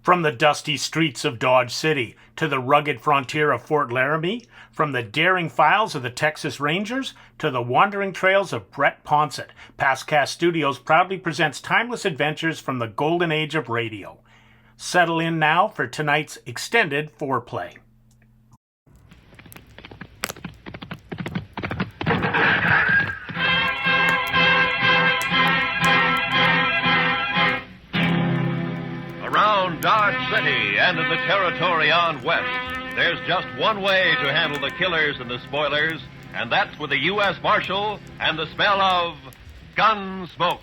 From the dusty streets of Dodge City to the rugged frontier of Fort Laramie, from the daring files of the Texas Rangers to the wandering trails of Britt Ponset, PastCast Studios proudly presents timeless adventures from the golden age of radio. Settle in now for tonight's extended foreplay. Around Dodge City and in the territory on west, there's just one way to handle the killers and the spoilers, and that's with a U.S. Marshal and the smell of Gunsmoke.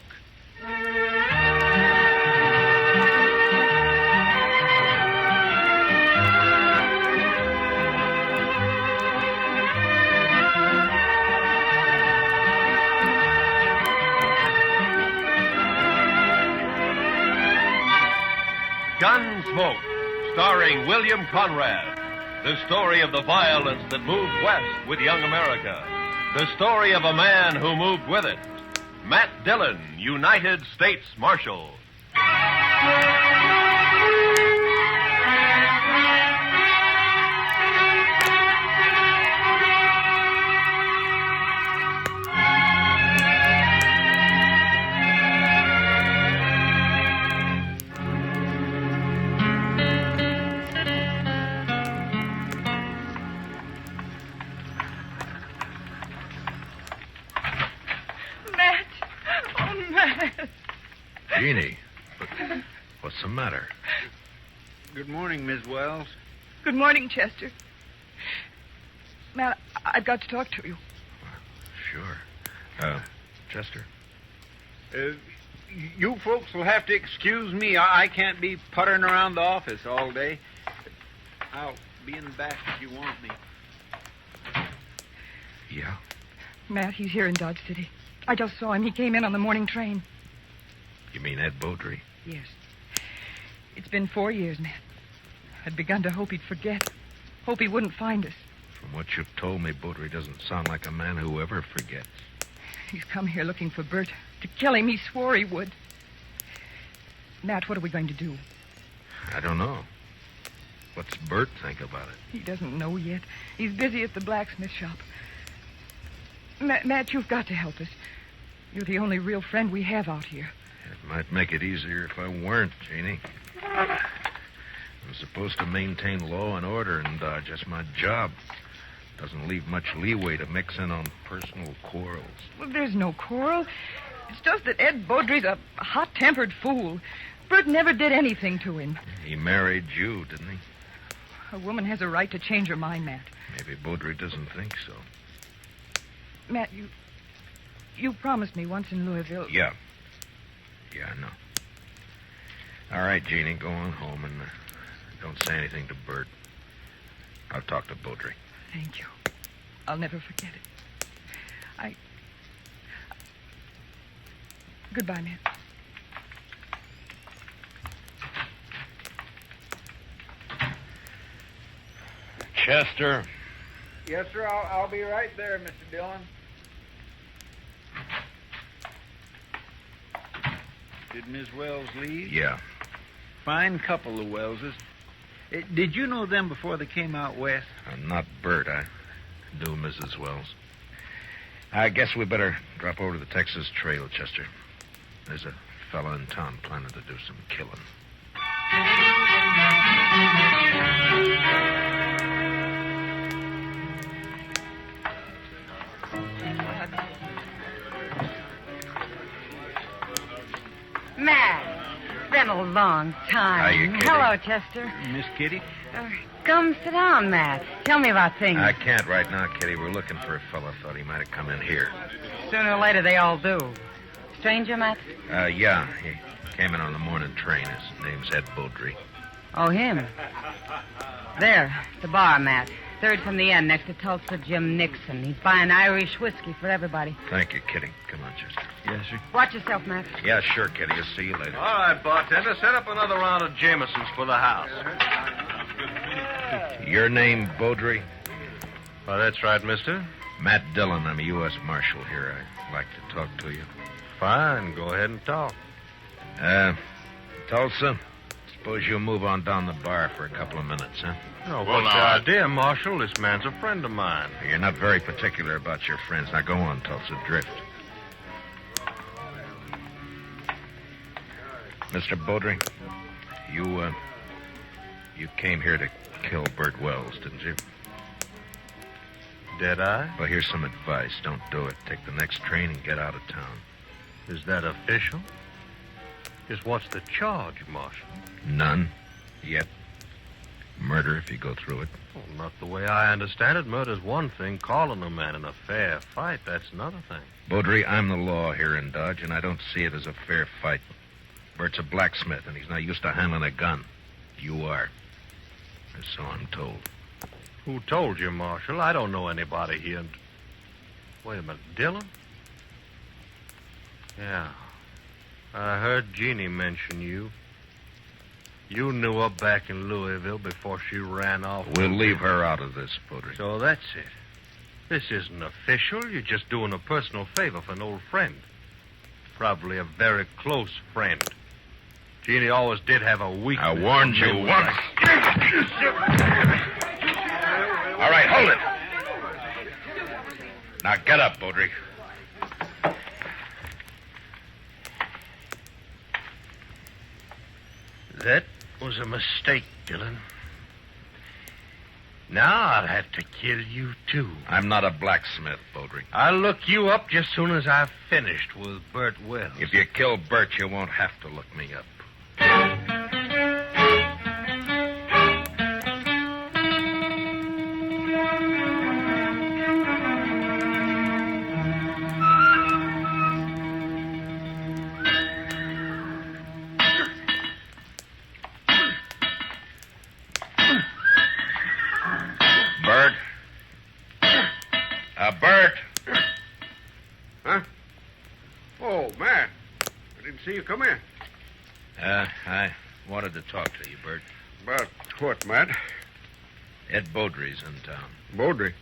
Gunsmoke, starring William Conrad. The story of the violence that moved west with young America. The story of a man who moved with it. Matt Dillon, United States Marshal. Jeannie, what's the matter? Good morning, Miss Wells. Good morning, Chester. Matt, I've got to talk to you. Sure. Chester? You folks will have to excuse me. I can't be puttering around the office all day. I'll be in the back if you want me. Yeah? Matt, he's here in Dodge City. I just saw him. He came in on the morning train. You mean Ed Beaudry? Yes. It's been 4 years, Matt. I'd begun to hope he'd forget. Hope he wouldn't find us. From what you've told me, Beaudry doesn't sound like a man who ever forgets. He's come here looking for Bert. To kill him, he swore he would. Matt, what are we going to do? I don't know. What's Bert think about it? He doesn't know yet. He's busy at the blacksmith shop. Matt, you've got to help us. You're the only real friend we have out here. It might make it easier if I weren't, Jeannie. I'm supposed to maintain law and order in Dodge. That's my job. Doesn't leave much leeway to mix in on personal quarrels. Well, there's no quarrel. It's just that Ed Beaudry's a hot-tempered fool. Bert never did anything to him. He married you, didn't he? A woman has a right to change her mind, Matt. Maybe Beaudry doesn't think so. Matt, you promised me once in Louisville. Yeah. Yeah, I know. All right, Jeannie, go on home and don't say anything to Bert. I'll talk to Beaudry. Thank you. I'll never forget it. Goodbye, Matt. Chester. Yes, sir. I'll be right there, Mr. Dillon. Did Miss Wells leave? Yeah. Fine couple, the Wellses. Did you know them before they came out west? Not Bert. I knew Mrs. Wells. I guess we better drop over to the Texas Trail, Chester. There's a fella in town planning to do some killing. Matt, it's been a long time. Hiya, Kitty. Hello, Chester. Miss Kitty? Come sit down, Matt. Tell me about things. I can't right now, Kitty. We're looking for a fella. Thought he might have come in here. Sooner or later, they all do. Stranger, Matt? Yeah. He came in on the morning train. His name's Ed Beaudry. Oh, him. There, the bar, Matt. Third from the end, next to Tulsa Jim Nixon. He's buying Irish whiskey for everybody. Thank you, Kitty. Come on, Chester. Yes, sir. Watch yourself, Matt. Yeah, sure, Kitty. I'll see you later. All right, bartender, set up another round of Jamesons for the house. Your name, Beaudry? Well, that's right, mister. Matt Dillon. I'm a U.S. Marshal here. I'd like to talk to you. Fine, go ahead and talk. Tulsa, Suppose you move on down the bar for a couple of minutes, huh? Oh, what's the idea, Marshal? This man's a friend of mine. You're not very particular about your friends. Now go on, Tulsa. Drift. Mr. Beaudry, you came here to kill Bert Wells, didn't you? Did I? Well, here's some advice. Don't do it. Take the next train and get out of town. Is that official? Just what's the charge, Marshal? None. Yet. Murder if you go through it. Well, not the way I understand it. Murder's one thing. Calling a man in a fair fight, that's another thing. Beaudry, I'm the law here in Dodge, and I don't see it as a fair fight. Bert's a blacksmith, and he's not used to handling a gun. You are. Or so I'm told. Who told you, Marshal? I don't know anybody here. Wait a minute. Dillon? Yeah. I heard Jeannie mention you. You knew her back in Louisville before she ran off. We'll leave her out of this, Beaudry. So that's it. This isn't official. You're just doing a personal favor for an old friend. Probably a very close friend. Jeannie always did have a weakness. I warned you once. All right, hold it. Now get up, Beaudry. That was a mistake, Dillon. Now I'll have to kill you, too. I'm not a blacksmith, Beaudry. I'll look you up just soon as I've finished with Bert Wells. If you kill Bert, you won't have to look me up. Bert. Huh? Oh, Matt. I didn't see you come in. I wanted to talk to you, Bert. About what, Matt? Ed Beaudry's in town. Beaudry.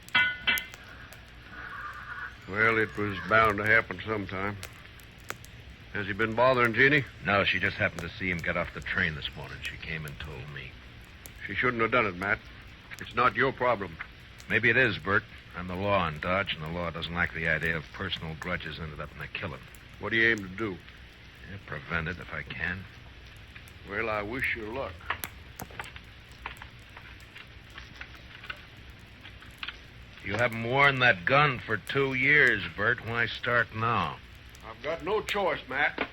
Well, it was bound to happen sometime. Has he been bothering Jeannie? No, she just happened to see him get off the train this morning. She came and told me. She shouldn't have done it, Matt. It's not your problem. Maybe it is, Bert. I'm the law in Dodge, and the law doesn't like the idea of personal grudges ended up in a killing. What do you aim to do? Yeah, prevent it if I can. Well, I wish you luck. You haven't worn that gun for 2 years, Bert. Why start now? I've got no choice, Matt.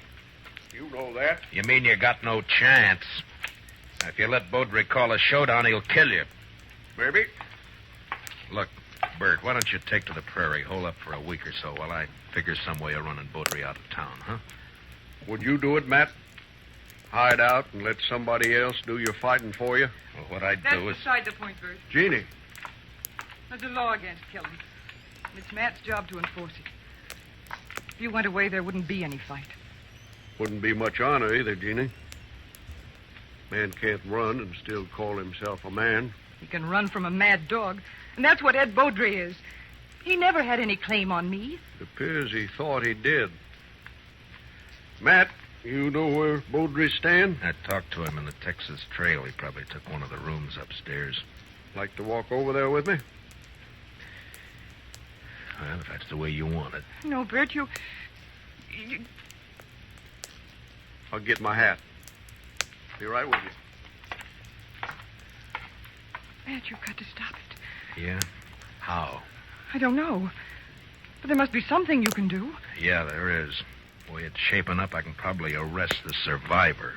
You know that. You mean you got no chance? If you let Beaudry call a showdown, he'll kill you. Maybe. Look, Bert, why don't you take to the prairie, hole up for a week or so while I figure some way of running Beaudry out of town, huh? Would you do it, Matt? Hide out and let somebody else do your fighting for you? Well, what I'd That's do is... beside the point, Bert. Jeannie. There's a law against killing. And it's Matt's job to enforce it. If you went away, there wouldn't be any fight. Wouldn't be much honor either, Jeannie. Man can't run and still call himself a man. He can run from a mad dog, and that's what Ed Beaudry is. He never had any claim on me. It appears he thought he did. Matt, you know where Beaudry stand? I talked to him in the Texas Trail. He probably took one of the rooms upstairs. Like to walk over there with me? Well, if that's the way you want it. No, Bert, you... I'll get my hat. Be right with you. Matt, you've got to stop it. Yeah? How? I don't know. But there must be something you can do. Yeah, there is. Boy, it's shaping up. I can probably arrest the survivor.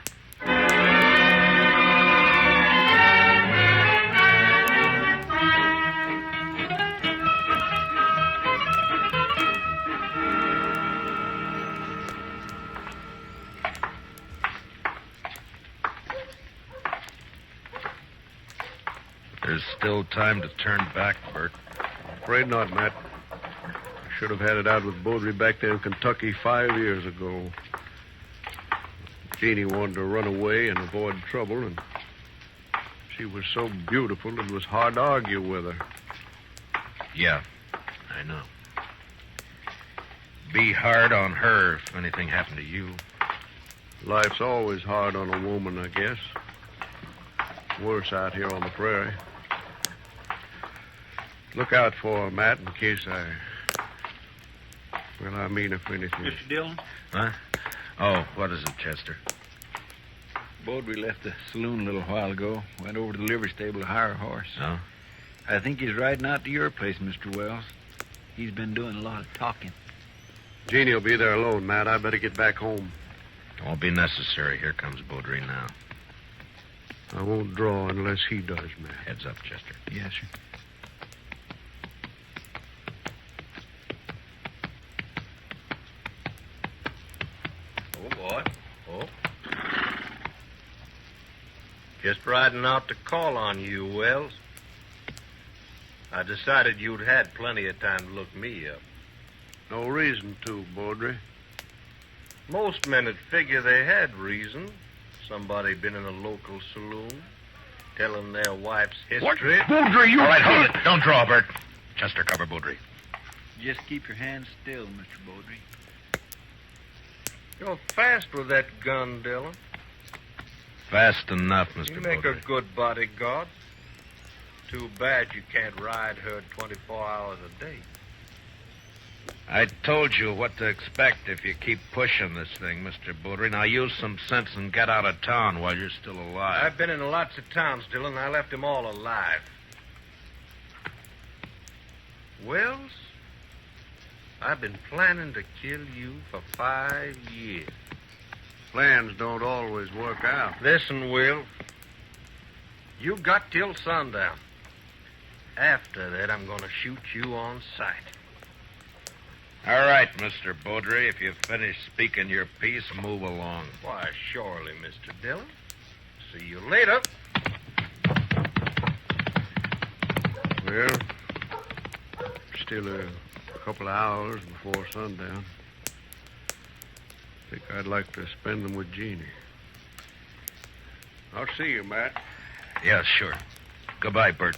There's still time to turn back, Bert. Afraid not, Matt. I should have had it out with Beaudry back there in Kentucky 5 years ago. Jeannie wanted to run away and avoid trouble, and she was so beautiful it was hard to argue with her. Yeah, I know. Be hard on her if anything happened to you. Life's always hard on a woman, I guess. worse out here on the prairie. Look out for him, Matt, in case I mean if anything. Mr. Dillon, Huh? Oh, what is it, Chester? Baudry left the saloon a little while ago. Went over to the livery stable to hire a horse. Oh? I think he's riding out to your place, Mr. Wells. He's been doing a lot of talking. Jeannie will be there alone, Matt. I better get back home. Won't be necessary. Here comes Baudry now. I won't draw unless he does, Matt. Heads up, Chester. Yes, sir. Oh, boy. Oh. Just riding out to call on you, Wells. I decided you'd had plenty of time to look me up. No reason to, Baudry. Most men would figure they had reason. Somebody been in a local saloon, telling their wife's history. Baudry, you... All right, hold it. Don't draw, Bert. Chester, cover Baudry. Just keep your hands still, Mr. Baudry. You're fast with that gun, Dillon. Fast enough, Mr. You make Baudry. a good bodyguard. Too bad you can't ride her 24 hours a day. I told you what to expect if you keep pushing this thing, Mr. Baudry. Now use some sense and get out of town while you're still alive. I've been in lots of towns, Dillon. I left them all alive. Wells, I've been planning to kill you for 5 years. Plans don't always work out. Listen, Will. You got till sundown. After that, I'm going to shoot you on sight. All right, Mr. Baudry. If you've finished speaking your piece, move along. Why, surely, Mr. Dillon. See you later. Well, still a couple of hours before sundown. I think I'd like to spend them with Jeannie. I'll see you, Matt. Yeah, sure. Goodbye, Bert.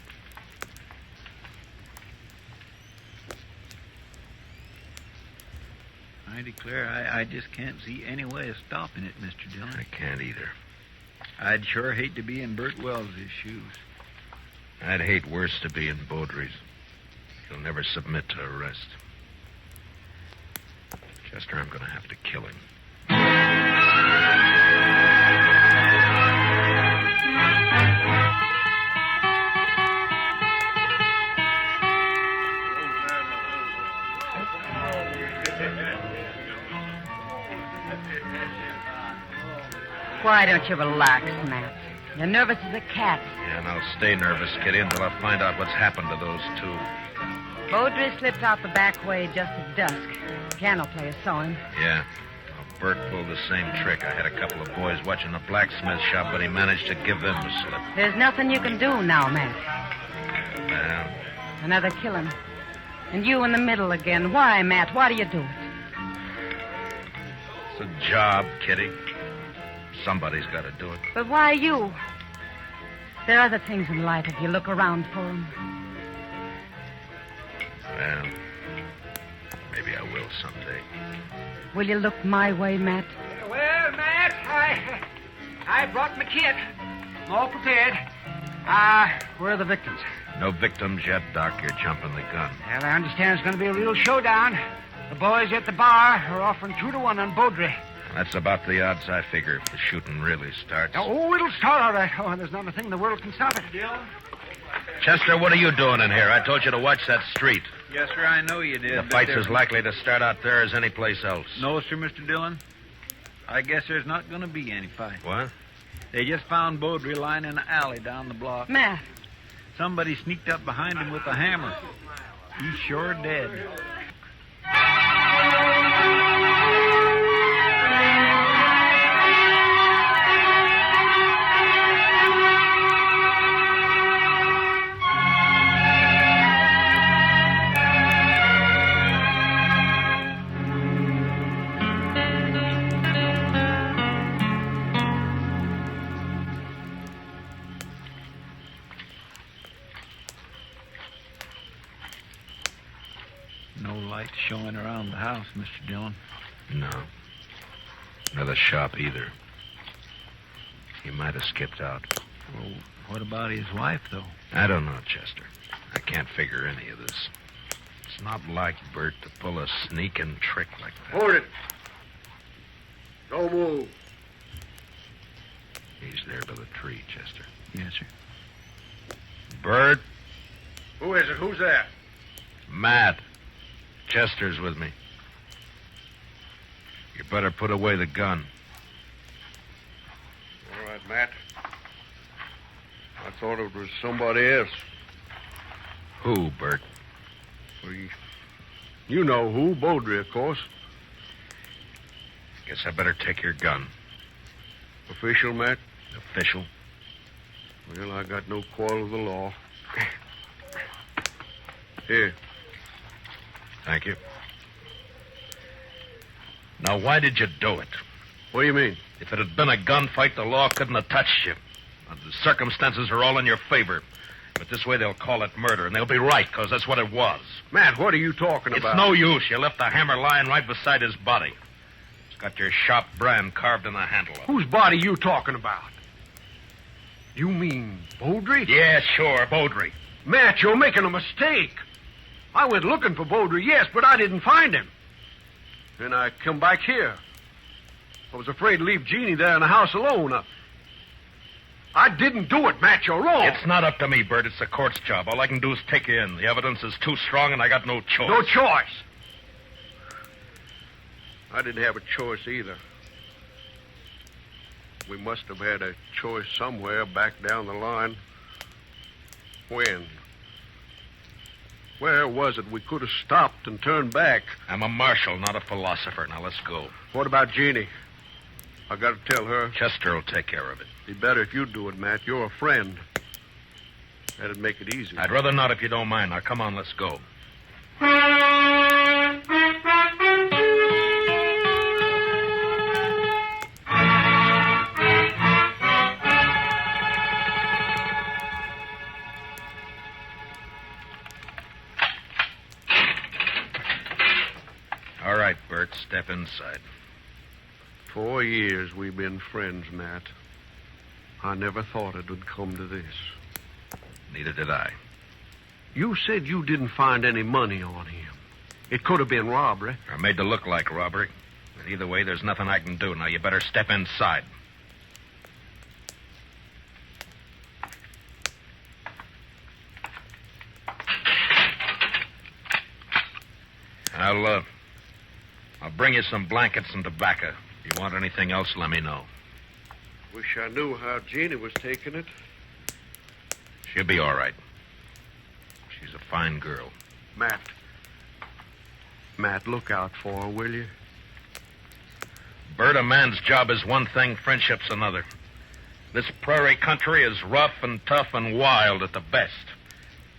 I declare, I just can't see any way of stopping it, Mr. Dillon. I can't either. I'd sure hate to be in Bert Wells' shoes. I'd hate worse to be in Baudry's. He'll never submit to arrest. Chester, I'm going to have to kill him. Why don't you relax, Matt? You're nervous as a cat. Yeah, and I'll stay nervous, Kitty, until I find out what's happened to those two. Baudry slipped out the back way just at dusk. The piano player saw him. Yeah. Well, Bert pulled the same trick. I had a couple of boys watching the blacksmith shop, but he managed to give them the slip. There's nothing you can do now, Matt. Well, Another killing. And you in the middle again. Why, Matt? Why do you do it? it's a job, Kitty. Somebody's got to do it. But why you? There are other things in life if you look around for them. Well, maybe I will someday. Will you look my way, Matt? Well, Matt, I brought my kit. I'm all prepared. Where are the victims? No victims yet, Doc. You're jumping the gun. Well, I understand it's going to be a real showdown. The boys at the bar are offering 2-1 on Baudry. That's about the odds I figure if the shooting really starts. Oh, it'll start all right. Oh, there's not a thing in the world can stop it. Chester, what are you doing in here? I told you to watch that street. Yes, sir, I know you did. The but fight's there- as likely to start out there as any place else. No, sir, Mr. Dillon. I guess there's not going to be any fight. What? They just found Baudry lying in an alley down the block. Matt, Somebody sneaked up behind him with a hammer. He's sure dead. No light showing around the house, Mr. Dillon. No. Nor the shop either. He might have skipped out. Well, what about his wife, though? I don't know, Chester. I can't figure any of this. It's not like Bert to pull a sneaking trick like that. Hold it. Don't move. He's there by the tree, Chester. Yes, sir. Bert? Who is it? Who's that? Matt. Chester's with me. You better put away the gun. All right, Matt. I thought it was somebody else. Who, Bert? Well, you know who. Beaudry, of course. Guess I better take your gun. Official, Matt? Official? Well, I got no quarrel with the law. Here. Thank you. Now, why did you do it? What do you mean? If it had been a gunfight, the law couldn't have touched you. The circumstances are all in your favor. But this way they'll call it murder, and they'll be right, because that's what it was. Matt, what are you talking about? It's no use. You left the hammer lying right beside his body. It's got your sharp brand carved in the handle of it. Whose body you talking about? You mean Beaudry? Yeah, sure, Beaudry. Matt, you're making a mistake. I went looking for Beaudry, yes, but I didn't find him. Then I come back here. I was afraid to leave Jeannie there in the house alone. I didn't do it, Matt. You're wrong. It's not up to me, Bert. It's the court's job. All I can do is take you in. The evidence is too strong, and I got no choice. No choice. I didn't have a choice either. We must have had a choice somewhere back down the line. When? Where was it we could have stopped and turned back? I'm a marshal, not a philosopher. Now, let's go. What about Jeannie? I got to tell her. Chester will take care of it. Be better if you do it, Matt. You're a friend. That'd make it easy. I'd rather not if you don't mind. Now, come on, let's go. All right, Bert, step inside. 4 years we've been friends, Matt. I never thought it would come to this. Neither did I. You said you didn't find any money on him. It could have been robbery. Or made to look like robbery. But either way, there's nothing I can do. Now, you better step inside. I'll bring you some blankets and tobacco. If you want anything else, let me know. Wish I knew how Jeannie was taking it. She'll be all right. She's a fine girl. Matt, look out for her, will you? Bert, a man's job is one thing, friendship's another. This prairie country is rough and tough and wild at the best.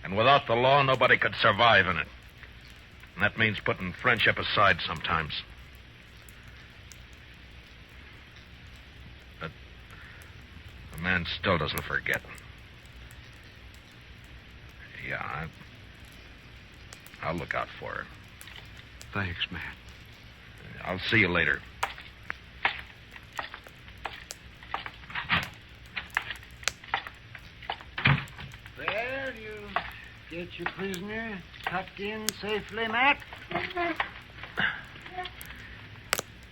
And without the law, nobody could survive in it. And that means putting friendship aside sometimes. But a man still doesn't forget. Yeah, I'll look out for her. Thanks, Matt. I'll see you later. Well, you get your prisoner tucked in safely, Matt?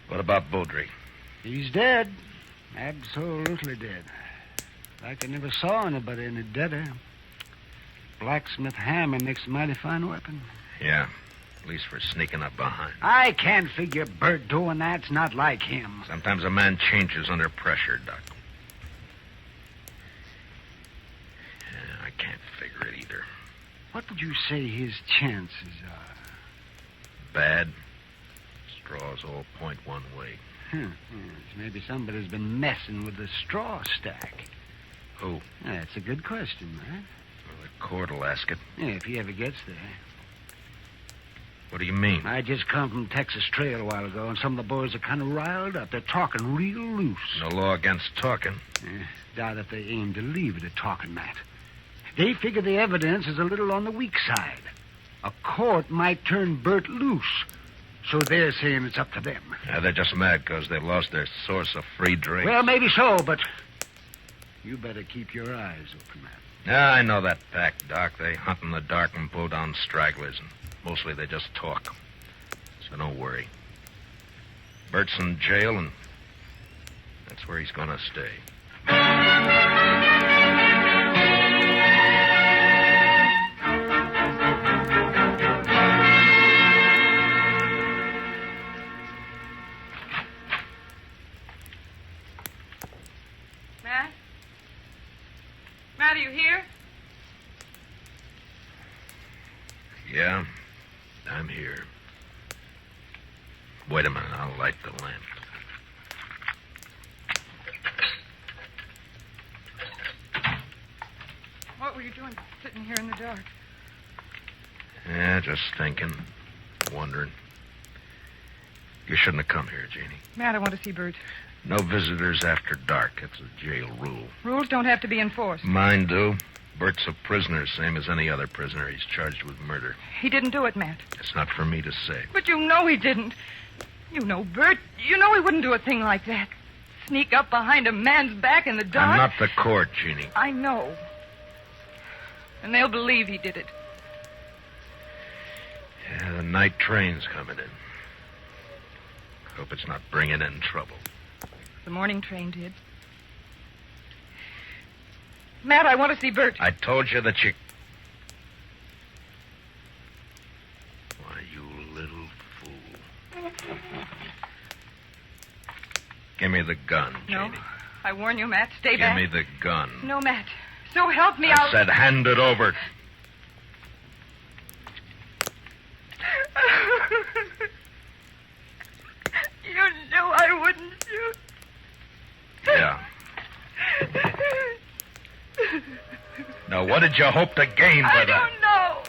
What about Beaudry? He's dead. Absolutely dead. Like I never saw anybody any deader. Blacksmith hammer makes a mighty fine weapon. Yeah, at least for sneaking up behind. I can't figure Bert doing that's not like him. Sometimes a man changes under pressure, Doc. Yeah, I can't figure it either. What would you say his chances are? Bad. Straws all point one way. Yes, maybe somebody's been messing with the straw stack. Who? That's a good question, man. Well, the court will ask it. Yeah, if he ever gets there. What do you mean? I just come from Texas Trail a while ago, and some of the boys are kind of riled up. They're talking real loose. No law against talking. Doubt if they aim to leave it at talking, Matt. They figure the evidence is a little on the weak side. A court might turn Bert loose. So they're saying it's up to them. Yeah, they're just mad because they lost their source of free drink. Well, maybe so, but You better keep your eyes open, Matt. Yeah, I know that pack, Doc. They hunt in the dark and bow down stragglers, and mostly they just talk. So don't worry. Bert's in jail, and that's where he's going to stay. Matt? Matt, are you here? Yeah, I'm here. Wait a minute, I'll light the lamp. What were you doing sitting here in the dark? Yeah, just thinking, wondering. You shouldn't have come here, Jeannie. Matt, I want to see Bert. No visitors after dark. It's a jail rule. Rules don't have to be enforced. Mine do. Bert's a prisoner, same as any other prisoner. He's charged with murder. He didn't do it, Matt. It's not for me to say. But you know he didn't. You know, Bert, you know he wouldn't do a thing like that. Sneak up behind a man's back in the dark. I'm not the court, Jeannie. I know. And they'll believe he did it. Yeah, the night train's coming in. Hope it's not bringing in trouble. The morning train did. Matt, I want to see Bert. I told you that you... Why, you little fool. Give me the gun, No. Jeannie. I warn you, Matt. Stay back. Give me the gun. No, Matt. So help me, I said hand it over. You knew I wouldn't shoot. Yeah. Now, what did you hope to gain by I that? don't know.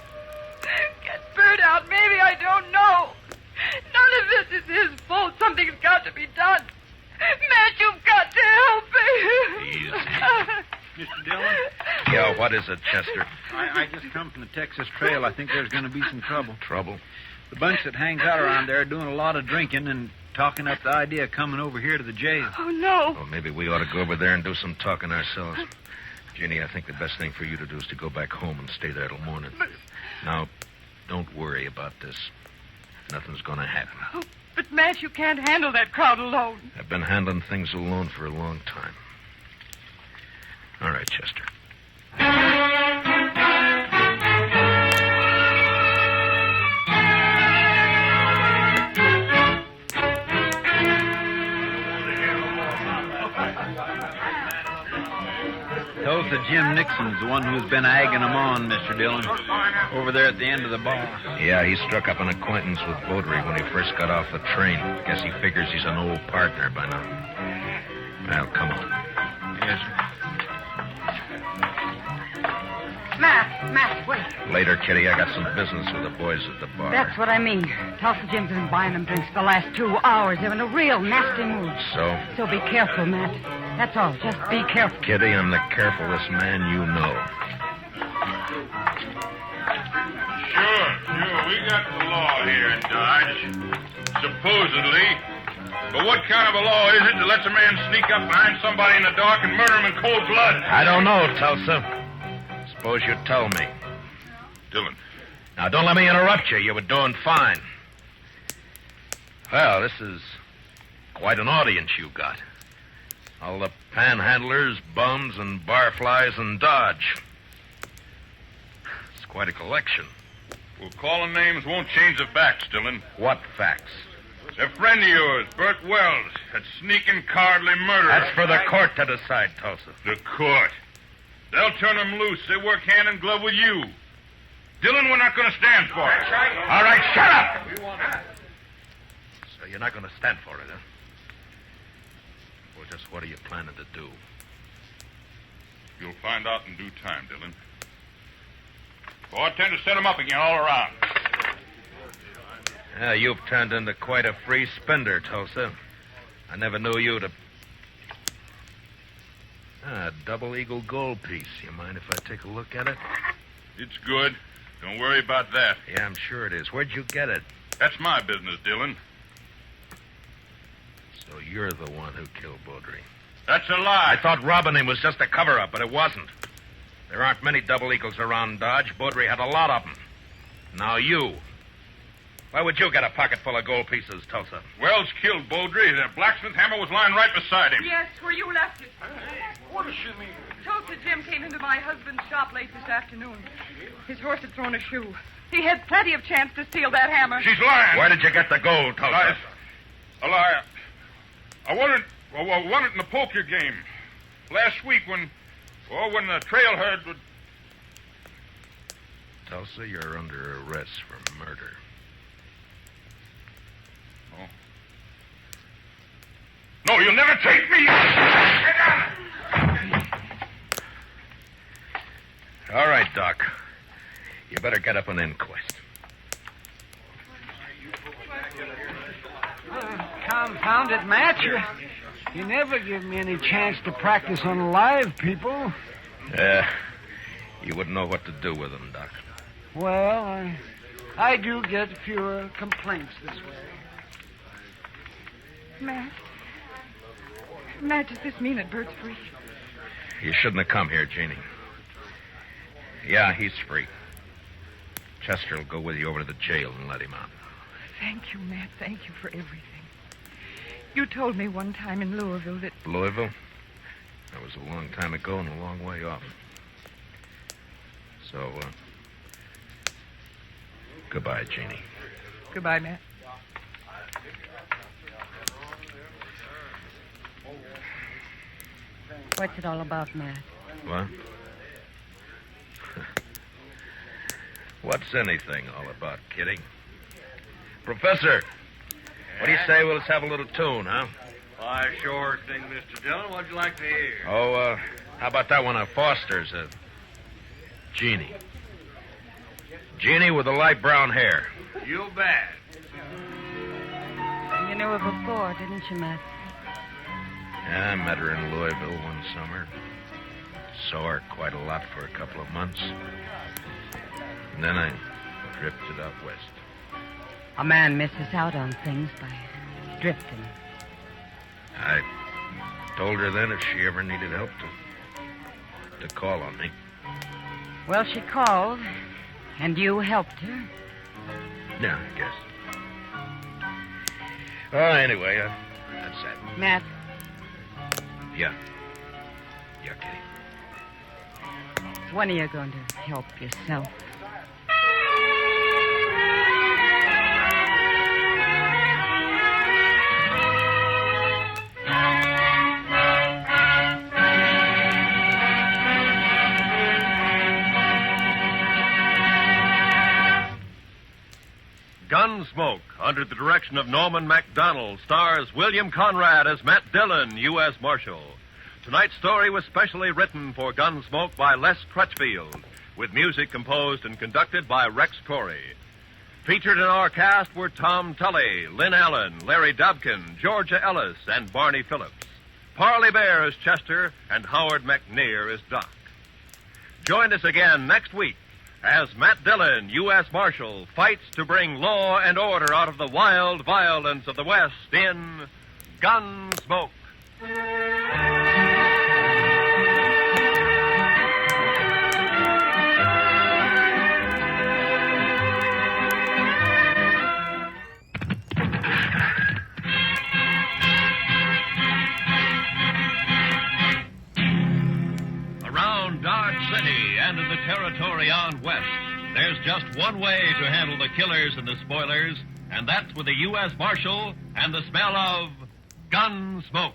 Get Bert out. Maybe I don't know. None of this is his fault. Something's got to be done. Matt, you've got to help me. Easy. Mr. Dillon? Yeah, what is it, Chester? I just come from the Texas Trail. I think there's going to be some trouble. Trouble? The bunch that hangs out around there are doing a lot of drinking and talking up the idea of coming over here to the jail. Oh, no. Well, maybe we ought to go over there and do some talking ourselves. Jeannie, I think the best thing for you to do is to go back home and stay there till morning. Now, don't worry about this. Nothing's going to happen. Oh, but, Matt, you can't handle that crowd alone. I've been handling things alone for a long time. All right, Chester. Tulsa Jim Nixon's the one who's been egging them on, Mr. Dillon. Over there at the end of the bar. Yeah, he struck up an acquaintance with Beaudry when he first got off the train. Guess he figures he's an old partner by now. Well, come on. Yes, sir. Matt, wait. Later, Kitty, I got some business with the boys at the bar. That's what I mean. Tulsa Jim's been buying them drinks the last 2 hours. They're in a real nasty mood. So? So be careful, Matt. That's all. Just be careful. Kitty, I'm the carefulest man you know. Sure. We got the law here in Dodge. Supposedly. But what kind of a law is it that lets a man sneak up behind somebody in the dark and murder him in cold blood? I don't know, Tulsa. Suppose you tell me. Dillon. Now, don't let me interrupt you. You were doing fine. Well, this is quite an audience you got. All the panhandlers, bums, and barflies in Dodge. It's quite a collection. Well, calling names won't change the facts, Dillon. What facts? A friend of yours, Bert Wells, that sneaking, cowardly murderer. That's for the court to decide, Tulsa. The court. They'll turn him loose. They work hand in glove with you. Dillon, we're not going to stand for it. All right, shut up! So you're not going to stand for it, huh? Well, just what are you planning to do? You'll find out in due time, Dillon. Oh, I tend to set him up again all around. Yeah, you've turned into quite a free spender, Tulsa. I never knew you to... Ah, double eagle gold piece. You mind if I take a look at it? It's good. Don't worry about that. Yeah, I'm sure it is. Where'd you get it? That's my business, Dillon. So you're the one who killed Beaudry. That's a lie. I thought robbing him was just a cover-up, but it wasn't. There aren't many double eagles around Dodge. Baudry had a lot of them. Now you. Why would you get a pocket full of gold pieces, Tulsa? Wells killed Baudry. The blacksmith hammer was lying right beside him. Yes, where you left it. What does she mean? Tulsa Jim came into my husband's shop late this afternoon. His horse had thrown a shoe. He had plenty of chance to steal that hammer. She's lying. Where did you get the gold, Tulsa? A lie. I won it in the poker game. Last week when the trail herd would... Tulsa, you're under arrest for murder. Oh. No, you'll never take me! All right, Doc. You better get up an inquest. Confound it, Matt. You never give me any chance to practice on live people. You wouldn't know what to do with them, Doc. Well, I do get fewer complaints this way. Matt, does this mean that Bert's free? You shouldn't have come here, Jeannie. Yeah, he's free. Chester will go with you over to the jail and let him out. Thank you, Matt. Thank you for everything. You told me one time in Louisville that... Louisville? That was a long time ago and a long way off. So, goodbye, Jeannie. Goodbye, Matt. What's it all about, Matt? What? What's anything all about, Kitty? Professor, what do you say we'll just have a little tune, huh? Why, sure thing, Mr. Dillon. What'd you like to hear? Oh, how about that one of Foster's? Jeannie. Jeannie with the light brown hair. You bet. You knew her before, didn't you, Matt? Yeah, I met her in Louisville one summer. Saw her quite a lot for a couple of months. And then I drifted out west. A man misses out on things by drifting. I told her then if she ever needed help to call on me. Well, she called, and you helped her. Yeah, I guess. Oh, anyway, that's that. Matt, Yeah. Yeah, Kitty. when are you going to help yourself? Gunsmoke, under the direction of Norman MacDonald, stars William Conrad as Matt Dillon, U.S. Marshal. Tonight's story was specially written for Gunsmoke by Les Crutchfield, with music composed and conducted by Rex Corey. Featured in our cast were Tom Tully, Lynn Allen, Larry Dobkin, Georgia Ellis, and Barney Phillips. Parley Bear as Chester, and Howard McNear as Doc. Join us again next week as Matt Dillon, U.S. Marshal, fights to bring law and order out of the wild violence of the West in Gunsmoke. Around Dodge City and in the territory on west, there's just one way to handle the killers and the spoilers, and that's with a U.S. Marshal and the smell of Gunsmoke.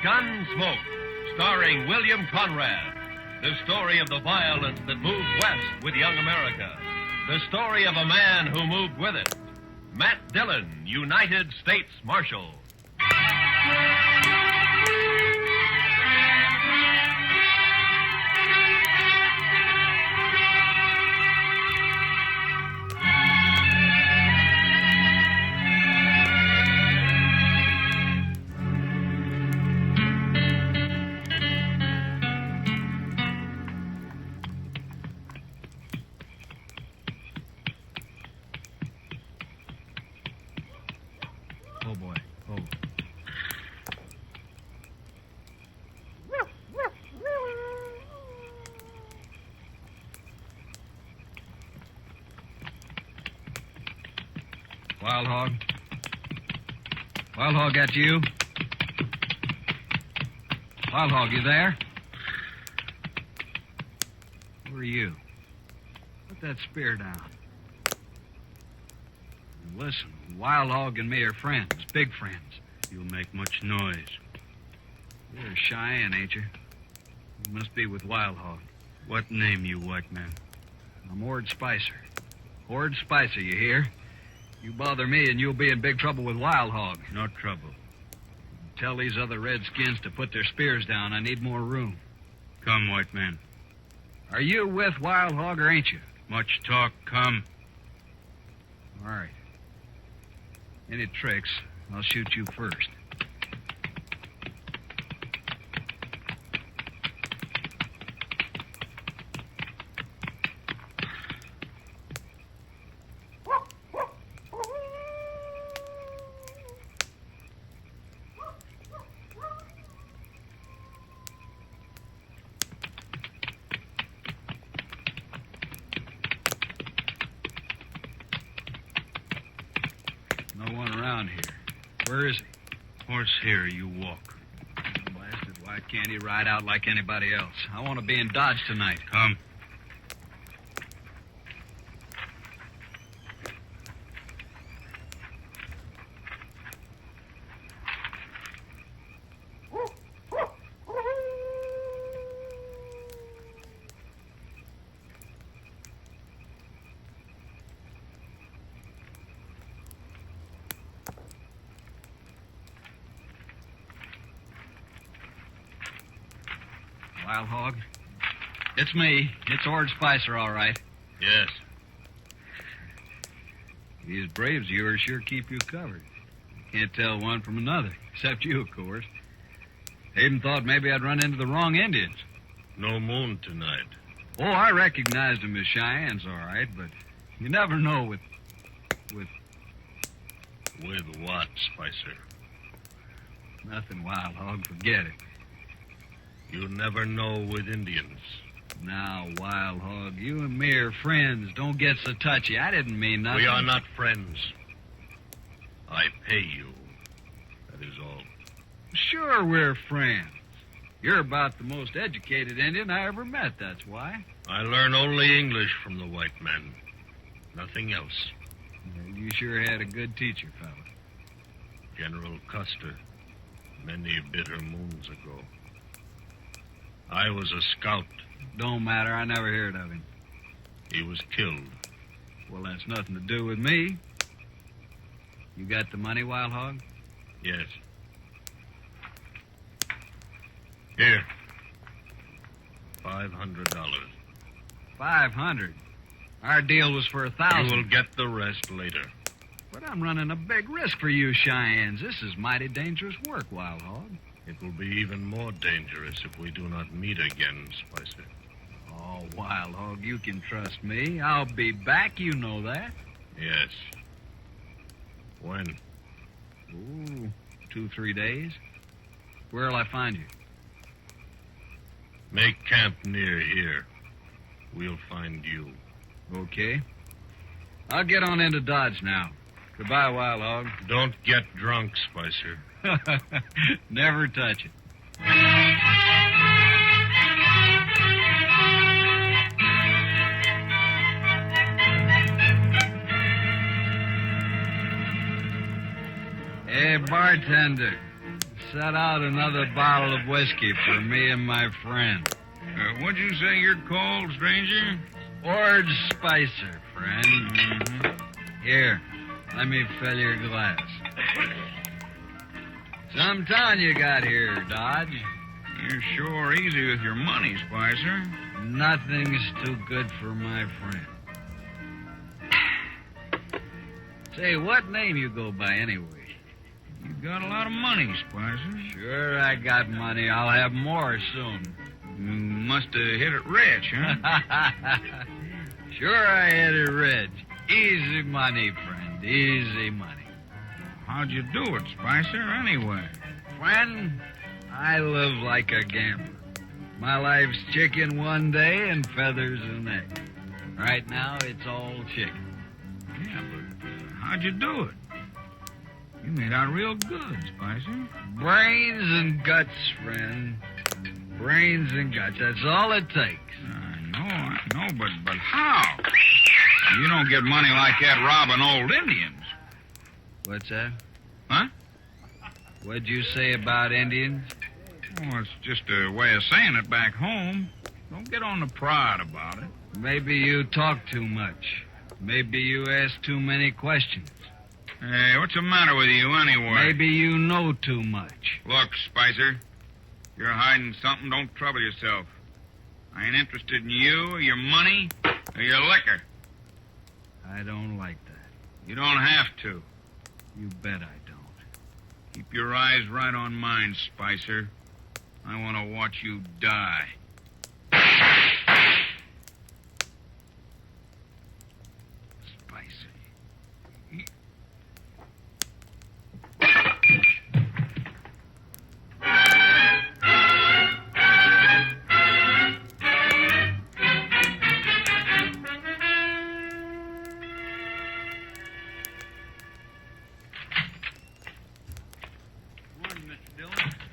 Gunsmoke, starring William Conrad. The story of the violence that moved west with young America. The story of a man who moved with it. Matt Dillon, United States Marshal. Wild Hog? Wild Hog, that's you? Wild Hog, you there? Who are you? Put that spear down. Listen, Wild Hog and me are friends, big friends. You'll make much noise. You're Cheyenne, ain't you? You must be with Wild Hog. What name, you white man? I'm Ord Spicer. Ord Spicer, you hear? You bother me and you'll be in big trouble with Wild Hog. No trouble. Tell these other redskins to put their spears down. I need more room. Come, white man. Are you with Wild Hog or ain't you? Much talk, come. All right. Any tricks, I'll shoot you first. No one around here. Where is he? Horse here, you walk. Blasted, why can't he ride out like anybody else? I want to be in Dodge tonight. Come. Wild Hog? It's me. It's Ord Spicer, all right. Yes. These braves of yours sure keep you covered. You can't tell one from another, except you, of course. I even thought maybe I'd run into the wrong Indians. No moon tonight. Oh, I recognized them as Cheyennes, all right, but you never know with... With what, Spicer? Nothing, Wild Hog. Forget it. You never know with Indians. Now, Wild Hog, you and me are friends. Don't get so touchy. I didn't mean nothing. We are not friends. I pay you. That is all. Sure we're friends. You're about the most educated Indian I ever met, that's why. I learn only English from the white man. Nothing else. You sure had a good teacher, fella. General Custer, many bitter moons ago. I was a scout. Don't matter. I never heard of him. He was killed. Well, that's nothing to do with me. You got the money, Wild Hog? Yes. Here. $500. 500. Our deal was for 1,000. You will get the rest later. But I'm running a big risk for you Cheyennes. This is mighty dangerous work, Wild Hog. It will be even more dangerous if we do not meet again, Spicer. Oh, Wild Hog, you can trust me. I'll be back, you know that. Yes. When? Ooh, 2-3 days. Where'll I find you? Make camp near here. We'll find you. Okay. I'll get on into Dodge now. Goodbye, Wild Hog. Don't get drunk, Spicer. Never touch it. Hey, bartender. Set out another bottle of whiskey for me and my friend. What'd you say you're called, stranger? Ord Spicer, friend. Mm-hmm. Here, let me fill your glass. Some town you got here, Dodge. You're sure easy with your money, Spicer. Nothing's too good for my friend. Say, what name you go by anyway? You got a lot of money, Spicer. Sure, I got money. I'll have more soon. You must have hit it rich, huh? Sure, I hit it rich. Easy money, friend. Easy money. How'd you do it, Spicer, anyway? Friend, I live like a gambler. My life's chicken one day and feathers the next. Right now, it's all chicken. Yeah, but how'd you do it? You made out real good, Spicer. Brains and guts, friend. Brains and guts. That's all it takes. I know, but how? You don't get money like that robbing old Indians. What's that? Huh? What'd you say about Indians? Oh, it's just a way of saying it back home. Don't get on the pride about it. Maybe you talk too much. Maybe you ask too many questions. Hey, what's the matter with you anyway? Maybe you know too much. Look, Spicer, you're hiding something. Don't trouble yourself. I ain't interested in you, or your money, or your liquor. I don't like that. You don't have to. You bet I don't. Keep your eyes right on mine, Spicer. I want to watch you die.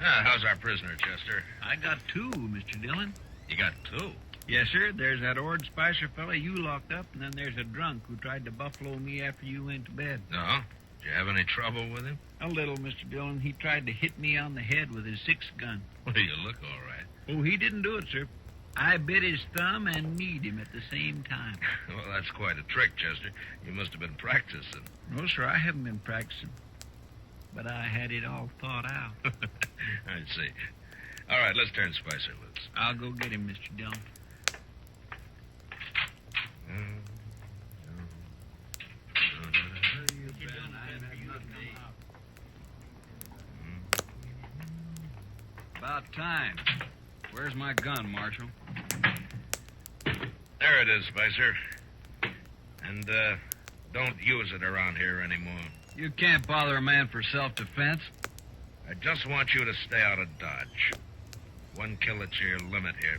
How's our prisoner, Chester? I got two, Mr. Dillon. You got two? Yes, sir. There's that Ord Spicer fella you locked up, and then there's a drunk who tried to buffalo me after you went to bed. No? Did you have any trouble with him? A little, Mr. Dillon. He tried to hit me on the head with his 6 gun. Well, you look all right. Oh, he didn't do it, sir. I bit his thumb and kneed him at the same time. Well, that's quite a trick, Chester. You must have been practicing. No, sir, I haven't been practicing. But I had it all thought out. I see. All right, let's turn Spicer loose. I'll go get him, Mr. Dillon. About time. Where's my gun, Marshal? There it is, Spicer. And, don't use it around here anymore. You can't bother a man for self-defense. I just want you to stay out of Dodge. 1 kill at your limit here,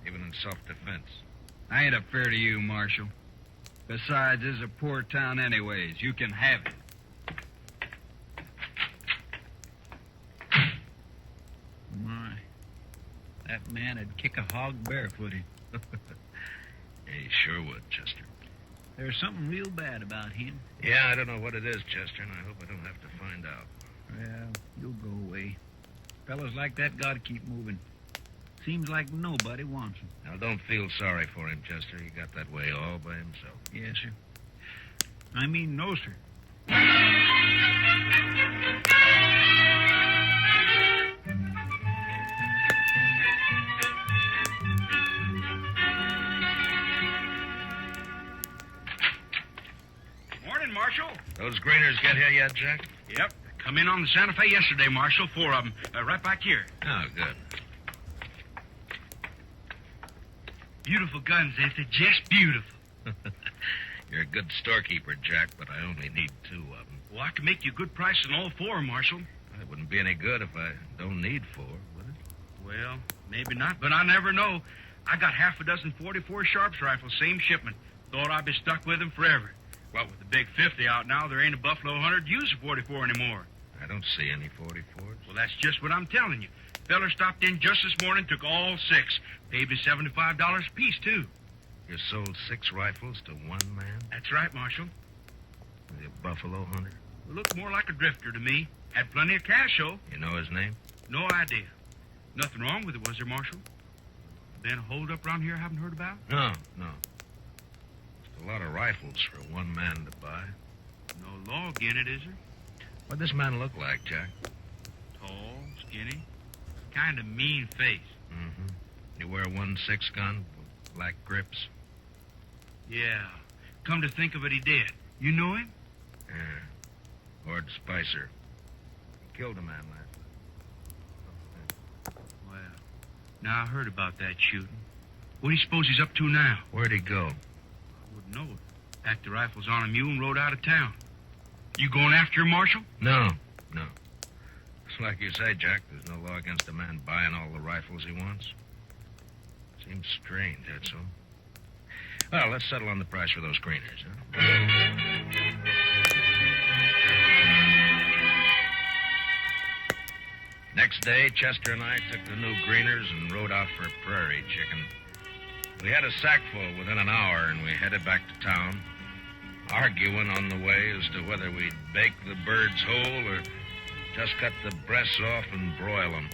even in self-defense. I ain't a fair to you, Marshal. Besides, this is a poor town anyways. You can have it. My, that man would kick a hog barefooted. He sure would, Chester. There's something real bad about him. Yeah, I don't know what it is, Chester, and I hope I don't have to find out. Well, you'll go away. Fellas like that gotta keep moving. Seems like nobody wants him. Now, don't feel sorry for him, Chester. He got that way all by himself. Yes, sir. I mean, no, sir. Morning, Marshal. Those greeners get here yet, Jack? Yep. Come in on the Santa Fe yesterday, Marshal. 4 of them. Right back here. Oh, good. Beautiful guns, ain't they? Just beautiful. You're a good storekeeper, Jack, but I only need 2 of them. Well, I can make you a good price on all 4, Marshal. It wouldn't be any good if I don't need 4, would it? Well, maybe not, but I never know. I got half a dozen 44 Sharps rifles, same shipment. Thought I'd be stuck with them forever. Well, with the big 50 out now, there ain't a Buffalo hunter to use a 44 anymore. I don't see any 44s. Well, that's just what I'm telling you. Feller stopped in just this morning, took all 6. Paid me $75 a piece, too. You sold 6 rifles to 1 man? That's right, Marshal. Was he a buffalo hunter? Well, looked more like a drifter to me. Had plenty of cash, though. You know his name? No idea. Nothing wrong with it, was there, Marshal? Been a hold-up around here I haven't heard about? No. Just a lot of rifles for 1 man to buy. No law again it, is there? What'd this man look like, Jack? Tall, skinny, kind of mean face. Mm-hmm. You wear 1.6 gun, with black grips? Yeah. Come to think of it, he did. You know him? Yeah. Ord Spicer. He killed a man last night. Well, now I heard about that shooting. What do you suppose he's up to now? Where'd he go? I wouldn't know it. Packed the rifles on a mule and rode out of town. You going after him, Marshal? No. It's like you say, Jack, there's no law against a man buying all the rifles he wants. Seems strange, that's all. Well, let's settle on the price for those greeners, huh? Next day, Chester and I took the new greeners and rode out for prairie chicken. We had a sackful within an hour, and we headed back to town, arguing on the way as to whether we'd bake the birds whole or just cut the breasts off and broil them.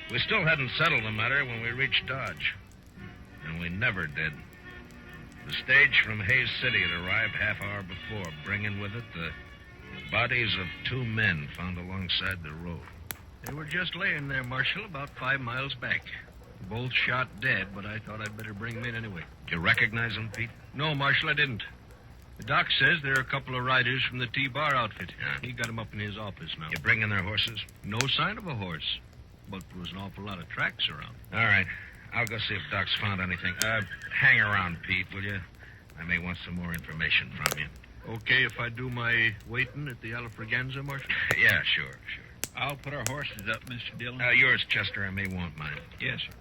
We still hadn't settled the matter when we reached Dodge, and we never did. The stage from Hayes City had arrived half hour before, bringing with it the bodies of 2 men found alongside the road. They were just laying there, Marshal, about 5 miles back. Both shot dead, but I thought I'd better bring them in anyway. You recognize them, Pete? No, Marshal, I didn't. The doc says they're a couple of riders from the T-Bar outfit. Yeah. He got them up in his office now. You bring in their horses? No sign of a horse, but there was an awful lot of tracks around. All right. I'll go see if Doc's found anything. Hang around, Pete, will you? I may want some more information from you. Okay if I do my waiting at the Alfraganza, Marshal? Yeah, sure. I'll put our horses up, Mr. Dillon. Yours, Chester. I may want mine. Yes, sir.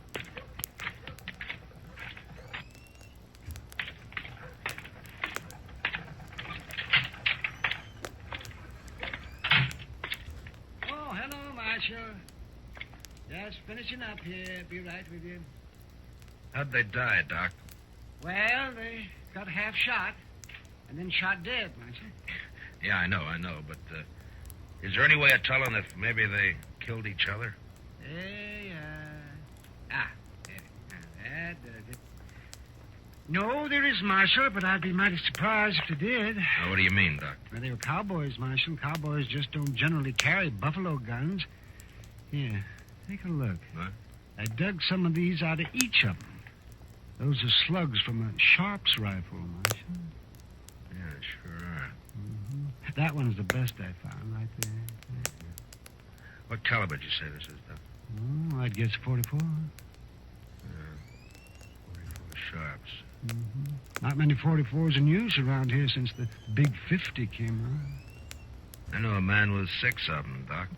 Oh, hello, Marshal. Just finishing up here. Be right with you. How'd they die, Doc? Well, they got half shot and then shot dead, Marshal. Yeah, I know, but is there any way of telling if maybe they killed each other? That does it. No, there is, Marshal, but I'd be mighty surprised if they did. What do you mean, Doc? Well, they were cowboys, Marshal. Cowboys just don't generally carry buffalo guns. Here, take a look. What? I dug some of these out of each of them. Those are slugs from a Sharp's rifle, Marshal. Yeah, sure are. Mm-hmm. That one's the best I found, right there. What caliber did you say this is, Doc? Oh, I'd guess 44. 44 Sharps. Mm-hmm. Not many 44s in use around here since the Big 50 came around. I know a man with 6 of them, Doc.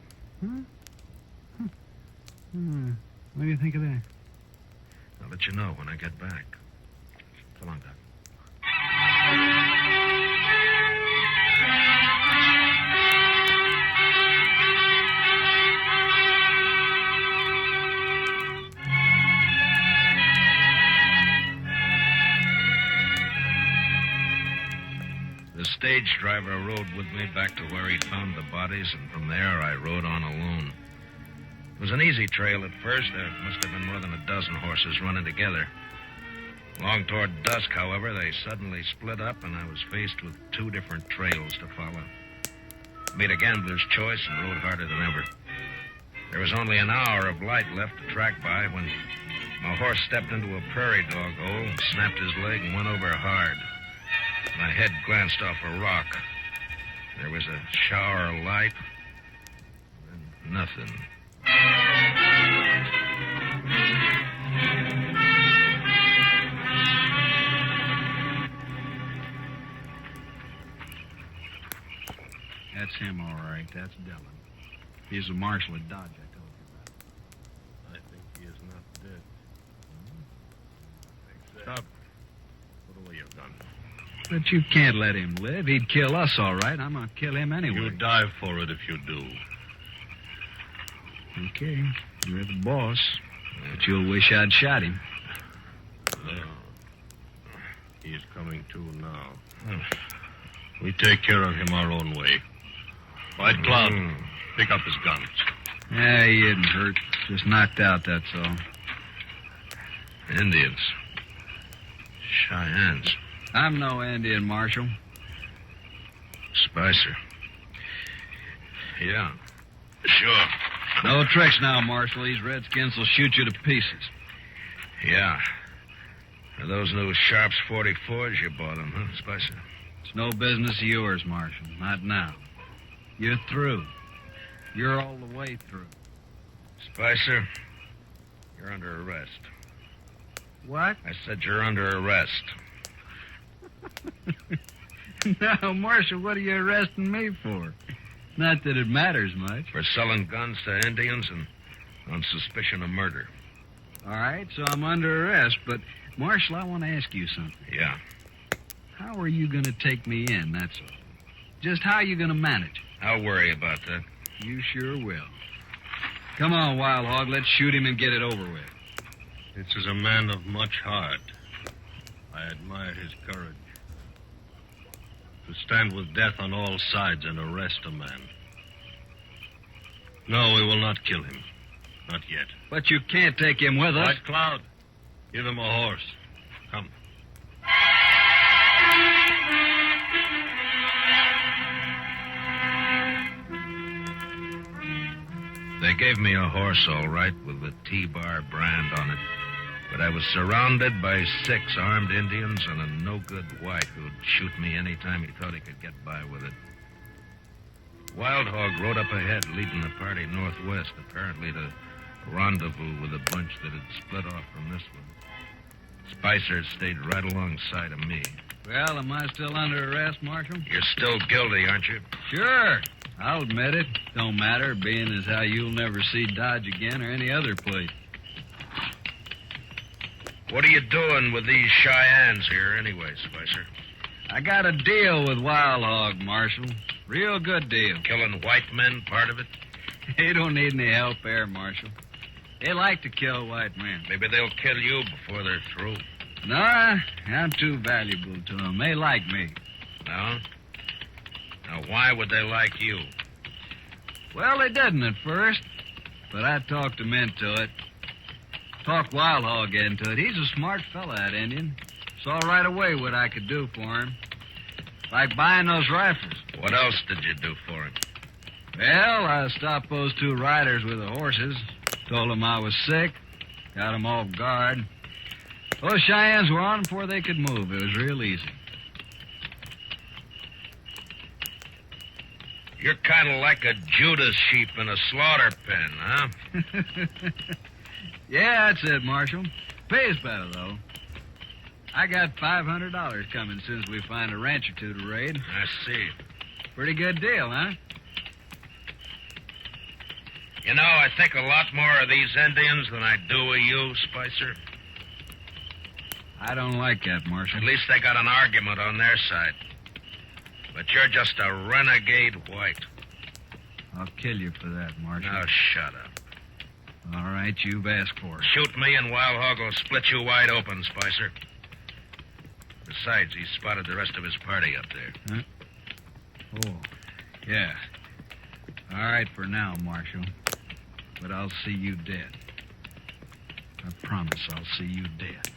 What do you think of that? I'll let you know when I get back. So long, Doc. The stage driver rode with me back to where he'd found the bodies, and from there I rode on alone. It was an easy trail at first. There must have been more than a dozen horses running together. Long toward dusk, however, they suddenly split up, and I was faced with 2 different trails to follow. Made a gambler's choice and rode harder than ever. There was only an hour of light left to track by when my horse stepped into a prairie dog hole, snapped his leg, and went over hard. My head glanced off a rock. There was a shower of light, and nothing. That's him, all right. That's Dillon. He's the marshal at Dodge I told you about. I think he is not dead. Stop. Put away your gun. But you can't let him live. He'd kill us, all right. I'm going to kill him anyway. You die for it if you do. Okay. You're the boss. But you'll wish I'd shot him. He's coming to now. We take care of him our own way. White Cloud, pick up his guns. Yeah, he isn't hurt. Just knocked out, that's all. Indians. Cheyennes. I'm no Indian, Marshal. Spicer. Yeah. Sure. No tricks now, Marshal. These redskins will shoot you to pieces. Yeah. Are those new Sharps 44s you bought them, huh, Spicer? It's no business of yours, Marshal. Not now. You're through. You're all the way through. Spicer, you're under arrest. What? I said you're under arrest. Now, Marshal, what are you arresting me for? Not that it matters much. For selling guns to Indians and on suspicion of murder. All right, so I'm under arrest, but, Marshal, I want to ask you something. Yeah. How are you going to take me in, that's all? Just how are you going to manage? I'll worry about that. You sure will. Come on, Wild Hog. Let's shoot him and get it over with. This is a man of much heart. I admire his courage. To stand with death on all sides and arrest a man. No, we will not kill him. Not yet. But you can't take him with us. White Cloud, give him a horse. Come. They gave me a horse, all right, with the T-Bar brand on it. But I was surrounded by 6 armed Indians and a no-good white who'd shoot me any time he thought he could get by with it. Wild Hog rode up ahead, leading the party northwest, apparently to rendezvous with a bunch that had split off from this one. Spicer stayed right alongside of me. Well, am I still under arrest, Marshal? You're still guilty, aren't you? Sure. I'll admit it. Don't matter, being as how you'll never see Dodge again or any other place. What are you doing with these Cheyennes here anyway, Spicer? I got a deal with Wild Hog, Marshal. Real good deal. Killing white men, part of it? They don't need any help there, Marshal. They like to kill white men. Maybe they'll kill you before they're through. No, I'm too valuable to them. They like me. No? Now, why would they like you? Well, they didn't at first, but I talked them into it. Talked Wild Hog into it. He's a smart fella, that Indian. Saw right away what I could do for him. Like buying those rifles. What else did you do for him? Well, I stopped those 2 riders with the horses. Told them I was sick. Got them off guard. Those Cheyennes were on before they could move. It was real easy. You're kind of like a Judas sheep in a slaughter pen, huh? Yeah, that's it, Marshal. Pays better, though. I got $500 coming as soon as we find a ranch or 2 to raid. I see. Pretty good deal, huh? You know, I think a lot more of these Indians than I do of you, Spicer. I don't like that, Marshal. At least they got an argument on their side. But you're just a renegade white. I'll kill you for that, Marshal. Now, shut up. All right, you've asked for it. Shoot me and Wild Hog will split you wide open, Spicer. Besides, he spotted the rest of his party up there. Huh? Oh, yeah. All right for now, Marshal. But I'll see you dead. I promise I'll see you dead.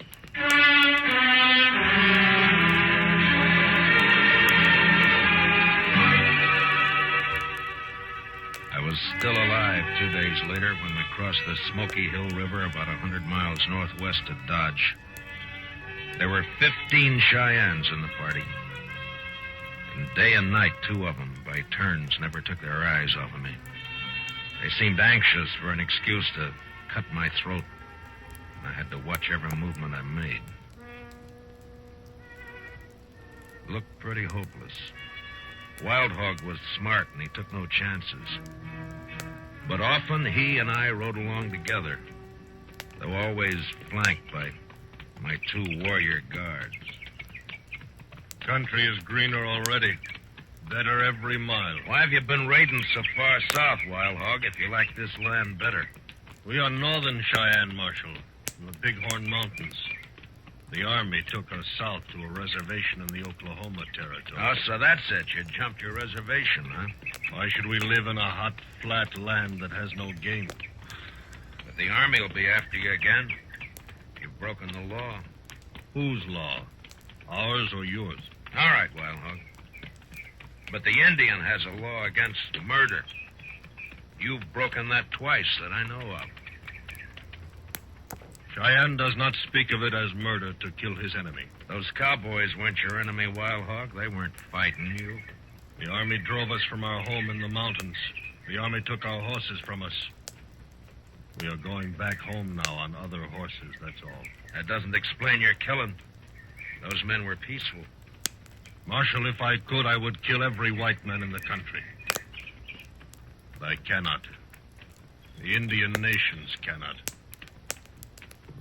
I was still alive 2 days later when we crossed the Smoky Hill River about 100 miles northwest of Dodge. There were 15 Cheyennes in the party. And day and night, 2 of them, by turns, never took their eyes off of me. They seemed anxious for an excuse to cut my throat. And I had to watch every movement I made. It looked pretty hopeless. Wild Hog was smart, and he took no chances. But often he and I rode along together, though always flanked by my 2 warrior guards. Country is greener already. Better every mile. Why have you been raiding so far south, Wild Hog, if you like this land better? We are northern Cheyenne, Marshal, in the Bighorn Mountains. The Army took us south to a reservation in the Oklahoma Territory. Oh, so that's it. You jumped your reservation, huh? Why should we live in a hot, flat land that has no game? But the Army will be after you again. You've broken the law. Whose law? Ours or yours? All right, Wild Hog. But the Indian has a law against murder. You've broken that twice that I know of. Cheyenne does not speak of it as murder to kill his enemy. Those cowboys weren't your enemy, Wild Hog. They weren't fighting you. The Army drove us from our home in the mountains. The Army took our horses from us. We are going back home now on other horses, that's all. That doesn't explain your killing. Those men were peaceful. Marshal, if I could, I would kill every white man in the country. But I cannot. The Indian nations cannot.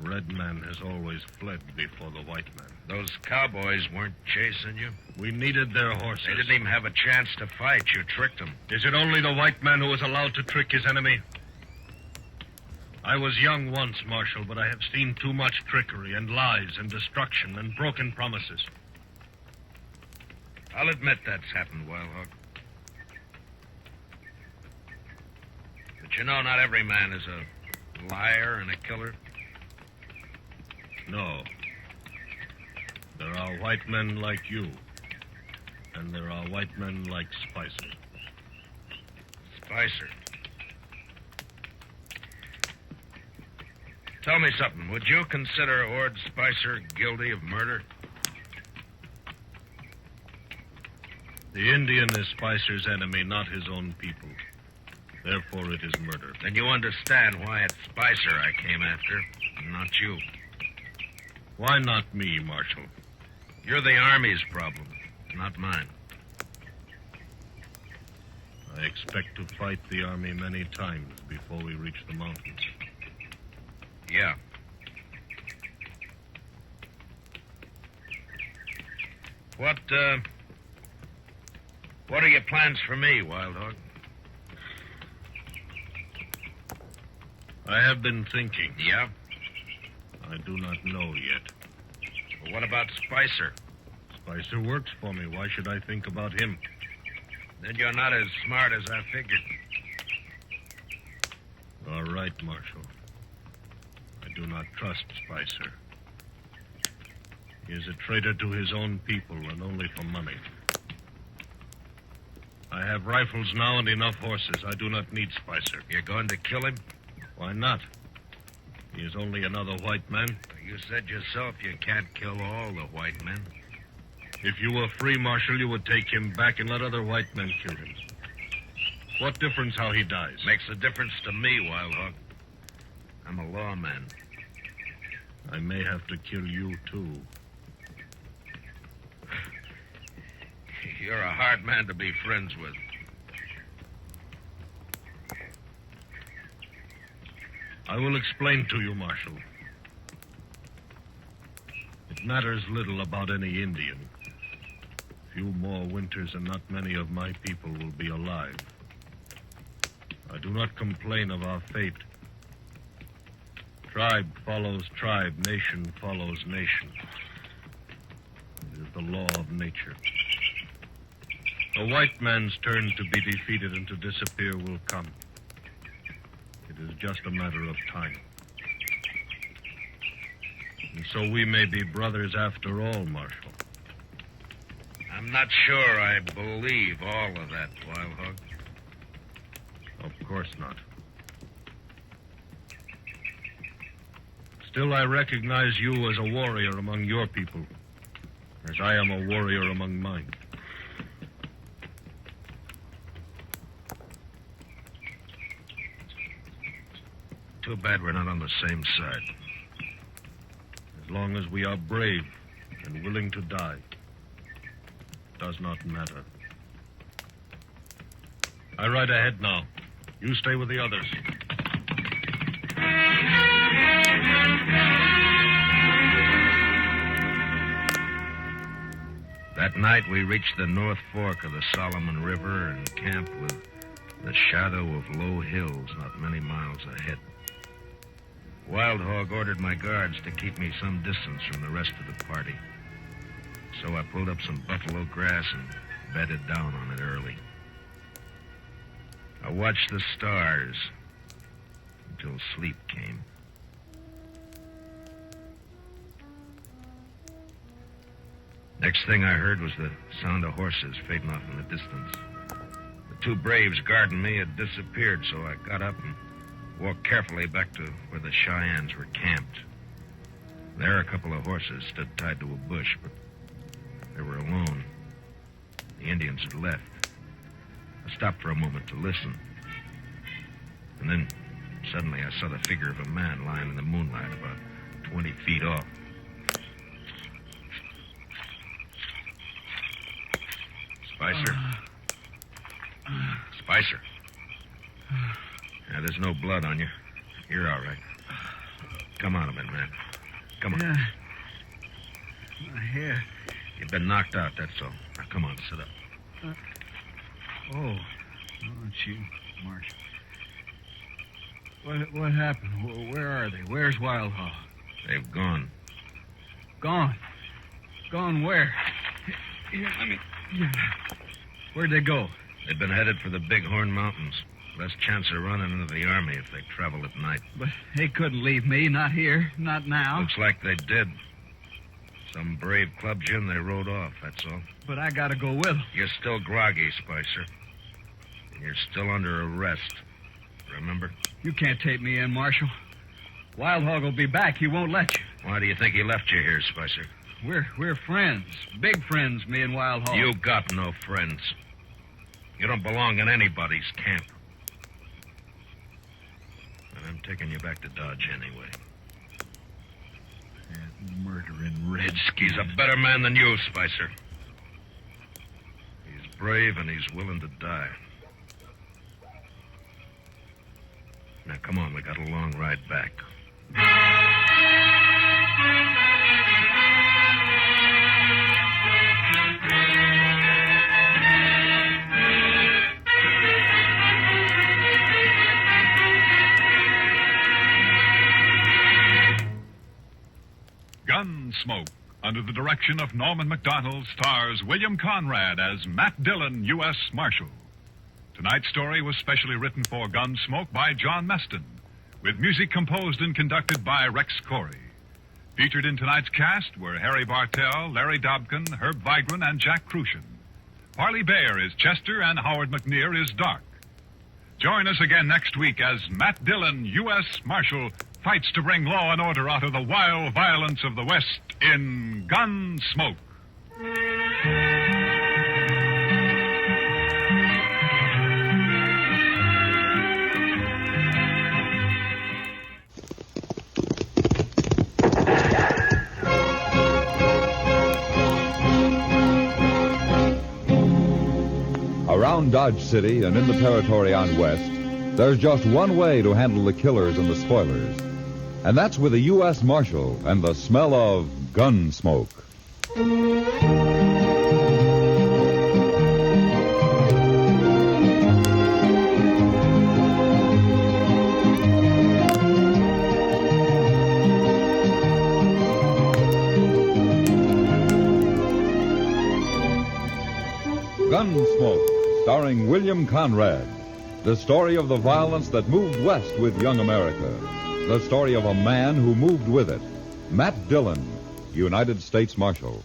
The red man has always fled before the white man. Those cowboys weren't chasing you? We needed their horses. They didn't even have a chance to fight. You tricked them. Is it only the white man who is allowed to trick his enemy? I was young once, Marshal, but I have seen too much trickery and lies and destruction and broken promises. I'll admit that's happened, Wild Hog. But you know, not every man is a liar and a killer. No. There are white men like you. And there are white men like Spicer. Spicer. Tell me something. Would you consider Ord Spicer guilty of murder? The Indian is Spicer's enemy, not his own people. Therefore, it is murder. Then you understand why it's Spicer I came after, and not you. Why not me, Marshal? You're the Army's problem, not mine. I expect to fight the Army many times before we reach the mountains. Yeah. What are your plans for me, Wild Hog? I have been thinking. Yeah? I do not know yet. Well, what about Spicer? Spicer works for me. Why should I think about him? Then you're not as smart as I figured. All right, Marshal. I do not trust Spicer. He is a traitor to his own people and only for money. I have rifles now and enough horses. I do not need Spicer. You're going to kill him? Why not? He is only another white man. You said yourself you can't kill all the white men. If you were free, Marshal, you would take him back and let other white men kill him. What difference how he dies? Makes a difference to me, Wild Hog. I'm a lawman. I may have to kill you, too. You're a hard man to be friends with. I will explain to you, Marshal. It matters little about any Indian. Few more winters and not many of my people will be alive. I do not complain of our fate. Tribe follows tribe, nation follows nation. It is the law of nature. A white man's turn to be defeated and to disappear will come. It is just a matter of time. And so we may be brothers after all, Marshal. I'm not sure I believe all of that, Wild Hog. Of course not. Still, I recognize you as a warrior among your people, as I am a warrior among mine. Too bad we're not on the same side. As long as we are brave and willing to die, it does not matter. I ride ahead now. You stay with the others. That night, we reached the North Fork of the Solomon River and camped with the shadow of low hills not many miles ahead. Wild Hog ordered my guards to keep me some distance from the rest of the party. So I pulled up some buffalo grass and bedded down on it early. I watched the stars until sleep came. Next thing I heard was the sound of horses fading off in the distance. The two braves guarding me had disappeared, so I got up and walked carefully back to where the Cheyennes were camped. There, a couple of horses stood tied to a bush, but they were alone. The Indians had left. I stopped for a moment to listen. And then, suddenly, I saw the figure of a man lying in the moonlight about 20 feet off. Spicer? Spicer? Yeah, there's no blood on you. You're all right. Come on a minute, man. Come on. Yeah. My hair. You've been knocked out, that's all. Now, come on, sit up. Oh, it's you, Marshal. What happened? Where are they? Where's Wild Hog? They've gone. Gone? Gone where? Here, let me... Where'd they go? They've been headed for the Bighorn Mountains. Less chance of running into the Army if they travel at night. But they couldn't leave me. Not here. Not now. Looks like they did. Some brave clubbed you and they rode off, that's all. But I gotta go with them. You're still groggy, Spicer. And you're still under arrest. Remember? You can't take me in, Marshal. Wild Hog will be back. He won't let you. Why do you think he left you here, Spicer? We're friends. Big friends, me and Wild Hog. You got no friends. You don't belong in anybody's camp. And I'm taking you back to Dodge anyway. That murdering redskin. He's a better man than you, Spicer. He's brave and he's willing to die. Now, come on, we got a long ride back. Gunsmoke, under the direction of Norman Macdonald, stars William Conrad as Matt Dillon, U.S. Marshal. Tonight's story was specially written for Gunsmoke by John Meston, with music composed and conducted by Rex Corey. Featured in tonight's cast were Harry Bartell, Larry Dobkin, Herb Vigran, and Jack Crucian. Harley Bayer is Chester, and Howard McNear is Dark. Join us again next week as Matt Dillon, U.S. Marshal, fights to bring law and order out of the wild violence of the West in Gunsmoke. Around Dodge City and in the territory on West, there's just one way to handle the killers and the spoilers. And that's with a U.S. Marshal and the smell of gun smoke. Gunsmoke, starring William Conrad. The story of the violence that moved west with young America. The story of a man who moved with it. Matt Dillon, United States Marshal.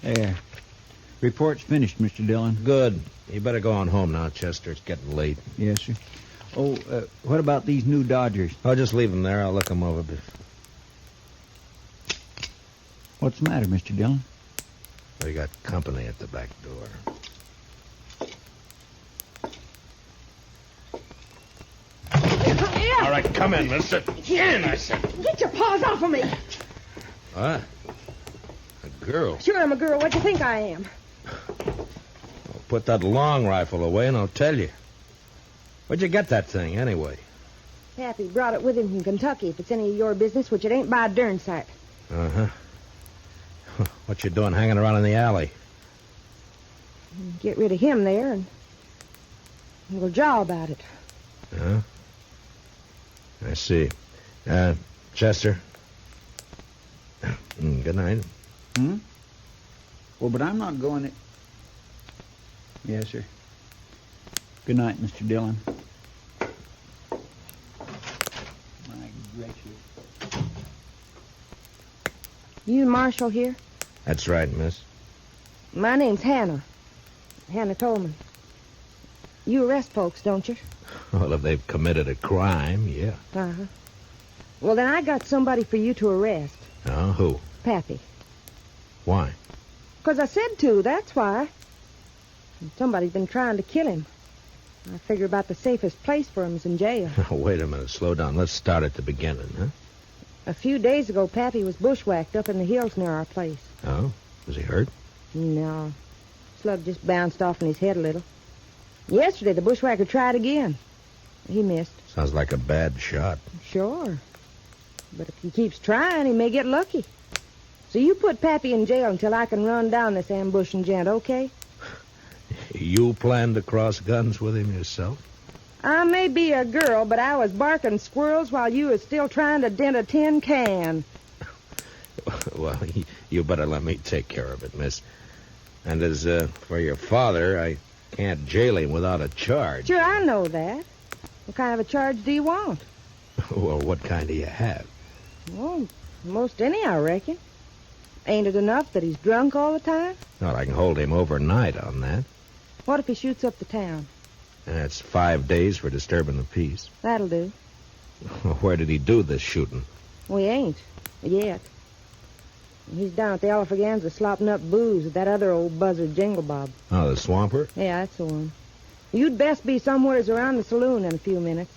There. Report's finished, Mr. Dillon. Good. You better go on home now, Chester. It's getting late. Yes, sir. Oh, what about these new Dodgers? I'll just leave them there. I'll look them over. What's the matter, Mr. Dillon? We got company at the back door. All right, come in, mister. In, I said. Get your paws off of me. What? A girl? Sure, I'm a girl. What do you think I am? Well, put that long rifle away and I'll tell you. Where'd you get that thing, anyway? Pappy brought it with him from Kentucky, if it's any of your business, which it ain't by a darn sight. Uh-huh. What you doing hanging around in the alley? Get rid of him there, and we'll jaw about it. Huh? I see. Chester? Good night. Hmm? Well, but I'm not going to... Yes, sir. Good night, Mr. Dillon. My gracious. You Marshal here? That's right, miss. My name's Hannah. Hannah Tolman. You arrest folks, don't you? Well, if they've committed a crime, yeah. Uh-huh. Well, then I got somebody for you to arrest. Oh, who? Pappy. Why? 'Cause I said to, that's why. And somebody's been trying to kill him. I figure about the safest place for him is in jail. Wait a minute, slow down. Let's start at the beginning, huh? A few days ago, Pappy was bushwhacked up in the hills near our place. Oh? Was he hurt? No. Slug just bounced off in his head a little. Yesterday, the bushwhacker tried again. He missed. Sounds like a bad shot. Sure. But if he keeps trying, he may get lucky. So you put Pappy in jail until I can run down this ambushing gent, okay? You plan to cross guns with him yourself? I may be a girl, but I was barking squirrels while you was still trying to dent a tin can. Well, you better let me take care of it, miss. And as for your father, I can't jail him without a charge. Sure, I know that. What kind of a charge do you want? Well, what kind do you have? Well, most any, I reckon. Ain't it enough that he's drunk all the time? Well, I can hold him overnight on that. What if he shoots up the town? That's 5 days for disturbing the peace. That'll do. Where did he do this shooting? We ain't. Yet. He's down at the Alfreganza slopping up booze with that other old buzzard Jingle Bob. Oh, the swamper? Yeah, that's the one. You'd best be somewheres around the saloon in a few minutes.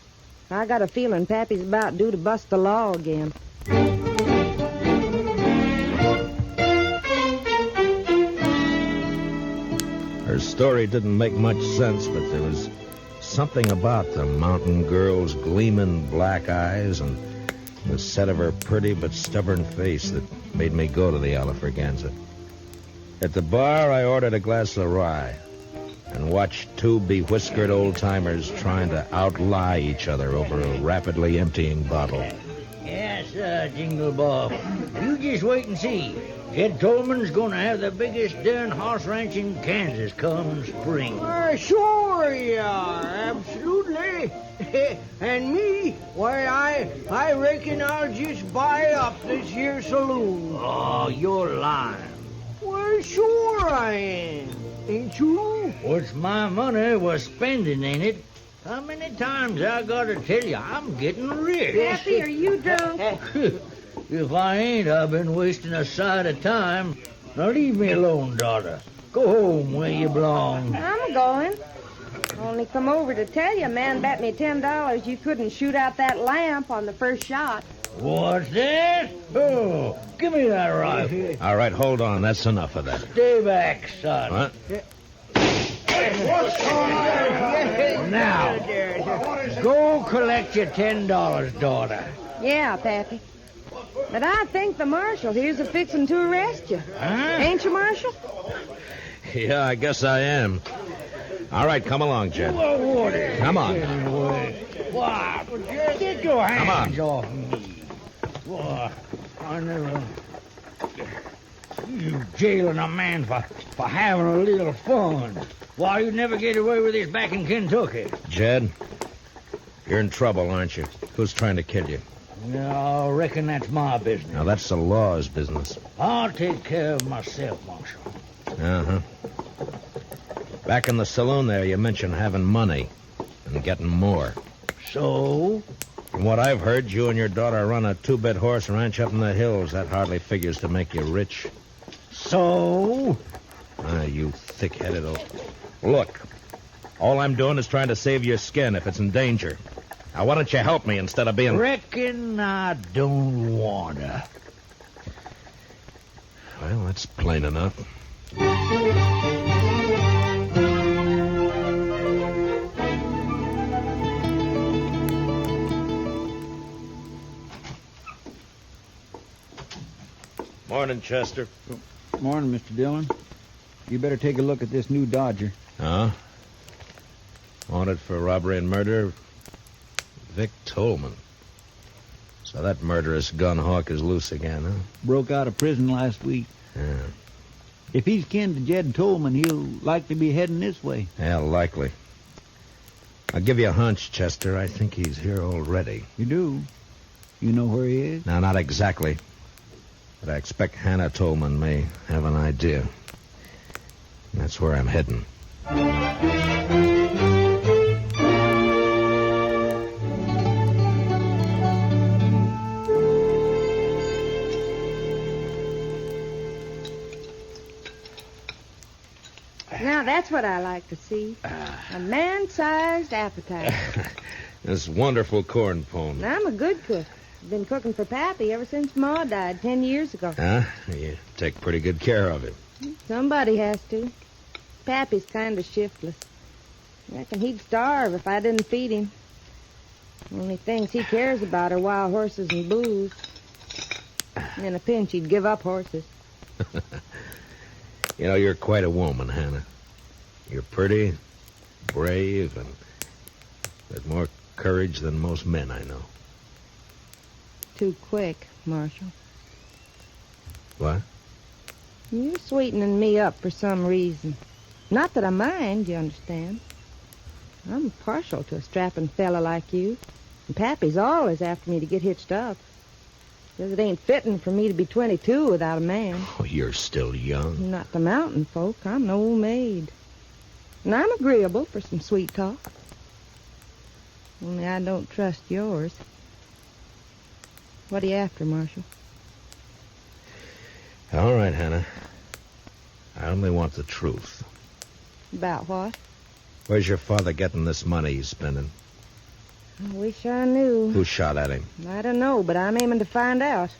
I got a feeling Pappy's about due to bust the law again. Her story didn't make much sense, but there was something about the mountain girl's gleaming black eyes and the set of her pretty but stubborn face that made me go to the Alfreganza. At the bar, I ordered a glass of rye and watched two bewhiskered old-timers trying to outlie each other over a rapidly emptying bottle. Yes, Jingle Bob. You just wait and see. Jed Tolman's going to have the biggest darn horse ranch in Kansas come spring. Sure you are, absolutely. And me, why, I reckon I'll just buy up this here saloon. Oh, you're lying. Well, sure I am. Ain't you? What's my money was spending, ain't it? How many times I gotta tell you I'm getting rich? Pappy, are you drunk? If I ain't, I've been wasting a sight of time. Now leave me alone, daughter. Go home where you belong. I'm going. Only come over to tell you, man bet me $10 you couldn't shoot out that lamp on the first shot. What's that? Oh, give me that rifle. All right, hold on. That's enough of that. Stay back, son. What? What's going on? Now, go collect your $10, daughter. Yeah, Pappy. But I think the marshal here's a-fixin' to arrest you. Huh? Ain't you, Marshal? Yeah, I guess I am. All right, come along, Jed. What is Come on. What? Get your hands Come off me. What? I never... You jailing a man for having a little fun. Why, you'd never get away with this back in Kentucky. Jed, you're in trouble, aren't you? Who's trying to kill you? Yeah, I reckon that's my business. Now, that's the law's business. I'll take care of myself, Marshal. Uh-huh. Back in the saloon there, you mentioned having money and getting more. So? From what I've heard, you and your daughter run a 2-bit horse ranch up in the hills. That hardly figures to make you rich. So? Ah, you thick-headed old... Look, all I'm doing is trying to save your skin if it's in danger. Now, why don't you help me instead of being... Reckon I don't wanna. Well, that's plain enough. Morning, Chester. Morning, Mr. Dillon. You better take a look at this new Dodger. Huh? Wanted for robbery and murder, Vic Tolman. So that murderous gun hawk is loose again, huh? Broke out of prison last week. Yeah. If he's kin to Jed Tolman, he'll likely be heading this way. Yeah, likely. I'll give you a hunch, Chester. I think he's here already. You do? You know where he is? No, not exactly. But I expect Hannah Tolman may have an idea. That's where I'm heading. Now, that's what I like to see. A man-sized appetite. This wonderful corn pone. I'm a good cook. I've been cooking for Pappy ever since Ma died 10 years ago. Huh? You take pretty good care of him. Somebody has to. Pappy's kind of shiftless. Reckon he'd starve if I didn't feed him. Only things he cares about are wild horses and booze. In a pinch, he'd give up horses. You know, you're quite a woman, Hannah. You're pretty, brave, and with more courage than most men I know. Too quick, Marshal. What? You're sweetening me up for some reason. Not that I mind, you understand. I'm partial to a strapping fella like you. And Pappy's always after me to get hitched up. Says it ain't fitting for me to be 22 without a man. Oh, you're still young. Not the mountain folk. I'm an old maid. And I'm agreeable for some sweet talk. Only I don't trust yours. What are you after, Marshal? All right, Hannah. I only want the truth. About what? Where's your father getting this money he's spending? I wish I knew. Who shot at him? I don't know, but I'm aiming to find out.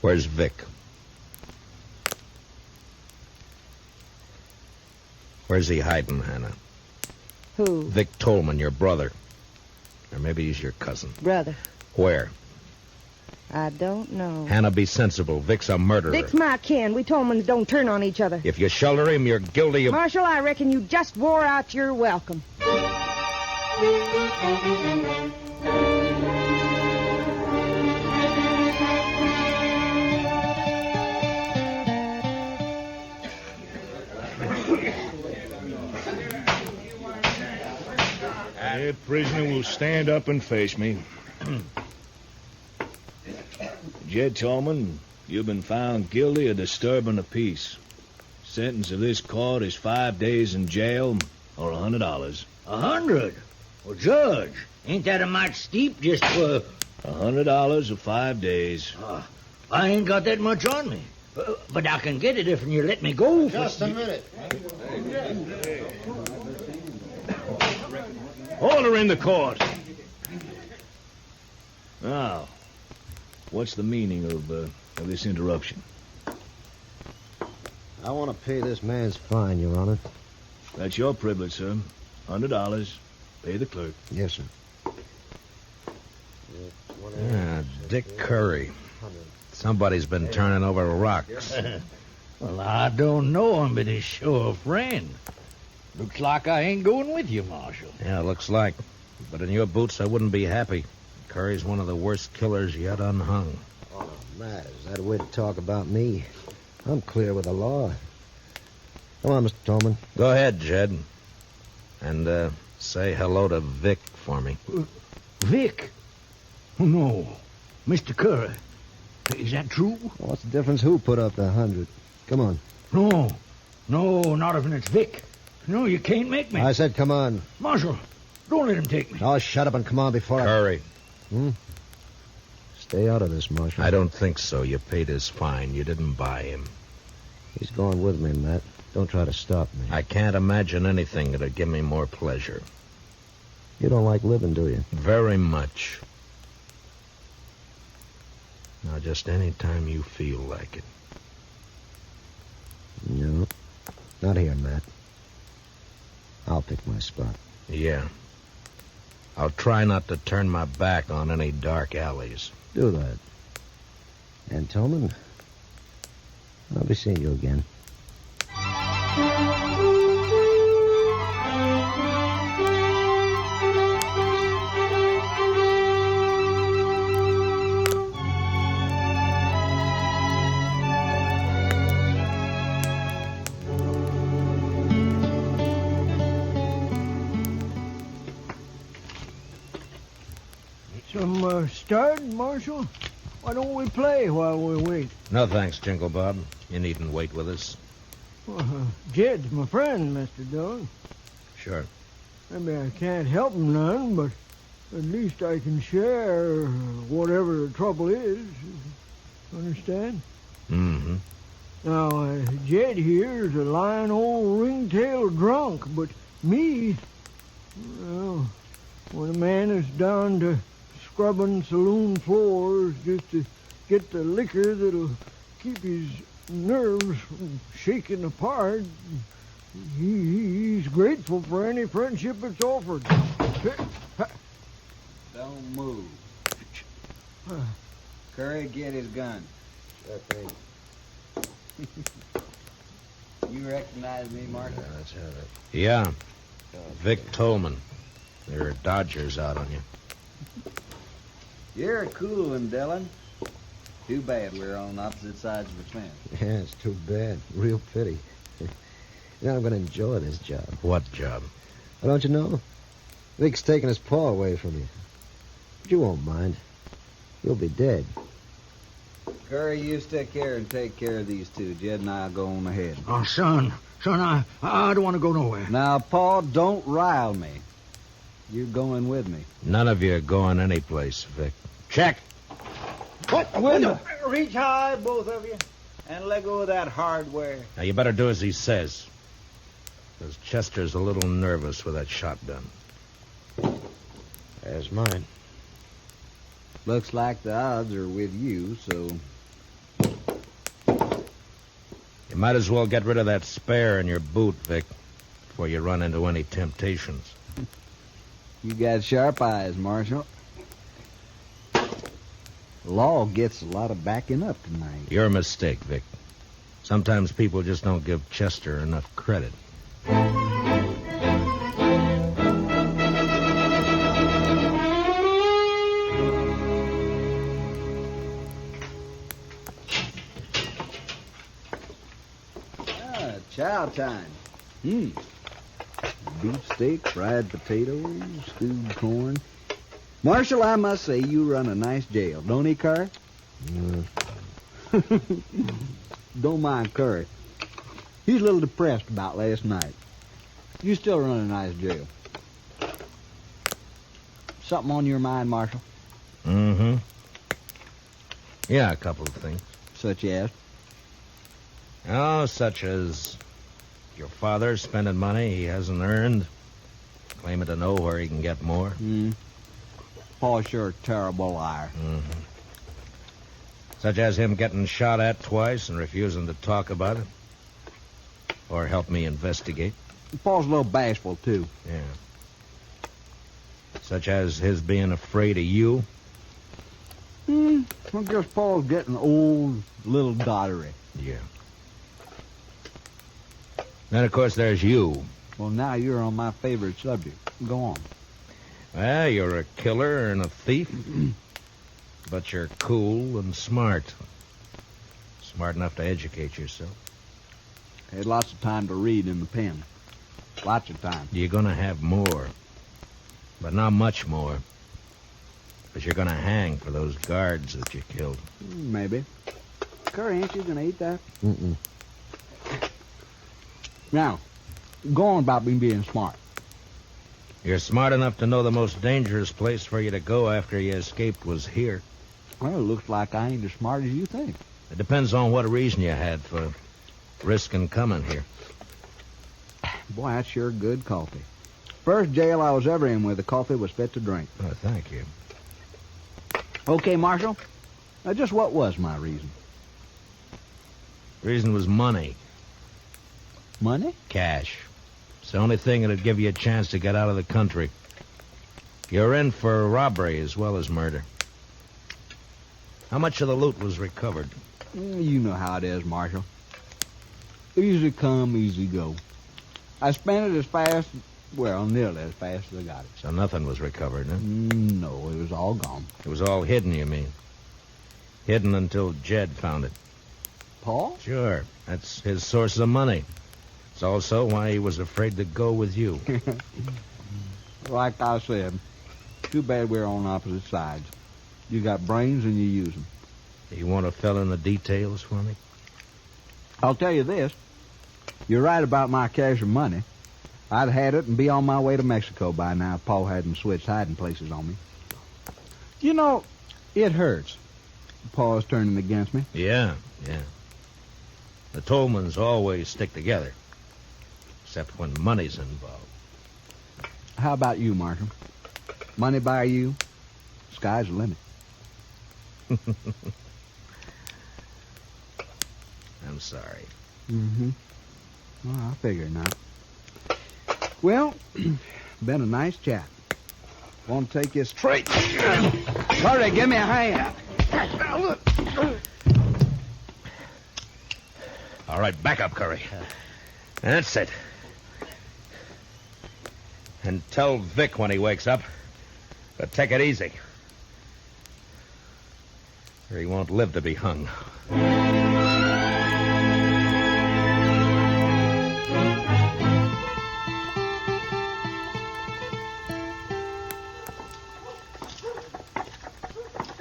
Where's Vic? Where's he hiding, Hannah? Who? Vic Tolman, your brother. Or maybe he's your cousin. Brother. Where? I don't know. Hannah, be sensible. Vic's a murderer. Vic's my kin. We Tolmans don't turn on each other. If you shelter him, you're guilty of... Marshal, I reckon you just wore out your welcome. The prisoner will stand up and face me. Jed Tolman, you've been found guilty of disturbing the peace. Sentence of this court is 5 days in jail or $100. 100? Well, Judge, ain't that a mite steep just for... $100 or 5 days. I ain't got that much on me. But I can get it if you let me go. Just a minute. Order in the court. Now, what's the meaning of this interruption? I want to pay this man's fine, Your Honor. That's your privilege, sir. $100. Pay the clerk. Yes, sir. Dick Curry. Somebody's been turning over rocks. Well, I don't know him, but he's sure a friend. Looks like I ain't going with you, Marshal. Yeah, looks like. But in your boots, I wouldn't be happy. Curry's one of the worst killers yet unhung. Oh, Matt, is that a way to talk about me? I'm clear with the law. Come on, Mr. Tolman. Go ahead, Jed. And, say hello to Vic for me. Vic? Oh, no. Mr. Curry. Is that true? What's the difference who put up the 100? Come on. No, not if it's Vic. No, you can't make me. I said come on. Marshal, don't let him take me. Oh, shut up and come on before Curry. Stay out of this, Marshal. I don't think so. You paid his fine. You didn't buy him. He's going with me, Matt. Don't try to stop me. I can't imagine anything that'd give me more pleasure. You don't like living, do you? Very much. Now, just any time you feel like it. No. Not here, Matt. I'll pick my spot. Yeah. I'll try not to turn my back on any dark alleys. Do that. And Tolman, I'll be seeing you again. Some start, Marshal? Why don't we play while we wait? No thanks, Jingle Bob. You needn't wait with us. Jed's my friend, Mr. Dillon. Sure. Maybe I can't help him none, but at least I can share whatever the trouble is. Understand? Mm-hmm. Now, Jed here is a lying old ring-tail drunk, but me, well, when a man is down to scrubbing saloon floors just to get the liquor that'll keep his nerves from shaking apart. He's grateful for any friendship that's offered. Don't move. Curry, get his gun. You recognize me, Marshal? Let's have it. Yeah. Vic Tolman. There are Dodgers out on you. You're a cool one, Dillon. Too bad we're on opposite sides of the fence. Yeah, it's too bad. Real pity. I'm going to enjoy this job. What job? Well, don't you know? Vic's taking his paw away from you. But you won't mind. You'll be dead. Curry, you stick here and take care of these two. Jed and I'll go on ahead. Oh, son, I don't want to go nowhere. Now, Paul, don't rile me. You're going with me. None of you are going anyplace, Vic. Check. What? Window. Reach high, both of you, and let go of that hardware. Now, you better do as he says. Because Chester's a little nervous with that shotgun. There's mine. Looks like the odds are with you, so... You might as well get rid of that spare in your boot, Vic, before you run into any temptations. You got sharp eyes, Marshal. The law gets a lot of backing up tonight. Your mistake, Vic. Sometimes people just don't give Chester enough credit. Chow time. Beefsteak, fried potatoes, stewed corn. Marshal, I must say you run a nice jail, don't he, Curry? Don't mind Curry. He's a little depressed about last night. You still run a nice jail. Something on your mind, Marshal? Mm-hmm. Yeah, a couple of things. Such as? Oh, such as your father spending money he hasn't earned, claiming to know where he can get more. Paul's sure a terrible liar. Mm-hmm. Such as him getting shot at twice and refusing to talk about it. Or help me investigate. Paul's a little bashful, too. Yeah. Such as his being afraid of you. I guess Paul's getting old, little dottery. Yeah. Then, of course, there's you. Well, now you're on my favorite subject. Go on. Well, you're a killer and a thief. But you're cool and smart. Smart enough to educate yourself. Had lots of time to read in the pen. Lots of time. You're going to have more. But not much more. Because you're going to hang for those guards that you killed. Maybe. Curry, ain't you going to eat that? Mm-mm. Now, go on about me being smart. You're smart enough to know the most dangerous place for you to go after you escaped was here. Well, it looks like I ain't as smart as you think. It depends on what reason you had for risking coming here. Boy, that's sure good coffee. First jail I was ever in where the coffee was fit to drink. Oh, thank you. Okay, Marshal. Now, just what was my reason? Reason was money. Money? Cash. It's the only thing that'd give you a chance to get out of the country. You're in for robbery as well as murder. How much of the loot was recovered? You know how it is, Marshal. Easy come, easy go. I spent it as fast, well, nearly as fast as I got it. So nothing was recovered, huh? No, it was all gone. It was all hidden, you mean? Hidden until Jed found it. Paul? Sure. That's his source of money. It's also why he was afraid to go with you. Like I said, too bad we're on opposite sides. You got brains and you use them. You want to fill in the details for me? I'll tell you this. You're right about my cash and money. I'd had it and be on my way to Mexico by now if Paul hadn't switched hiding places on me. You know, it hurts. Paul's turning against me. Yeah. The Tolmans always stick together. Except when money's involved. How about you, Marshal? Money by you? Sky's the limit. I'm sorry. Mm-hmm. Well, I figure not. Well, been a nice chat. Want to take you straight? Hurry, give me a hand. All right, back up, Curry. That's it. And tell Vic when he wakes up to take it easy. Or he won't live to be hung.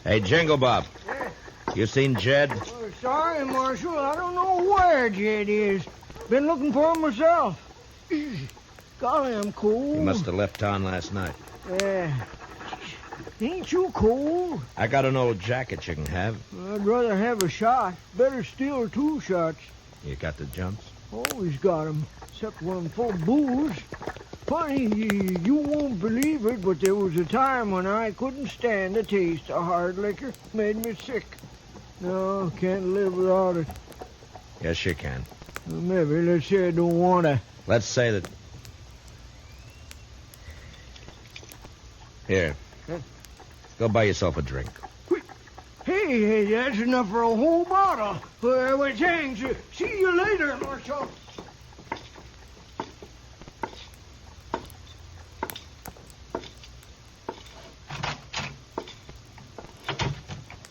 Hey, Jingle Bob. You seen Jed? Oh, sorry, Marshal. I don't know where Jed is. Been looking for him myself. Golly, I'm cold. He must have left town last night. Ain't you cold? I got an old jacket you can have. I'd rather have a shot. Better still 2 shots. You got the jumps? Always got 'em, except when I'm full of booze. Funny, you won't believe it, but there was a time when I couldn't stand the taste of hard liquor. Made me sick. No, can't live without it. Yes, you can. Well, maybe, let's say I don't want to. Let's say that... Here. Go buy yourself a drink. Hey, that's enough for a whole bottle. Well, thanks. See you later, Marshal.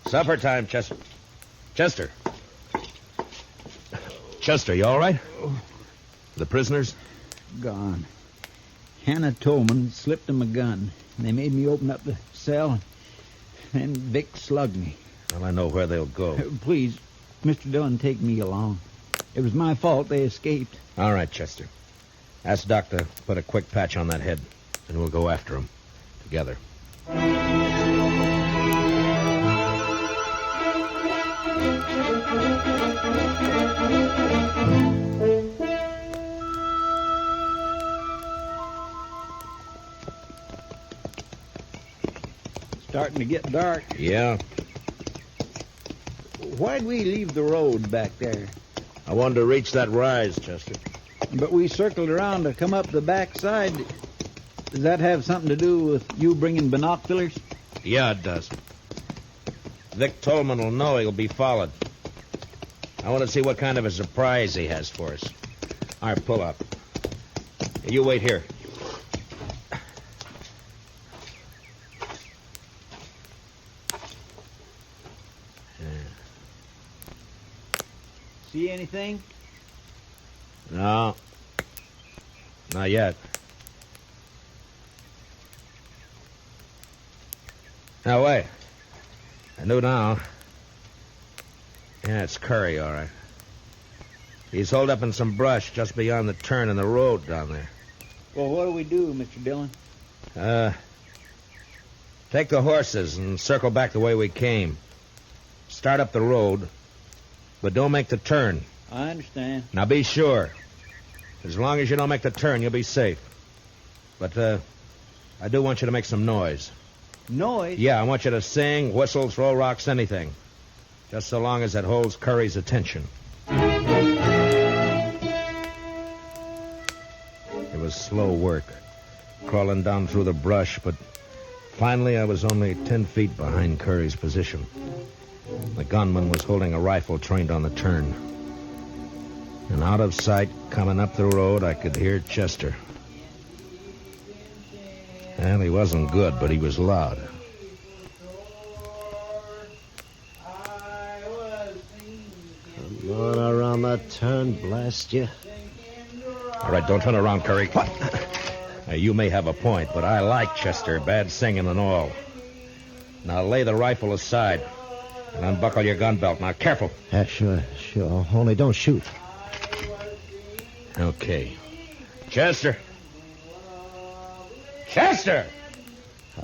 Supper time, Chester. Chester. Chester, you all right? The prisoners? Gone. Hannah Tolman slipped him a gun. They made me open up the cell, and Vic slugged me. Well, I know where they'll go. Please, Mr. Dillon, take me along. It was my fault they escaped. All right, Chester. Ask Doc to put a quick patch on that head, and we'll go after him. Together. Starting to get dark. Yeah. Why'd we leave the road back there? I wanted to reach that rise, Chester. But we circled around to come up the backside. Does that have something to do with you bringing binoculars? Yeah, it does. Vic Tolman will know he'll be followed. I want to see what kind of a surprise he has for us. All right, pull up. You wait here. See anything? No. Not yet. Now, wait. I knew now. Yeah, it's Curry, all right. He's holed up in some brush just beyond the turn in the road down there. Well, what do we do, Mr. Dillon? Take the horses and circle back the way we came. Start up the road, but don't make the turn. I understand. Now, be sure. As long as you don't make the turn, you'll be safe. But, I do want you to make some noise. Noise? Yeah, I want you to sing, whistle, throw rocks, anything. Just so long as it holds Curry's attention. It was slow work, crawling down through the brush, but finally I was only 10 feet behind Curry's position. The gunman was holding a rifle trained on the turn. And out of sight, coming up the road, I could hear Chester. Well, he wasn't good, but he was loud. Come on around that turn, blast you. All right, don't turn around, Curry. What? Now, you may have a point, but I like Chester, bad singing and all. Now, lay the rifle aside and unbuckle your gun belt. Now, careful. Yeah, sure. Only don't shoot. Okay. Chester! Chester! I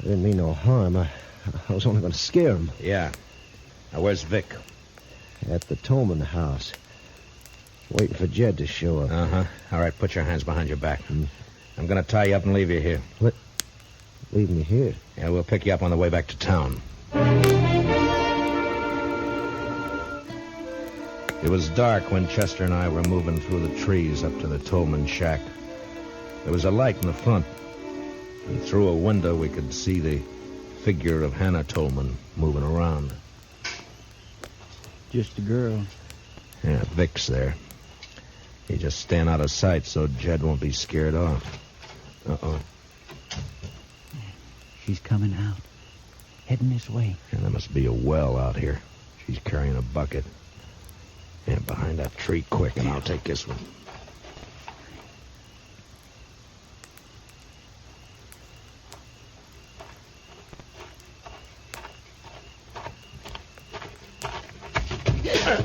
didn't mean no harm. I was only going to scare him. Yeah. Now, where's Vic? At the Tolman house. Waiting for Jed to show up. Uh-huh. All right, put your hands behind your back. I'm going to tie you up and leave you here. What? Leave me here. Yeah, we'll pick you up on the way back to town. It was dark when Chester and I were moving through the trees up to the Tolman shack. There was a light in the front, and through a window we could see the figure of Hannah Tolman moving around. Just a girl. Yeah, Vic's there. He just stand out of sight so Jed won't be scared off. Uh-oh. She's coming out. Heading this way. And there must be a well out here. She's carrying a bucket. Yeah, behind that tree quick, and I'll take this one.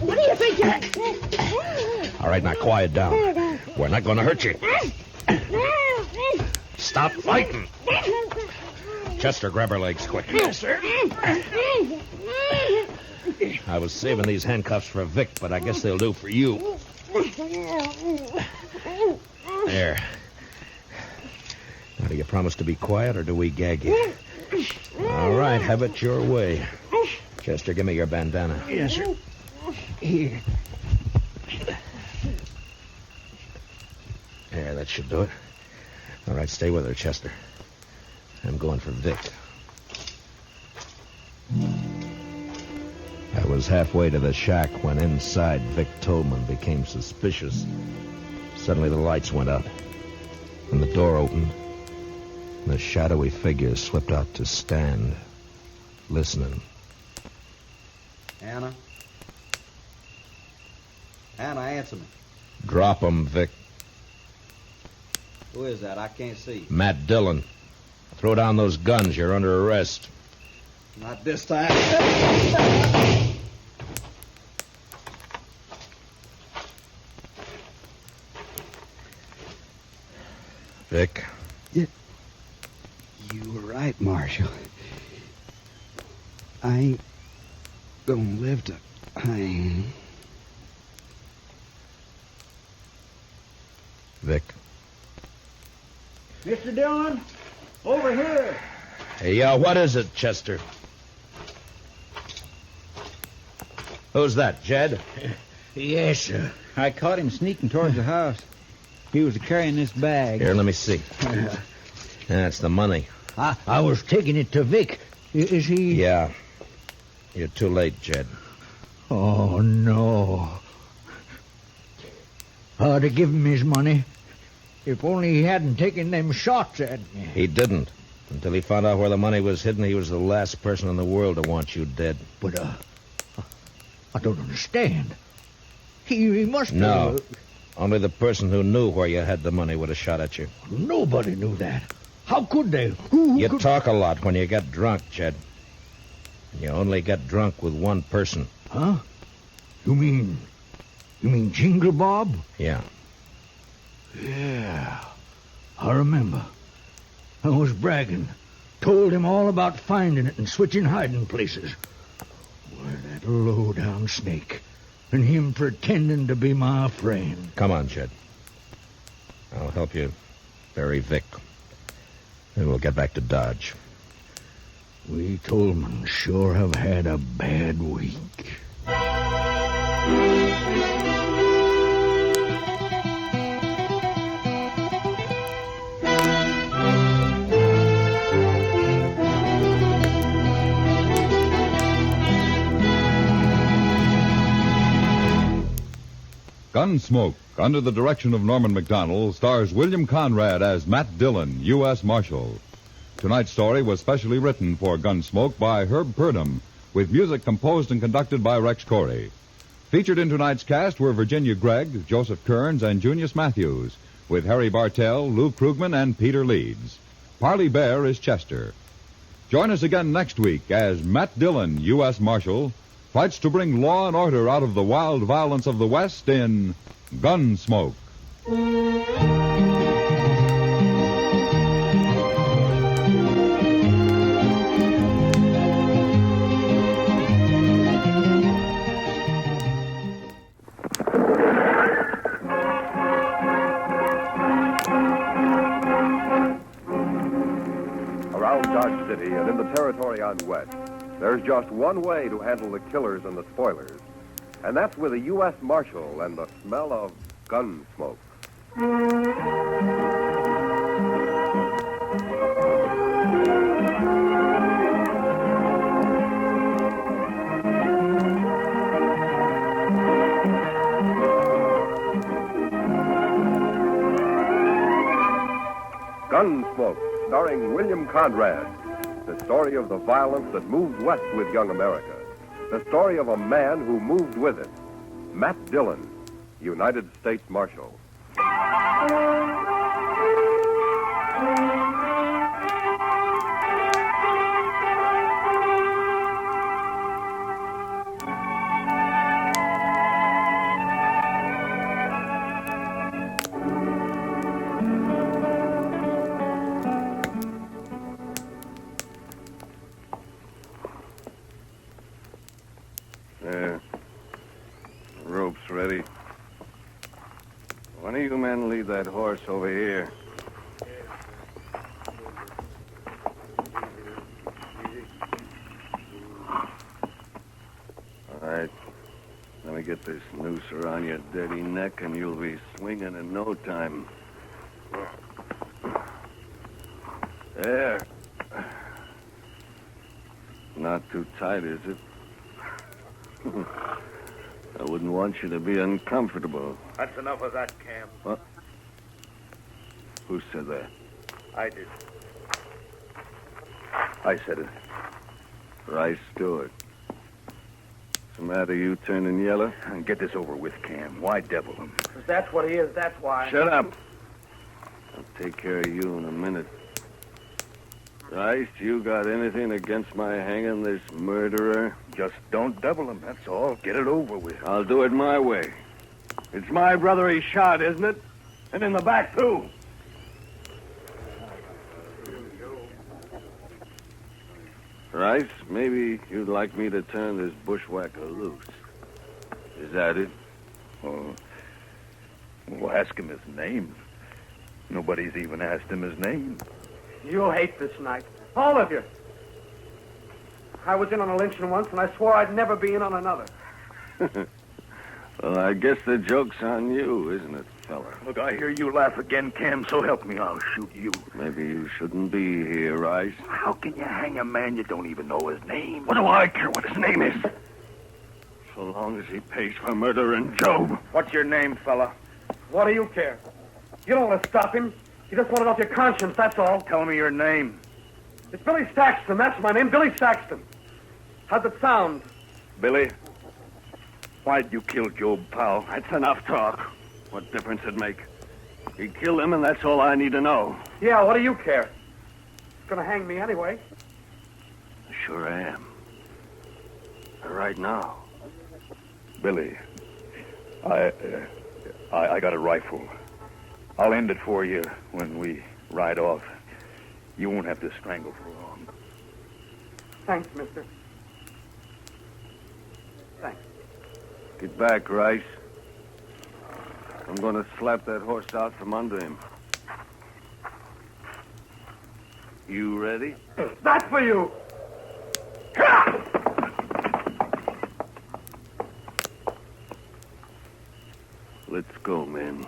What do you think you're... All right, now quiet down. We're not going to hurt you. Stop fighting. Chester, grab her legs quick. Yes, sir. I was saving these handcuffs for Vic, but I guess they'll do for you. There. Now, do you promise to be quiet, or do we gag you? All right, have it your way. Chester, give me your bandana. Yes, sir. Here. There, that should do it. All right, stay with her, Chester. I'm going for Vic. I was halfway to the shack when inside Vic Tolman became suspicious. Suddenly the lights went out, and the door opened, and a shadowy figure slipped out to stand, listening. Anna? Anna, answer me. Drop him, Vic. Who is that? I can't see. Matt Dillon. Throw down those guns. You're under arrest. Not this time. Vic. You were right, Marshal. I ain't gonna live to hang. Vic. Mr. Dillon, over here. Hey, what is it, Chester? Who's that, Jed? Yes, sir. I caught him sneaking towards the house. He was carrying this bag. Here, let me see. That's the money. I was taking it to Vic. Is he... Yeah. You're too late, Jed. Oh, no. To give him his money. If only he hadn't taken them shots at me. He didn't. Until he found out where the money was hidden, he was the last person in the world to want you dead. But, I don't understand. He must have... No. Only the person who knew where you had the money would have shot at you. Nobody knew that. How could they? Who you could... talk a lot when you get drunk, Jed. You only get drunk with one person. Huh? You mean Jingle Bob? Yeah. Yeah. I remember. I was bragging. Told him all about finding it and switching hiding places. Why, that low-down snake. And him pretending to be my friend. Come on, Jed. I'll help you bury Vic. Then we'll get back to Dodge. We Tolmans sure have had a bad week. Gunsmoke, under the direction of Norman Macdonald, stars William Conrad as Matt Dillon, U.S. Marshal. Tonight's story was specially written for Gunsmoke by Herb Purdom, with music composed and conducted by Rex Corey. Featured in tonight's cast were Virginia Gregg, Joseph Kearns, and Junius Matthews, with Harry Bartell, Lou Krugman, and Peter Leeds. Parley Bear is Chester. Join us again next week as Matt Dillon, U.S. Marshal, fights to bring law and order out of the wild violence of the West in Gunsmoke. Around City and in the territory on West, there's just one way to handle the killers and the spoilers, and that's with a U.S. Marshal and the smell of gun smoke. Gunsmoke, starring William Conrad. The story of the violence that moved west with young America. The story of a man who moved with it. Matt Dillon, United States Marshal. There. The rope's ready. One of you men lead that horse over here. All right. Let me get this noose around your dirty neck, and you'll be swinging in no time. There. Not too tight, is it? I wouldn't want you to be uncomfortable. That's enough of that, Cam. What? Who said that? I did. I said it. Rice Stewart. What's the matter, you turning yellow? Get this over with, Cam. Why devil him? That's what he is, that's why. Shut up. I'll take care of you in a minute. Rice, you got anything against my hanging this murderer? Just don't devil him, that's all. Get it over with. I'll do it my way. It's my brother he shot, isn't it? And in the back, too. Rice, maybe you'd like me to turn this bushwhacker loose. Is that it? Oh, we'll ask him his name. Nobody's even asked him his name. You'll hate this night. All of you. I was in on a lynching once, and I swore I'd never be in on another. Well, I guess the joke's on you, isn't it, fella? Look, I hear you laugh again, Cam, so help me, I'll shoot you. Maybe you shouldn't be here, Rice. How can you hang a man you don't even know his name? What do I care what his name is? So long as he pays for murdering Job. What's your name, fella? What do you care? You don't want to stop him. You just want it off your conscience, that's all. Tell me your name. It's Billy Saxton, that's my name, Billy Saxton. How's it sound? Billy, why'd you kill Job Powell? That's enough talk. What difference it make? He killed him, and that's all I need to know. Yeah, what do you care? He's gonna hang me anyway. Sure I am. Right now. Billy, I got a rifle. I'll end it for you when we ride off. You won't have to strangle for long. Thanks, mister. Thanks. Get back, Rice. I'm going to slap that horse out from under him. You ready? That's for you! Let's go, men.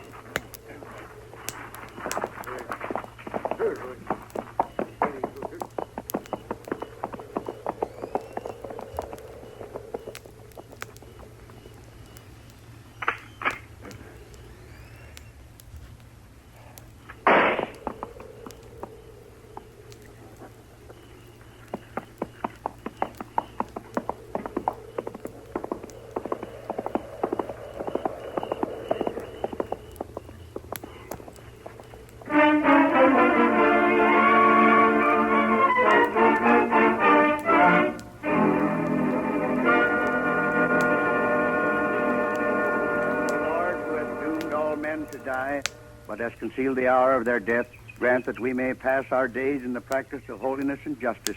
But has concealed the hour of their death, grant that we may pass our days in the practice of holiness and justice,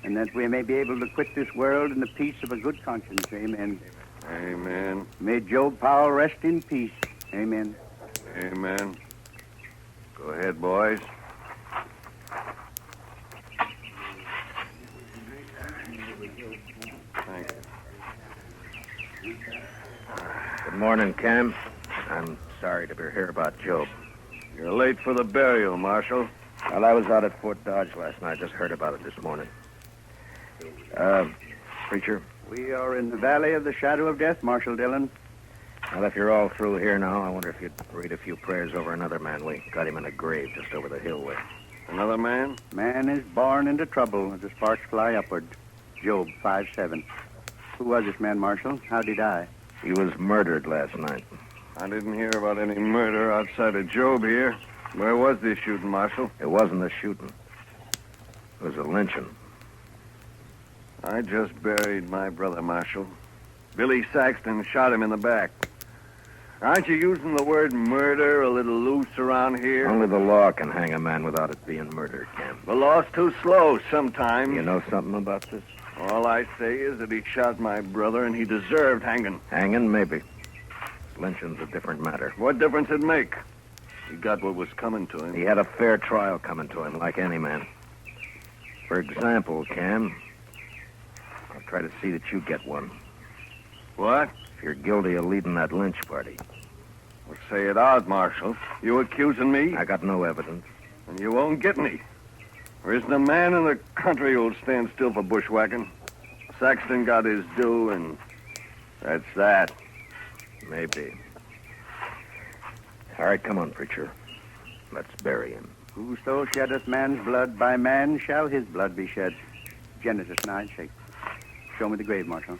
and that we may be able to quit this world in the peace of a good conscience. Amen. Amen. May Job Powell rest in peace. Amen. Amen. Go ahead, boys. Thank you. Good morning, Cam. I'm sorry to hear about Job. You're late for the burial, Marshal. Well, I was out at Fort Dodge last night. Just heard about it this morning. Preacher? We are in the valley of the shadow of death, Marshal Dillon. Well, if you're all through here now, I wonder if you'd read a few prayers over another man. We got him in a grave just over the hill way. Another man? Man is born into trouble as the sparks fly upward. Job 5:7. Who was this man, Marshal? How'd he die? He was murdered last night. I didn't hear about any murder outside of Job here. Where was this shooting, Marshal? It wasn't a shooting. It was a lynching. I just buried my brother, Marshal. Billy Saxton shot him in the back. Aren't you using the word murder a little loose around here? Only the law can hang a man without it being murder, Cam. The law's too slow sometimes. You know something about this? All I say is that he shot my brother and he deserved hanging. Hanging, maybe. Lynching's a different matter. What difference it make? He got what was coming to him. He had a fair trial coming to him, like any man. For example, Cam, I'll try to see that you get one. What? If you're guilty of leading that lynch party. Well, say it out, Marshal. You accusing me? I got no evidence. And you won't get any. There isn't a man in the country who'll stand still for bushwhacking. Saxton got his due, and that's that. Maybe. All right, come on, preacher. Let's bury him. Whoso sheddeth man's blood, by man shall his blood be shed. Genesis 9:6. Show me the grave, Marshal.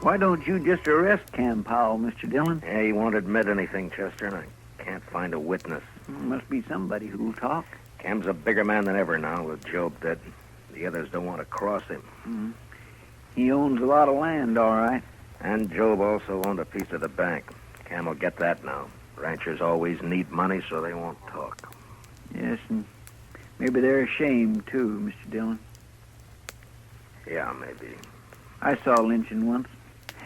Why don't you just arrest Cam Powell, Mr. Dillon? Yeah, he won't admit anything, Chester, and I can't find a witness. Must be somebody who'll talk. Cam's a bigger man than ever now, with Job dead. The others don't want to cross him. He owns a lot of land, all right. And Job also owned a piece of the bank. Cam will get that now. Ranchers always need money, so they won't talk. Yes, and maybe they're ashamed, too, Mr. Dillon. Yeah, maybe. I saw lynching once,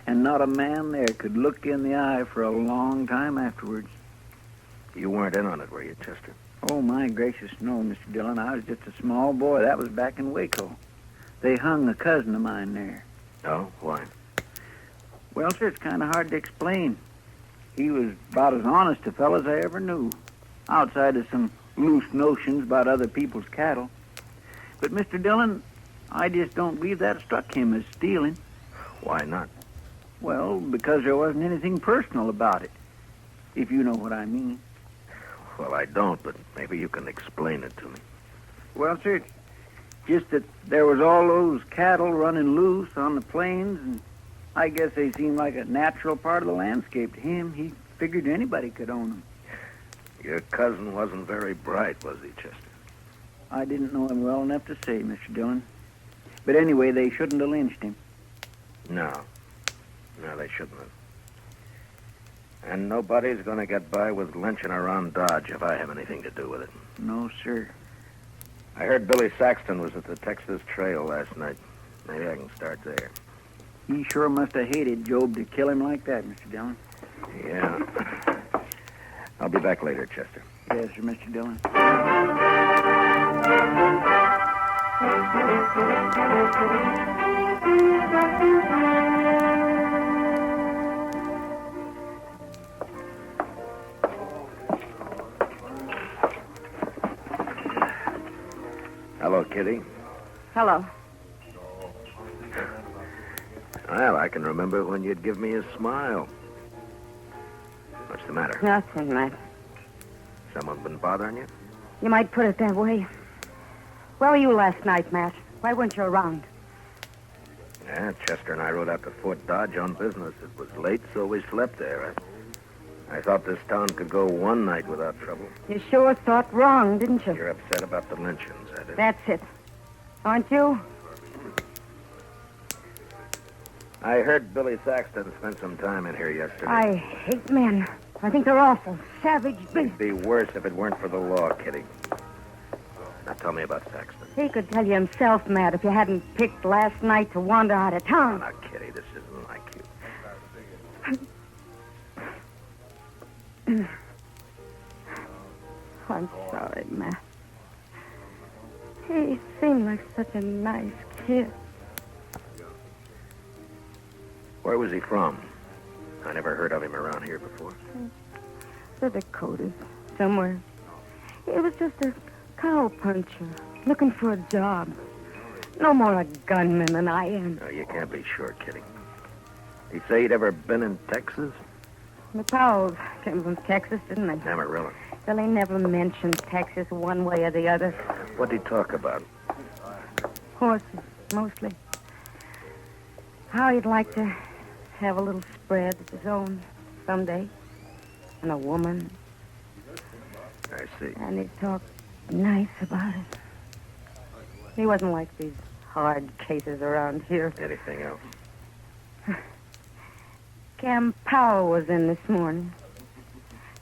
and not a man there could look in the eye for a long time afterwards. You weren't in on it, were you, Chester? Oh, my gracious, no, Mr. Dillon. I was just a small boy. That was back in Waco. They hung a cousin of mine there. Oh? Why? Well, sir, it's kind of hard to explain. He was about as honest a fellow as I ever knew, outside of some loose notions about other people's cattle. But, Mr. Dillon, I just don't believe that struck him as stealing. Why not? Well, because there wasn't anything personal about it, if you know what I mean. Well, I don't, but maybe you can explain it to me. Well, sir, just that there was all those cattle running loose on the plains, and I guess they seemed like a natural part of the landscape to him. He figured anybody could own them. Your cousin wasn't very bright, was he, Chester? I didn't know him well enough to say, Mr. Dillon. But anyway, they shouldn't have lynched him. No. No, they shouldn't have. And nobody's going to get by with lynching around Dodge if I have anything to do with it. No, sir. I heard Billy Saxton was at the Texas Trail last night. Maybe I can start there. He sure must have hated Job to kill him like that, Mr. Dillon. Yeah. I'll be back later, Chester. Yes, sir, Mr. Dillon. Hello, Kitty. Hello. Well, I can remember when you'd give me a smile. What's the matter? Nothing, Matt. Someone been bothering you? You might put it that way. Where were you last night, Matt? Why weren't you around? Yeah, Chester and I rode out to Fort Dodge on business. It was late, so we slept there. I thought this town could go one night without trouble. You sure thought wrong, didn't you? You're upset about the lynchings, that is. That's it. Aren't you? I heard Billy Saxton spent some time in here yesterday. I hate men. I think they're awful. Savage beasts. It'd be worse if it weren't for the law, Kitty. Now tell me about Saxton. He could tell you himself, Matt, if you hadn't picked last night to wander out of town. Now, Kitty, this isn't like you. I'm sorry, Matt. He seemed like such a nice kid. Where was he from? I never heard of him around here before. The Dakotas, somewhere. He was just a cow puncher, looking for a job. No more a gunman than I am. No, you can't be sure, Kitty. Did he say he'd ever been in Texas? The Powells came from Texas, didn't they? Amarillo. Well, he never mentioned Texas one way or the other. What'd he talk about? Horses, mostly. How he'd like to have a little spread of his own someday. And a woman. I see. And he'd talk nice about it. He wasn't like these hard cases around here. Anything else? Cam Powell was in this morning.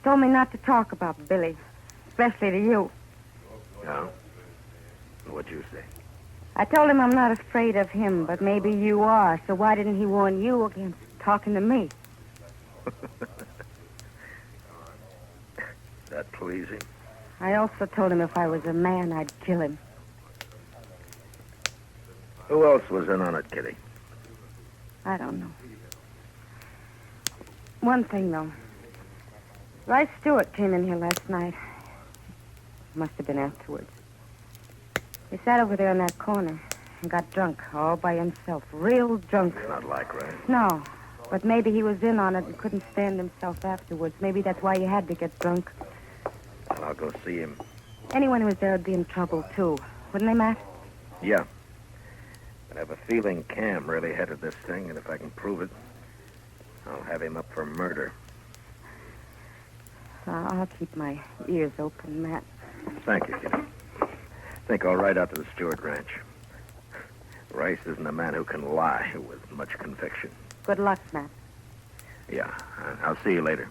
Told me not to talk about Billy, especially to you. No? What'd you say? I told him I'm not afraid of him, but maybe you are, so why didn't he warn you against talking to me? That please him? I also told him if I was a man, I'd kill him. Who else was in on it, Kitty? I don't know. One thing, though. Rice Stewart came in here last night. Must have been afterwards. He sat over there in that corner and got drunk all by himself. Real drunk. Not like Rice. No, but maybe he was in on it and couldn't stand himself afterwards. Maybe that's why he had to get drunk. Well, I'll go see him. Anyone who was there would be in trouble, too. Wouldn't they, Matt? Yeah. But I have a feeling Cam really headed this thing, and if I can prove it, I'll have him up for murder. I'll keep my ears open, Matt. Thank you, Kitty. Think I'll ride out to the Stewart Ranch. Rice isn't a man who can lie with much conviction. Good luck, Matt. Yeah, I'll see you later.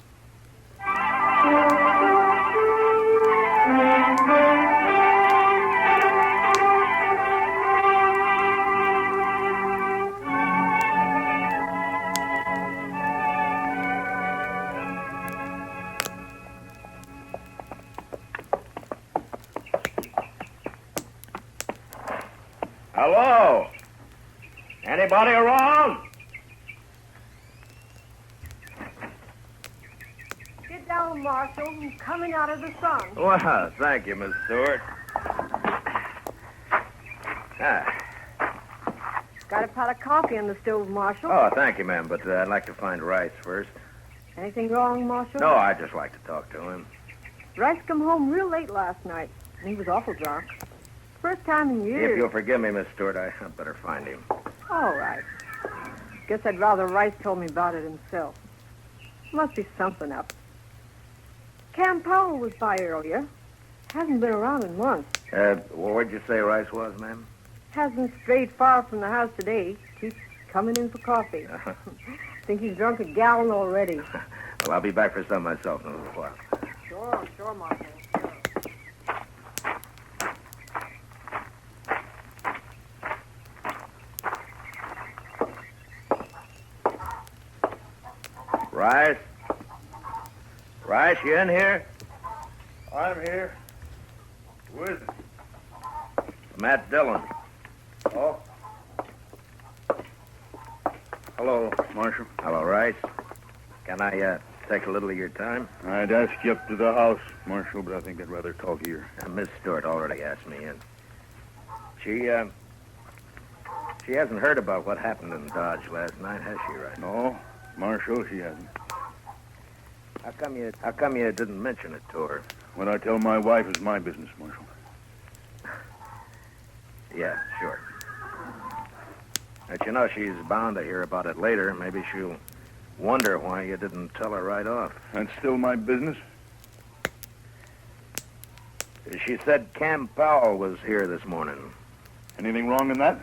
Hello? Anybody around? Get down, Marshal. I'm coming out of the sun. Well, thank you, Miss Stewart. Got a pot of coffee on the stove, Marshal. Oh, thank you, ma'am, but I'd like to find Rice first. Anything wrong, Marshal? No, I'd just like to talk to him. Rice come home real late last night, and he was awful drunk. First time in years. If you'll forgive me, Miss Stewart, I'd better find him. All right. Guess I'd rather Rice told me about it himself. Must be something up. Cam Powell was by earlier. Hasn't been around in months. Where'd you say Rice was, ma'am? Hasn't strayed far from the house today. Keeps coming in for coffee. Think he's drunk a gallon already. Well, I'll be back for some myself in a little while. Sure, Marshal. Rice? Rice, you in here? I'm here. Who is it? Matt Dillon. Oh. Hello. Marshal. Hello, Rice. Can I take a little of your time? I'd ask you up to the house, Marshal, but I think I'd rather talk here. Miss Stewart already asked me in. She hasn't heard about what happened in Dodge last night, has she, Rice? No, Marshal, she hasn't. How come you didn't mention it to her? What I tell my wife is my business, Marshal. Yeah, sure. But you know, she's bound to hear about it later. Maybe she'll wonder why you didn't tell her right off. That's still my business? She said Cam Powell was here this morning. Anything wrong in that?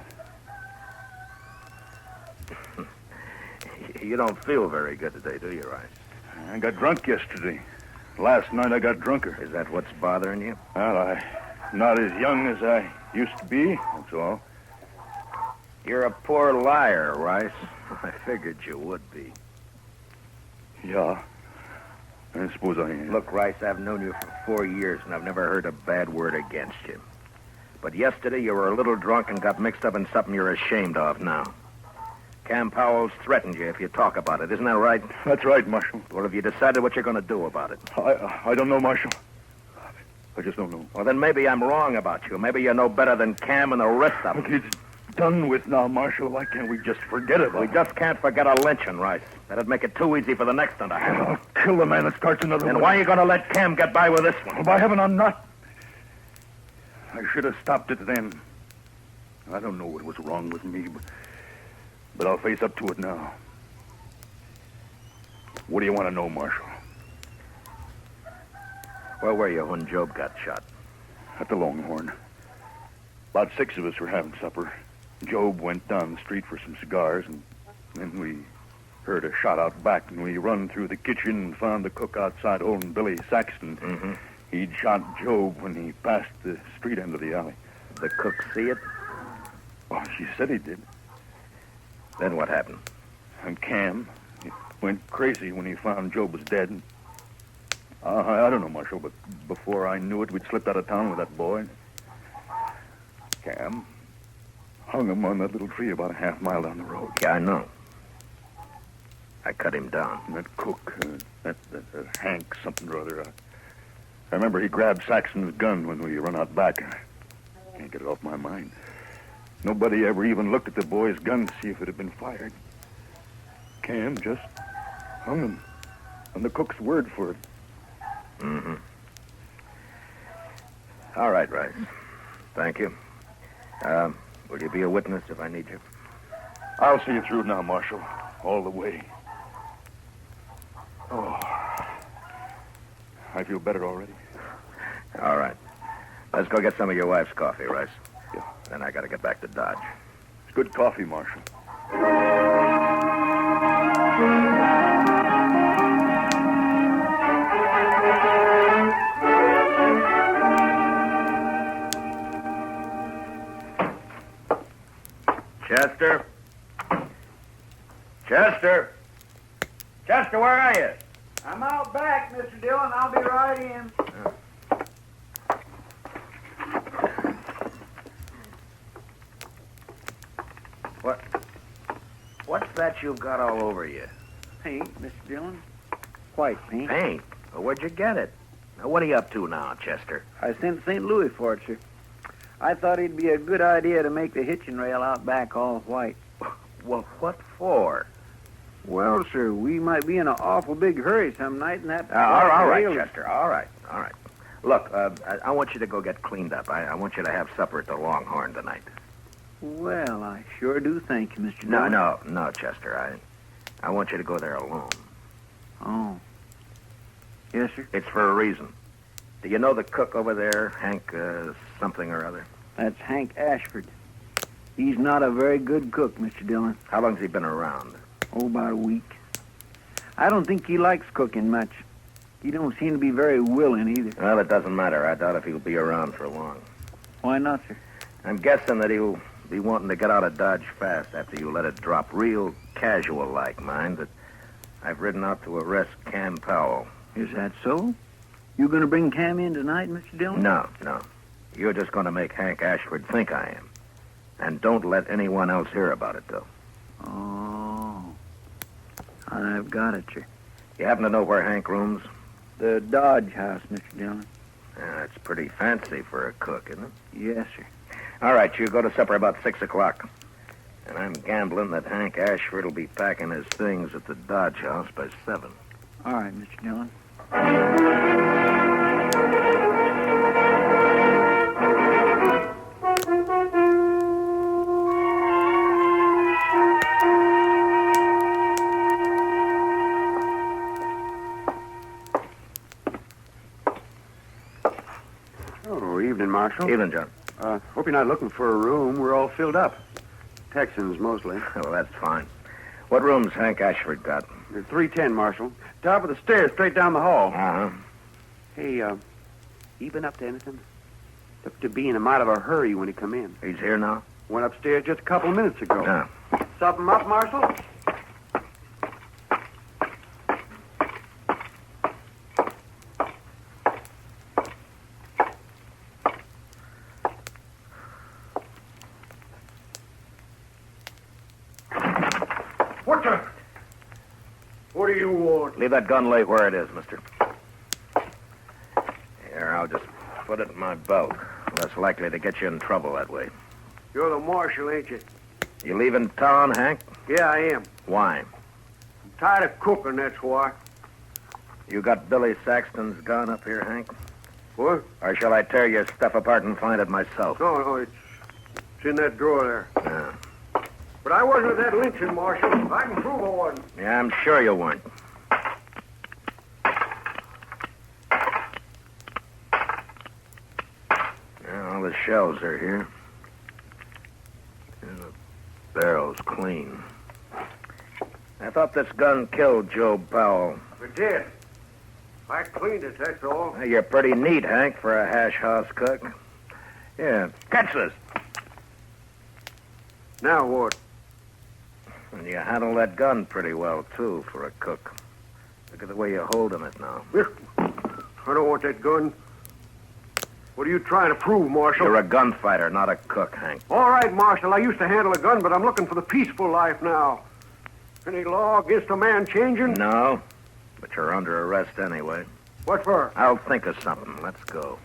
You don't feel very good today, do you, Rice? I got drunk yesterday. Last night I got drunker. Is that what's bothering you? Well, Not as young as I used to be, that's all. You're a poor liar, Rice. I figured you would be. Yeah, I suppose I am. Look, Rice, I've known you for 4 years, and I've never heard a bad word against you. But yesterday you were a little drunk and got mixed up in something you're ashamed of now. Cam Powell's threatened you if you talk about it. Isn't that right? That's right, Marshal. Well, have you decided what you're going to do about it? I don't know, Marshal. I just don't know. Well, then maybe I'm wrong about you. Maybe you know better than Cam and the rest of them. Look, it's done with now, Marshal. Why can't we just forget it? We just can't forget a lynching, Rice. That'd make it too easy for the next one to happen. I'll kill the man that starts another one. And why are you going to let Cam get by with this one? Well, by heaven, I'm not. I should have stopped it then. I don't know what was wrong with me, but I'll face up to it now. What do you want to know, Marshal? Where were you when Job got shot? At the Longhorn. About 6 of us were having supper. Job went down the street for some cigars, and then we heard a shot out back, and we run through the kitchen and found the cook outside holding Billy Saxton. Mm-hmm. He'd shot Job when he passed the street end of the alley. The cook see it? Well, she said he did. Then what happened? And Cam, he went crazy when he found Job was dead. I don't know, Marshal, but before I knew it, we'd slipped out of town with that boy. Cam hung him on that little tree about a half mile down the road. Yeah, I know. I cut him down. And that cook, that Hank something or other, I remember he grabbed Saxon's gun when we run out back. I can't get it off my mind. Nobody ever even looked at the boy's gun to see if it had been fired. Cam just hung him on the cook's word for it. Mm-hmm. All right, Rice. Thank you. Will you be a witness if I need you? I'll see you through now, Marshal. All the way. Oh. I feel better already. All right. Let's go get some of your wife's coffee, Rice. Yeah. Then I got to get back to Dodge. It's good coffee, Marshal. Chester? Chester? Chester, where are you? I'm out back, Mr. Dillon. I'll be right in. What's that you've got all over you? Paint, Mr. Dillon. White paint. Paint? Well, where'd you get it? Now, what are you up to now, Chester? I sent St. Louis for it, sir. I thought it'd be a good idea to make the hitching rail out back all white. Well, what for? Well, sir, we might be in an awful big hurry some night, and that... all right, Chester. All right. Look, I want you to go get cleaned up. I want you to have supper at the Longhorn tonight. Well, I sure do thank you, Mr. Dillon. No, Chester. I want you to go there alone. Oh. Yes, sir? It's for a reason. Do you know the cook over there, Hank something or other? That's Hank Ashford. He's not a very good cook, Mr. Dillon. How long's he been around? Oh, about a week. I don't think he likes cooking much. He don't seem to be very willing either. Well, it doesn't matter. I doubt if he'll be around for long. Why not, sir? I'm guessing that he'll be wanting to get out of Dodge fast after you let it drop. Real casual-like, mind, that I've ridden out to arrest Cam Powell. Is that so? You going to bring Cam in tonight, Mr. Dillon? No. You're just going to make Hank Ashford think I am. And don't let anyone else hear about it, though. Oh. I've got it, sir. You happen to know where Hank rooms? The Dodge house, Mr. Dillon. It's pretty fancy for a cook, isn't it? Yes, sir. All right, you go to supper about 6 o'clock. And I'm gambling that Hank Ashford will be packing his things at the Dodge house by 7. All right, Mr. Dillon. Oh, evening, Marshal. Evening, John. Hope you're not looking for a room. We're all filled up. Texans, mostly. Well, that's fine. What room's Hank Ashford got? 310, Marshal. Top of the stairs, straight down the hall. Uh-huh. Hey, you been up to anything? Looked to be in a mite of a hurry when he come in. He's here now? Went upstairs just a couple of minutes ago. Yeah. Something up, Marshal? What do you want? Leave that gun lay where it is, mister. Here, I'll just put it in my belt. Less likely to get you in trouble that way. You're the marshal, ain't you? You leaving town, Hank? Yeah, I am. Why? I'm tired of cooking, that's why. You got Billy Saxton's gun up here, Hank? What? Or shall I tear your stuff apart and find it myself? No, it's in that drawer there. Yeah. But I wasn't at that lynching, Marshal. I can prove I wasn't. Yeah, I'm sure you weren't. Yeah, all the shells are here. And the barrel's clean. I thought this gun killed Joe Powell. It did. I cleaned it, that's all. Well, you're pretty neat, Hank, for a hash house cook. Yeah, catch this. Now what? And you handle that gun pretty well, too, for a cook. Look at the way you're holding it now. I don't want that gun. What are you trying to prove, Marshal? You're a gunfighter, not a cook, Hank. All right, Marshal, I used to handle a gun, but I'm looking for the peaceful life now. Any law against a man changing? No, but you're under arrest anyway. What for? I'll think of something. Let's go.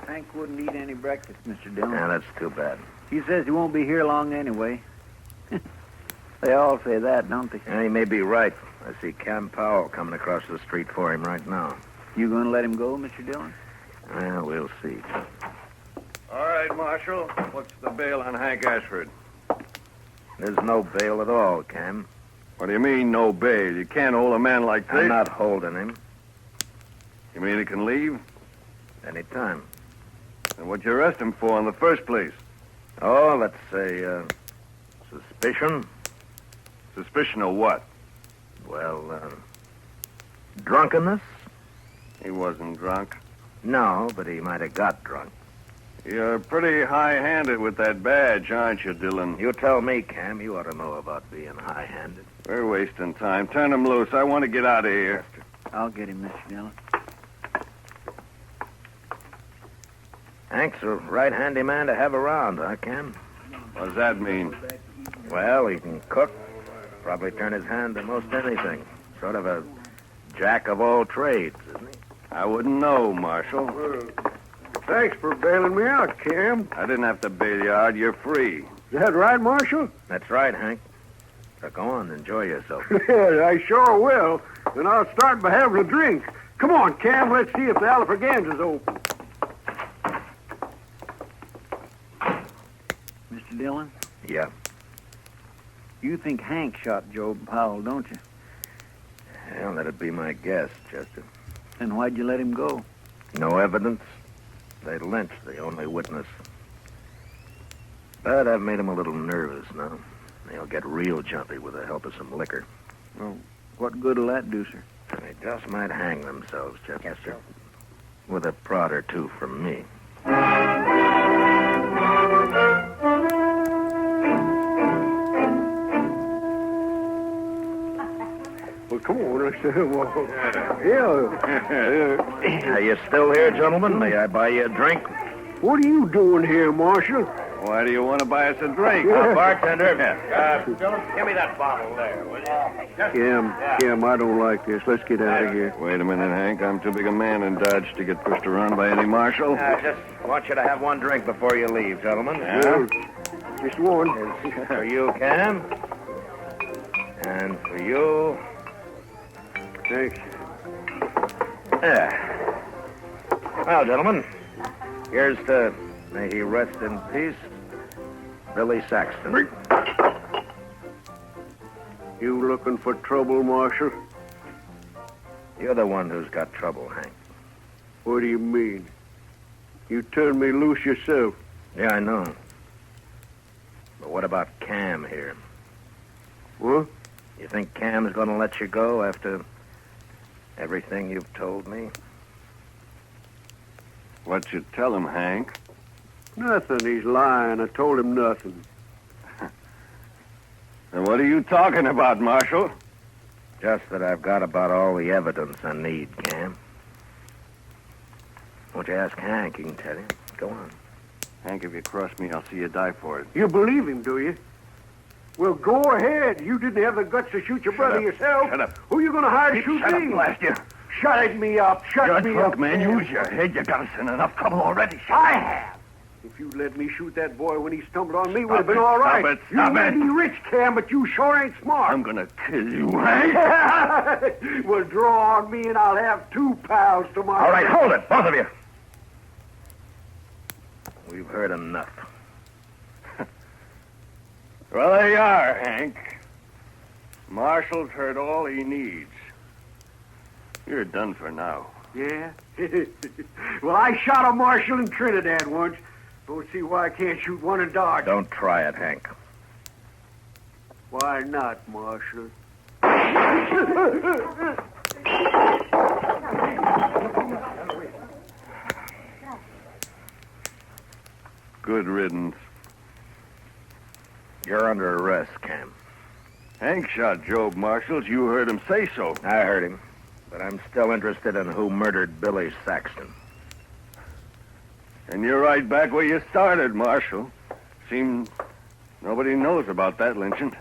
Hank wouldn't eat any breakfast, Mr. Dillon. Yeah, that's too bad. He says he won't be here long anyway. They all say that, don't they? Yeah, he may be right. I see Cam Powell coming across the street for him right now. You going to let him go, Mr. Dillon? Well, we'll see. All right, Marshal. What's the bail on Hank Ashford? There's no bail at all, Cam. What do you mean, no bail? You can't hold a man like this. I'm not holding him. You mean he can leave? Anytime. And what'd you arrest him for in the first place? Oh, let's say, suspicion. Suspicion of what? Well, drunkenness? He wasn't drunk. No, but he might have got drunk. You're pretty high-handed with that badge, aren't you, Dillon? You tell me, Cam. You ought to know about being high-handed. We're wasting time. Turn him loose. I want to get out of here. I'll get him, Mr. Dillon. Hank's a right handy man to have around, huh, Cam? What does that mean? Well, he can cook. Probably turn his hand to most anything. Sort of a jack of all trades, isn't he? I wouldn't know, Marshal. Thanks for bailing me out, Cam. I didn't have to bail you out. You're free. Is that right, Marshal? That's right, Hank. So go on, enjoy yourself. Yeah, I sure will. And I'll start by having a drink. Come on, Cam, let's see if the Alfraganza's open. Mr. Dillon? Yeah. You think Hank shot Joe Powell, don't you? Well, that'd be my guess, Chester. Then why'd you let him go? No evidence. They lynched the only witness. But I've made him a little nervous now. He'll get real jumpy with the help of some liquor. Well, what good'll that do, sir? They just might hang themselves, Chester. With a prod or two from me. Well, come on, let's yeah. Are you still here, gentlemen? May I buy you a drink? What are you doing here, Marshal? Why do you want to buy us a drink? Bartender. Dillon, give me that bottle there, will you? Cam, I don't like this. Let's get out of here. Wait a minute, Hank. I'm too big a man in Dodge to get pushed around by any marshal. I just want you to have one drink before you leave, gentlemen. Yeah. Just one. For you, Cam. And for you... Thanks. Yeah. Well, gentlemen, here's to, may he rest in peace, Billy Saxton. You looking for trouble, Marshal? You're the one who's got trouble, Hank. What do you mean? You turned me loose yourself. Yeah, I know. But what about Cam here? What? You think Cam's going to let you go after everything you've told me? What'd you tell him, Hank? Nothing. He's lying. I told him nothing. And what are you talking about, Marshal? Just that I've got about all the evidence I need, Cam. Won't you ask Hank? He can tell you. Go on. Hank, if you cross me, I'll see you die for it. You believe him, do you? Well, go ahead. You didn't have the guts to shoot your brother up. yourself. Shut up. Who you going to hire to shoot Shut me? up, blast you. Shut me up. Shut me up. man. Use your head. You got us in enough trouble already. I have. If you'd let me shoot that boy when he stumbled on me, would have been it. all right. Stop it. Stop you may it. be rich, Cam, but you sure ain't smart. I'm going to kill you, Hank. Well, draw on me and I'll have 2 pals tomorrow. All right, hold it, both of you. We've heard enough. Well, there you are, Hank. Marshal's heard all he needs. You're done for now. Yeah? Well, I shot a marshal in Trinidad once. Don't see why I can't shoot one in Dodge. Don't try it, Hank. Why not, Marshal? Good riddance. You're under arrest, Cam. Hank shot Job Marshals. You heard him say so. I heard him. But I'm still interested in who murdered Billy Saxton. And you're right back where you started, Marshal. Seems nobody knows about that lynching.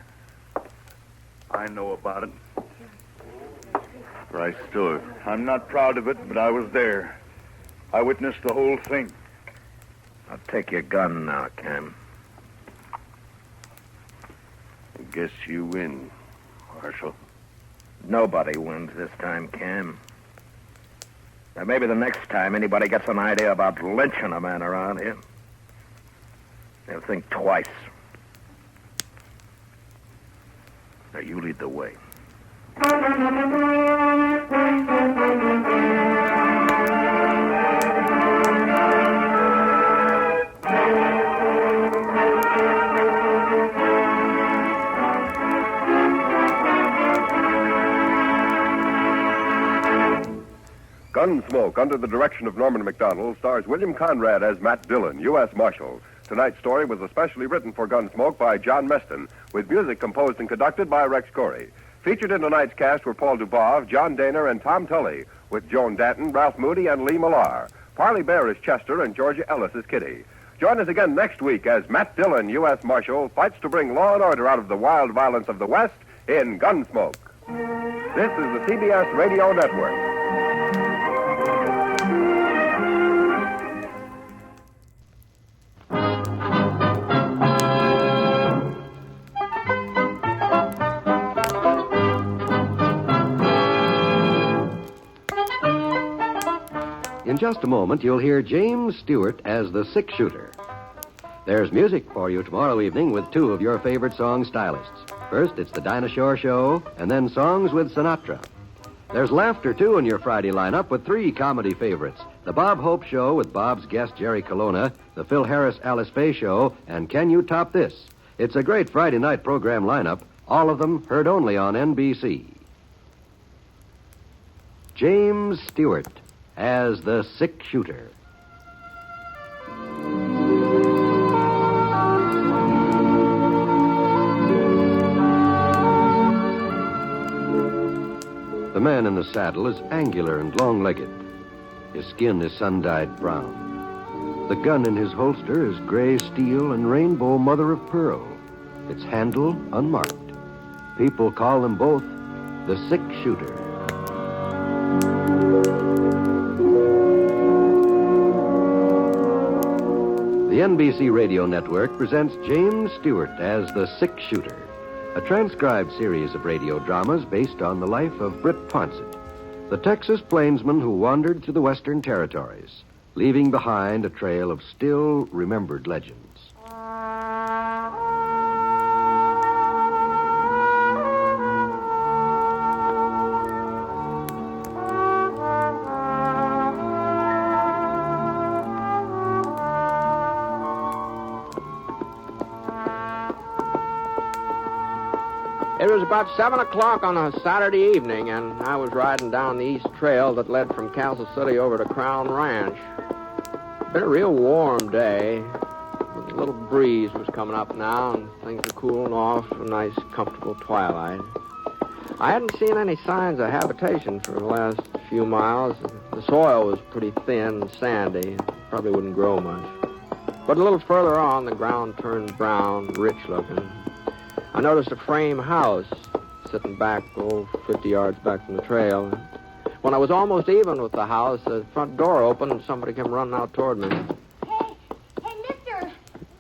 I know about it. Bryce Stewart. I'm not proud of it, but I was there. I witnessed the whole thing. I'll take your gun now, Cam. I guess you win, Marshal. Nobody wins this time, Cam. Now, maybe the next time anybody gets an idea about lynching a man around here, they'll think twice. Now, you lead the way. Gunsmoke, under the direction of Norman Macdonald, stars William Conrad as Matt Dillon, U.S. Marshal. Tonight's story was especially written for Gunsmoke by John Meston, with music composed and conducted by Rex Corey. Featured in tonight's cast were Paul Dubov, John Daner, and Tom Tully, with Joan Danton, Ralph Moody, and Lee Millar. Parley Bear is Chester, and Georgia Ellis is Kitty. Join us again next week as Matt Dillon, U.S. Marshal, fights to bring law and order out of the wild violence of the West in Gunsmoke. This is the CBS Radio Network. In just a moment, you'll hear James Stewart as the six-shooter. There's music for you tomorrow evening with 2 of your favorite song stylists. First, it's the Dinah Shore Show, and then songs with Sinatra. There's laughter, too, in your Friday lineup with 3 comedy favorites. The Bob Hope Show with Bob's guest Jerry Colonna, the Phil Harris-Alice Faye Show, and Can You Top This? It's a great Friday night program lineup, all of them heard only on NBC. James Stewart as the six-shooter. The man in the saddle is angular and long-legged. His skin is sun-dyed brown. The gun in his holster is gray steel and rainbow mother-of-pearl. Its handle unmarked. People call them both the six-shooter. The NBC Radio Network presents James Stewart as the six-shooter, a transcribed series of radio dramas based on the life of Britt Ponset, the Texas plainsman who wandered through the Western Territories, leaving behind a trail of still-remembered legends. It was about 7 o'clock on a Saturday evening, and I was riding down the east trail that led from Castle City over to Crown Ranch. It's been a real warm day. A little breeze was coming up now, and things were cooling off to a nice, comfortable twilight. I hadn't seen any signs of habitation for the last few miles. The soil was pretty thin and sandy. Probably wouldn't grow much. But a little further on, the ground turned brown, rich-looking. I noticed a frame house sitting back, 50 yards back from the trail. When I was almost even with the house, the front door opened and somebody came running out toward me. Hey, mister!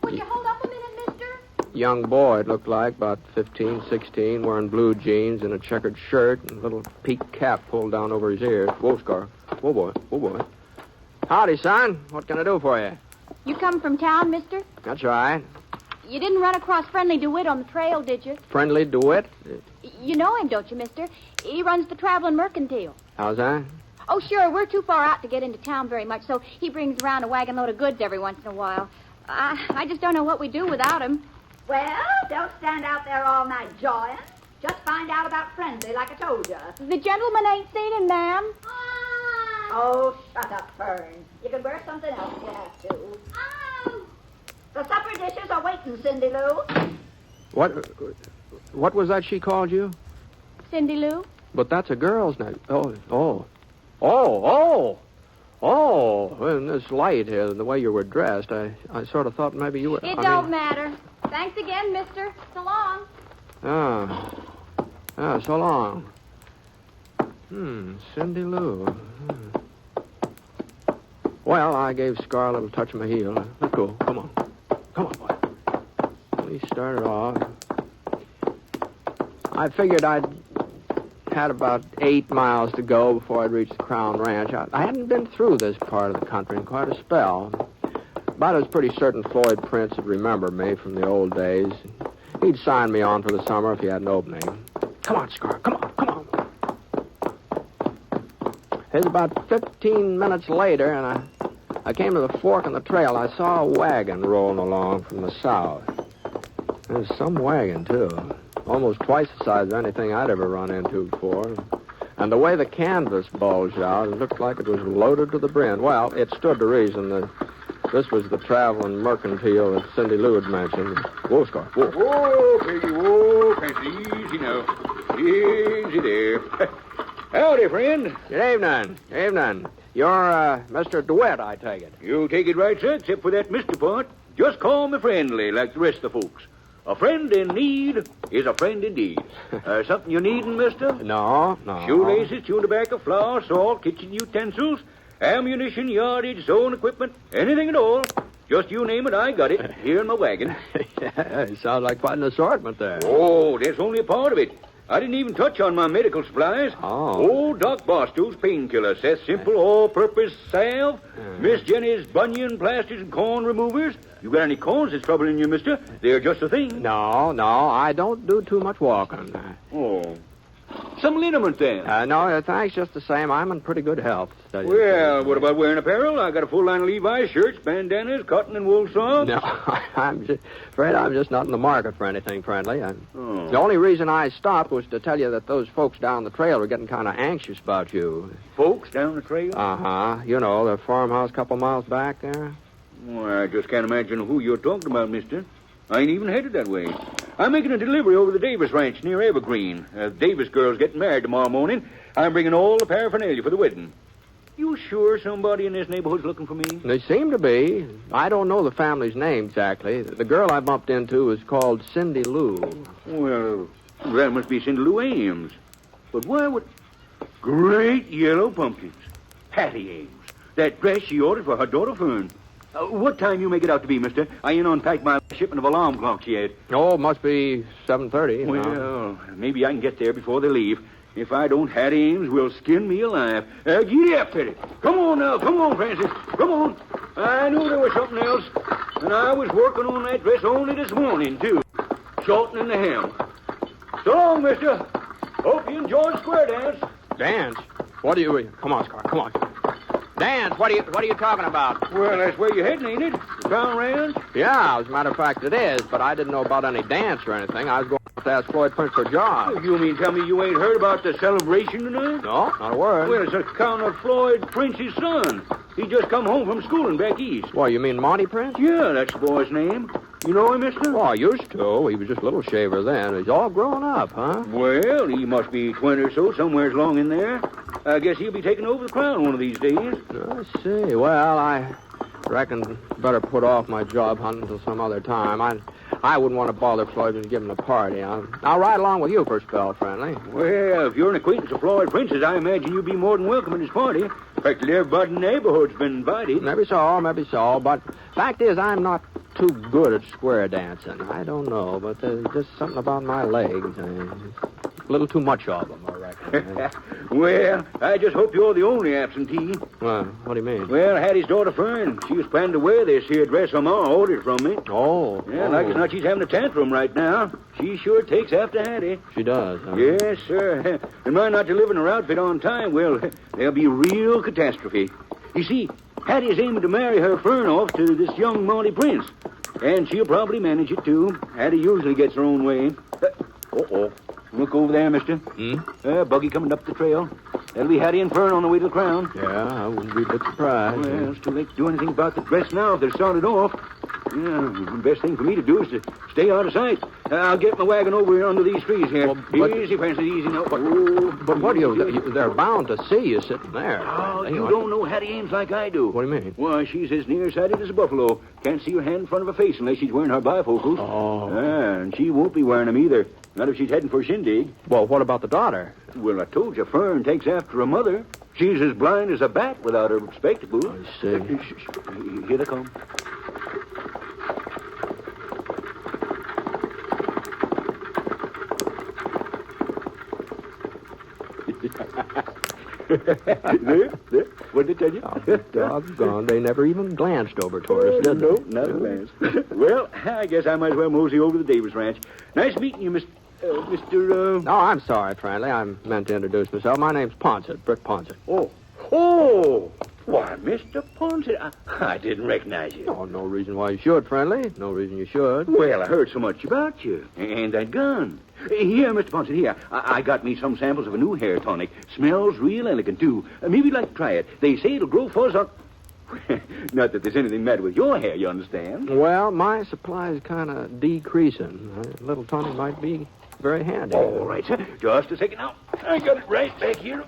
Would you hold up a minute, mister? Young boy, it looked like, about 15, 16, wearing blue jeans and a checkered shirt and a little peaked cap pulled down over his ears. Whoa, Scar. Whoa, boy. Whoa, boy. Howdy, son. What can I do for you? You come from town, mister? That's right. You didn't run across Friendly DeWitt on the trail, did you? Friendly DeWitt? You know him, don't you, mister? He runs the traveling mercantile. How's that? Oh, sure. We're too far out to get into town very much, so he brings around a wagon load of goods every once in a while. I just don't know what we'd do without him. Well, don't stand out there all night jawing. Just find out about Friendly, like I told you. The gentleman ain't seen him, ma'am. Oh, shut up, Fern. You can wear something else if you have to. The supper dishes are waiting, Cindy Lou. What was that she called you? Cindy Lou? But that's a girl's name. Oh, in this light here, the way you were dressed, I sort of thought maybe you were... It don't matter. Thanks again, mister. So long. So long. Cindy Lou. Well, I gave Scar a little touch of my heel. Let's go. Come on. Come on, boy. We started off. I figured I'd had about 8 miles to go before I'd reach the Crown Ranch. I hadn't been through this part of the country in quite a spell. But I was pretty certain Floyd Prince would remember me from the old days. He'd sign me on for the summer if he had an opening. Come on, Scar. Come on. It was about 15 minutes later, and I came to the fork in the trail. I saw a wagon rolling along from the south. It was some wagon, too. Almost twice the size of anything I'd ever run into before. And the way the canvas bulged out, it looked like it was loaded to the brim. Well, it stood to reason that this was the traveling mercantile that Cindy Lou had mentioned. Whoa, Scar. Whoa. Whoa, Peggy, whoa. Easy now. Easy there. Howdy, friend. Good evening. You're, Mr. DeWitt, I take it. You take it right, sir, except for that Mr. part. Just call me Friendly, like the rest of the folks. A friend in need is a friend indeed. Something you needin', mister? No. Shoelaces, chewing tobacco, flour, salt, kitchen utensils, ammunition, yardage, sewing equipment, anything at all. Just you name it, I got it, here in my wagon. It sounds like quite an assortment there. Oh, that's only a part of it. I didn't even touch on my medical supplies. Old Doc Barstow's painkiller, Seth's simple all-purpose salve, Miss Jenny's bunion plasters and corn removers. You got any corns that's troubling you, mister? They're just a thing. No, I don't do too much walking. Oh. Some liniment, then? No, thanks, just the same. I'm in pretty good health. Well, what about wearing apparel? I got a full line of Levi's shirts, bandanas, cotton and wool socks. No, I'm just not in the market for anything friendly. The only reason I stopped was to tell you that those folks down the trail were getting kind of anxious about you. Folks down the trail? Uh-huh. You know, the farmhouse a couple miles back there. Well, I just can't imagine who you're talking about, mister. I ain't even headed that way. I'm making a delivery over the Davis Ranch near Evergreen. Davis girl's getting married tomorrow morning. I'm bringing all the paraphernalia for the wedding. You sure somebody in this neighborhood's looking for me? They seem to be. I don't know the family's name exactly. The girl I bumped into is called Cindy Lou. Well, that must be Cindy Lou Ames. But why would... Great yellow pumpkins. Patty Ames. That dress she ordered for her daughter Fern. What time you make it out to be, mister? I ain't unpacked my shipment of alarm clocks yet. Oh, it must be 7:30. Well, maybe I can get there before they leave. If I don't, Hattie Ames will skin me alive. Giddy up, Teddy. Come on now. Come on, Francis. Come on. I knew there was something else. And I was working on that dress only this morning, too. Shortening the hem. So long, mister. Hope you enjoy the square dance. Dance? What do you... Come on, Scar. Come on. Dance? What are you talking about? Well, that's where you're heading, ain't it? The Crown Ranch? Yeah, as a matter of fact, it is, but I didn't know about any dance or anything. I was going to ask Floyd Prince for a job. You mean tell me you ain't heard about the celebration tonight? No, not a word. Well, it's account of Floyd Prince's son. He just come home from schooling back east. Well, you mean Monty Prince? Yeah, that's the boy's name. You know him, mister? Oh, I used to. He was just a little shaver then. He's all grown up, huh? Well, he must be 20 or so, somewhere's along in there. I guess he'll be taking over the crown one of these days. I see. Well, I reckon better put off my job hunting until some other time. I wouldn't want to bother Floyd and give him a party. I'll ride along with you for a spell, friendly. Well, if you're an acquaintance of Floyd Prince's, I imagine you'll be more than welcome at his party. Practically everybody in the neighborhood's been invited. Maybe so. But fact is, I'm not too good at square dancing. I don't know, but there's just something about my legs. A little too much of them, I reckon. Well, I just hope you're the only absentee. What do you mean? Well, I had his daughter Fern. She was planning to wear this here dress her ma ordered from me. Oh. Yeah, like as not, she's having a tantrum right now. She sure takes after Hattie. She does, huh? Yes, sir. And mind not delivering her outfit on time, well, there'll be real catastrophe. You see, Hattie's aiming to marry her Fern off to this young Monty Prince. And she'll probably manage it, too. Hattie usually gets her own way. Uh-oh. Look over there, mister. Buggy coming up the trail. That'll be Hattie and Fern on the way to the crown. Yeah, I wouldn't be a bit surprised. Well, it's too late to do anything about the dress now if they're started off. Yeah, the best thing for me to do is to stay out of sight. I'll get my wagon over here under these trees here. Easy, Francis, easy now. But what do you... They're bound to see you sitting there. Oh, you don't know Hattie Ames like I do. What do you mean? Why, she's as nearsighted as a buffalo. Can't see her hand in front of her face unless she's wearing her bifocals. Oh. And she won't be wearing them either. Not if she's heading for Shindig. Well, what about the daughter? Well, I told you, Fern takes after her mother. She's as blind as a bat without her spectacles. I see. Here they come. There. What did they tell you? Oh, doggone. They never even glanced over toward us, did they? No, not a glance. Well, I guess I might as well mosey over to the Davis Ranch. Nice meeting you, Mr. No, I'm sorry, friendly. I meant to introduce myself. My name's Ponset, Britt Ponset. Oh, why, Mr. Ponset, I didn't recognize you. Oh, no reason why you should, friendly. No reason you should. Well, I heard so much about you. And that gun. Here, Mr. Ponset, here. I got me some samples of a new hair tonic. Smells real elegant, too. Maybe you'd like to try it. They say it'll grow fuzz on... Not that there's anything matter with your hair, you understand? Well, my supply's kind of decreasing. A little tonic might be very handy. All right, sir. Just a second now. I got it right back here.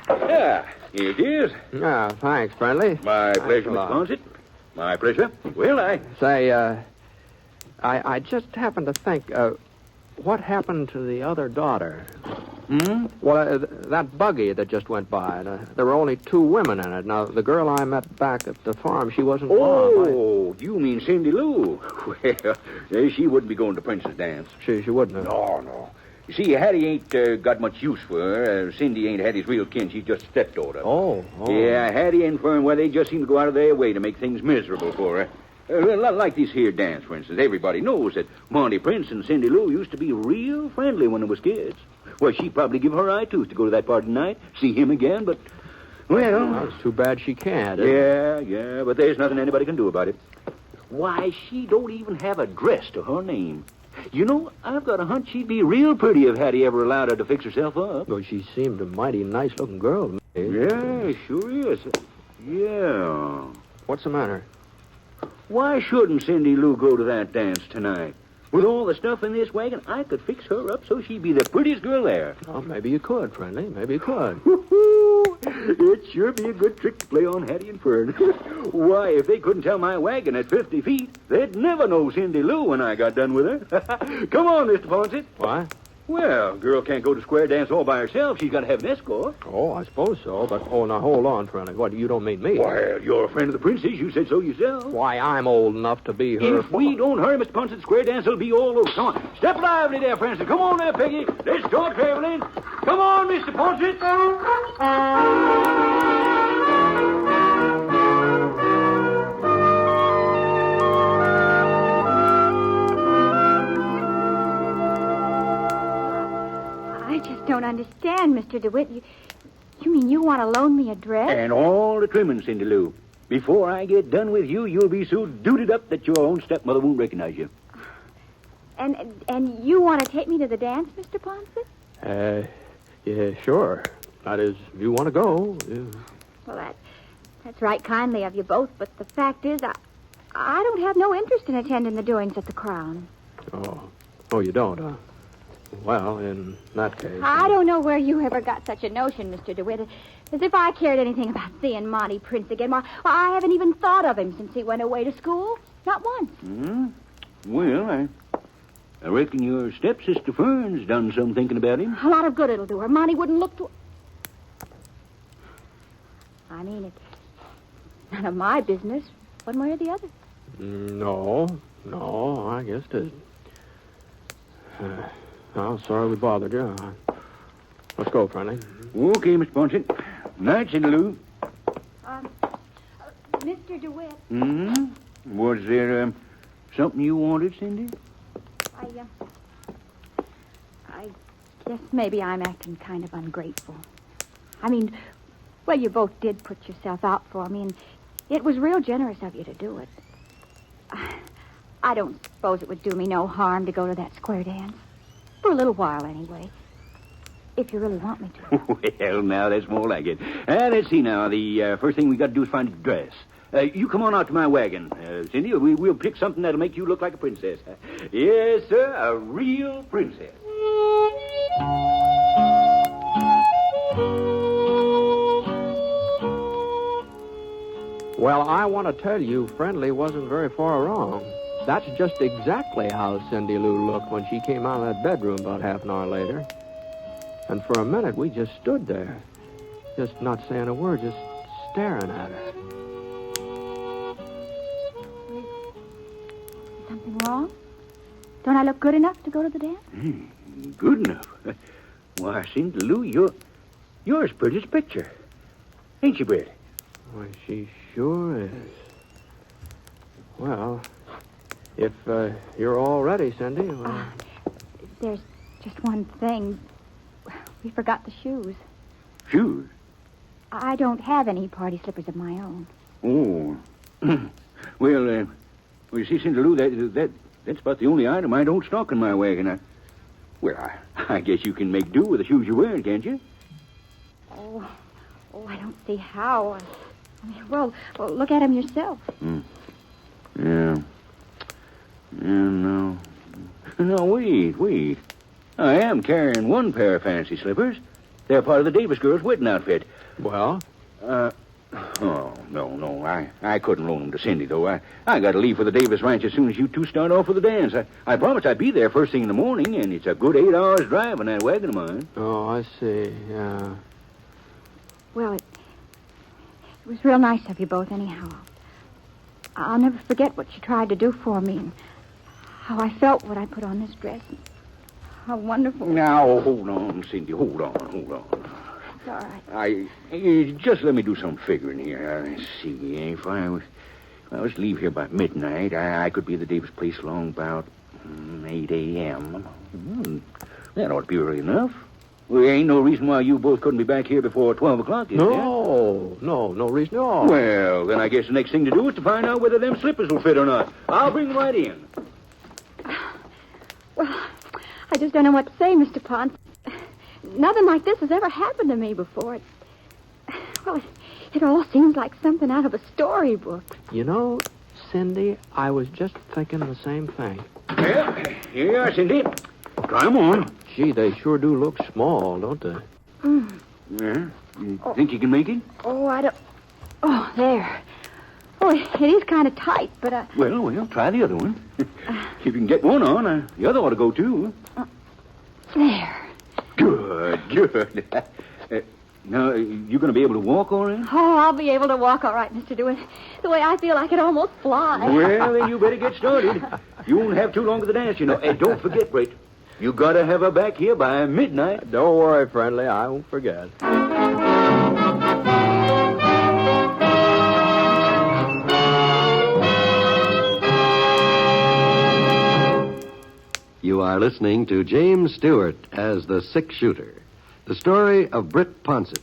Yeah, here it is. Ah, thanks, friendly. My pleasure, Mr. Ponset. My pleasure. Well, I... Say, I just happened to think, what happened to the other daughter? Well, that buggy that just went by, there were only 2 women in it. Now, the girl I met back at the farm, she wasn't Oh, you mean Cindy Lou? Well, she wouldn't be going to Prince's dance. She wouldn't have. No. You see, Hattie ain't got much use for her. Cindy ain't Hattie's real kin. She's just a stepdaughter. Oh. Yeah, Hattie and Fern, well, they just seem to go out of their way to make things miserable for her. Like this here dance, for instance. Everybody knows that Monty Prince and Cindy Lou used to be real friendly when they was kids. Well, she'd probably give her eye tooth to go to that party tonight, see him again, but, well... It's too bad she can't. Yeah, but there's nothing anybody can do about it. Why, she don't even have a dress to her name. You know, I've got a hunch she'd be real pretty if Hattie ever allowed her to fix herself up. Well, she seemed a mighty nice-looking girl to me. Yeah, sure is. Yeah. What's the matter? Why shouldn't Cindy Lou go to that dance tonight? With all the stuff in this wagon, I could fix her up so she'd be the prettiest girl there. Oh, maybe you could, friendly. Maybe you could. It'd sure be a good trick to play on Hattie and Fern. Why, if they couldn't tell my wagon at 50 feet, they'd never know Cindy Lou when I got done with her. Come on, Mr. Ponset. Why? Well, a girl can't go to square dance all by herself. She's got to have an escort. Oh, I suppose so. But, now hold on, friendly. What, you don't mean me? Well, you're a friend of the princess. You said so yourself. Why, I'm old enough to be her... If we don't hurry, Mr. Ponset, square dance will be all over. Come on. Step lively there, Francis. Come on there, Peggy. Let's go traveling. Come on, Mr. Ponset. Don't understand, Mr. DeWitt. You mean you want to loan me a dress? And all the trimmings, Cindy Lou. Before I get done with you, you'll be so dooted up that your own stepmother won't recognize you. And you want to take me to the dance, Mr. Ponset? Yeah, sure. That is, if you want to go. Yeah. Well, that's right kindly of you both, but the fact is, I don't have no interest in attending the doings at the Crown. Oh, you don't, huh? Well, in that case... I don't know where you ever got such a notion, Mr. DeWitt. As if I cared anything about seeing Monty Prince again. Why, I haven't even thought of him since he went away to school. Not once. Well, I reckon your stepsister Fern's done some thinking about him. A lot of good it'll do her. Monty wouldn't look to... I mean, it's none of my business, one way or the other. No, I guess it isn't. I'm sorry we bothered you. Let's go, friendly. Okay, Mr. Ponset. Night, Cindy Lou. Mr. DeWitt. Was there something you wanted, Cindy? I guess maybe I'm acting kind of ungrateful. I mean, well, you both did put yourself out for me, and it was real generous of you to do it. I don't suppose it would do me no harm to go to that square dance. For a little while, anyway. If you really want me to. Well, now, that's more like it. Let's see now. The first thing we got to do is find a dress. You come on out to my wagon, Cindy. We'll pick something that'll make you look like a princess. Yes, sir, a real princess. Well, I want to tell you, Friendly wasn't very far wrong. That's just exactly how Cindy Lou looked when she came out of that bedroom about half an hour later. And for a minute, we just stood there, just not saying a word, just staring at her. Something wrong? Don't I look good enough to go to the dance? Good enough? Why, Cindy Lou, you're as pretty as a picture. Ain't you, Britt? Why, she sure is. Well, if you're all ready, Cindy. Well... There's just one thing. We forgot the shoes. Shoes? I don't have any party slippers of my own. Oh. Well, you see, Cindy Lou, that's about the only item I don't stock in my wagon. I guess you can make do with the shoes you're wearing, can't you? Oh, I don't see how. I mean, well, look at them yourself. Yeah, no. No, wait. I am carrying one pair of fancy slippers. They're part of the Davis girls' wedding outfit. Well? No. I couldn't loan them to Cindy, though. I got to leave for the Davis ranch as soon as you two start off for the dance. I promised I'd be there first thing in the morning, and it's a good 8 hours drive in that wagon of mine. Oh, I see, yeah. Well, it was real nice of you both, anyhow. I'll never forget what you tried to do for me and how I felt when I put on this dress. How wonderful. Now, hold on, Cindy. Hold on. It's all right. Just let me do some figuring here. Let's see. If I was to leave here by midnight, I could be at the Davis place along about 8 a.m. That ought to be early enough. Well, there ain't no reason why you both couldn't be back here before 12 o'clock, is there? No reason at all. Well, then I guess the next thing to do is to find out whether them slippers will fit or not. I'll bring them right in. Well, I just don't know what to say, Mr. Ponset. Nothing like this has ever happened to me before. It all seems like something out of a storybook. You know, Cindy, I was just thinking the same thing. Well, here you are, Cindy. Try them on. Gee, they sure do look small, don't they? Yeah? You think you can make it? Oh, I don't... Oh, there. Oh, it is kind of tight, but... Well, try the other one. If you can get one on, the other ought to go, too. There. Good. Now, you going to be able to walk all right? Oh, I'll be able to walk all right, Mr. DeWitt. The way I feel I could almost fly. Well, then you better get started. You won't have too long to the dance, you know. And don't forget, Britt, you got to have her back here by midnight. Don't worry, Friendly. I won't forget. You are listening to James Stewart as the Six-Shooter, the story of Britt Ponset,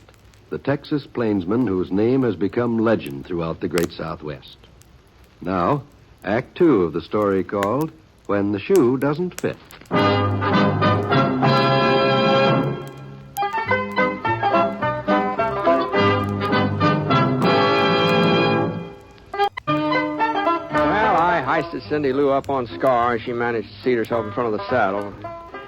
the Texas plainsman whose name has become legend throughout the great Southwest. Now, Act 2 of the story called when the shoe doesn't fit. I hoisted Cindy Lou up on Scar, and she managed to seat herself in front of the saddle.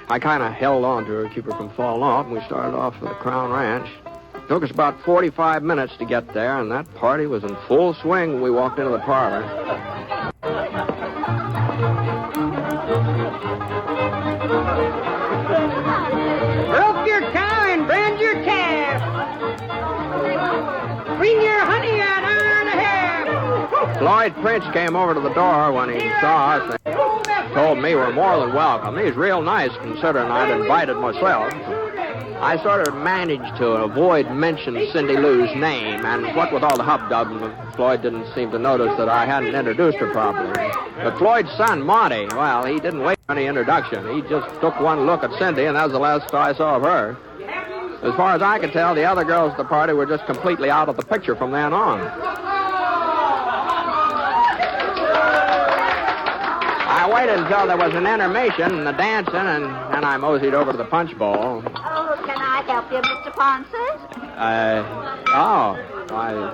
I kind of held on to her to keep her from falling off, and we started off for the Crown Ranch. It took us about 45 minutes to get there, and that party was in full swing when we walked into the parlor. Rope your cow and brand your calf. Bring your honey out hour and a half. Floyd Prince came over to the door when he saw us and told me we're more than welcome. He's real nice considering I'd invited myself. I sort of managed to avoid mentioning Cindy Lou's name, and what with all the hubdub, Floyd didn't seem to notice that I hadn't introduced her properly. But Floyd's son, Monty, well, he didn't wait for any introduction. He just took one look at Cindy, and that was the last I saw of her. As far as I could tell, the other girls at the party were just completely out of the picture from then on. I waited until there was an intermission and the dancing, and I moseyed over to the punch bowl. Oh, can I help you, Mr. Ponset?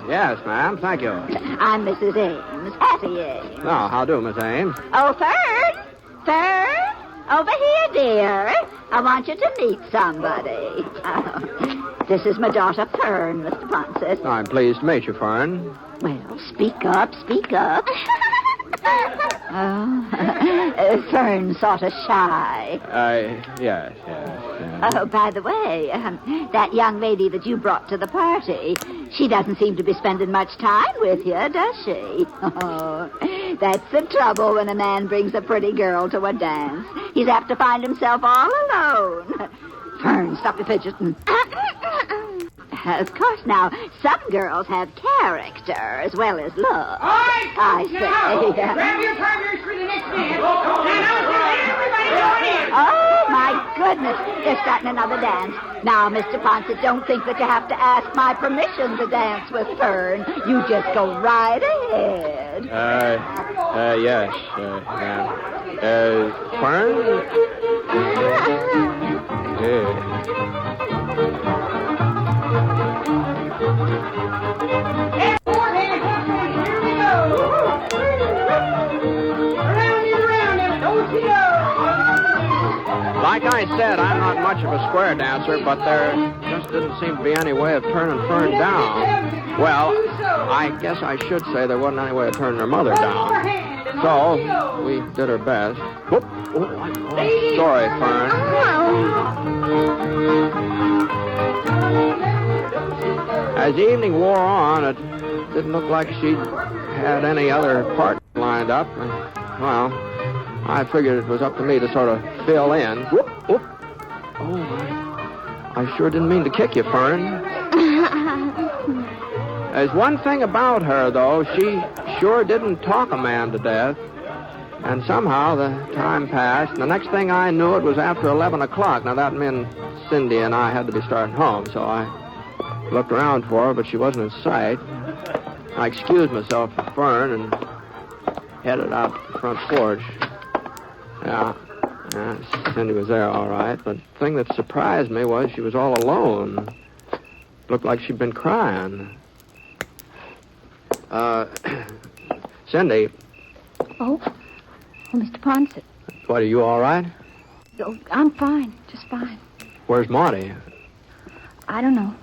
Yes, ma'am. Thank you. I'm Mrs. Ames, Hattie Ames. Oh, how do, Miss Ames? Oh, Fern, over here, dear. I want you to meet somebody. This is my daughter, Fern, Mr. Ponset. I'm pleased to meet you, Fern. Well, speak up. Fern's sort of shy. Yes. Oh, by the way, that young lady that you brought to the party, she doesn't seem to be spending much time with you, does she? Oh, that's the trouble when a man brings a pretty girl to a dance. He's apt to find himself all alone. Fern, stop your fidgeting. Of course, now, some girls have character as well as looks. I say. Grab your partners for the next dance. And I'll tell everybody going in. Oh, my goodness. They're starting another dance. Now, Mr. Ponset, don't think that you have to ask my permission to dance with Fern. You just go right ahead. Yes, ma'am. Fern? Like I said, I'm not much of a square dancer, but there just didn't seem to be any way of turning Fern down. Well, I guess I should say there wasn't any way of turning her mother down. So, we did our best. Whoop. Sorry, Fern. As the evening wore on, it didn't look like she had any other part lined up. Well, I figured it was up to me to sort of fill in. Whoop. Oh, I sure didn't mean to kick you, Fern. There's one thing about her, though. She sure didn't talk a man to death. And somehow the time passed, and the next thing I knew, it was after 11 o'clock. Now, that meant Cindy and I had to be starting home, so I looked around for her, but she wasn't in sight. I excused myself from Fern and headed out the front porch. Yeah, Cindy was there all right, but the thing that surprised me was she was all alone. Looked like she'd been crying. Cindy. Oh, Mr. Ponset. What, are you all right? Oh, I'm fine, just fine. Where's Marty? I don't know.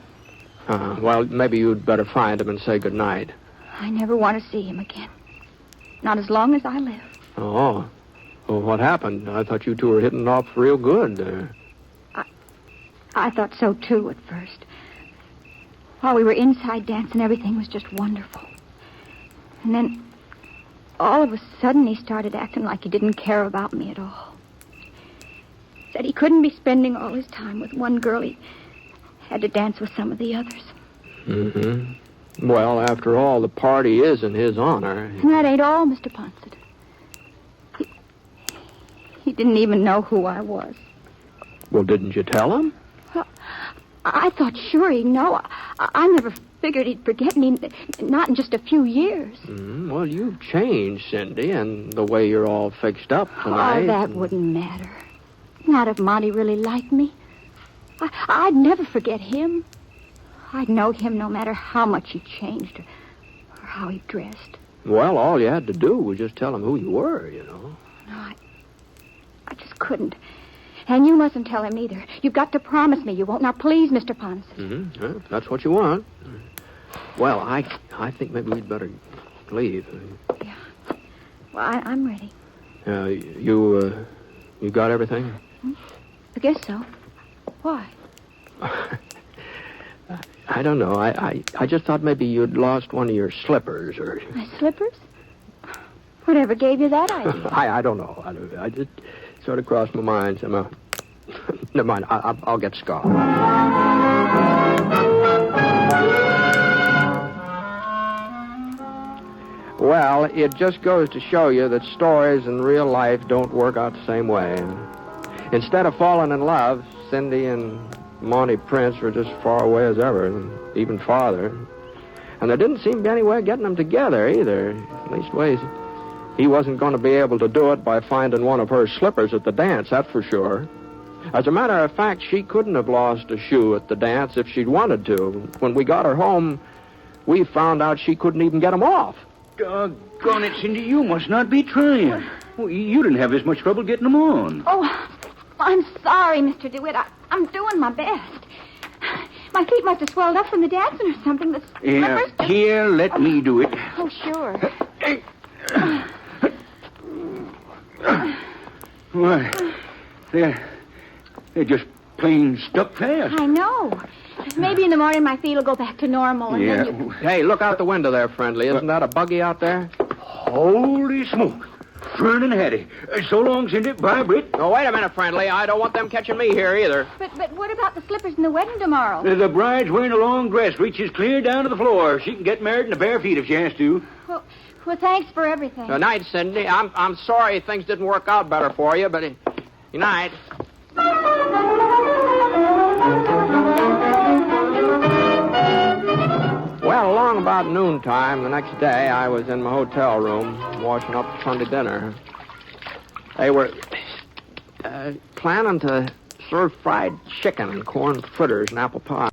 Well, maybe you'd better find him and say goodnight. I never want to see him again. Not as long as I live. Oh. Well, what happened? I thought you two were hitting off real good. I thought so, too, at first. While we were inside dancing, everything was just wonderful. And then, all of a sudden, he started acting like he didn't care about me at all. Said he couldn't be spending all his time with one girl. He had to dance with some of the others. Mm-hmm. Well, after all, the party is in his honor. And that ain't all, Mr. Ponset. He didn't even know who I was. Well, didn't you tell him? Well, I thought sure he'd know. I never figured he'd forget me, not in just a few years. Well, you've changed, Cindy, and the way you're all fixed up tonight. Oh, that wouldn't matter. Not if Monty really liked me. I'd never forget him. I'd know him no matter how much he changed or how he dressed. Well, all you had to do was just tell him who you were, you know. No, I just couldn't. And you mustn't tell him either. You've got to promise me you won't. Now, please, Mr. Ponset. Well, that's what you want. Well, I think maybe we'd better leave. Yeah. Well, I'm ready. You got everything? I guess so. Why? I don't know. I just thought maybe you'd lost one of your slippers or... My slippers? Whatever gave you that idea? I don't know. I just sort of crossed my mind somehow. Never mind. I'll get Scott. Well, it just goes to show you that stories in real life don't work out the same way. Instead of falling in love, Cindy and Monty Prince were just far away as ever, and even farther. And there didn't seem to be any way of getting them together either. Leastways, he wasn't going to be able to do it by finding one of her slippers at the dance, that's for sure. As a matter of fact, she couldn't have lost a shoe at the dance if she'd wanted to. When we got her home, we found out she couldn't even get them off. Doggone it, Cindy, you must not be trying. Well, you didn't have as much trouble getting them on. Oh, I'm sorry, Mr. DeWitt. I'm doing my best. My feet must have swelled up from the dancing or something. The slippers just... Here, let me do it. Oh, sure. Why, they're just plain stuck fast. I know. Maybe in the morning my feet will go back to normal. And then you... Hey, look out the window there, friendly. Isn't that a buggy out there? Holy smoke. Fern and Hattie. So long, Cindy. Bye, Britt. Oh, wait a minute, friendly. I don't want them catching me here either. But what about the slippers in the wedding tomorrow? The bride's wearing a long dress, reaches clear down to the floor. She can get married in the bare feet if she has to. Well, thanks for everything. Good night, Cindy. I'm sorry things didn't work out better for you, but good night. Well, along about noontime the next day, I was in my hotel room washing up for Sunday dinner. They were planning to serve fried chicken and corn fritters and apple pie.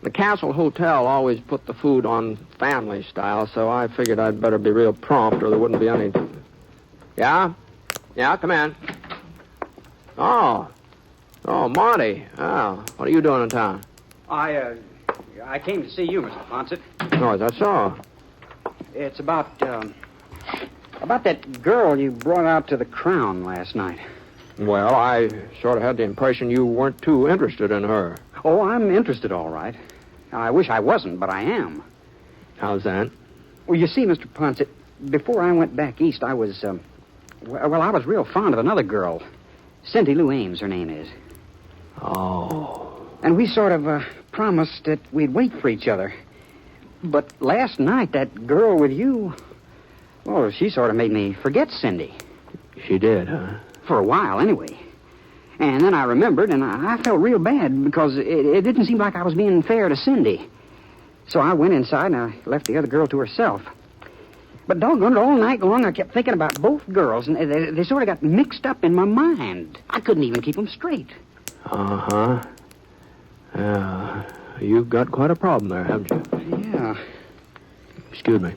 The Castle Hotel always put the food on family style, so I figured I'd better be real prompt or there wouldn't be any... Yeah? Yeah, come in. Oh, Monty. Oh, what are you doing in town? I came to see you, Mr. Ponset. Oh, is that so? It's about that girl you brought out to the Crown last night. Well, I sort of had the impression you weren't too interested in her. Oh, I'm interested, all right. I wish I wasn't, but I am. How's that? Well, you see, Mr. Ponset, before I went back east, I was, I was real fond of another girl. Cindy Lou Ames, her name is. Oh. And we sort of promised that we'd wait for each other. But last night, that girl with you, well, she sort of made me forget Cindy. She did, huh? For a while, anyway. And then I remembered, and I felt real bad because it didn't seem like I was being fair to Cindy. So I went inside and I left the other girl to herself. But doggone it, all night long I kept thinking about both girls, and they sort of got mixed up in my mind. I couldn't even keep them straight. Uh-huh. You've got quite a problem there, haven't you? Yeah. Excuse me.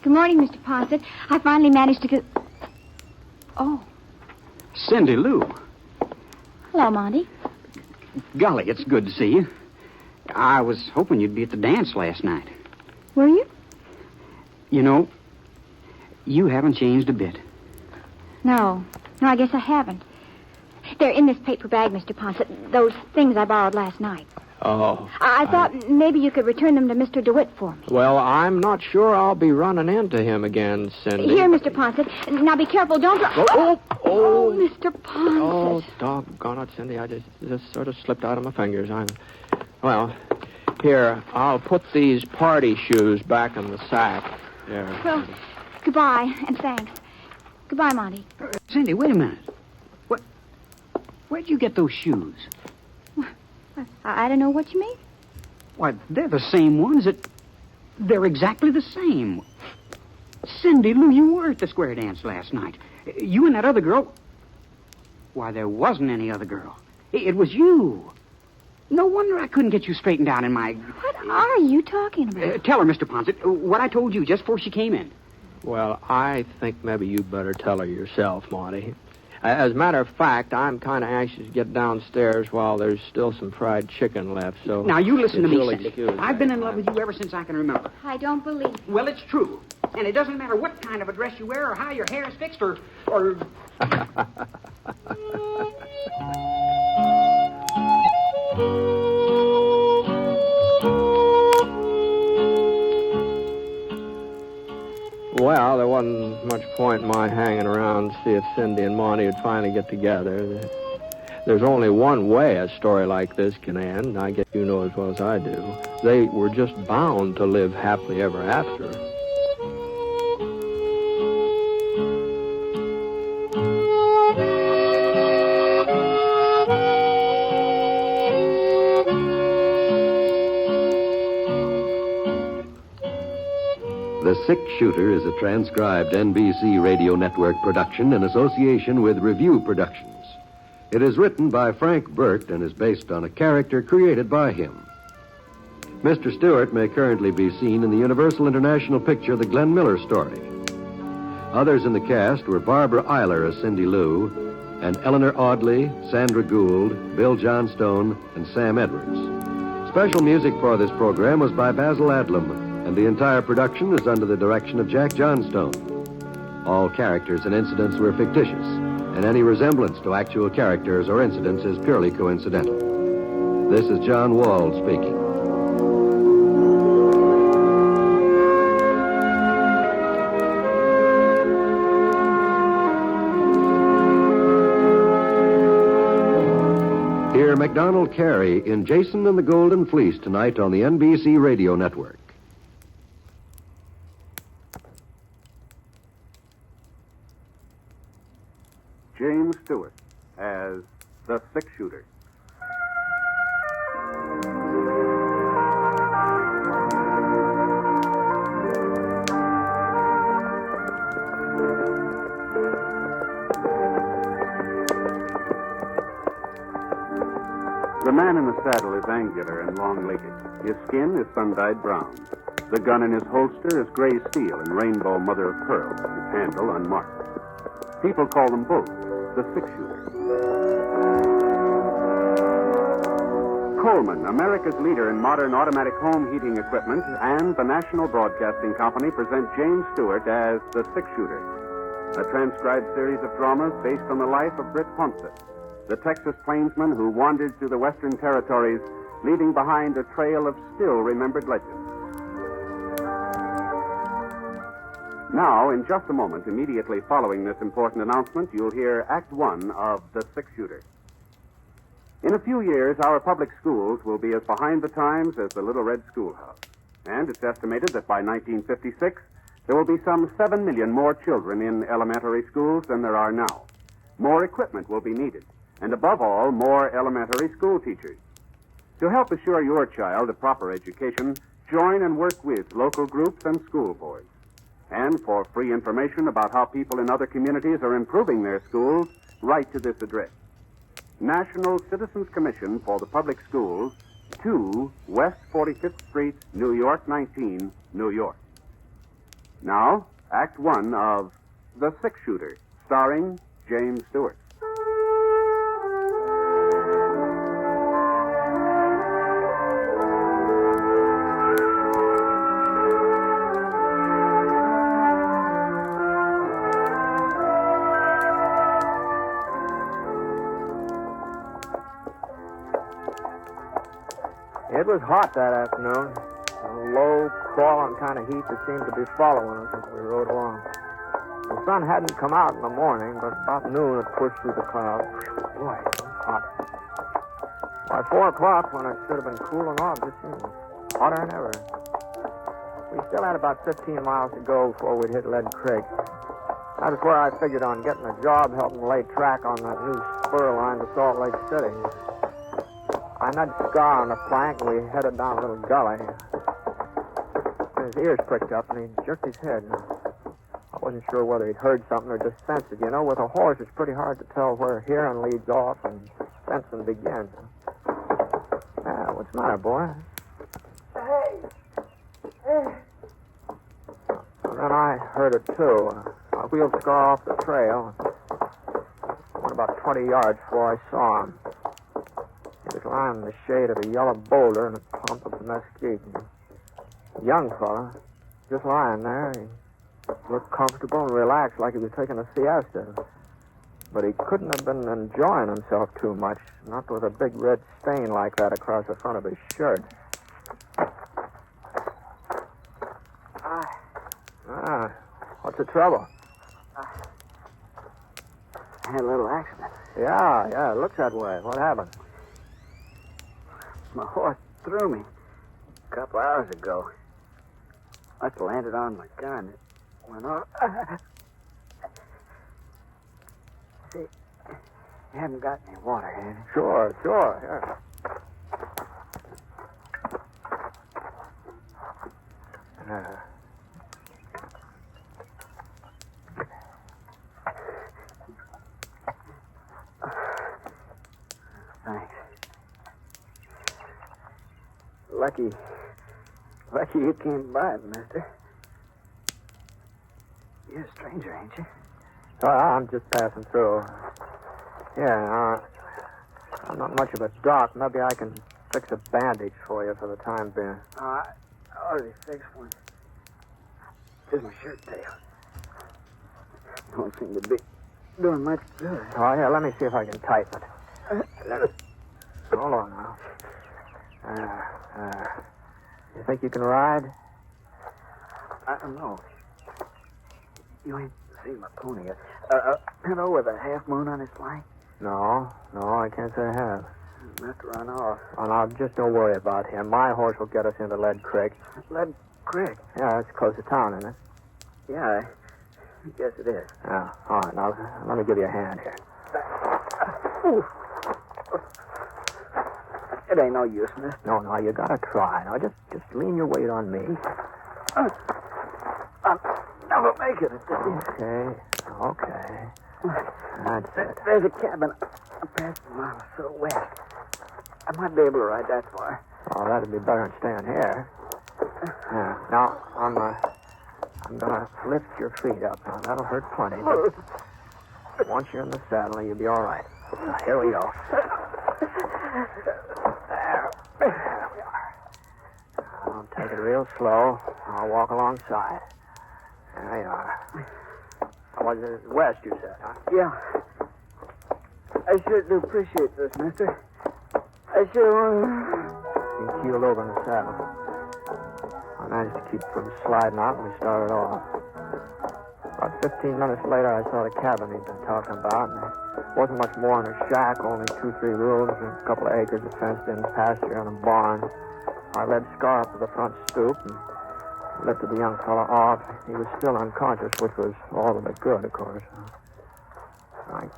Good morning, Mr. Ponset. I finally managed to get... Oh. Cindy Lou. Hello, Monty. Golly, it's good to see you. I was hoping you'd be at the dance last night. Were you? You know, you haven't changed a bit. No, I guess I haven't. They're in this paper bag, Mr. Ponset. Those things I borrowed last night. Oh. I thought maybe you could return them to Mr. DeWitt for me. Well, I'm not sure I'll be running into him again, Cindy. Here, Mr. Ponset. Now be careful. Don't... Oh, Mr. Ponset. Oh, doggone it, Cindy. I just sort of slipped out of my fingers. Well, here, I'll put these party shoes back in the sack. There. Well, goodbye, and thanks. Goodbye, Monty. Cindy, wait a minute. Where'd you get those shoes? I don't know what you mean. Why, they're the same ones they're exactly the same. Cindy Lou, you were at the square dance last night. You and that other girl... Why, there wasn't any other girl. It was you. No wonder I couldn't get you straightened out in my... What are you talking about? Tell her, Mr. Ponset, what I told you just before she came in. Well, I think maybe you better tell her yourself, Monty. As a matter of fact, I'm kind of anxious to get downstairs while there's still some fried chicken left, so... Now, you listen to me, you'll Cindy. excuse me. I've been in love with you ever since I can remember. I don't believe it. Well, it's true. And it doesn't matter what kind of a dress you wear or how your hair is fixed or... Well, there wasn't much point in my hanging around to see if Cindy and Monty would finally get together. There's only one way a story like this can end. I guess you know as well as I do. They were just bound to live happily ever after. The Six Shooter is a transcribed NBC Radio Network production in association with Review Productions. It is written by Frank Burt and is based on a character created by him. Mr. Stewart may currently be seen in the Universal International picture The Glenn Miller Story. Others in the cast were Barbara Eiler as Cindy Lou, and Eleanor Audley, Sandra Gould, Bill Johnstone, and Sam Edwards. Special music for this program was by Basil Adlam, and the entire production is under the direction of Jack Johnstone. All characters and incidents were fictitious, and any resemblance to actual characters or incidents is purely coincidental. This is John Wald speaking. Hear MacDonald Carey in Jason and the Golden Fleece tonight on the NBC Radio Network. James Stewart as the Six Shooter. The man in the saddle is angular and long-legged. His skin is sun-dyed brown. The gun in his holster is gray steel and rainbow mother of pearl, his handle unmarked. People call them both the Six-Shooter. Coleman, America's leader in modern automatic home heating equipment, and the National Broadcasting Company present James Stewart as the Six-Shooter, a transcribed series of dramas based on the life of Britt Ponset, the Texas plainsman who wandered through the Western Territories, leaving behind a trail of still-remembered legends. Now, in just a moment, immediately following this important announcement, you'll hear Act One of The Six-Shooter. In a few years, our public schools will be as behind the times as the Little Red Schoolhouse. And it's estimated that by 1956, there will be some 7 million more children in elementary schools than there are now. More equipment will be needed, and above all, more elementary school teachers. To help assure your child a proper education, join and work with local groups and school boards. And for free information about how people in other communities are improving their schools, write to this address. National Citizens Commission for the Public Schools, 2 West 45th Street, New York 19, New York. Now, Act One of The Six-Shooter, starring James Stewart. It was hot that afternoon. A low, crawling kind of heat that seemed to be following us as we rode along. The sun hadn't come out in the morning, but about noon it pushed through the clouds. Boy, it was hot. By 4 o'clock, when it should have been cooling off, it seemed hotter than ever. We still had about 15 miles to go before we'd hit Lead Creek. That was where I figured on getting a job helping lay track on that new spur line to Salt Lake City. I find that scar on the flank, and we headed down a little gully. His ears pricked up, and he jerked his head. I wasn't sure whether he'd heard something or just sensed it. You know, with a horse, it's pretty hard to tell where hearing leads off and sensing begins. What's the matter, boy? Hey. And then I heard it, too. I wheeled Scar off the trail. Went about 20 yards before I saw him. He was lying in the shade of a yellow boulder in a clump of mesquite. A young fella, just lying there. He looked comfortable and relaxed like he was taking a siesta. But he couldn't have been enjoying himself too much, not with a big red stain like that across the front of his shirt. What's the trouble? I had a little accident. Yeah, it looks that way. What happened? My horse threw me a couple hours ago. Must have landed on my gun. It went off. See, you haven't got any water, have you? Sure, yeah. Thanks. Lucky you came by, mister. You're a stranger, ain't you? I'm just passing through. Yeah, I'm not much of a doc. Maybe I can fix a bandage for you for the time being. I already fixed one. Just my shirt tail. Don't seem to be doing much good. Oh, yeah, let me see if I can tighten it. Hold on now. You think you can ride? I don't know. You ain't seen my pony yet. Hello, with a half moon on his flank? No, I can't say I have. Must run off. Oh, now, just don't worry about him. My horse will get us into Lead Creek. Lead Creek? Yeah, it's close to town, isn't it? Yeah, I guess it is. Yeah, all right, now, let me give you a hand here. It ain't no use, miss. No, you gotta try. Now, just lean your weight on me. I'll never make it. Okay. That's it. There's a cabin past a mile or so west. I might be able to ride that far. Oh, that'd be better than staying here. Yeah. Now, I'm gonna lift your feet up. Now, that'll hurt plenty, but once you're in the saddle, you'll be all right. Now, here we go. There we are. I'll take it real slow. I'll walk alongside. There you are. Was it west, you said, huh? Yeah. I sure do appreciate this, mister. I sure He keeled over in the saddle. I managed to keep from sliding out, and we started off. About 15 minutes later, I saw the cabin he'd been talking about, and it wasn't much more than a shack, only 2-3 rooms, and a couple of acres of fenced-in pasture and a barn. I led Scar up to the front stoop and lifted the young fellow off. He was still unconscious, which was all of it good, of course. I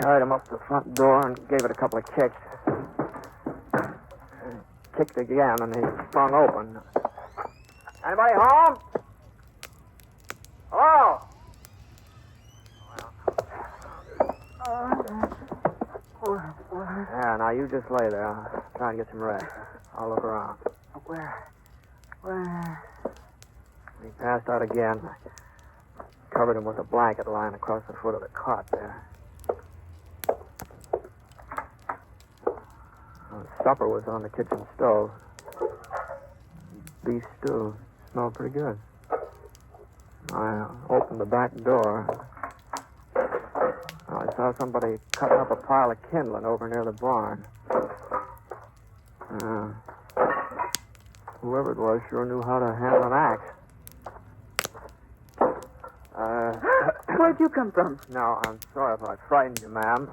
carried him up to the front door and gave it a couple of kicks. Kicked again, and he sprung open. Anybody home? Hello? Yeah, now you just lay there. I'll try and get some rest. I'll look around. Where? He passed out again. I covered him with a blanket lying across the foot of the cot there. Supper was on the kitchen stove. Beef stew. Smelled pretty good. I opened the back door. I saw somebody cutting up a pile of kindling over near the barn. Whoever it was sure knew how to handle an axe. Where'd you come from? No, I'm sorry if I frightened you, ma'am.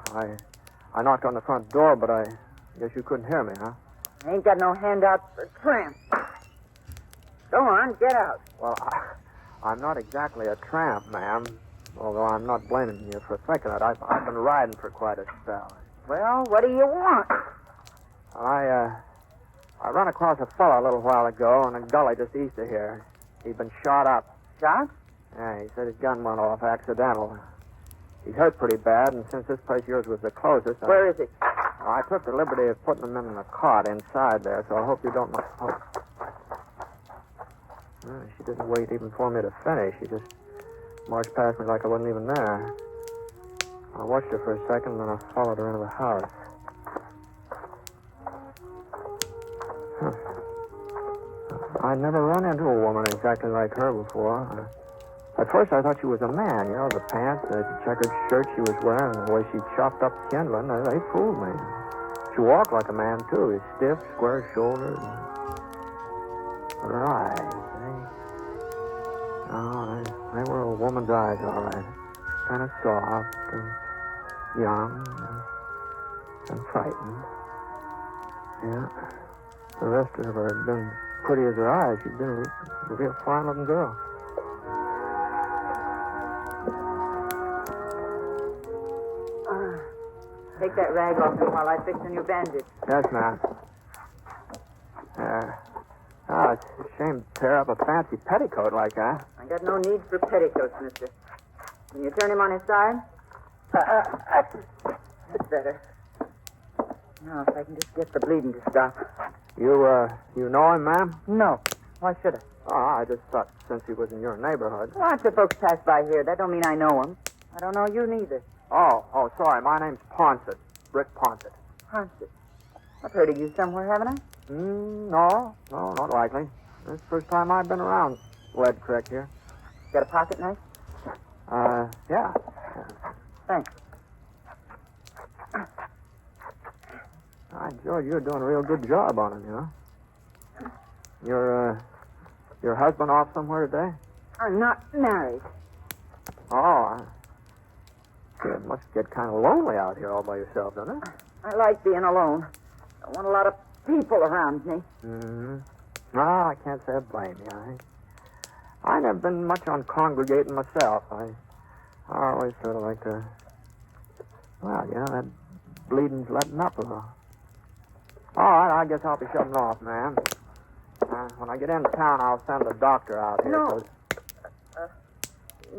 I knocked on the front door, but I guess you couldn't hear me, huh? I ain't got no handout for tramp. Go on, get out. Well, I'm not exactly a tramp, ma'am. Although I'm not blaming you for thinking that. I've been riding for quite a spell. Well, what do you want? I run across a fellow a little while ago in a gully just east of here. He'd been shot up. Shot? Yeah, he said his gun went off accidental. He's hurt pretty bad, and since this place of yours was the closest... Where is he? I took the liberty of putting him in a cot inside there, so I hope you don't... She didn't wait even for me to finish. She just marched past me like I wasn't even there. I watched her for a second, and then I followed her into the house. I'd never run into a woman exactly like her before. At first, I thought she was a man. You know, the pants, the checkered shirt she was wearing, the way she chopped up kindling, they fooled me. She walked like a man, too. Stiff, square-shouldered. Her eyes, they were a woman's eyes, all right. Kind of soft and young and frightened. Yeah. The rest of her had been pretty as her eyes. She'd been a real fine-looking girl. Take that rag off me while I fix a new bandage. Yes, ma'am. It's a shame to tear up a fancy petticoat like that. I got no need for petticoats, mister. Can you turn him on his side? That's better. Now, if I can just get the bleeding to stop. You know him, ma'am? No. Why should I? Oh, I just thought since he was in your neighborhood. Lots of folks pass by here. That don't mean I know him. I don't know you neither. Oh, sorry. My name's Ponset. Britt Ponset. Ponset. I've heard of you somewhere, haven't I? No, not likely. This is the first time I've been around Lead Creek here. Got a pocket knife? Yeah. Thanks. George, you're doing a real good job on him, you know. Your husband off somewhere today? I'm not married. Oh, it must get kind of lonely out here all by yourself, doesn't it? I like being alone. Don't want a lot of people around me. Mm-hmm. No, I can't say I blame you. I never been much on congregating myself. I always sort of like to... Well, you know, that bleeding's letting up a little. All right, I guess I'll be shutting off, man. When I get into town, I'll send a doctor out here. No.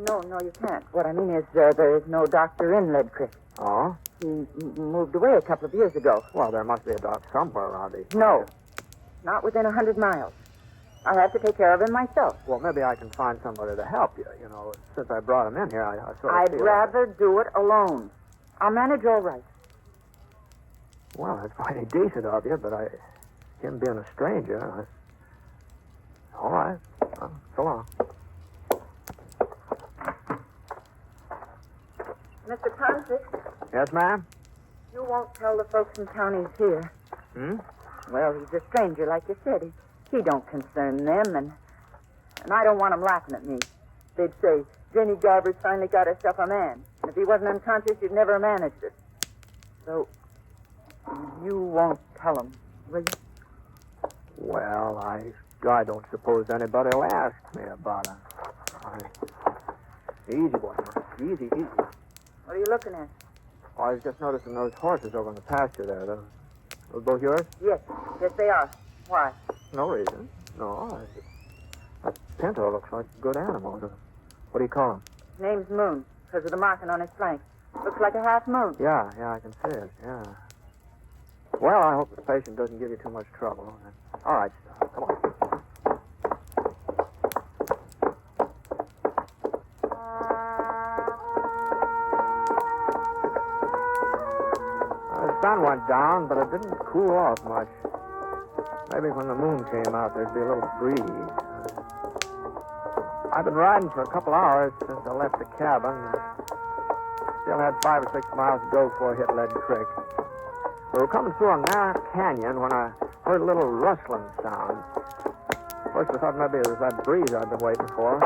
No, you can't. What I mean is there is no doctor in Lead Creek. Oh? He moved away a couple of years ago. Well, there must be a doctor somewhere around these. No. Not within 100 miles. I'll have to take care of him myself. Well, maybe I can find somebody to help you. You know, since I brought him in here, I sort of I'd feel rather do it alone. I'll manage all right. Well, that's mighty decent of you, but him being a stranger, all right. So long. Mr. Ponset? Yes, ma'am? You won't tell the folks in town he's here. Well, he's a stranger, like you said. He don't concern them, and I don't want them laughing at me. They'd say, Jenny Garber's finally got herself a man. And if he wasn't unconscious, he'd never have managed it. So, you won't tell them, will you? Well, I don't suppose anybody will ask me about it. Easy, boy. Easy. What are you looking at? Oh, I was just noticing those horses over in the pasture there. Those both yours? Yes, they are. Why? No reason. No. That pinto looks like a good animal. What do you call him? His name's Moon, because of the marking on his flank. Looks like a half moon. Yeah, I can see it, yeah. Well, I hope the patient doesn't give you too much trouble. All right, come on. The sun went down, but it didn't cool off much. Maybe when the moon came out, there'd be a little breeze. I've been riding for a couple hours since I left the cabin. Still had 5 or 6 miles to go before I hit Lead Creek. We were coming through a narrow canyon when I heard a little rustling sound. First, I thought maybe it was that breeze I'd been waiting for.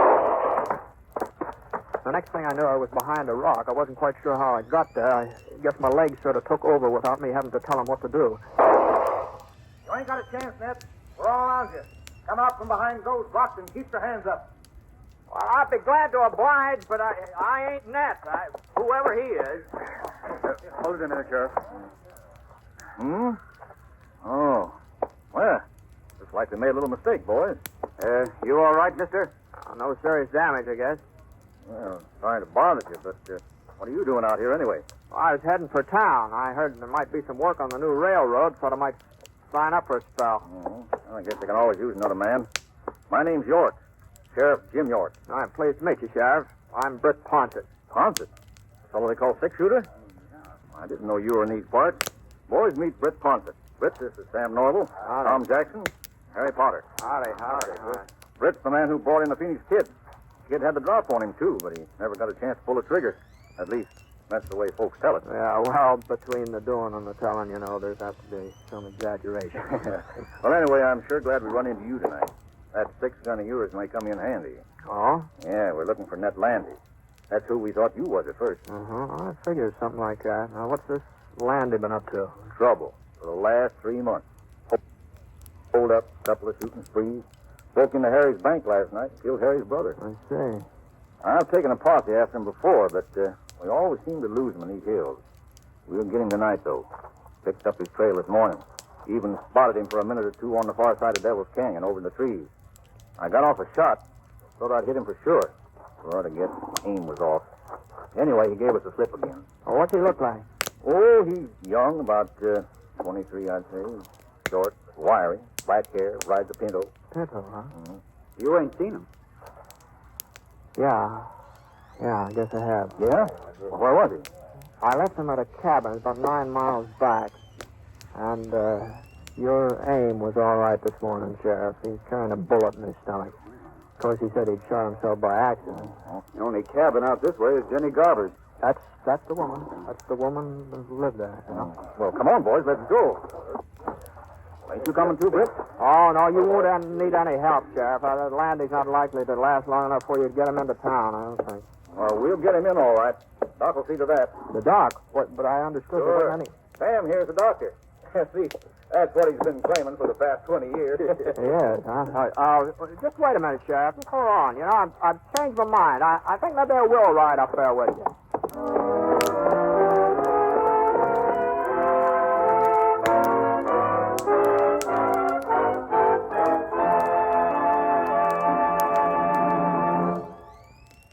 The next thing I knew, I was behind a rock. I wasn't quite sure how I got there. I guess my legs sort of took over without me having to tell them what to do. You ain't got a chance, Ned. We're all around you. Come out from behind those rocks and keep your hands up. Well, I'd be glad to oblige, but I ain't Ned. Whoever he is. Hold it a minute, Sheriff. Oh. Well, looks like they made a little mistake, boys. You all right, mister? No serious damage, I guess. Well, sorry to bother you, but what are you doing out here anyway? I was heading for town. I heard there might be some work on the new railroad. Thought I might sign up for a spell. Well, I guess they can always use another man. My name's York. Sheriff Jim York. I'm pleased to meet you, Sheriff. I'm Britt Ponset. Ponset? The fellow they call six-shooter? I didn't know you were in these parts. Boys, meet Britt Ponset. Britt, this is Sam Norval, Tom Jackson, Harry Potter. Howdy. Britt's the man who brought in the Phoenix Kid. Kid had the drop on him, too, but he never got a chance to pull the trigger. At least, that's the way folks tell it. Yeah, well, between the doing and the telling, there's apt to be some exaggeration. Well, anyway, I'm sure glad we run into you tonight. That 6-gun of yours may come in handy. Oh? Yeah, we're looking for Ned Landy. That's who we thought you was at first. I figured something like that. Now, what's this Landy been up to? Trouble for the last 3 months. Hold up, couple of shooting sprees. Broke into Harry's bank last night and killed Harry's brother. I see. I've taken a posse after him before, but we always seem to lose him in these hills. We'll get him tonight, though. Picked up his trail this morning. Even spotted him for a minute or two on the far side of Devil's Canyon over in the trees. I got off a shot. Thought I'd hit him for sure. But I guess aim was off. Anyway, he gave us a slip again. Oh, what's he look like? Oh, he's young, about 23, I'd say. Short, wiry, black hair, rides a Pinto. Pinto, huh? Mm-hmm. You ain't seen him? Yeah, I guess I have. Yeah? Well, where was he? I left him at a cabin about 9 miles back. And, your aim was all right this morning, Sheriff. He's carrying a bullet in his stomach. Of course, he said he'd shot himself by accident. The only cabin out this way is Jenny Garber's. That's the woman. That's the woman who lived there. Well, come on, boys. Let's go. Ain't you coming too, Britt? Oh, no, you won't need any help, Sheriff. Landy's not likely to last long enough for you to get him into town, I don't think. Well, we'll get him in all right. Doc will see to that. The doc? What? But I understood there Sure. wasn't any... Sam, here's the doctor. See, that's what he's been claiming for the past 20 years. Yes, huh? Just wait a minute, Sheriff. Just hold on. I've changed my mind. I think maybe I will ride up there with you.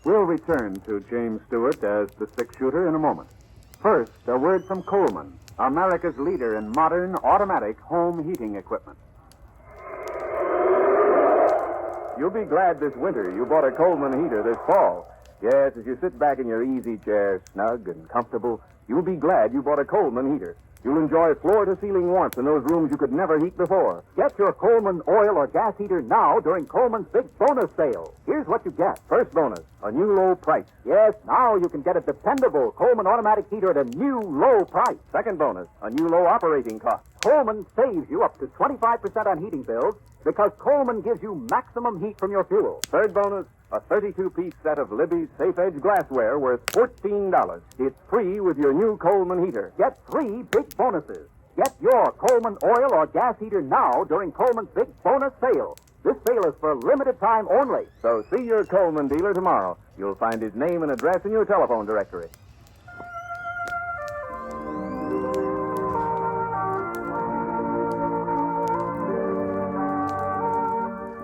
We'll return to James Stewart as the six-shooter in a moment. First, a word from Coleman, America's leader in modern automatic home heating equipment. You'll be glad this winter you bought a Coleman heater this fall. Yes, as you sit back in your easy chair, snug and comfortable, you'll be glad you bought a Coleman heater. You'll enjoy floor-to-ceiling warmth in those rooms you could never heat before. Get your Coleman oil or gas heater now during Coleman's big bonus sale. Here's what you get. First bonus, a new low price. Yes, now you can get a dependable Coleman automatic heater at a new low price. Second bonus, a new low operating cost. Coleman saves you up to 25% on heating bills because Coleman gives you maximum heat from your fuel. Third bonus, a 32-piece set of Libby's Safe Edge glassware worth $14. It's free with your new Coleman heater. Get 3 big bonuses. Get your Coleman oil or gas heater now during Coleman's big bonus sale. This sale is for limited time only. So see your Coleman dealer tomorrow. You'll find his name and address in your telephone directory.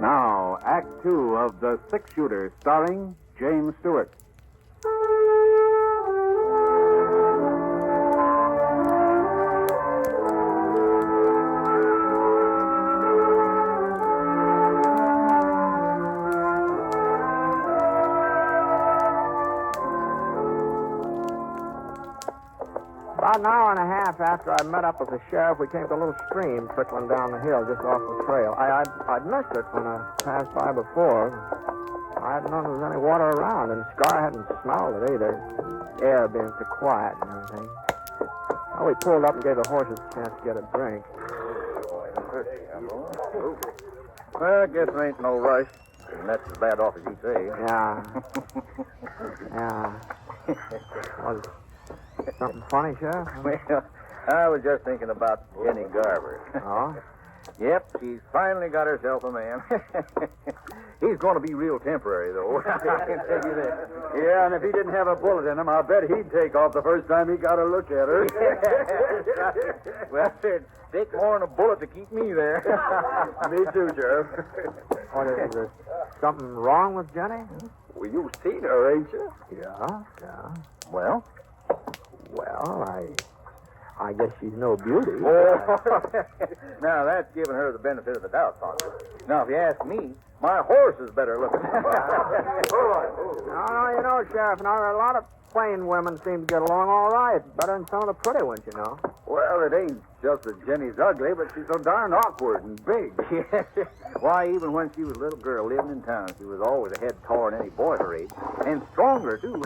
Now, Act 2 of The Six-Shooter, starring James Stewart. About an hour and a half after I met up with the sheriff, we came to a little stream trickling down the hill just off the trail. I'd missed it when I passed by before. I hadn't known there was any water around, and Scar hadn't smelled it either. The air being so quiet and everything. Well, we pulled up and gave the horses a chance to get a drink. Well, I guess there ain't no rush. And that's as bad off as you say. Yeah. Was something funny, Sheriff? Well, I was just thinking about Jenny Garber. Oh? Yep, she's finally got herself a man. He's going to be real temporary, though. I can tell you that. Yeah, and if he didn't have a bullet in him, I'll bet he'd take off the first time he got a look at her. Well, it'd take more than a bullet to keep me there. Me too, Sheriff. What is there something wrong with Jenny? Well, you've seen her, ain't you? Yeah. Well, I guess she's no beauty. Oh. Now, that's giving her the benefit of the doubt, Ponset. Now, if you ask me, my horse is better looking. No, you know, Sheriff, now a lot of plain women seem to get along all right. Better than some of the pretty ones, you know. Well, it ain't just that Jenny's ugly, but she's so darn awkward and big. Why, even when she was a little girl living in town, she was always a head taller than any boy her age. And stronger, too.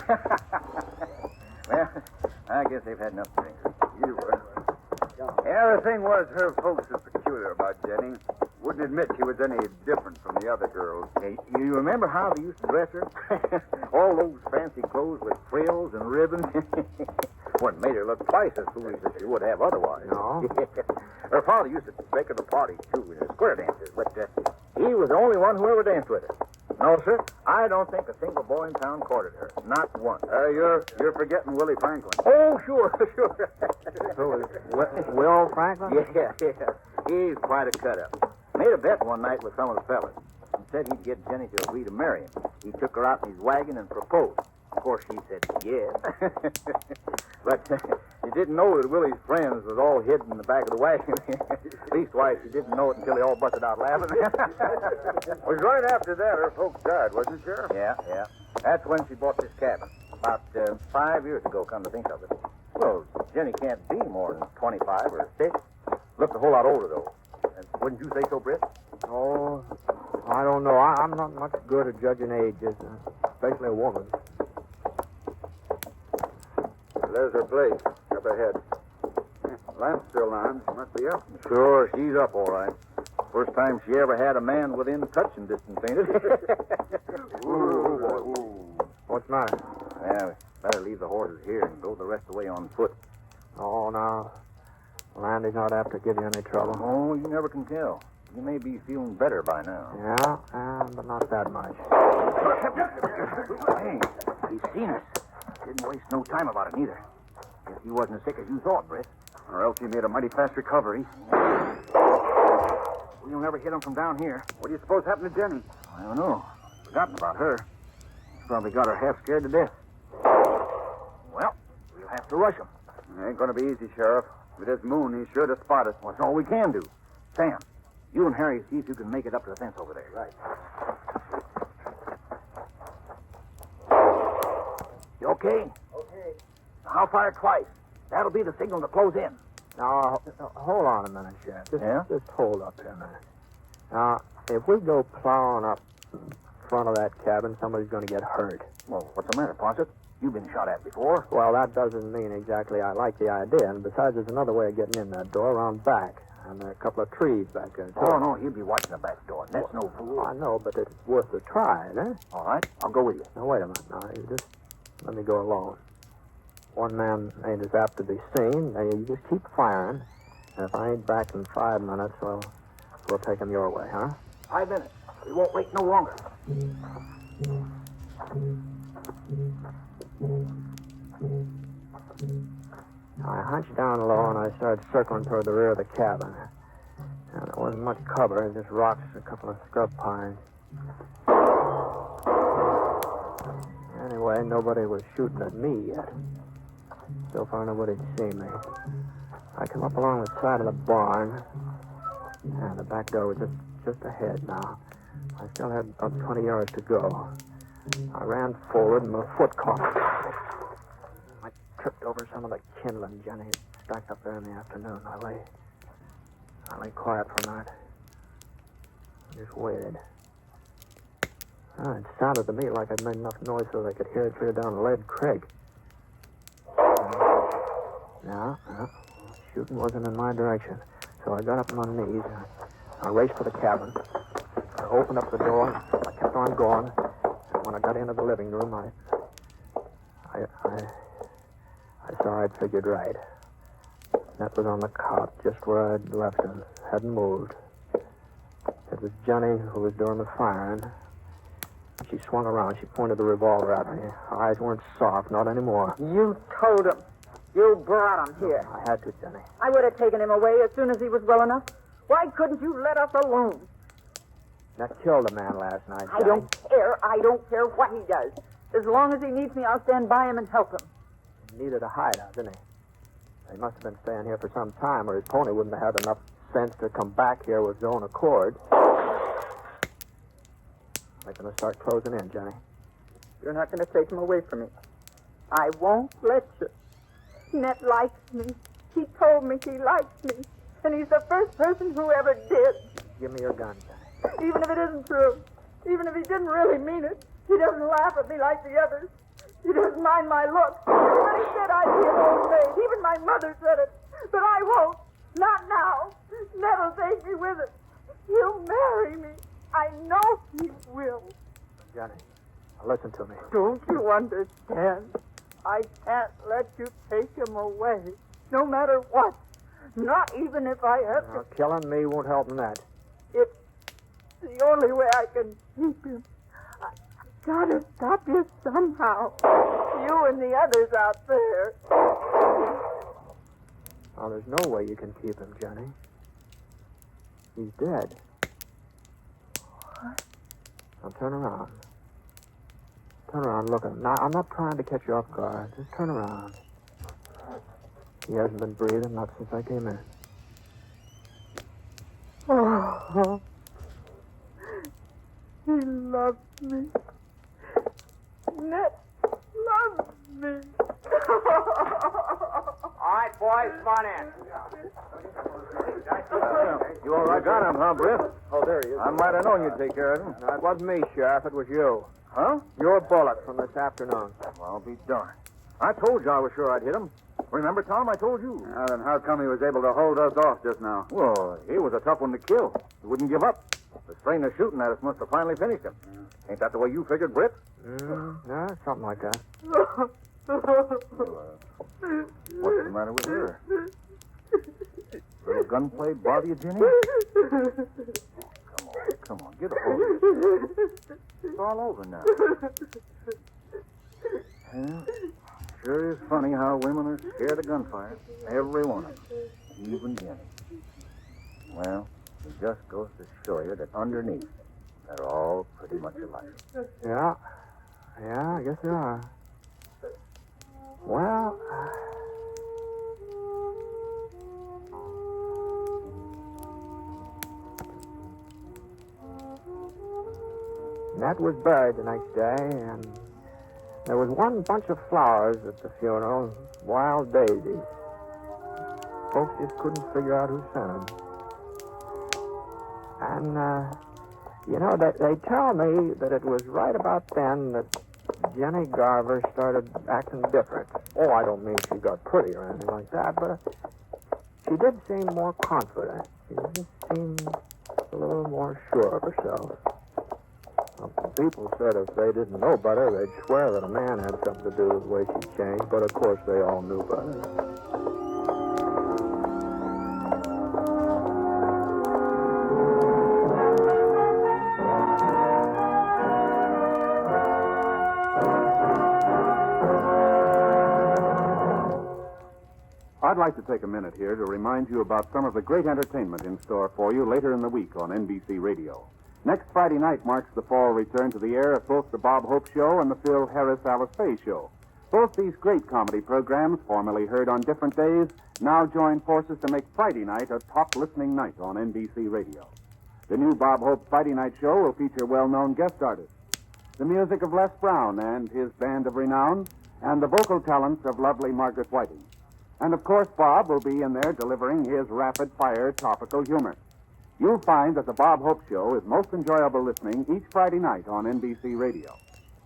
Well, I guess they've had enough drinks. Yeah, the thing was, her folks were peculiar about Jenny. Wouldn't admit she was any different from the other girls. Hey, you remember how they used to dress her? All those fancy clothes with frills and ribbons. Well, it made her look twice as foolish as she would have otherwise. No? Her father used to take her to parties, too, in her square dances, but he was the only one who ever danced with her. No, sir, I don't think a single boy in town courted her. Not one. You're forgetting Willie Franklin. Oh, sure. Who is Will Franklin? Yeah. He's quite a cut-up. Made a bet one night with some of the fellas. He said he'd get Jenny to agree to marry him. He took her out in his wagon and proposed. Of course, she said yes. But he didn't know that Willie's friends was all hidden in the back of the wagon. Leastwise, he didn't know it until they all busted out laughing. Was right after that her folks died, wasn't it, Sheriff? Yeah. That's when she bought this cabin. About 5 years ago, come to think of it. Well, Jenny can't be more than 25 or 6. Looked a whole lot older, though. Wouldn't you say so, Britt? Oh, I don't know. I'm not much good at judging ages, especially a woman. There's her place, up ahead. Lamp's still on. She must be up. Sure, she's up all right. First time she ever had a man within touching distance, ain't it? Ooh. What's the matter? Yeah, we better leave the horses here and go the rest of the way on foot. Oh, no. Landy's not after give you any trouble. Oh, you never can tell. You may be feeling better by now. Yeah, but not that much. Hey, he's seen us. Didn't waste no time about it, neither. Guess he wasn't as sick as you thought, Britt. Or else he made a mighty fast recovery. We'll never hit him from down here. What do you suppose happened to Jenny? I don't know. Forgotten about her. He's probably got her half scared to death. Well, we'll have to rush him. It ain't going to be easy, Sheriff. With this moon, he's sure to spot us. Well, that's all we can do. Sam, you and Harry see if you can make it up to the fence over there. Right. You okay? Okay. I'll fire twice. That'll be the signal to close in. Now, hold on a minute, Sheriff. Just hold up here a minute. Now, if we go plowing up in front of that cabin, somebody's going to get hurt. Well, what's the matter, Ponset? You've been shot at before. Well, that doesn't mean exactly I like the idea. And besides, there's another way of getting in that door around back. And there are a couple of trees back there, too. Oh, no, he'll be watching the back door. That's no fool. I know, but it's worth a try, eh? All right, I'll go with you. Now, wait a minute. Now, you just let me go alone. One man ain't as apt to be seen. Now, you just keep firing. And if I ain't back in 5 minutes, well, we'll take him your way, huh? 5 minutes. We won't wait no longer. I hunched down low and I started circling toward the rear of the cabin. And there wasn't much cover, just rocks and a couple of scrub pines. Anyway, nobody was shooting at me yet. So far, nobody'd seen me. I come up along the side of the barn, and the back door was just ahead now. I still had about 20 yards to go. I ran forward, and my foot caught. I tripped over some of the kindling Jenny had stacked up there in the afternoon. I lay quiet for a minute. I just waited. It sounded to me like I'd made enough noise so they could hear it clear down Lead Creek. No, shooting wasn't in my direction. So I got up on my knees. I raced for the cabin. I opened up the door. I kept on going. And when I got into the living room, I saw I'd figured right. That was on the cot, just where I'd left him. Hadn't moved. was Jenny who was doing the firing. She swung around. She pointed the revolver at me. Her eyes weren't soft, not anymore. You told him. You brought him here. I had to, Jenny. I would have taken him away as soon as he was well enough. Why couldn't you let us alone? That killed a man last night, I Jenny. don't care. I don't care what he does. As long as he needs me, I'll stand by him and help him. He needed a hideout, didn't he? He must have been staying here for some time, or his pony wouldn't have had enough sense to come back here with his own accord. They're going to start closing in, Jenny. You're not going to take him away from me. I won't let you. Ned likes me. He told me he likes me. And he's the first person who ever did. Give me your gun, Jenny. Even if it isn't true. Even if he didn't really mean it. He doesn't laugh at me like the others. He doesn't mind my looks. But he said I'd be an old maid. Even my mother said it. But I won't. Not now. Ned'll take me with it. He'll marry me. I know he will. Jenny, now listen to me. Don't you understand? I can't let you take him away. No matter what. Not even if I have to. Now, killing me won't help in that. It's the only way I can keep him. I've got to stop you somehow. You and the others out there. Oh, there's no way you can keep him, Jenny. He's dead. What? Now turn around. Turn around, look at him. Now, I'm not trying to catch you off guard. Just turn around. He hasn't been breathing, not since I came in. Oh, he loves me. Ned loves me. All right, boys, come on in. You all right? Got him, huh, Britt? Oh, there he is. I might have known you'd take care of him. No, it wasn't me, Sheriff. It was you. Huh? Your bullet from this afternoon. Well, I'll be darned. I told you I was sure I'd hit him. Remember, Tom, I told you. Now, then how come he was able to hold us off just now? Well, he was a tough one to kill. He wouldn't give up. The strain of shooting at us must have finally finished him. Ain't that the way you figured, Britt? Yeah, something like that. What's the matter with her? Little gunplay bother you, Jenny? Come on, get a hold of it. It's all over now. Yeah, sure is funny how women are scared of gunfire. Every one of them. Even Jenny. Well, it just goes to show you that underneath, they're all pretty much alike. Yeah. Yeah, I guess they are. Well, Nat was buried the next day, and there was one bunch of flowers at the funeral, wild daisies. Folks just couldn't figure out who sent them. And, you know, they tell me that it was right about then that Jenny Garver started acting different. Oh, I don't mean she got pretty or anything like that, but she did seem more confident. She just seemed a little more sure of herself. Well, people said if they didn't know better, they'd swear that a man had something to do with the way she changed, but of course they all knew better. I'd like to take a minute here to remind you about some of the great entertainment in store for you later in the week on NBC Radio. Next Friday night marks the fall return to the air of both the Bob Hope Show and the Phil Harris-Alice Faye Show. Both these great comedy programs, formerly heard on different days, now join forces to make Friday night a top listening night on NBC Radio. The new Bob Hope Friday night show will feature well-known guest artists, the music of Les Brown and his band of renown, and the vocal talents of lovely Margaret Whiting. And, of course, Bob will be in there delivering his rapid-fire topical humor. You'll find that the Bob Hope Show is most enjoyable listening each Friday night on NBC Radio.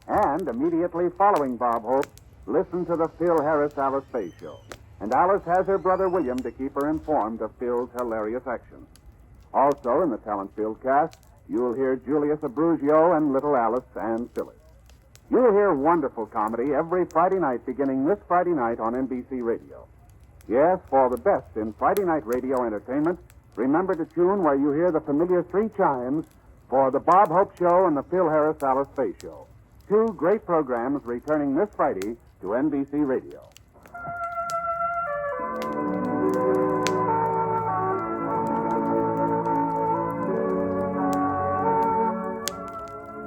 And immediately following Bob Hope, listen to the Phil Harris-Alice Faye Show. And Alice has her brother William to keep her informed of Phil's hilarious actions. Also, in the talent-filled cast, you'll hear Julius Abruzio and Little Alice and Phyllis. You'll hear wonderful comedy every Friday night beginning this Friday night on NBC Radio. Yes, for the best in Friday night radio entertainment, remember to tune where you hear the familiar 3 chimes for the Bob Hope Show and the Phil Harris Alice Faye Show. 2 great programs returning this Friday to NBC Radio.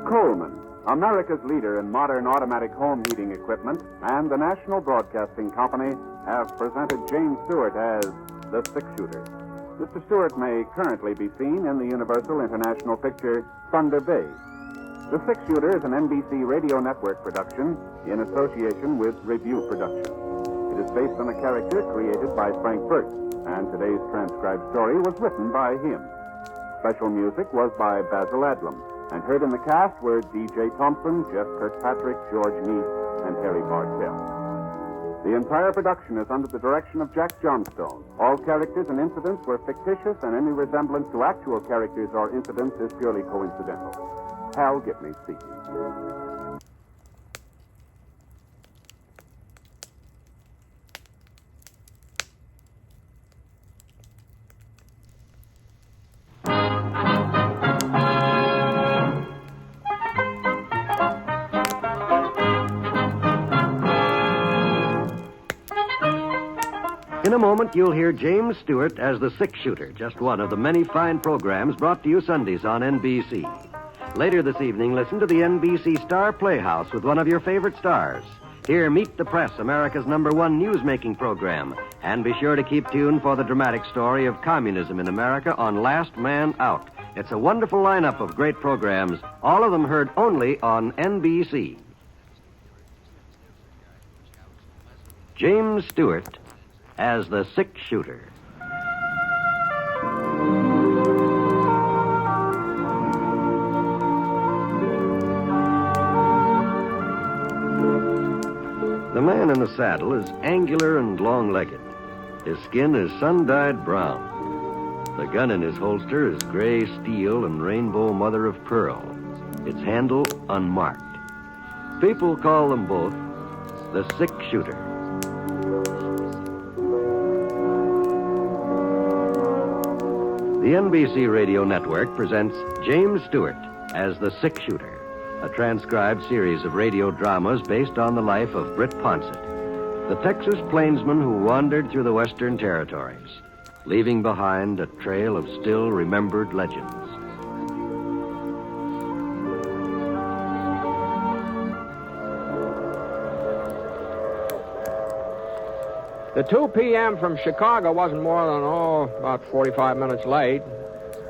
Coleman, America's leader in modern automatic home heating equipment, and the National Broadcasting Company have presented James Stewart as the Six-Shooter. Mr. Stewart may currently be seen in the Universal International picture Thunder Bay. The Six-Shooter is an NBC Radio Network production in association with Review Productions. It is based on a character created by Frank Burt, and today's transcribed story was written by him. Special music was by Basil Adlam, and heard in the cast were D.J. Thompson, Jeff Kirkpatrick, George Neath, and Harry Bartell. The entire production is under the direction of Jack Johnstone. All characters and incidents were fictitious, and any resemblance to actual characters or incidents is purely coincidental. Hal Gibney speaking. In a moment, you'll hear James Stewart as the Six-Shooter, just one of the many fine programs brought to you Sundays on NBC. Later this evening, listen to the NBC Star Playhouse with one of your favorite stars. Hear Meet the Press, America's #1 news-making program. And be sure to keep tuned for the dramatic story of communism in America on Last Man Out. It's a wonderful lineup of great programs, all of them heard only on NBC. James Stewart as the Six-Shooter. The man in the saddle is angular and long-legged. His skin is sun-dyed brown. The gun in his holster is gray steel and rainbow mother of pearl, its handle unmarked. People call them both the Six-Shooter. The NBC Radio Network presents James Stewart as the Six-Shooter, a transcribed series of radio dramas based on the life of Britt Ponset, the Texas plainsman who wandered through the Western Territories, leaving behind a trail of still remembered legends. The 2 p.m. from Chicago wasn't more than, about 45 minutes late.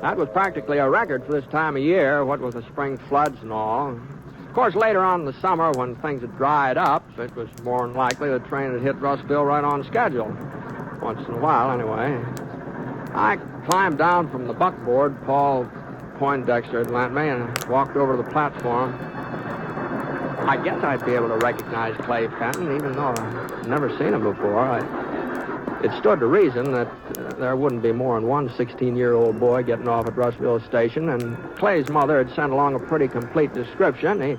That was practically a record for this time of year, what with the spring floods and all. Of course, later on in the summer, when things had dried up, it was more than likely the train had hit Russville right on schedule. Once in a while, anyway. I climbed down from the buckboard Paul Poindexter had lent me and walked over to the platform. I guess I'd be able to recognize Clay Fenton, even though I'd never seen him before. It stood to reason that there wouldn't be more than one 16-year-old boy getting off at Russville Station, and Clay's mother had sent along a pretty complete description. He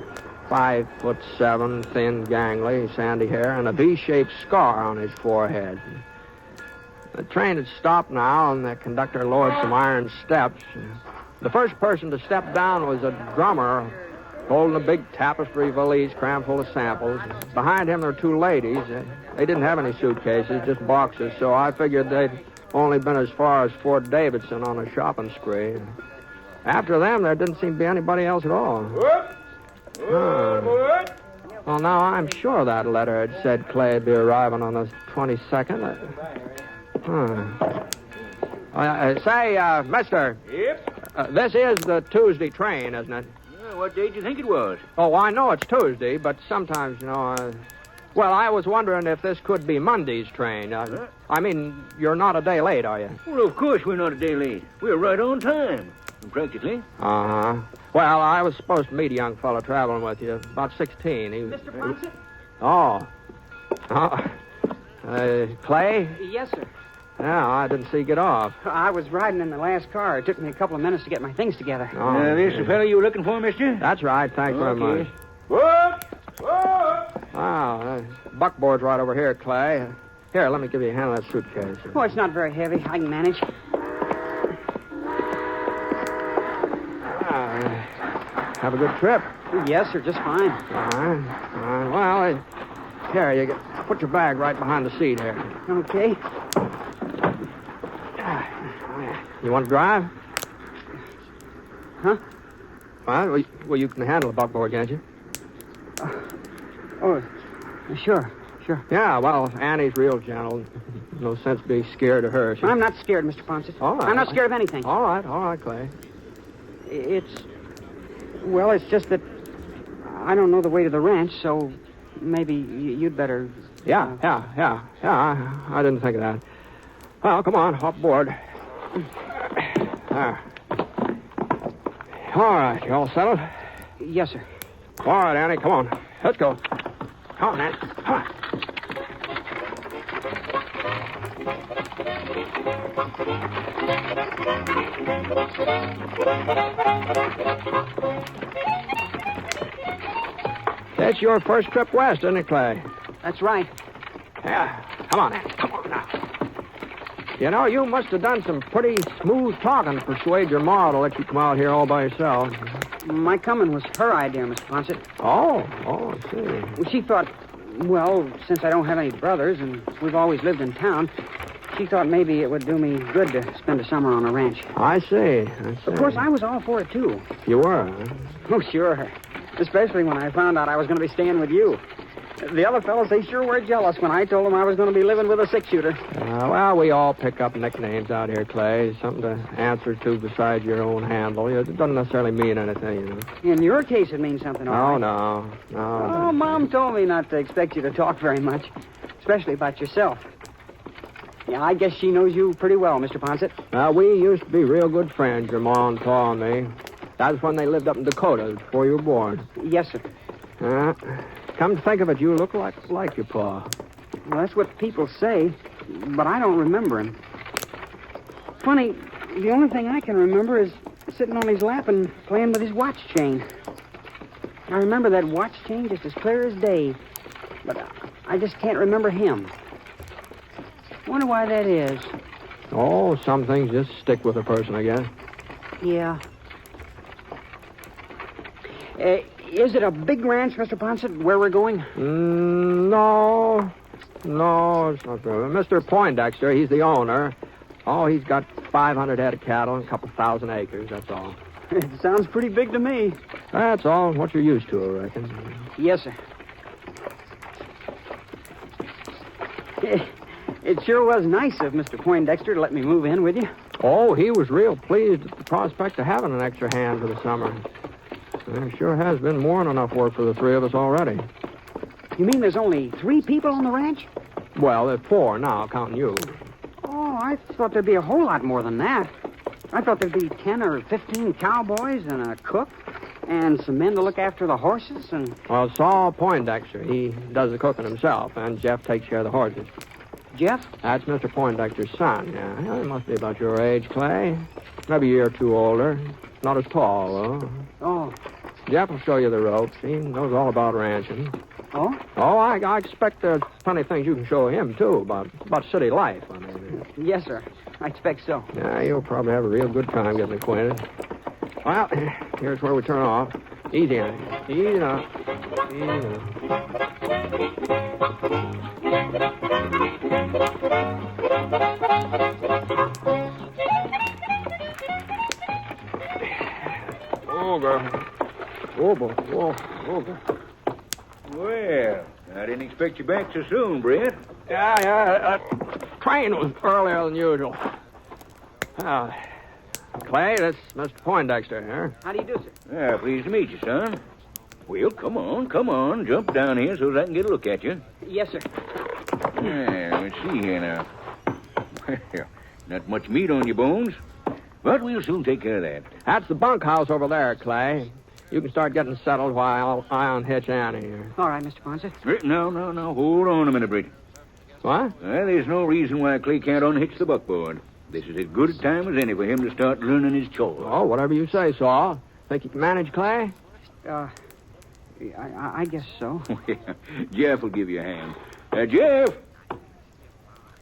5'7", thin, gangly, sandy hair, and a V-shaped scar on his forehead. The train had stopped now, and the conductor lowered some iron steps. The first person to step down was a drummer holding a big tapestry valise crammed full of samples. Behind him there were 2 ladies. They didn't have any suitcases, just boxes, so I figured they'd only been as far as Fort Davidson on a shopping spree. After them, there didn't seem to be anybody else at all. Well, now, I'm sure that letter had said Clay'd be arriving on the 22nd. Say, mister. Yep? This is the Tuesday train, isn't it? What day did you think it was? Oh, I know it's Tuesday, but sometimes, well, I was wondering if this could be Monday's train. I mean, you're not a day late, are you? Well, of course we're not a day late. We're right on time, practically. Uh-huh. Well, I was supposed to meet a young fellow traveling with you, about 16. Mr. Ponset? Clay? Yes, sir. Yeah, I didn't see you get off. I was riding in the last car. It took me a couple of minutes to get my things together. This the fellow you were looking for, mister? That's right. Thanks very much. What? Buckboard's right over here, Clay. Here, let me give you a hand of that suitcase. Oh, it's not very heavy. I can manage. Have a good trip. Yes, sir, just fine. All right. Well, here, you put your bag right behind the seat here. Okay. You want to drive? Huh? Well, you can handle a buckboard, can't you? Sure. Yeah, well, Annie's real gentle. No sense being scared of her. I'm not scared, Mr. Ponset. All right. I'm not scared of anything. All right, Clay. It's just that I don't know the way to the ranch, so maybe you'd better... Yeah. I didn't think of that. Well, come on, hop aboard. All right, you all settled? Yes, sir. All right, Annie, come on. Let's go. Come on, Annie. Come on. That's your first trip west, isn't it, Clay? That's right. Yeah. Come on, Annie. Come on now. You know, you must have done some pretty smooth talking to persuade your ma to let you come out here all by yourself. My coming was her idea, Mr. Ponset. Oh, I see. She thought, well, since I don't have any brothers and we've always lived in town, she thought maybe it would do me good to spend a summer on a ranch. I see. Of course, I was all for it, too. You were, huh? Oh, sure. Especially when I found out I was going to be staying with you. The other fellows, they sure were jealous when I told them I was going to be living with a six-shooter. Well, we all pick up nicknames out here, Clay. Something to answer to besides your own handle. It doesn't necessarily mean anything, you know. In your case, it means something, all right. No. Oh, Mom told me not to expect you to talk very much, especially about yourself. Yeah, I guess she knows you pretty well, Mr. Ponset. We used to be real good friends, your ma and pa and me. That was when they lived up in Dakota before you were born. Yes, sir. Come to think of it, you look like your pa. Well, that's what people say, but I don't remember him. Funny, the only thing I can remember is sitting on his lap and playing with his watch chain. I remember that watch chain just as clear as day, but I just can't remember him. Wonder why that is. Oh, some things just stick with a person, I guess. Yeah. Is it a big ranch, Mr. Ponset, where we're going? No, it's not true. Mr. Poindexter, he's the owner. Oh, he's got 500 head of cattle and a couple thousand acres, that's all. It sounds pretty big to me. That's all. What you're used to, I reckon. Yes, sir. It sure was nice of Mr. Poindexter to let me move in with you. Oh, he was real pleased at the prospect of having an extra hand for the summer. There sure has been more than enough work for the three of us already. You mean there's only 3 people on the ranch? Well, there's 4 now, counting you. Oh, I thought there'd be a whole lot more than that. I thought there'd be 10 or 15 cowboys and a cook and some men to look after the horses and... Well, Saul Poindexter, he does the cooking himself, and Jeff takes care of the horses. Jeff? That's Mr. Poindexter's son, yeah. He must be about your age, Clay. Maybe a year or 2 older. Not as tall, though. Oh. Jeff will show you the ropes. He knows all about ranching. Oh? Oh, I expect there's plenty of things you can show him, too, about city life, I mean. Yes, sir. I expect so. Yeah, you'll probably have a real good time getting acquainted. Well, here's where we turn off. Easy on it. Easy now. Oh, girl. Oh, boy. Oh, girl. Well, I didn't expect you back so soon, Britt. Yeah. Train was earlier than usual. Clay, that's Mr. Poindexter here. How do you do, sir? Yeah, pleased to meet you, son. Well, come on. Jump down here so I can get a look at you. Yes, sir. Yeah, let's see here now. Well, not much meat on your bones, but we'll soon take care of that. That's the bunkhouse over there, Clay. You can start getting settled while I unhitch Annie here. All right, Mr. Ponset. No. Hold on a minute, Britt. What? There's no reason why Clay can't unhitch the buckboard. This is as good a time as any for him to start learning his chores. Oh, whatever you say, Saul. Think you can manage, Clay? I guess so. Jeff will give you a hand.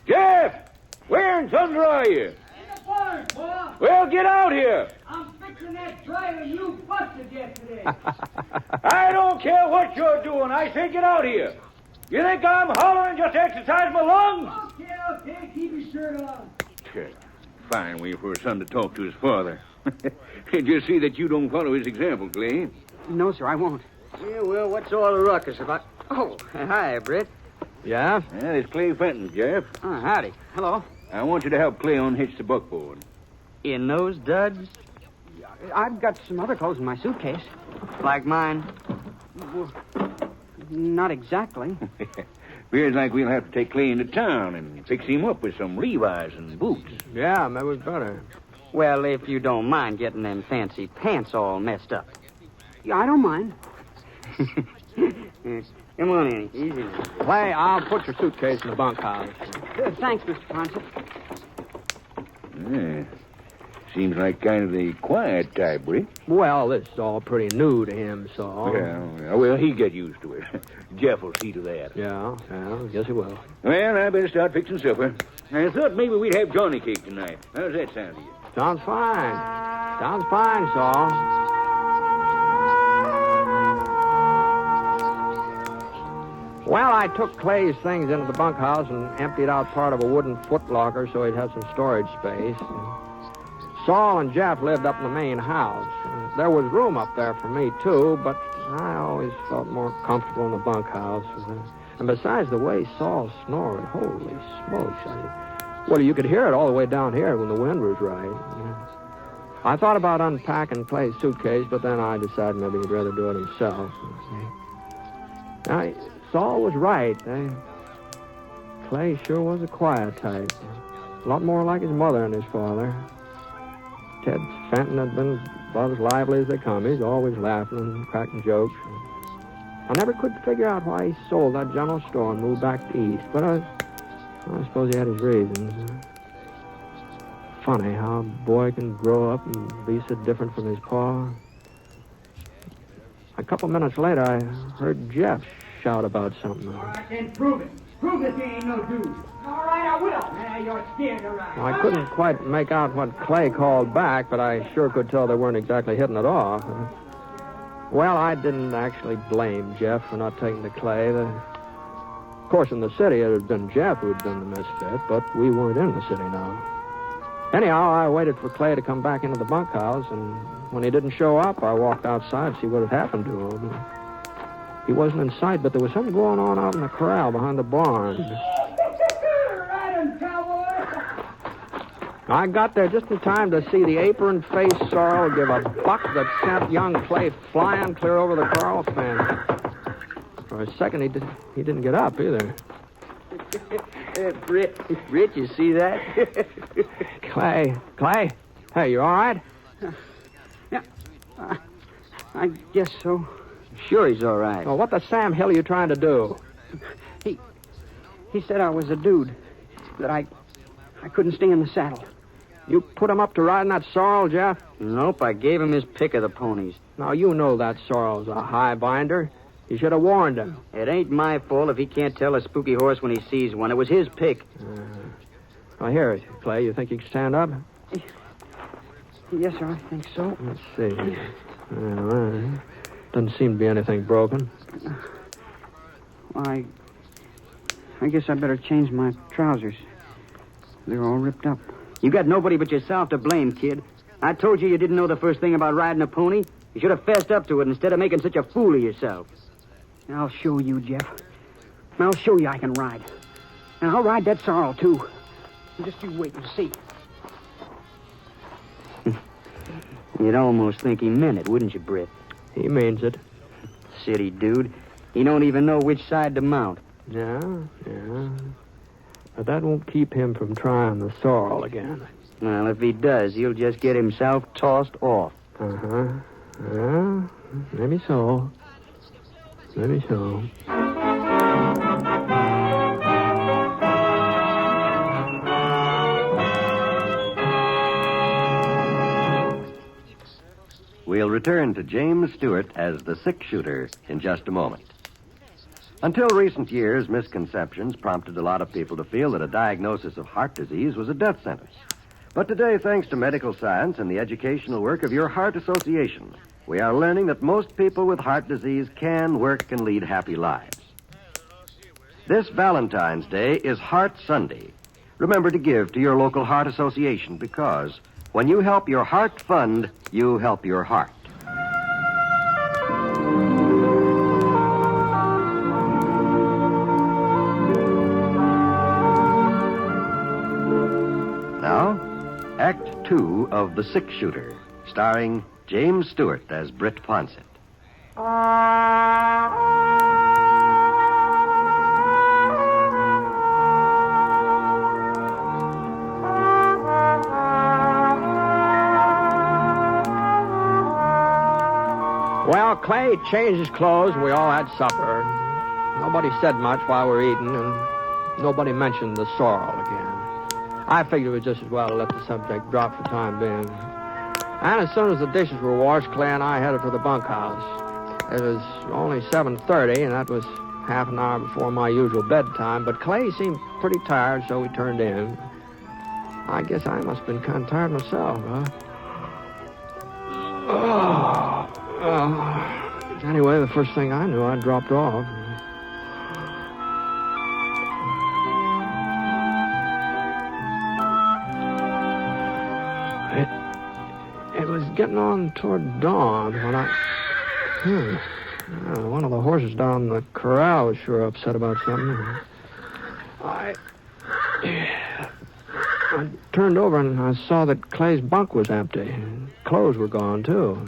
Jeff! Where in thunder are you? In the barn, boy. Well, get out here. I'm fixing in that trailer you busted yesterday. I don't care what you're doing. I say get out here. You think I'm hollering just to exercise my lungs? Okay, keep your shirt on. Fine way for a son to talk to his father. Just see that you don't follow his example, Clay. No, sir, I won't. Yeah, well, what's all the ruckus about? Oh, hi, Britt. Yeah? Yeah, it's Clay Fenton, Jeff. Oh, howdy. Hello. I want you to help Clay unhitch the buckboard. In those duds? I've got some other clothes in my suitcase. Like mine? Well, not exactly. Appears like we'll have to take Clay into town and fix him up with some Levi's and boots. Yeah, maybe we better. Well, if you don't mind getting them fancy pants all messed up. Yeah, I don't mind. Come on in. Easy now. Clay, I'll put your suitcase in the bunkhouse. Thanks, Mr. Ponset. Yeah. Seems like kind of the quiet type, Britt. Well, this is all pretty new to him, so... Yeah, well, he'll get used to it. Jeff will see to that. Yeah, I guess he will. Well, I better start fixing supper. I thought maybe we'd have Johnny cake tonight. How's that sound to you? Sounds fine. Sounds fine, Saul. Well, I took Clay's things into the bunkhouse and emptied out part of a wooden footlocker so he'd have some storage space. Saul and Jeff lived up in the main house. There was room up there for me, too, but I always felt more comfortable in the bunkhouse. And besides the way Saul snored, holy smokes. Well, you could hear it all the way down here when the wind was right. I thought about unpacking Clay's suitcase, but then I decided maybe he'd rather do it himself. Now, Saul was right. Clay sure was a quiet type. A lot more like his mother and his father. Ted Fenton had been about as lively as they come. He's always laughing and cracking jokes. I never could figure out why he sold that general store and moved back east, but I suppose he had his reasons. Funny how a boy can grow up and be so different from his pa. A couple minutes later, I heard Jeff shout about something. All right, then prove it. Prove that you ain't no dude. All right, I will. You're scared, all right. Well, I couldn't quite make out what Clay called back, but I sure could tell they weren't exactly hitting it off. Well, I didn't actually blame Jeff for not taking the Clay. Of course, in the city, it had been Jeff who had been the misfit, but we weren't in the city now. Anyhow, I waited for Clay to come back into the bunkhouse, and when he didn't show up, I walked outside to see what had happened to him. He wasn't in sight, but there was something going on out in the corral behind the barn. I got there just in time to see the apron-faced sorrel give a buck that sent young Clay flying clear over the corral fence. For a second, he didn't get up either. Britt, you see that? Clay, hey, you all right? Yeah, I guess so. Sure he's all right. Well, what the Sam Hill are you trying to do? He said I was a dude, that I couldn't stay in the saddle. You put him up to riding that sorrel, Jeff? Nope, I gave him his pick of the ponies. Now, you know that sorrel's a high binder. You should have warned him. It ain't my fault if he can't tell a spooky horse when he sees one. It was his pick. Well, here, Clay, you think you can stand up? Yes, sir, I think so. Let's see. Well, doesn't seem to be anything broken. I guess I better change my trousers. They're all ripped up. You got nobody but yourself to blame, kid. I told you didn't know the first thing about riding a pony. You should have fessed up to it instead of making such a fool of yourself. I'll show you, Jeff. I'll show you I can ride. And I'll ride that sorrel, too. Just you wait and see. You'd almost think he meant it, wouldn't you, Britt? He means it. City dude. He don't even know which side to mount. Yeah. But that won't keep him from trying the sorrel again. Well, if he does, he'll just get himself tossed off. Uh-huh. Well, maybe so. Maybe so. We'll return to James Stewart as the six-shooter in just a moment. Until recent years, misconceptions prompted a lot of people to feel that a diagnosis of heart disease was a death sentence. But today, thanks to medical science and the educational work of your heart association, we are learning that most people with heart disease can work and lead happy lives. This Valentine's Day is Heart Sunday. Remember to give to your local heart association because when you help your heart fund, you help your heart. Now, Act 2 of The Six Shooter, starring James Stewart as Britt Ponset. Well, Clay changed his clothes and we all had supper. Nobody said much while we were eating, and nobody mentioned the sorrel again. I figured it was just as well to let the subject drop for the time being. And as soon as the dishes were washed, Clay and I headed for the bunkhouse. It was only 7:30, and that was half an hour before my usual bedtime, but Clay seemed pretty tired, so we turned in. I guess I must have been kind of tired myself, huh? Anyway, the first thing I knew, I dropped off. It was getting on toward dawn when one of the horses down the corral was sure upset about something. I turned over and I saw that Clay's bunk was empty. Clothes were gone, too.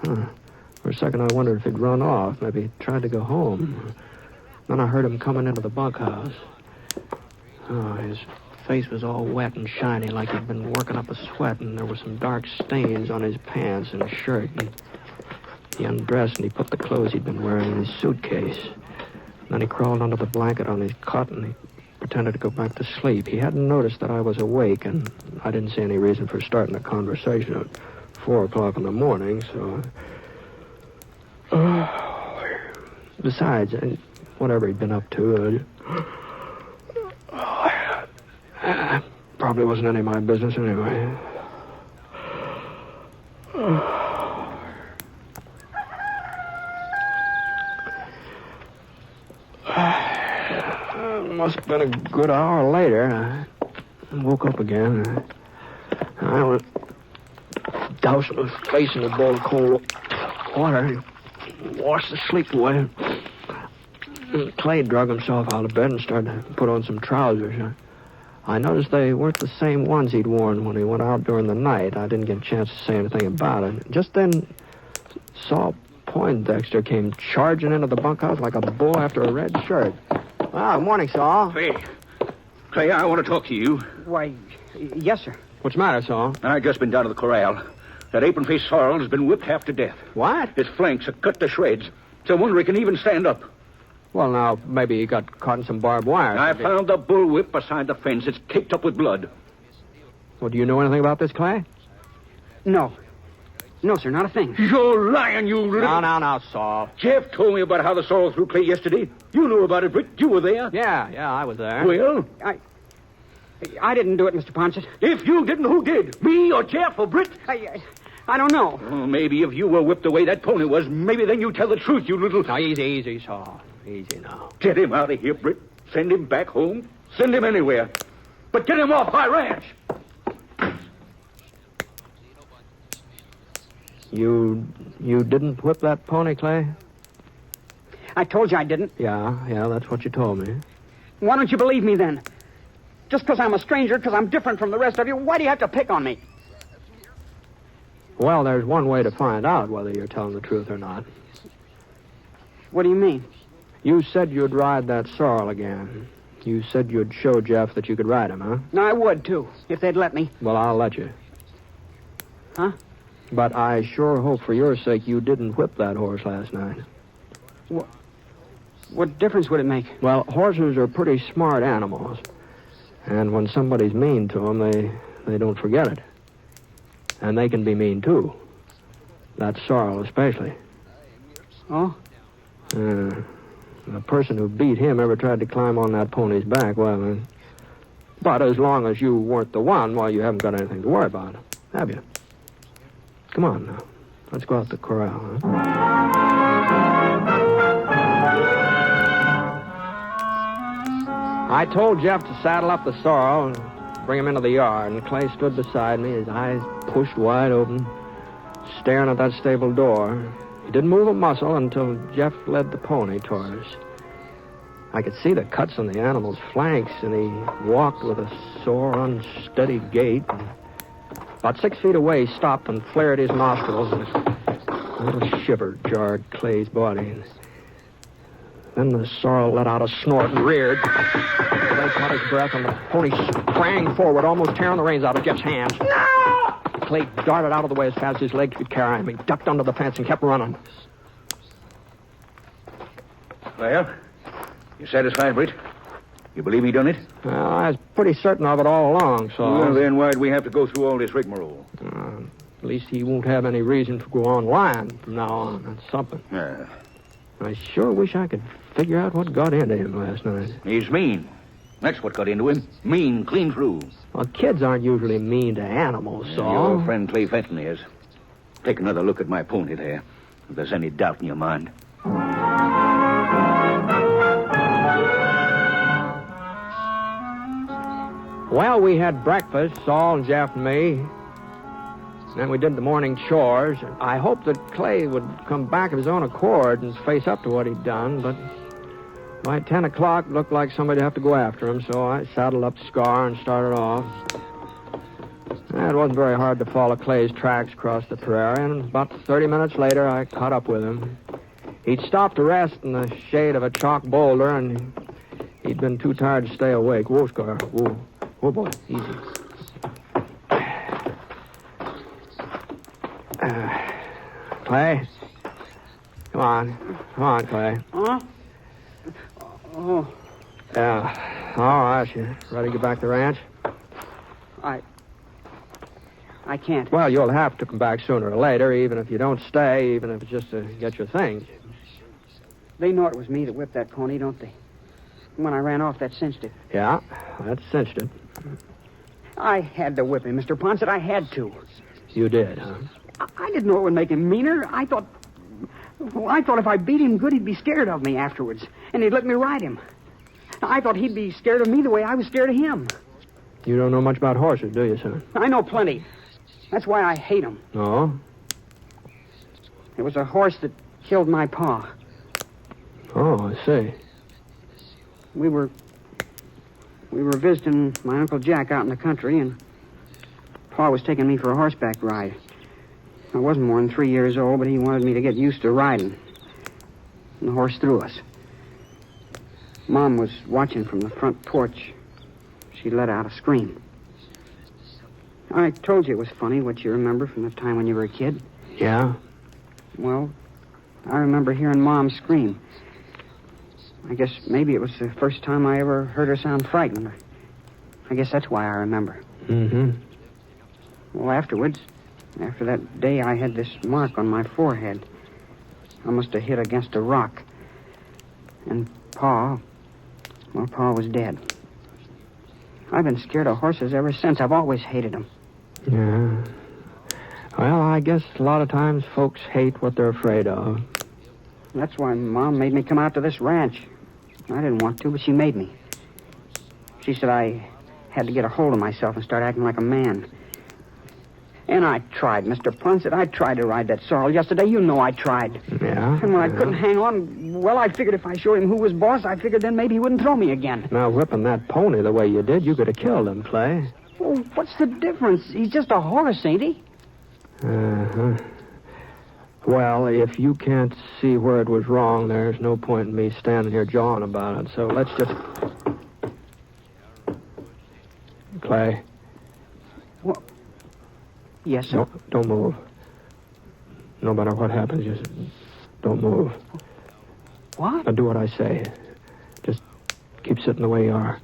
For a second, I wondered if he'd run off. Maybe he tried to go home. Then I heard him coming into the bunkhouse. His face was all wet and shiny, like he'd been working up a sweat, and there were some dark stains on his pants and shirt. He undressed and he put the clothes he'd been wearing in his suitcase. Then he crawled under the blanket on his cot and he pretended to go back to sleep. He hadn't noticed that I was awake, and I didn't see any reason for starting a conversation at 4 o'clock in the morning, so... Besides, whatever he'd been up to, probably wasn't any of my business anyway. Must have been a good hour later. I woke up again. I was dousing my face in a bowl of cold water. Washed the sleep away. Clay drug himself out of bed and started to put on some trousers. I noticed they weren't the same ones he'd worn when he went out during the night. I didn't get a chance to say anything about it. Just then, Saul Poindexter came charging into the bunkhouse like a bull after a red shirt. Good morning, Saul. Clay, I want to talk to you. Why, yes, sir. What's the matter, Saul? I just been down to the corral. That apron-faced sorrel has been whipped half to death. What? His flanks are cut to shreds. It's a wonder he can even stand up. Well, now, maybe he got caught in some barbed wire. I found the bullwhip beside the fence. It's caked up with blood. Well, do you know anything about this, Clay? No. No, sir, not a thing. You're lying, you little... Now, Saul. Jeff told me about how the sorrel threw Clay yesterday. You knew about it, Britt. You were there. Yeah, I was there. Well? I didn't do it, Mr. Ponset. If you didn't, who did? Me or Jeff or Britt? I don't know. Well, maybe if you were whipped the way that pony was, maybe then you tell the truth, you little... Now, easy, Saul. Easy now. Get him out of here, Britt. Send him back home. Send him anywhere. But get him off my ranch. You didn't whip that pony, Clay? I told you I didn't. Yeah, that's what you told me. Why don't you believe me then? Just because I'm a stranger, because I'm different from the rest of you, why do you have to pick on me? Well, there's one way to find out whether you're telling the truth or not. What do you mean? You said you'd ride that sorrel again. You said you'd show Jeff that you could ride him, huh? No, I would, too, if they'd let me. Well, I'll let you. Huh? But I sure hope for your sake you didn't whip that horse last night. What difference would it make? Well, horses are pretty smart animals. And when somebody's mean to them, they don't forget it. And they can be mean, too. That sorrel especially. Oh? The person who beat him ever tried to climb on that pony's back. Well, But as long as you weren't the one, well, you haven't got anything to worry about, have you? Come on now. Let's go out to the corral, huh? I told Jeff to saddle up the sorrel and bring him into the yard, and Clay stood beside me, his eyes pushed wide open, staring at that stable door. He didn't move a muscle until Jeff led the pony toward us. I could see the cuts on the animal's flanks, and he walked with a sore, unsteady gait. About 6 feet away, he stopped and flared his nostrils, and a little shiver jarred Clay's body. Then the sorrel let out a snort and reared. Clay caught his breath, and the pony sprang forward, almost tearing the reins out of Jeff's hands. No! Clay darted out of the way as fast as his legs could carry him. He ducked under the fence and kept running. Well, you satisfied, Britt? You believe he done it? Well, I was pretty certain of it all along, so... Well, then why'd we have to go through all this rigmarole? At least he won't have any reason to go on lying from now on. That's something. Yeah. I sure wish I could figure out what got into him last night. He's mean. That's what got into him. Mean, clean through. Well, kids aren't usually mean to animals, so... Your friend Clay Fenton is. Take another look at my pony there, if there's any doubt in your mind. Well, we had breakfast, Saul and Jeff and me. Then we did the morning chores. I hoped that Clay would come back of his own accord and face up to what he'd done, but by 10 o'clock, it looked like somebody'd have to go after him, so I saddled up Scar and started off. It wasn't very hard to follow Clay's tracks across the prairie, and about 30 minutes later, I caught up with him. He'd stopped to rest in the shade of a chalk boulder, and he'd been too tired to stay awake. Whoa, Scar. Whoa. Oh, boy. Easy. Clay? Come on, Clay. Huh? Oh. Yeah. All right. You ready to get back to the ranch? I can't. Well, you'll have to come back sooner or later, even if you don't stay, even if it's just to get your things. They know it was me that whipped that pony, don't they? When I ran off, that cinched it. Yeah, that cinched it. I had to whip him, Mr. Ponset. I had to. You did, huh? I didn't know it would make him meaner. I thought if I beat him good, he'd be scared of me afterwards, and he'd let me ride him. I thought he'd be scared of me the way I was scared of him. You don't know much about horses, do you, son? I know plenty. That's why I hate him. Oh? It was a horse that killed my pa. Oh, I see. We were visiting my Uncle Jack out in the country, and Pa was taking me for a horseback ride. I wasn't more than 3 years old, but he wanted me to get used to riding. And the horse threw us. Mom was watching from the front porch. She let out a scream. I told you it was funny what you remember from the time when you were a kid. Yeah? Well, I remember hearing Mom scream. I guess maybe it was the first time I ever heard her sound frightened. I guess that's why I remember. Mm-hmm. Well, afterwards, after that day, I had this mark on my forehead. I must have hit against a rock. And Pa was dead. I've been scared of horses ever since. I've always hated them. Yeah. Well, I guess a lot of times folks hate what they're afraid of. That's why Mom made me come out to this ranch. I didn't want to, but she made me. She said I had to get a hold of myself and start acting like a man. And I tried, Mr. Ponset. I tried to ride that sorrel yesterday. You know I tried. Yeah? And when I couldn't hang on, well, I figured if I showed him who was boss, I figured then maybe he wouldn't throw me again. Now, whipping that pony the way you did, you could have killed him, Clay. Well, what's the difference? He's just a horse, ain't he? Uh-huh. Well, if you can't see where it was wrong, there's no point in me standing here jawing about it. So let's just... Clay. What? Yes, sir. Don't move. No matter what happens, just don't move. What? Now do what I say. Just keep sitting the way you are.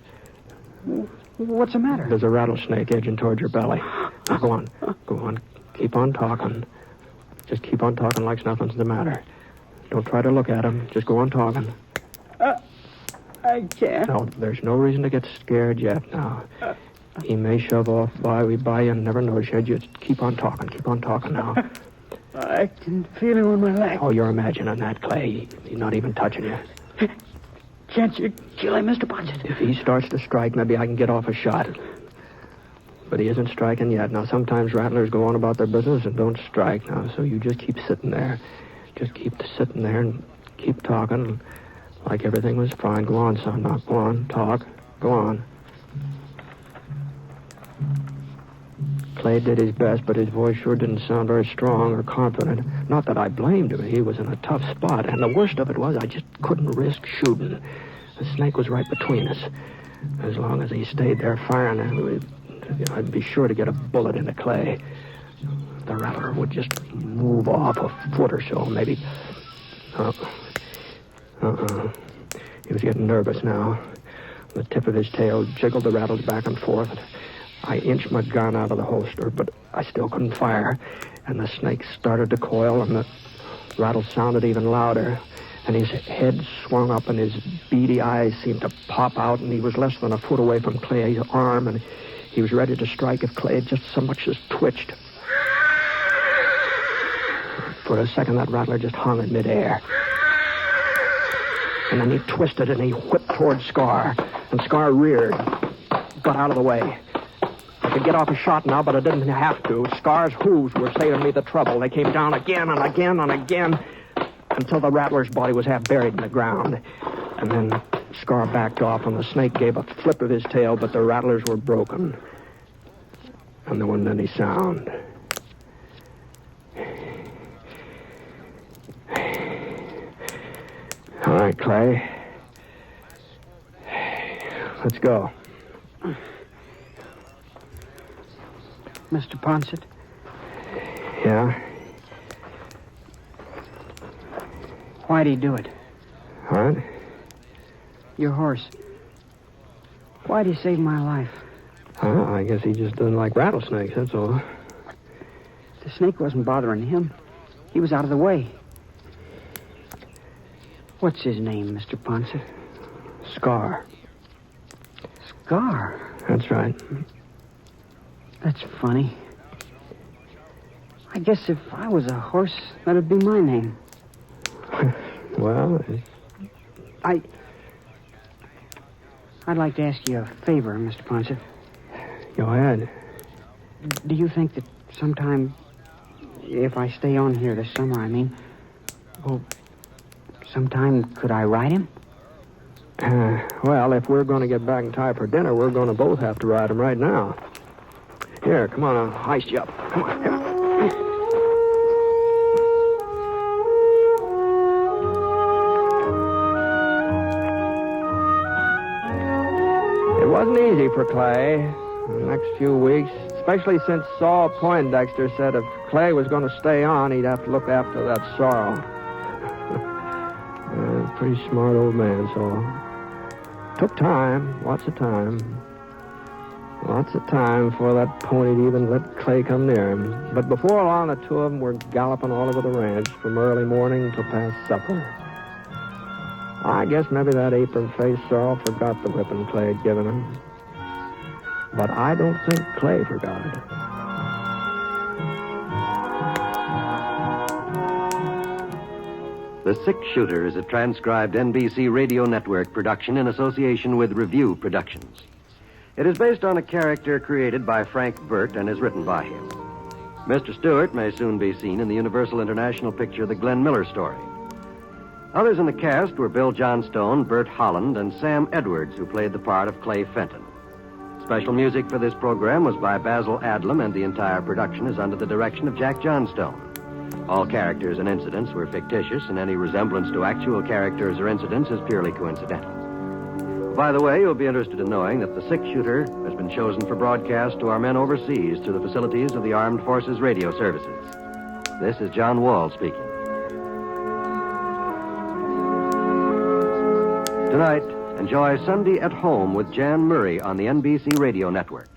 What's the matter? There's a rattlesnake edging toward your belly. Now, go on. Keep on talking. Just keep on talking like nothing's the matter. Don't try to look at him. Just go on talking. I can't. No, there's no reason to get scared yet now. He may shove off by you and never notice you. Just keep on talking now. I can feel him on my leg. Oh, you're imagining that, Clay. He's not even touching you. Can't you kill him, Mr. Ponset? If he starts to strike, maybe I can get off a shot. But he isn't striking yet. Now, sometimes rattlers go on about their business and don't strike now, so you just keep sitting there. Just keep sitting there and keep talking like everything was fine. Go on, son. Now, go on. Talk. Go on. Clay did his best, but his voice sure didn't sound very strong or confident. Not that I blamed him. He was in a tough spot, and the worst of it was I just couldn't risk shooting. The snake was right between us. As long as he stayed there firing, I'd be sure to get a bullet into Clay. The rattler would just move off a foot or so, maybe. He was getting nervous now. The tip of his tail jiggled the rattles back and forth. I inched my gun out of the holster, but I still couldn't fire. And the snake started to coil, and the rattle sounded even louder. And his head swung up, and his beady eyes seemed to pop out, and he was less than a foot away from Clay's arm, and he was ready to strike if Clay had just so much as twitched. For a second, that rattler just hung in midair. And then he twisted, and he whipped toward Scar. And Scar reared, got out of the way. I could get off a shot now, but I didn't have to. Scar's hooves were saving me the trouble. They came down again and again and again until the rattler's body was half buried in the ground. And then Scar backed off, and the snake gave a flip of his tail, but the rattlers were broken. And there wasn't any sound. All right, Clay. Let's go. Mr. Ponset? Yeah? Why'd he do it? What? Your horse. Why'd he save my life? I guess he just doesn't like rattlesnakes, that's all. The snake wasn't bothering him. He was out of the way. What's his name, Mr. Ponset? Scar. Scar? That's right. That's funny. I guess if I was a horse, that'd be my name. Well, I'd like to ask you a favor, Mr. Ponset. Go ahead. Do you think that sometime, if I stay on here this summer, well, sometime could I ride him? Well, if we're going to get back in time for dinner, we're going to both have to ride him right now. Here, come on, I'll heist you up. Come on, here. It wasn't easy for Clay the next few weeks, especially since Saul Poindexter said if Clay was going to stay on, he'd have to look after that sorrel. Pretty smart old man, Saul. Took time, lots of time. Lots of time for that pony to even let Clay come near him. But before long, the two of them were galloping all over the ranch from early morning till past supper. I guess maybe that apron-faced sorrel forgot the whipping Clay had given him. But I don't think Clay forgot it. The Six-Shooter is a transcribed NBC Radio Network production in association with Review Productions. It is based on a character created by Frank Burt and is written by him. Mr. Stewart may soon be seen in the Universal International picture The Glenn Miller Story. Others in the cast were Bill Johnstone, Bert Holland, and Sam Edwards, who played the part of Clay Fenton. Special music for this program was by Basil Adlam, and the entire production is under the direction of Jack Johnstone. All characters and incidents were fictitious, and any resemblance to actual characters or incidents is purely coincidental. By the way, you'll be interested in knowing that the Six-Shooter has been chosen for broadcast to our men overseas through the facilities of the Armed Forces Radio Services. This is John Wall speaking. Tonight, enjoy Sunday at Home with Jan Murray on the NBC Radio Network.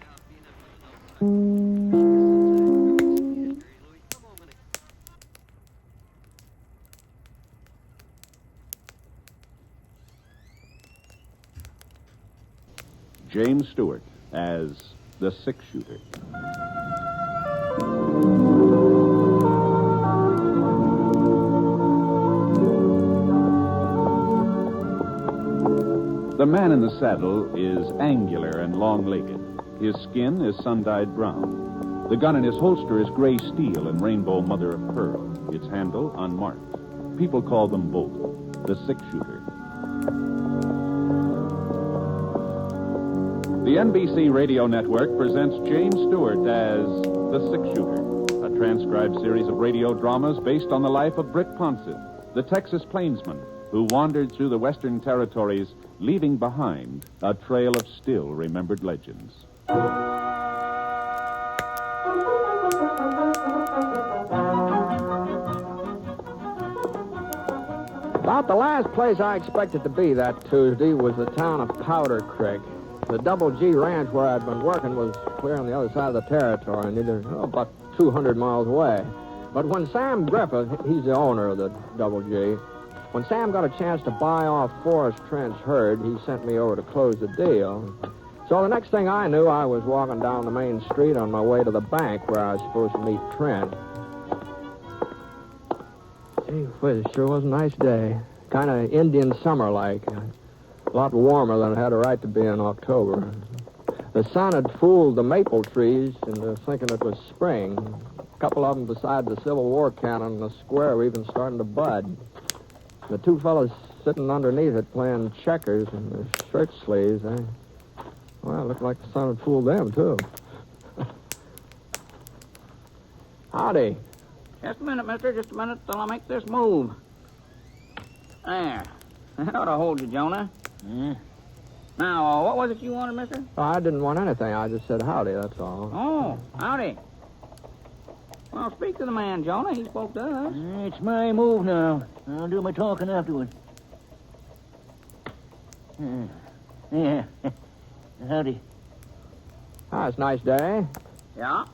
James Stewart as the six-shooter. The man in the saddle is angular and long-legged. His skin is sun-dyed brown. The gun in his holster is gray steel and rainbow mother of pearl. Its handle unmarked. People call them both the six-shooter. The NBC Radio Network presents James Stewart as the six-shooter, a transcribed series of radio dramas based on the life of Britt Ponset, the Texas plainsman who wandered through the Western Territories, leaving behind a trail of still-remembered legends. About the last place I expected to be that Tuesday was the town of Powder Creek. The Double G ranch where I'd been working was clear on the other side of the territory, about 200 miles away. But when Sam Griffith, he's the owner of the Double G, when Sam got a chance to buy off Forrest Trent's herd, he sent me over to close the deal. So the next thing I knew, I was walking down the main street on my way to the bank where I was supposed to meet Trent. Gee whiz, it sure was a nice day. Kind of Indian summer-like. A lot warmer than it had a right to be in October. The sun had fooled the maple trees into thinking it was spring. A couple of them beside the Civil War cannon in the square were even starting to bud. The two fellas sitting underneath it playing checkers in their shirt sleeves, well, it looked like the sun had fooled them, too. Howdy. Just a minute, mister. Just a minute till I make this move. There. That ought to hold you, Jonah. Now, what was it you wanted, mister? Oh, I didn't want anything. I just said howdy, that's all. Oh, howdy. Well, speak to the man, Jonah. He spoke to us. It's my move now. I'll do my talking afterward. Yeah. Howdy. Ah, it's a nice day. Yeah?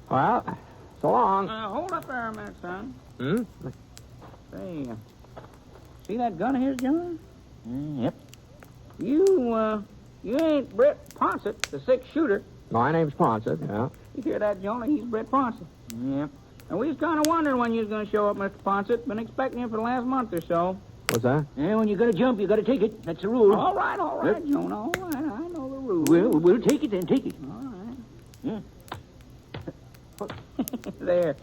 Well, so long. Hold up there a minute, son. Hmm? Say, see that gun of his, Jonah? Yep. You ain't Britt Ponset, the six-shooter. My name's Ponset, yeah. You hear that, Jonah? He's Britt Ponset. Yep. And we was kind of wondering when you was going to show up, Mr. Ponset. Been expecting you for the last month or so. What's that? Yeah, when you got to jump, you got to take it. That's the rule. All right, Jonah. All right, I know the rules. We'll take it then. Take it. All right. Yeah. There.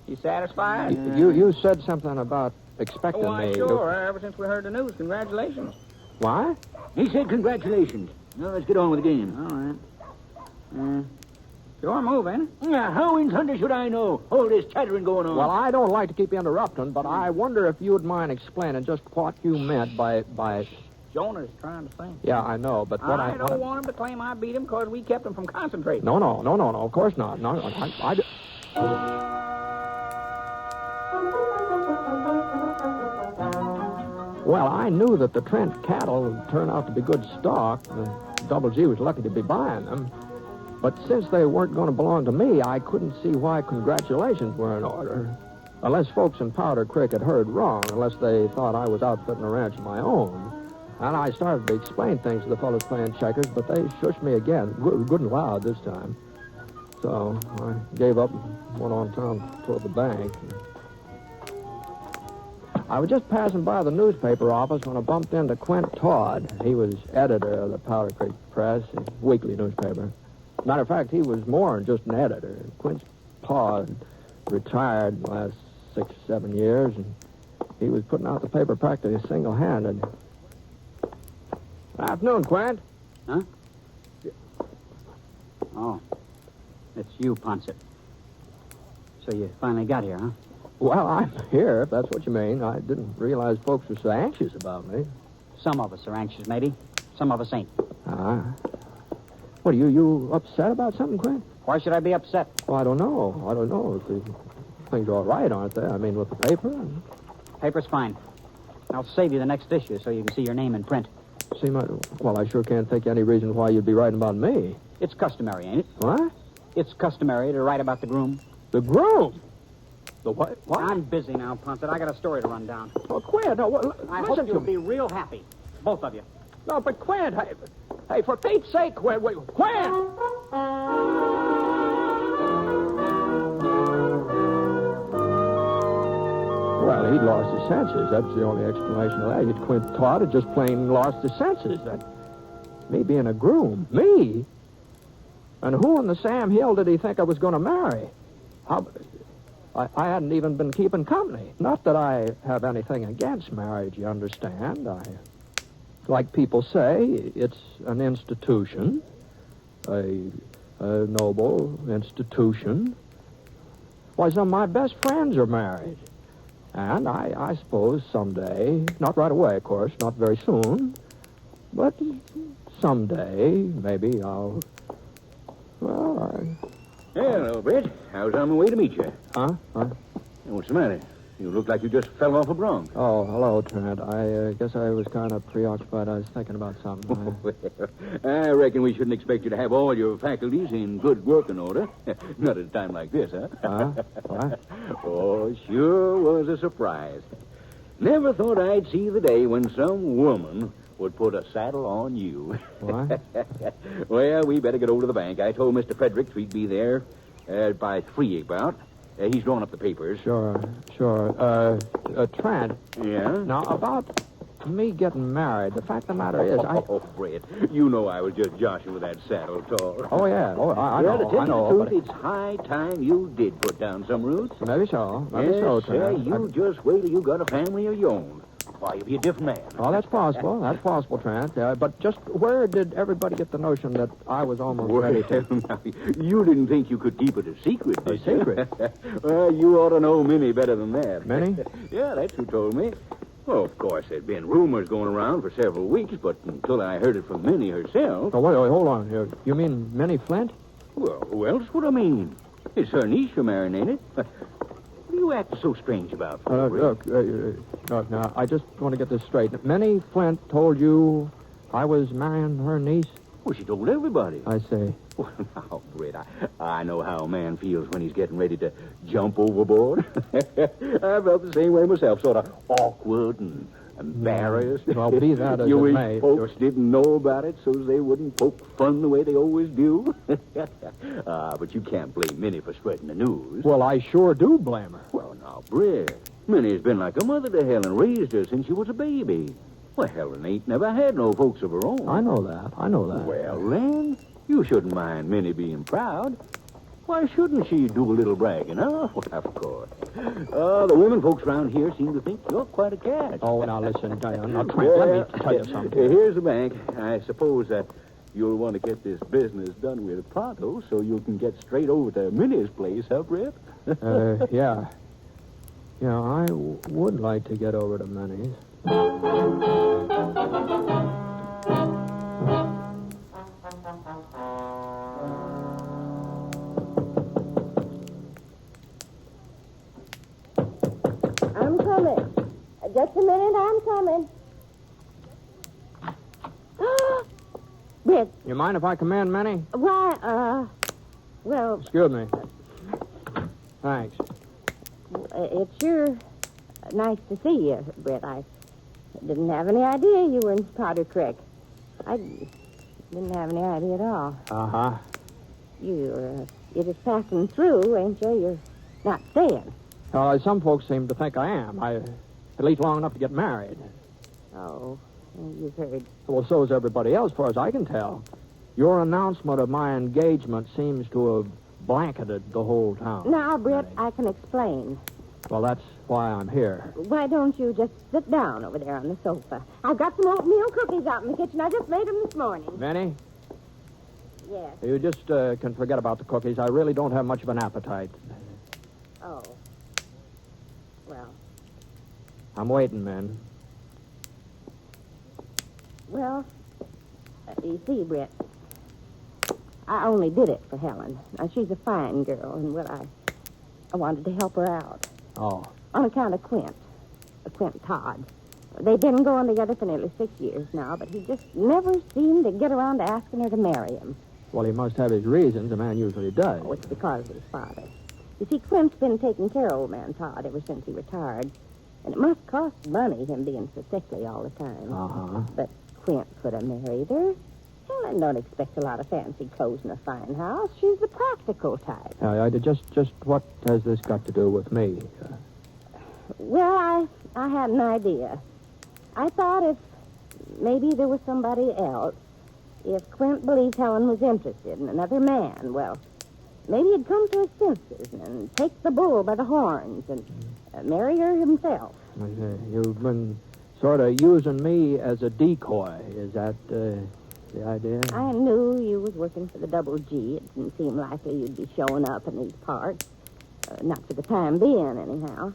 You satisfied? You said something about expecting me. me. Sure. Ever since we heard the news. Congratulations. What? He said congratulations. Now, let's get on with the game. All right. Your move, ain't it? Yeah, how in thunder should I know? All this chattering going on. Well, I don't like to keep you interrupting, but I wonder if you would mind explaining just what you meant by... Jonah's trying to think. Yeah, I know, but what I don't want him to claim I beat him because we kept him from concentrating. No, of course not. No, Well, I knew that the Trent cattle would turn out to be good stock. The Double G was lucky to be buying them. But since they weren't going to belong to me, I couldn't see why congratulations were in order. Unless folks in Powder Creek had heard wrong, unless they thought I was outfitting a ranch of my own. And I started to explain things to the fellows playing checkers, but they shushed me again, good and loud this time. So I gave up and went on down toward the bank. I was just passing by the newspaper office when I bumped into Quint Todd. He was editor of the Powder Creek Press, a weekly newspaper. Matter of fact, he was more than just an editor. Quint Todd retired the last 6 or 7 years, and he was putting out the paper practically single-handed. Good afternoon, Quint. Huh? Oh, it's you, Ponset. So you finally got here, huh? Well, I'm here, if that's what you mean. I didn't realize folks were so anxious about me. Some of us are anxious, maybe. Some of us ain't. What, are you upset about something, Quint? Why should I be upset? Well, I don't know. If things are all right, aren't they? I mean, with the paper? Paper's fine. I'll save you the next issue so you can see your name in print. Well, I sure can't think of any reason why you'd be writing about me. It's customary, ain't it? What? It's customary to write about the groom. The groom? The what? I'm busy now, Ponset. I got a story to run down. Oh, Quint, no, I hope you'll be real happy. Both of you. No, but Quint, hey, for Pete's sake, Quint! Well, he'd lost his senses. That's the only explanation of that. Quint Todd had just plain lost his senses. That me being a groom. Me? And who in the Sam Hill did he think I was going to marry? I hadn't even been keeping company. Not that I have anything against marriage, you understand. Like people say, it's an institution, a noble institution. Why, some of my best friends are married. And I suppose someday, not right away, of course, not very soon, but someday, maybe I'll... Hello, Britt. I was on my way to meet you. Huh? What's the matter? You look like you just fell off a bronc. Oh, hello, Trent. I guess I was kind of preoccupied. I was thinking about something. I reckon we shouldn't expect you to have all your faculties in good working order. Not at a time like this, huh? What? Oh, sure was a surprise. Never thought I'd see the day when some woman would put a saddle on you. What? Well, we better get over to the bank. I told Mr. Fredericks we'd be there by 3 about. He's drawing up the papers. Sure. Trent. Yeah? Now, about me getting married, the fact of the matter is, Oh, Britt, you know I was just joshing with that saddle talk. Oh, yeah. Oh, I well, know. to tell I know. you the truth, it's high time you did put down some roots. Maybe so. Maybe so, Trent. You just wait till you got a family of your own. Why, you'll be a different man. Oh, that's possible. That's possible, Trent. But just where did everybody get the notion that I was almost ready to... Now, you didn't think you could keep it a secret, did you? A secret? Well, you ought to know Minnie better than that. Minnie? Yeah, that's who told me. Well, of course, there'd been rumors going around for several weeks, but until I heard it from Minnie herself... Oh, wait, hold on. You mean Minnie Flint? Well, who else would I mean? It's her niece you're marrying, ain't it? What are you acting so strange about? Look, now, I just want to get this straight. Minnie Flint told you I was marrying her niece? Well, she told everybody. I see. Well, now, Britt, I know how a man feels when he's getting ready to jump overboard. I felt the same way myself, sort of awkward and embarrassed. Well, be that as you it wish may. folks didn't know about it so they wouldn't poke fun the way they always do. But you can't blame Minnie for spreading the news. Well, I sure do blame her. Well, now, Britt, Minnie's been like a mother to Helen, raised her since she was a baby. Well, Helen ain't never had no folks of her own. I know that. Well, then, you shouldn't mind Minnie being proud. Why shouldn't she do a little bragging, huh? Well, of course. The women folks around here seem to think you're quite a catch. Oh, now listen, Trent, let me tell you something. Here's the bank. I suppose that you'll want to get this business done with pronto so you can get straight over to Minnie's place, huh, Britt? Yeah. Yeah, I would like to get over to Minnie's. I'm coming. Just a minute, I'm coming. Britt. You mind if I come in, Minnie? Why, well... Excuse me. Thanks. It's sure nice to see you, Britt. I didn't have any idea you were in Powder Creek. I didn't have any idea at all. Uh-huh. You're just passing through, ain't you? You're not staying. Some folks seem to think I am. At least long enough to get married. Oh, you've heard. Well, so is everybody else, as far as I can tell. Your announcement of my engagement seems to have blanketed the whole town. Now, Britt, I can explain. Well, that's why I'm here. Why don't you just sit down over there on the sofa? I've got some oatmeal cookies out in the kitchen. I just made them this morning. Minnie? Yes. You just can forget about the cookies. I really don't have much of an appetite. Oh. Well. I'm waiting, Min. Well, you see, Britt, I only did it for Helen. Now, she's a fine girl, and, well, I wanted to help her out. Oh. On account of Quint Todd. They've been going together for nearly 6 years now, but he just never seemed to get around to asking her to marry him. Well, he must have his reasons. A man usually does. Oh, it's because of his father. You see, Quint's been taking care of old man Todd ever since he retired. And it must cost money, him being so sickly all the time. Uh-huh. But Quint could have married her. Helen don't expect a lot of fancy clothes in a fine house. She's the practical type. Just what has this got to do with me? Well, I had an idea. I thought if maybe there was somebody else, if Quint believed Helen was interested in another man, well, maybe he'd come to his senses and take the bull by the horns and marry her himself. You've been sort of using me as a decoy. Is that the idea? I knew you was working for the Double G. It didn't seem likely you'd be showing up in these parts. Not for the time being, anyhow.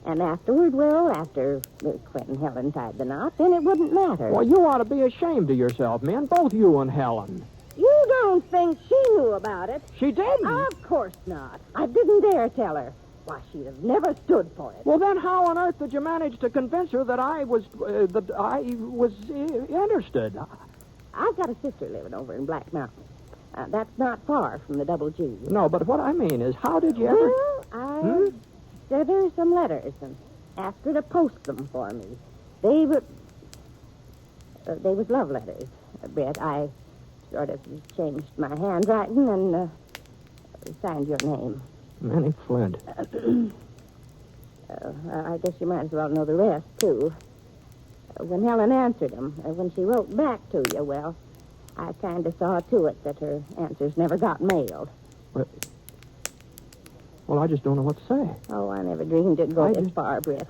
And afterward, well, after Quint and Helen tied the knot, then it wouldn't matter. Well, you ought to be ashamed of yourself, man. Both you and Helen. You don't think she knew about it? She didn't? Of course not. I didn't dare tell her. Why, she'd have never stood for it. Well, then how on earth did you manage to convince her that I was interested? I've got a sister living over in Black Mountain. That's not far from the Double G. No, but what I mean is, how did you ever... Well, I sent her some letters and asked her to post them for me. They was love letters, Britt. I sort of changed my handwriting and signed your name. Manny Flint. I guess you might as well know the rest, too. When Helen answered them, when she wrote back to you, well, I kind of saw to it that her answers never got mailed. Well, I just don't know what to say. Oh, I never dreamed it'd go this far, Britt.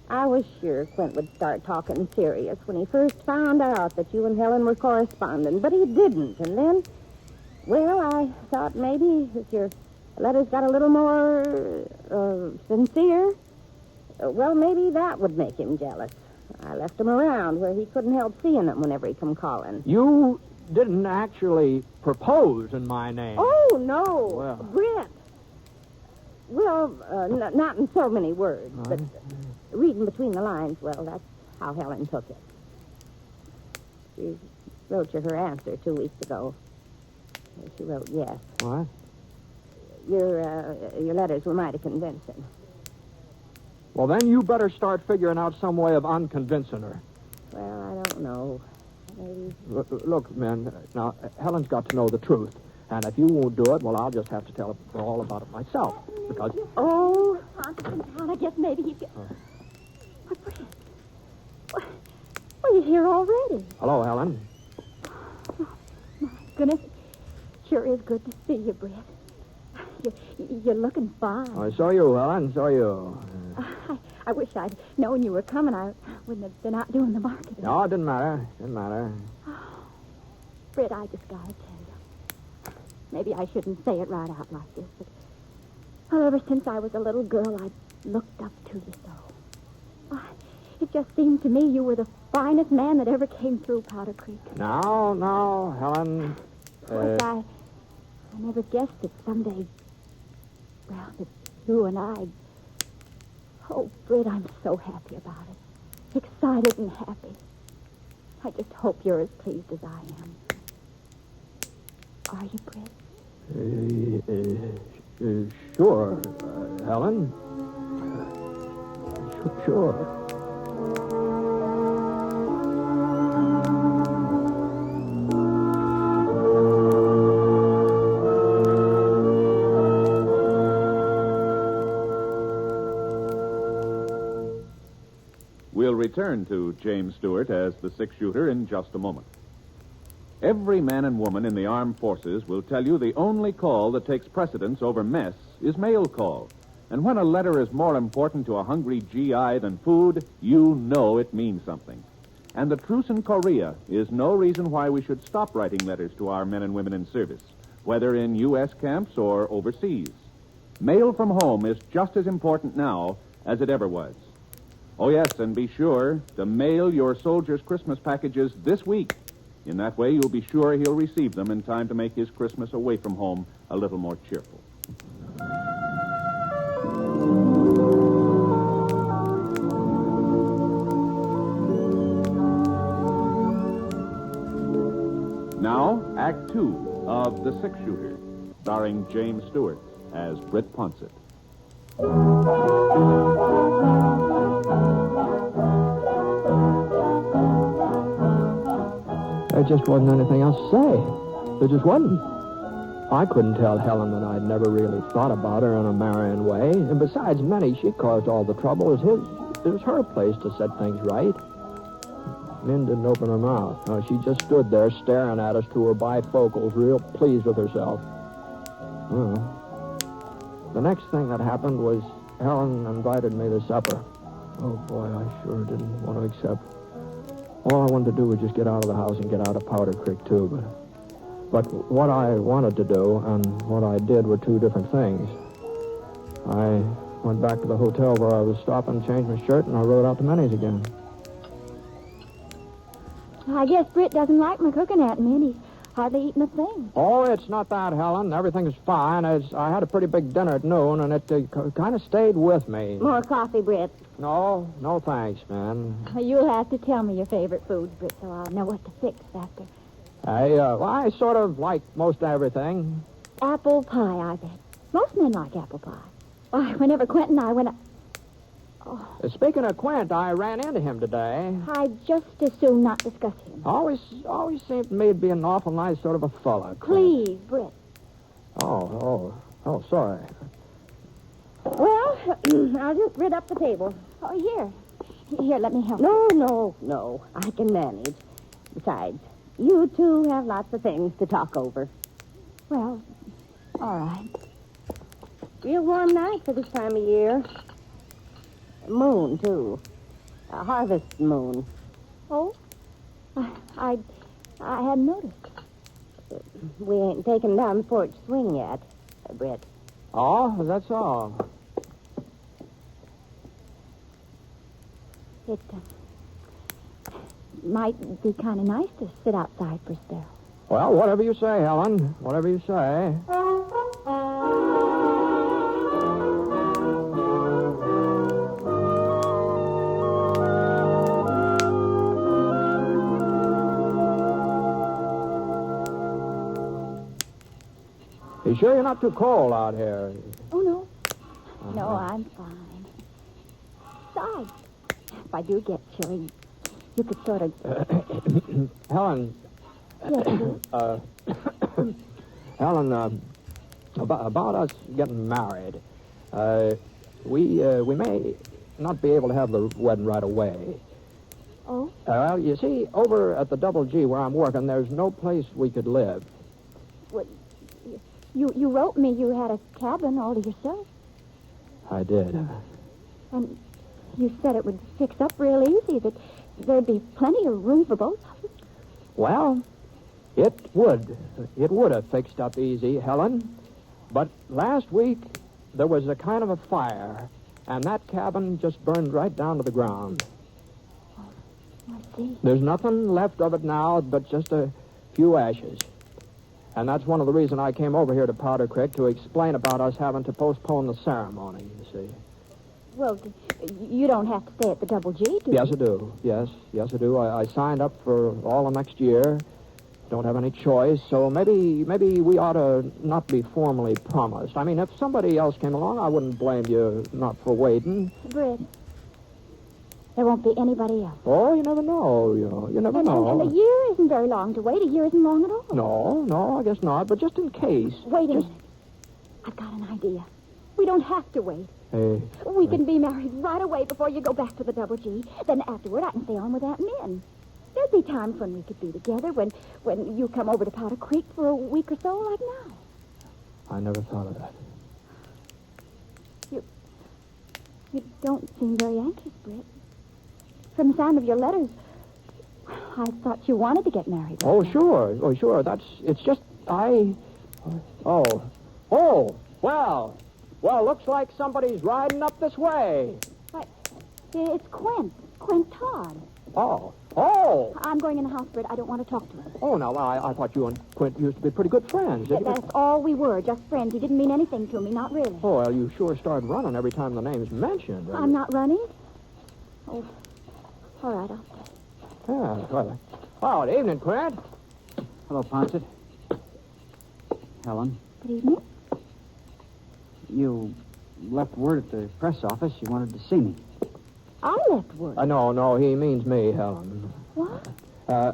I was sure Quint would start talking serious when he first found out that you and Helen were corresponding, but he didn't. And then, well, I thought maybe if your letters got a little more sincere, well, maybe that would make him jealous. I left him around where he couldn't help seeing them whenever he come calling. You didn't actually propose in my name. Oh, no. Well. Britt. Well, not in so many words, but reading between the lines, well, that's how Helen took it. She wrote you her answer 2 weeks ago. She wrote yes. What? Your letters were mighty convincing. Well, then you better start figuring out some way of unconvincing her. Well, I don't know. Maybe... Look, man, now, Helen's got to know the truth. And if you won't do it, well, I'll just have to tell her all about it myself. Because... Oh, I guess maybe you can... Well, you're here already. Hello, Helen. Oh, my goodness. Sure is good to see you, Britt. You're looking fine. Oh, so you, Helen, so you. I wish I'd known you were coming. I wouldn't have been out doing the marketing. No, it didn't matter. Didn't matter. Oh, Britt, I just gotta tell you. Maybe I shouldn't say it right out like this, but well, ever since I was a little girl, I've looked up to you so. It just seemed to me you were the finest man that ever came through Powder Creek. No, Helen. Of course, I never guessed that someday, well, that you and I... Oh, Britt, I'm so happy about it. Excited and happy. I just hope you're as pleased as I am. Are you, Britt? Sure, Helen. Sure. We'll return to James Stewart as the six-shooter in just a moment. Every man and woman in the armed forces will tell you the only call that takes precedence over mess is mail call. And when a letter is more important to a hungry GI than food, you know it means something. And the truce in Korea is no reason why we should stop writing letters to our men and women in service, whether in U.S. camps or overseas. Mail from home is just as important now as it ever was. Oh, yes, and be sure to mail your soldier's Christmas packages this week. In that way, you'll be sure he'll receive them in time to make his Christmas away from home a little more cheerful. Now, Act 2 of The Six-Shooter, starring James Stewart as Britt Ponset. There just wasn't anything else to say. There just wasn't. I couldn't tell Helen that I'd never really thought about her in a marrying way. And besides, Minnie, she caused all the trouble. It was her place to set things right. Min didn't open her mouth. No, she just stood there staring at us through her bifocals, real pleased with herself. Well, the next thing that happened was Helen invited me to supper. Oh, boy, I sure didn't want to accept. All I wanted to do was just get out of the house and get out of Powder Creek, too. But what I wanted to do and what I did were two different things. I went back to the hotel where I was stopping, changed my shirt, and I rode out to Minnie's again. I guess Britt doesn't like my cooking at me, and he's hardly eaten a thing. Oh, it's not that, Helen. Everything's fine. I had a pretty big dinner at noon, and it kind of stayed with me. More coffee, Britt. No thanks, man. You'll have to tell me your favorite foods, Britt, so I'll know what to fix after. I sort of like most everything. Apple pie, I bet. Most men like apple pie. Why, whenever Quint and I went... Speaking of Quint, I ran into him today. I'd just as soon not discuss him. Always seemed to me to be an awful nice sort of a fella. Please, Britt. Oh, sorry. Well, I'll just rid up the table. Oh, Here, let me help. No. I can manage. Besides, you two have lots of things to talk over. Well, all right. Real warm night for this time of year. Moon, too. A harvest moon. Oh? I hadn't noticed. We ain't taken down the porch swing yet, Britt. Oh, that's all. It might be kind of nice to sit outside for a spell. Well, whatever you say, Helen. Whatever you say. You sure you're not too cold out here? Oh, no. No, I'm fine. Besides, if I do get chilly, you could sort of... Helen. Yes, Helen, about us getting married. We may not be able to have the wedding right away. Oh? Well, you see, over at the Double G where I'm working, there's no place we could live. What? You wrote me you had a cabin all to yourself. I did. And you said it would fix up real easy, that there'd be plenty of room for both of us. Well, it would. It would have fixed up easy, Helen. But last week, there was a kind of a fire, and that cabin just burned right down to the ground. Oh, I see. There's nothing left of it now but just a few ashes. And that's one of the reasons I came over here to Powder Creek, to explain about us having to postpone the ceremony, you see. Well, you don't have to stay at the Double G, do you? Yes, I do. Yes, I do. I signed up for all of next year. Don't have any choice, so maybe we ought to not be formally promised. I mean, if somebody else came along, I wouldn't blame you not for waiting. Britt, there won't be anybody else. Oh, you never know, you never know. And a year isn't very long to wait. A year isn't long at all. No, I guess not, but just in case. Wait a minute. I've got an idea. We don't have to wait. Hey. We can be married right away before you go back to the Double G. Then afterward, I can stay on with Aunt Min. There'd be times when we could be together, when you come over to Powder Creek for a week or so, like now. I never thought of that. You don't seem very anxious, Britt. From the sound of your letters, I thought you wanted to get married. Oh, sure. It's just, well, looks like somebody's riding up this way. Why, it's Quint Todd. Oh. I'm going in the house, Britt. I don't want to talk to him. Oh, no, I thought you and Quint used to be pretty good friends. That's all we were, just friends. He didn't mean anything to me, not really. Oh, well, you sure start running every time the name's mentioned. Right? I'm not running. Oh, all right, I'll stay. Yeah, well, good evening, Quint. Hello, Ponset. Helen. Good evening. You left word at the press office you wanted to see me. I left word. No, he means me, Helen. What?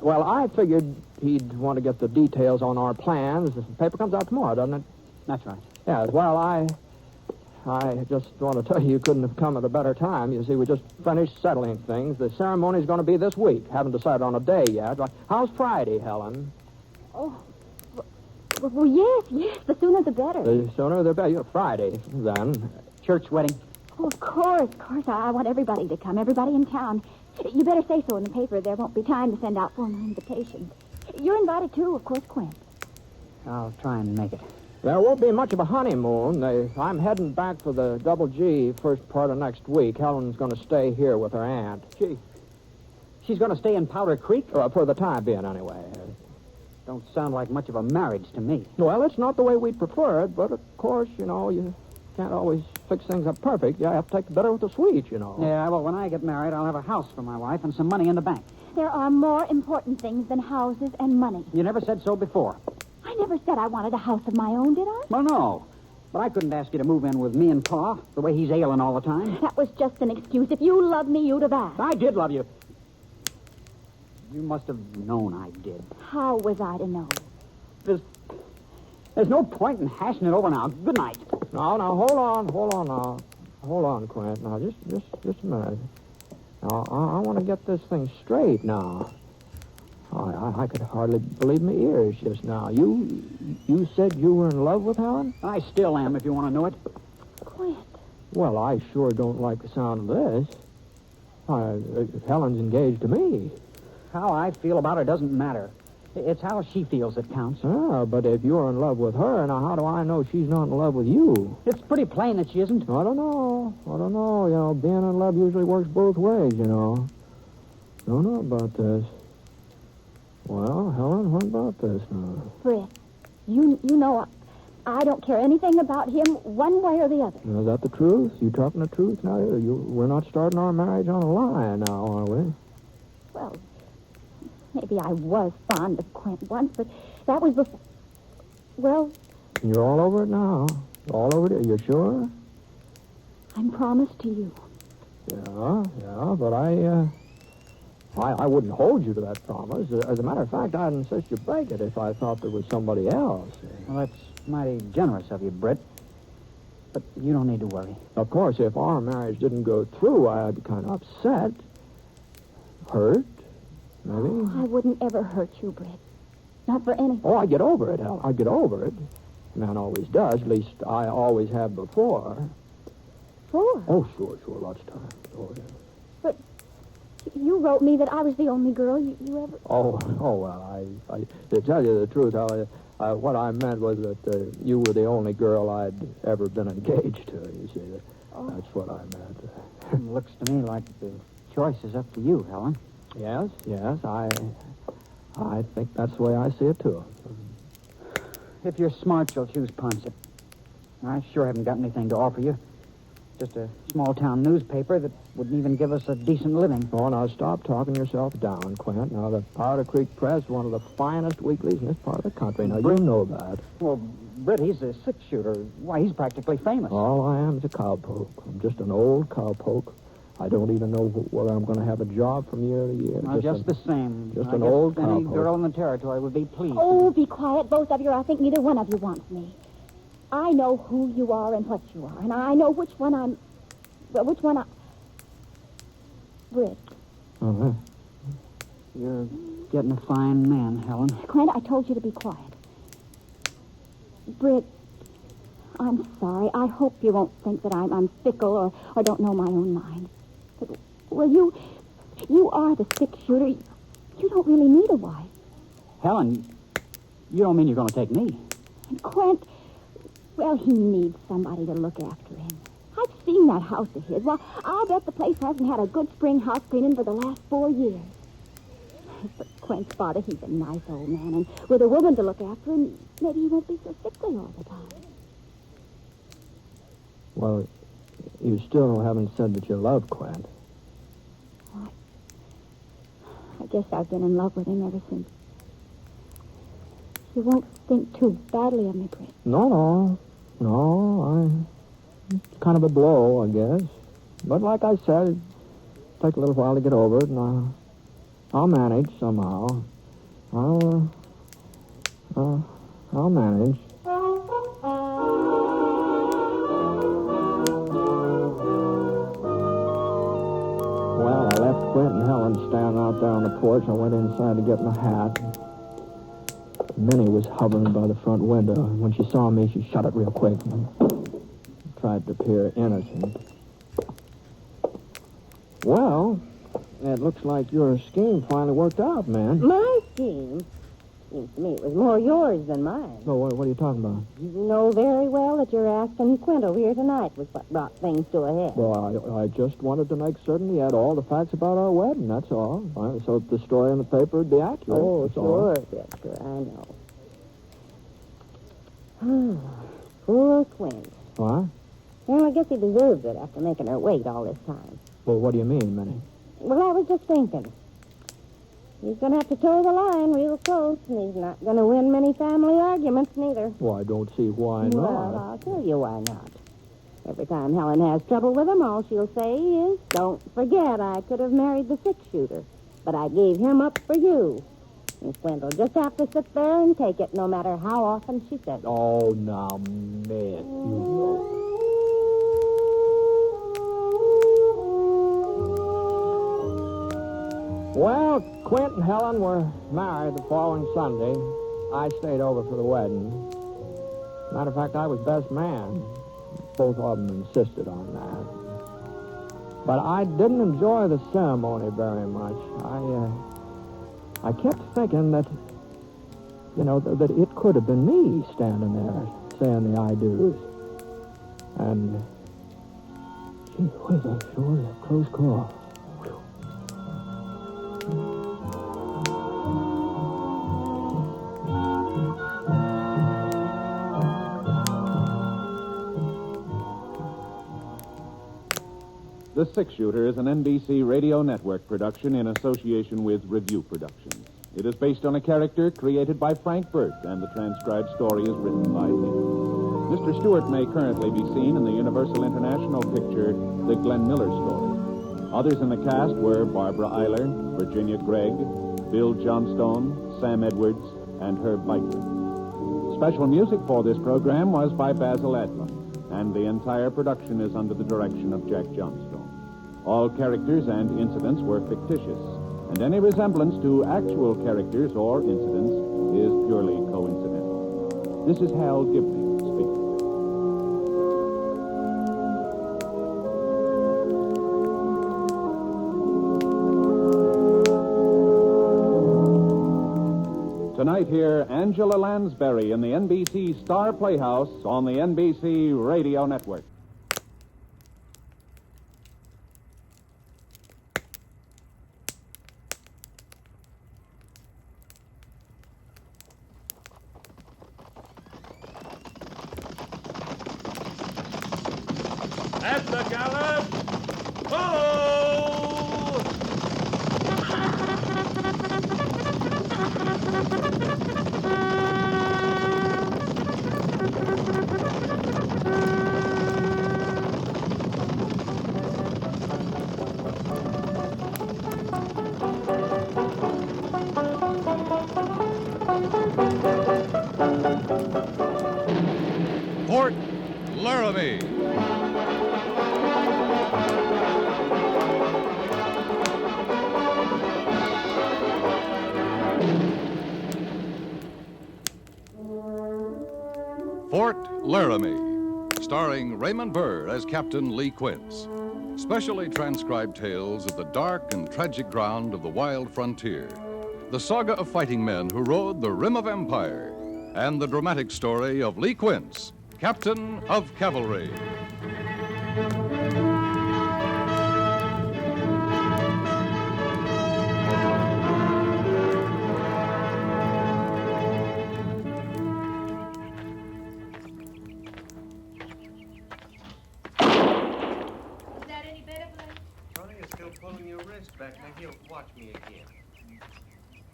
Well, I figured he'd want to get the details on our plans. The paper comes out tomorrow, doesn't it? That's right. Yeah, well, I just want to tell you couldn't have come at a better time. You see, we just finished settling things. The ceremony's going to be this week. Haven't decided on a day yet. How's Friday, Helen? Oh, well, yes. The sooner the better. The sooner the better. Friday, then. Church wedding? Oh, of course. I want everybody to come, everybody in town. You better say so in the paper. There won't be time to send out formal invitations. You're invited, too, of course, Quint. I'll try and make it. There won't be much of a honeymoon. I'm heading back for the Double G first part of next week. Helen's going to stay here with her aunt. She's going to stay in Powder Creek? For the time being, anyway. Don't sound like much of a marriage to me. Well, it's not the way we'd prefer it, but of course, you can't always fix things up perfect. You have to take the bitter with the sweet, Yeah, well, when I get married, I'll have a house for my wife and some money in the bank. There are more important things than houses and money. You never said so before. I never said I wanted a house of my own, did I? Well, no. But I couldn't ask you to move in with me and Pa, the way he's ailing all the time. That was just an excuse. If you loved me, you'd have asked. I did love you. You must have known I did. How was I to know? There's no point in hashing it over now. Good night. No, hold on now. Hold on, Quint. Now, just a minute. Now, I want to get this thing straight now. I could hardly believe my ears just now. You said you were in love with Helen? I still am, if you want to know it. Quint. Well, I sure don't like the sound of this. Helen's engaged to me. How I feel about her doesn't matter. It's how she feels that counts. Ah, but if you're in love with her, now how do I know she's not in love with you? It's pretty plain that she isn't. I don't know. Being in love usually works both ways, Don't know about this. Well, Helen, what about this now? Britt, you know I don't care anything about him one way or the other. Now, is that the truth? You talking the truth now? We're not starting our marriage on a lie now, are we? Well, maybe I was fond of Quint once, but that was before... Well... You're all over it now. All over it. Are you sure? I'm promised to you. Yeah, but I wouldn't hold you to that promise. As a matter of fact, I'd insist you break it if I thought there was somebody else. Well, that's mighty generous of you, Britt. But you don't need to worry. Of course, if our marriage didn't go through, I'd be kind of upset. Hurt, maybe. I wouldn't ever hurt you, Britt. Not for anything. Oh, I'd get over it, Helen. I'd get over it. Man always does. At least I always have before. Sure. Oh, sure. Lots of times. Oh, yeah. But you wrote me that I was the only girl you ever... Oh, well, I to tell you the truth, what I meant was that you were the only girl I'd ever been engaged to, you see. That's what I meant. It looks to me like the choice is up to you, Helen. Yes, I think that's the way I see it, too. If you're smart, you'll choose Ponset. I sure haven't got anything to offer you. Just a small-town newspaper that wouldn't even give us a decent living. Oh, now stop talking yourself down, Quint. Now, the Powder Creek Press is one of the finest weeklies in this part of the country. Now, you know that. Well, Britt, he's a six-shooter. Why, he's practically famous. All I am is a cowpoke. I'm just an old cowpoke. I don't even know whether I'm going to have a job from year to year. Well, just the same. Just I an guess old any cowpoke. girl in the territory would be pleased. Oh, be quiet, both of you. I think neither one of you wants me. I know who you are and what you are, and I know which one I'm... Well, which one I... Britt. Uh-huh. You're getting a fine man, Helen. Quint, I told you to be quiet. Britt, I'm sorry. I hope you won't think that I'm fickle or don't know my own mind. But, well, you are the six-shooter. You don't really need a wife. Helen, you don't mean you're going to take me? And Quint, well, he needs somebody to look after him. I've seen that house of his. Well, I'll bet the place hasn't had a good spring house cleaning for the last 4 years. But Quint's father, he's a nice old man, and with a woman to look after him, maybe he won't be so sickly all the time. Well, you still haven't said that you love Quint. Well, I guess I've been in love with him ever since. You won't think too badly of me, Britt. No, it's kind of a blow, I guess. But like I said, it'll take a little while to get over it, and I'll manage somehow. I'll manage. Well, I left Quint and Helen standing out there on the porch. I went inside to get my hat. Minnie was hovering by the front window. When she saw me, she shut it real quick and tried to appear innocent. Well, it looks like your scheme finally worked out, man. My scheme? Seems to me it was more yours than mine. No, what are you talking about? You know very well that your asking Quint over here tonight was what brought things to a head. Well, I just wanted to make certain he had all the facts about our wedding, that's all. So the story in the paper would be accurate. Oh, that's sure, all. Dexter, I know. Poor Quint. What? Well, I guess he deserves it after making her wait all this time. Well, what do you mean, Minnie? Well, I was just thinking. He's going to have to toe the line real close, and he's not going to win many family arguments, neither. Well, I don't see why not. Well, I'll tell you why not. Every time Helen has trouble with him, all she'll say is, "Don't forget I could have married the six-shooter, but I gave him up for you." And Quint will just have to sit there and take it, no matter how often she says it. Oh, now, man. Well, Quint and Helen were married the following Sunday. I stayed over for the wedding. Matter of fact, I was best man. Both of them insisted on that. But I didn't enjoy the ceremony very much. I kept thinking that, that it could have been me standing there saying the I do's. And, gee whiz, that sure was a close call. The Six-Shooter is an NBC Radio Network production in association with Review Productions. It is based on a character created by Frank Burt, and the transcribed story is written by him. Mr. Stewart may currently be seen in the Universal International picture, The Glenn Miller Story. Others in the cast were Barbara Eiler, Virginia Gregg, Bill Johnstone, Sam Edwards, and Herb Beichler. Special music for this program was by Basil Adlam, and the entire production is under the direction of Jack Johnstone. All characters and incidents were fictitious, and any resemblance to actual characters or incidents is purely coincidental. This is Hal Gibney speaking. Tonight, hear Angela Lansbury in the NBC Star Playhouse on the NBC Radio Network. At the gallop! Oh! Fort Laramie. Fort Laramie, starring Raymond Burr as Captain Lee Quince. Specially transcribed tales of the dark and tragic ground of the wild frontier. The saga of fighting men who rode the rim of empire. And the dramatic story of Lee Quince, Captain of Cavalry. Tony is still pulling your wrist back. Now, here, watch me again.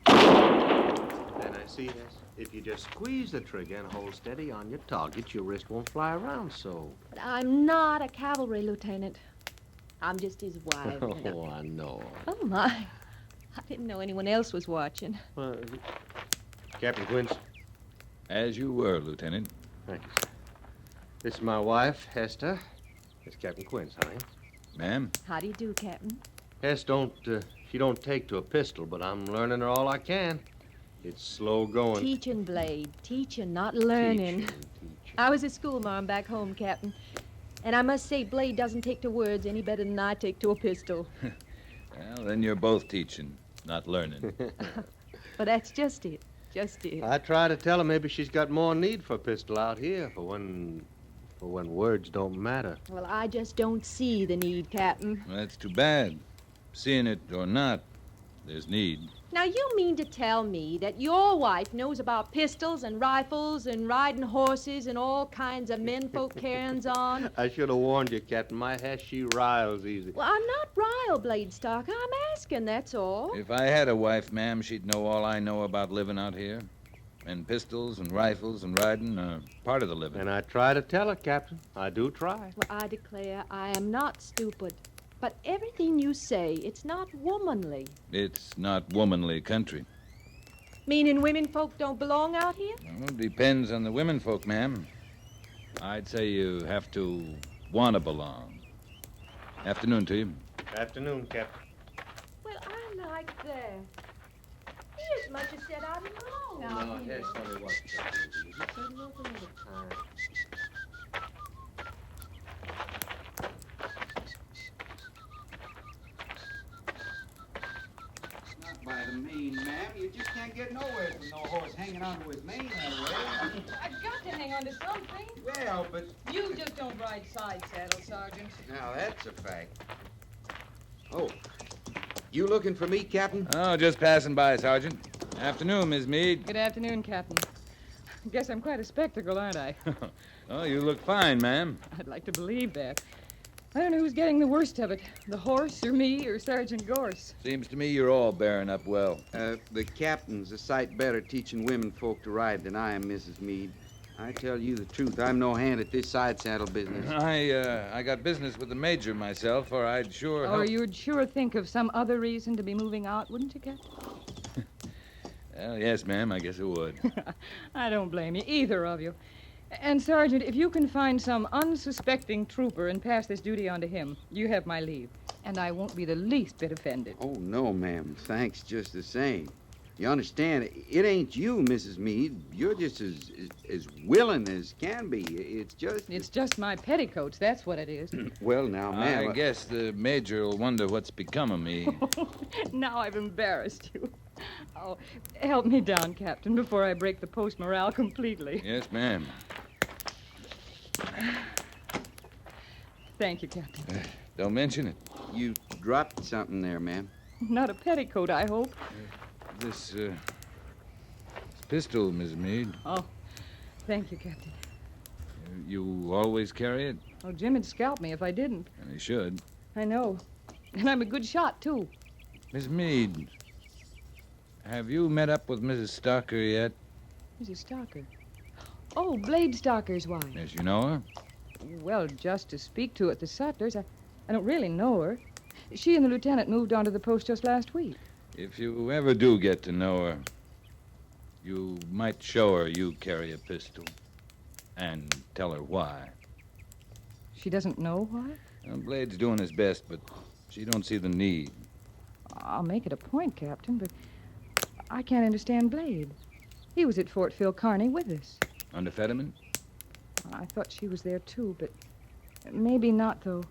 And I see this. If you just squeeze the trigger and hold steady on your target, your wrist won't fly around so. But I'm not a cavalry lieutenant. I'm just his wife. Oh, I know. Oh, my. I didn't know anyone else was watching. Captain Quince. As you were, Lieutenant. Thank you. This is my wife, Hester. It's Captain Quince, honey. Ma'am? How do you do, Captain? Hess she don't take to a pistol, but I'm learning her all I can. It's slow going. Teaching, Blade. Teaching, not learning. I was a schoolmarm back home, Captain. And I must say, Blade doesn't take to words any better than I take to a pistol. Well, then you're both teaching, not learning. But that's just it. Just it. I try to tell her maybe she's got more need for a pistol out here for when words don't matter. Well, I just don't see the need, Captain. Well, that's too bad. Seeing it or not, there's need. Now, you mean to tell me that your wife knows about pistols and rifles and riding horses and all kinds of menfolk carryings on? I should have warned you, Captain. My Hess, she riles easy. Well, I'm not riled, Blade Stalker. I'm asking, that's all. If I had a wife, ma'am, she'd know all I know about living out here. And pistols and rifles and riding are part of the living. And I try to tell her, Captain. I do try. Well, I declare I am not stupid. But everything you say, it's not womanly. It's not womanly country. Meaning women folk don't belong out here? Well, it depends on the women folk, ma'am. I'd say you have to want to belong. Afternoon to you. Afternoon, Captain. Well, I like that. He as much as said I'm wrong. No, Hess only was. He said nothing at the time. By the mane, ma'am. You just can't get nowhere from no horse hanging onto his mane that way. I've got to hang on to something. Well, but... You just don't ride side saddle, Sergeant. Now, that's a fact. Oh, you looking for me, Captain? Oh, just passing by, Sergeant. Afternoon, Miss Meade. Good afternoon, Captain. Guess I'm quite a spectacle, aren't I? Oh, you look fine, ma'am. I'd like to believe that. I don't know who's getting the worst of it, the horse or me or Sergeant Gorse. Seems to me you're all bearing up well. The captain's a sight better teaching women folk to ride than I am, Mrs. Meade. I tell you the truth, I'm no hand at this side saddle business. I got business with the major myself, or I'd sure... Or you'd sure think of some other reason to be moving out, wouldn't you, Captain? Well, yes, ma'am, I guess it would. I don't blame you, either of you. And, Sergeant, if you can find some unsuspecting trooper and pass this duty on to him, you have my leave. And I won't be the least bit offended. Oh, no, ma'am. Thanks just the same. You understand, it ain't you, Mrs. Meade. You're just as willing as can be. It's just my petticoats, that's what it is. Well, now, ma'am... I guess the major will wonder what's become of me. Now I've embarrassed you. Oh, help me down, Captain, before I break the post morale completely. Yes, ma'am. Thank you, Captain. Don't mention it. You dropped something there, ma'am. Not a petticoat, I hope. This pistol, Miss Meade. Oh, thank you, Captain. You always carry it? Oh, Jim would scalp me if I didn't. And he should. I know. And I'm a good shot, too. Miss Meade, have you met up with Mrs. Stalker yet? Mrs. Stalker? Oh, Blade Stalker's wife. Yes, you know her? Well, just to speak to at the Sutlers. I don't really know her. She and the lieutenant moved onto the post just last week. If you ever do get to know her, you might show her you carry a pistol. And tell her why. She doesn't know why? Well, Blade's doing his best, but she don't see the need. I'll make it a point, Captain, but I can't understand Blade. He was at Fort Phil Kearny with us. Under Fetterman? I thought she was there, too, but maybe not, though.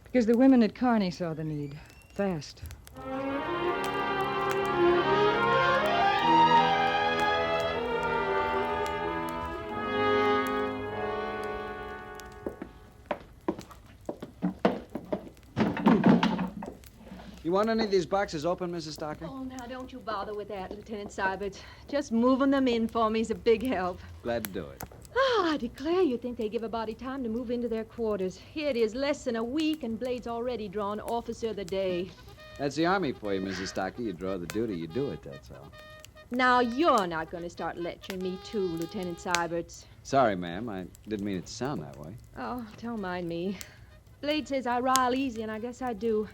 Because the women at Kearny saw the need. Fast. You want any of these boxes open, Mrs. Stalker? Oh, now, don't you bother with that, Lieutenant Seibert. Just moving them in for me is a big help. Glad to do it. Oh, I declare you'd think they give a body time to move into their quarters. Here it is, less than a week, and Blade's already drawn Officer of the Day. That's the Army for you, Mrs. Stalker. You draw the duty, you do it, that's all. Now, you're not going to start lecturing me, too, Lieutenant Seibert. Sorry, ma'am. I didn't mean it to sound that way. Oh, don't mind me. Blade says I rile easy, and I guess I do.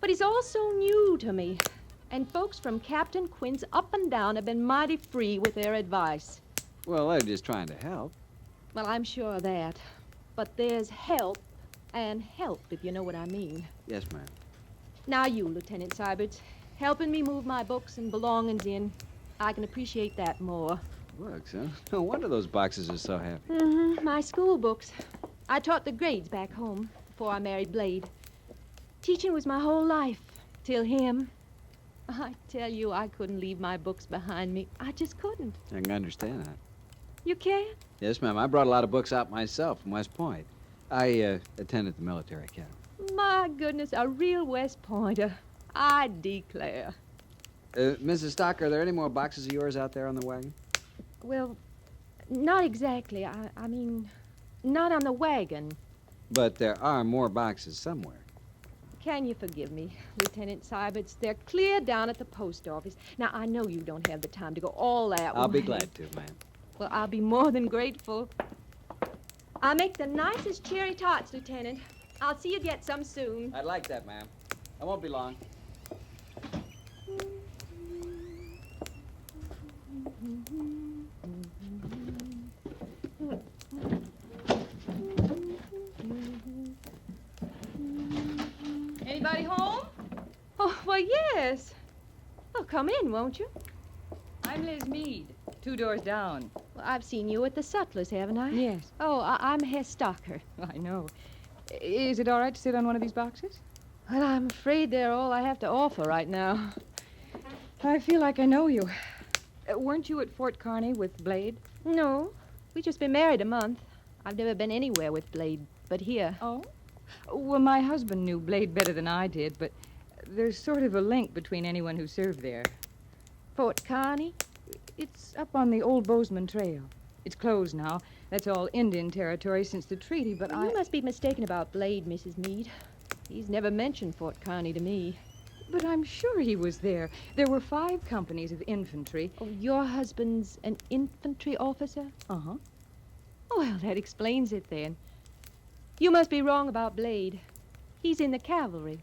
But he's all so new to me. And folks from Captain Quince up and down have been mighty free with their advice. Well, they're just trying to help. Well, I'm sure of that. But there's help and help, if you know what I mean. Yes, ma'am. Now you, Lieutenant Syberts, helping me move my books and belongings in. I can appreciate that more. Books, huh? No wonder those boxes are so heavy. My school books. I taught the grades back home before I married Blade. Teaching was my whole life, till him. I tell you, I couldn't leave my books behind me. I just couldn't. I can understand that. You can't? Yes, ma'am. I brought a lot of books out myself from West Point. I attended the military academy. My goodness, a real West Pointer. I declare. Mrs. Stock, are there any more boxes of yours out there on the wagon? Well, not exactly. I mean, not on the wagon. But there are more boxes somewhere. Can you forgive me, Lieutenant Syberts? They're clear down at the post office. Now, I know you don't have the time to go all that way. I'll be glad to, ma'am. Well, I'll be more than grateful. I'll make the nicest cherry tarts, Lieutenant. I'll see you get some soon. I'd like that, ma'am. I won't be long. Anybody home? Oh, well, yes. Well, come in, won't you? I'm Liz Meade, 2 doors down. Well, I've seen you at the Sutlers, haven't I? Yes. Oh, I'm Hess Stocker. I know. Is it all right to sit on one of these boxes? Well, I'm afraid they're all I have to offer right now. I feel like I know you. Weren't you at Fort Kearny with Blade? No. We've just been married a month. I've never been anywhere with Blade but here. Oh? Well, my husband knew Blade better than I did, but there's sort of a link between anyone who served there. Fort Kearny? It's up on the old Bozeman Trail. It's closed now. That's all Indian territory since the treaty, but You must be mistaken about Blade, Mrs. Meade. He's never mentioned Fort Kearny to me. But I'm sure he was there. There were 5 companies of infantry. Oh, your husband's an infantry officer? Uh-huh. Well, that explains it then. You must be wrong about Blade. He's in the cavalry.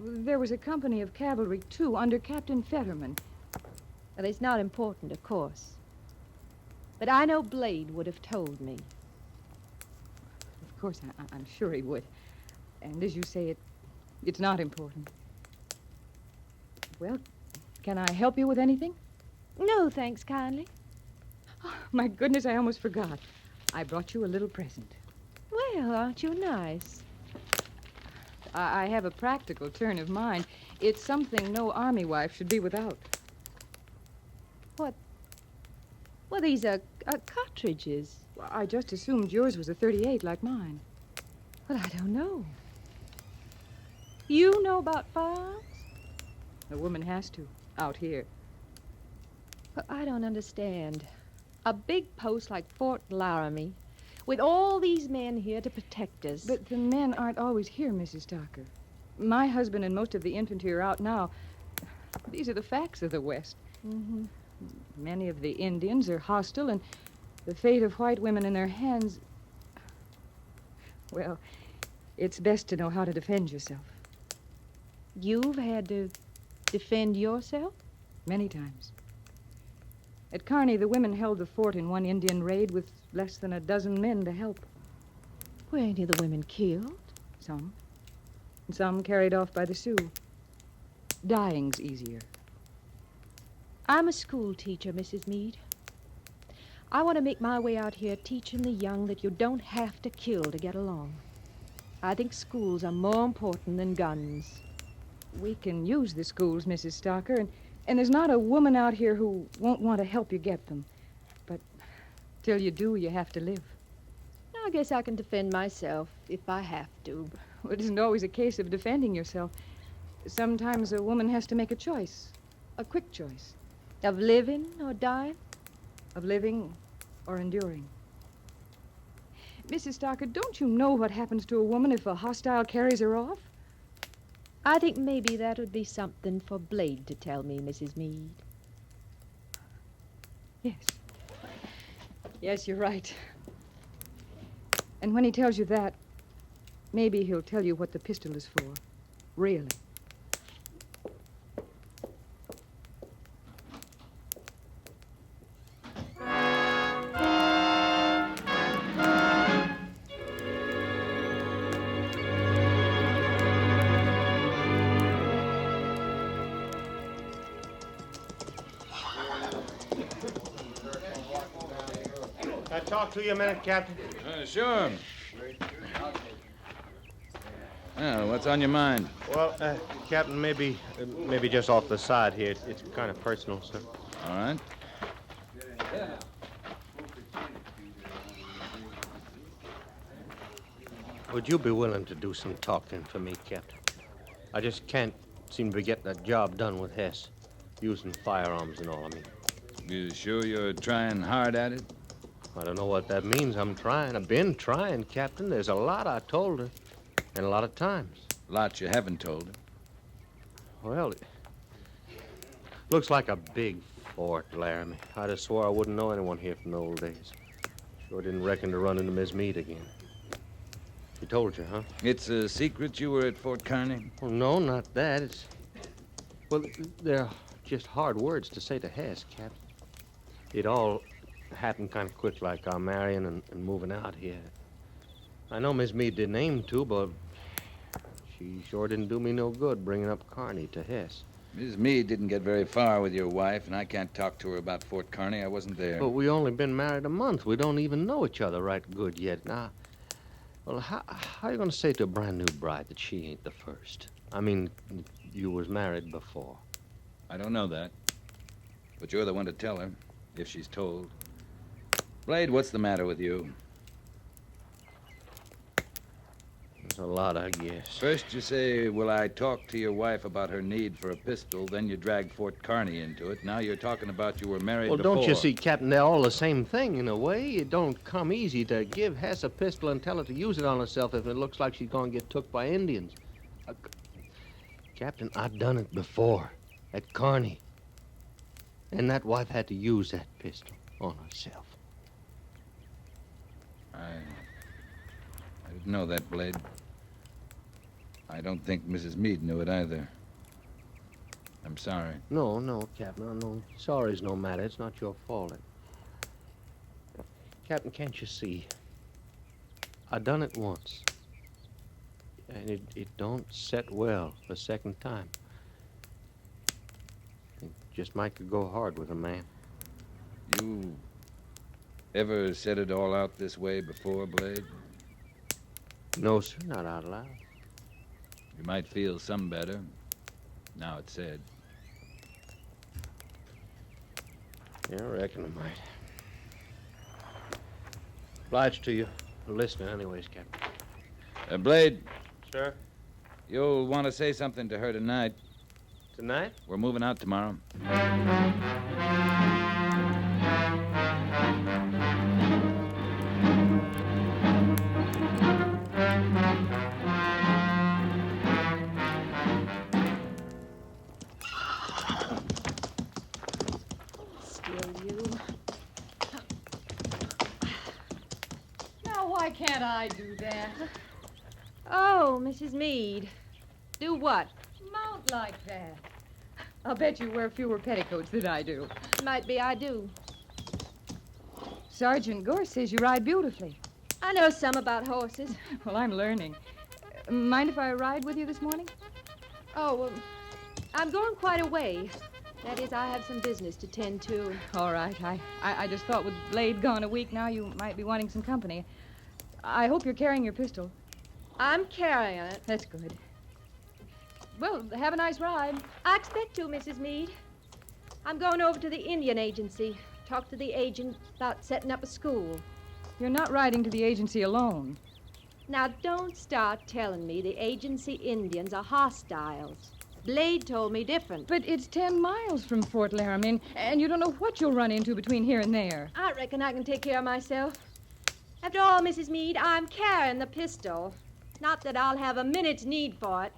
There was a company of cavalry, too, under Captain Fetterman. Well, it's not important, of course. But I know Blade would have told me. Of course, I'm sure he would. And as you say, it's not important. Well, can I help you with anything? No, thanks kindly. Oh, my goodness, I almost forgot. I brought you a little present. Well, aren't you nice? I have a practical turn of mind. It's something no army wife should be without. What? Well, these are cartridges. Well, I just assumed yours was a .38 like mine. Well, I don't know. You know about firearms? A woman has to, out here. Well, I don't understand. A big post like Fort Laramie, with all these men here to protect us. But the men aren't always here, Mrs. Stocker. My husband and most of the infantry are out now. These are the facts of the West. Mm-hmm. Many of the Indians are hostile, and the fate of white women in their hands... Well, it's best to know how to defend yourself. You've had to defend yourself? Many times. At Kearny, the women held the fort in one Indian raid with less than a dozen men to help. Were any of the women killed? Some. And some carried off by the Sioux. Dying's easier. I'm a school teacher, Mrs. Meade. I want to make my way out here teaching the young that you don't have to kill to get along. I think schools are more important than guns. We can use the schools, Mrs. Stocker, and there's not a woman out here who won't want to help you get them. But till you do, you have to live. I guess I can defend myself if I have to. Well, it isn't always a case of defending yourself. Sometimes a woman has to make a choice, a quick choice. Of living or dying? Of living or enduring. Mrs. Stocker, don't you know what happens to a woman if a hostile carries her off? I think maybe that would be something for Blade to tell me, Mrs. Meade. Yes. Yes, you're right. And when he tells you that, maybe he'll tell you what the pistol is for. Really. I talk to you a minute, Captain? Sure. Well, what's on your mind? Well, Captain, maybe just off the side here. It's kind of personal, sir. All right. Would you be willing to do some talking for me, Captain? I just can't seem to be getting that job done with Hess. Using firearms and all, I mean. You sure you're trying hard at it? I don't know what that means. I'm trying. I've been trying, Captain. There's a lot I told her. And a lot of times. Lots you haven't told her. Well, it looks like a big fort, Laramie. I'd have swore I wouldn't know anyone here from the old days. Sure didn't reckon to run into Miss Meade again. She told you, huh? It's a secret you were at Fort Kearney? Well, no, not that. It's... Well, they're just hard words to say to Hess, Captain. It all happened kind of quick, like our marrying and moving out here. I know Miss Meade didn't aim to, but she sure didn't do me no good bringing up Kearney to Hess. Miss Meade didn't get very far with your wife, and I can't talk to her about Fort Kearney. I wasn't there. But we only been married a month. We don't even know each other right good yet. Now, well, how are you going to say to a brand new bride that she ain't the first? I mean, you was married before. I don't know that. But you're the one to tell her, if she's told. Blade, what's the matter with you? There's a lot, I guess. First you say, will I talk to your wife about her need for a pistol? Then you drag Fort Kearney into it. Now you're talking about you were married before. Well, don't you see, Captain, they're all the same thing in a way. It don't come easy to give Hess a pistol and tell her to use it on herself if it looks like she's going to get took by Indians. Captain, I've done it before at Kearney. And that wife had to use that pistol on herself. I didn't know that, Blade. I don't think Mrs. Meade knew it either. I'm sorry. No, Captain. No, sorry's no matter. It's not your fault. Captain, can't you see? I done it once. And it don't set well the second time. It just might could go hard with a man. You ever said it all out this way before, Blade? No, sir, not out loud. You might feel some better. Now it's said. Yeah, I reckon I might. Obliged to you for listening anyways, Captain. Blade. Sir? You'll want to say something to her tonight. Tonight? We're moving out tomorrow. Why can't I do that? Oh, Mrs. Meade. Do what? Mount like that. I'll bet you wear fewer petticoats than I do. Might be I do. Sergeant Gorse says you ride beautifully. I know some about horses. Well, I'm learning. Mind if I ride with you this morning? Oh, I'm going quite a way. That is, I have some business to tend to. All right. I just thought with Blade gone a week now, you might be wanting some company. I hope you're carrying your pistol. I'm carrying it. That's good. Well, have a nice ride. I expect to, Mrs. Meade. I'm going over to the Indian Agency. Talk to the agent about setting up a school. You're not riding to the agency alone. Now, don't start telling me the agency Indians are hostiles. Blade told me different. But it's 10 miles from Fort Laramie, and you don't know what you'll run into between here and there. I reckon I can take care of myself. After all, Mrs. Meade, I'm carrying the pistol. Not that I'll have a minute's need for it.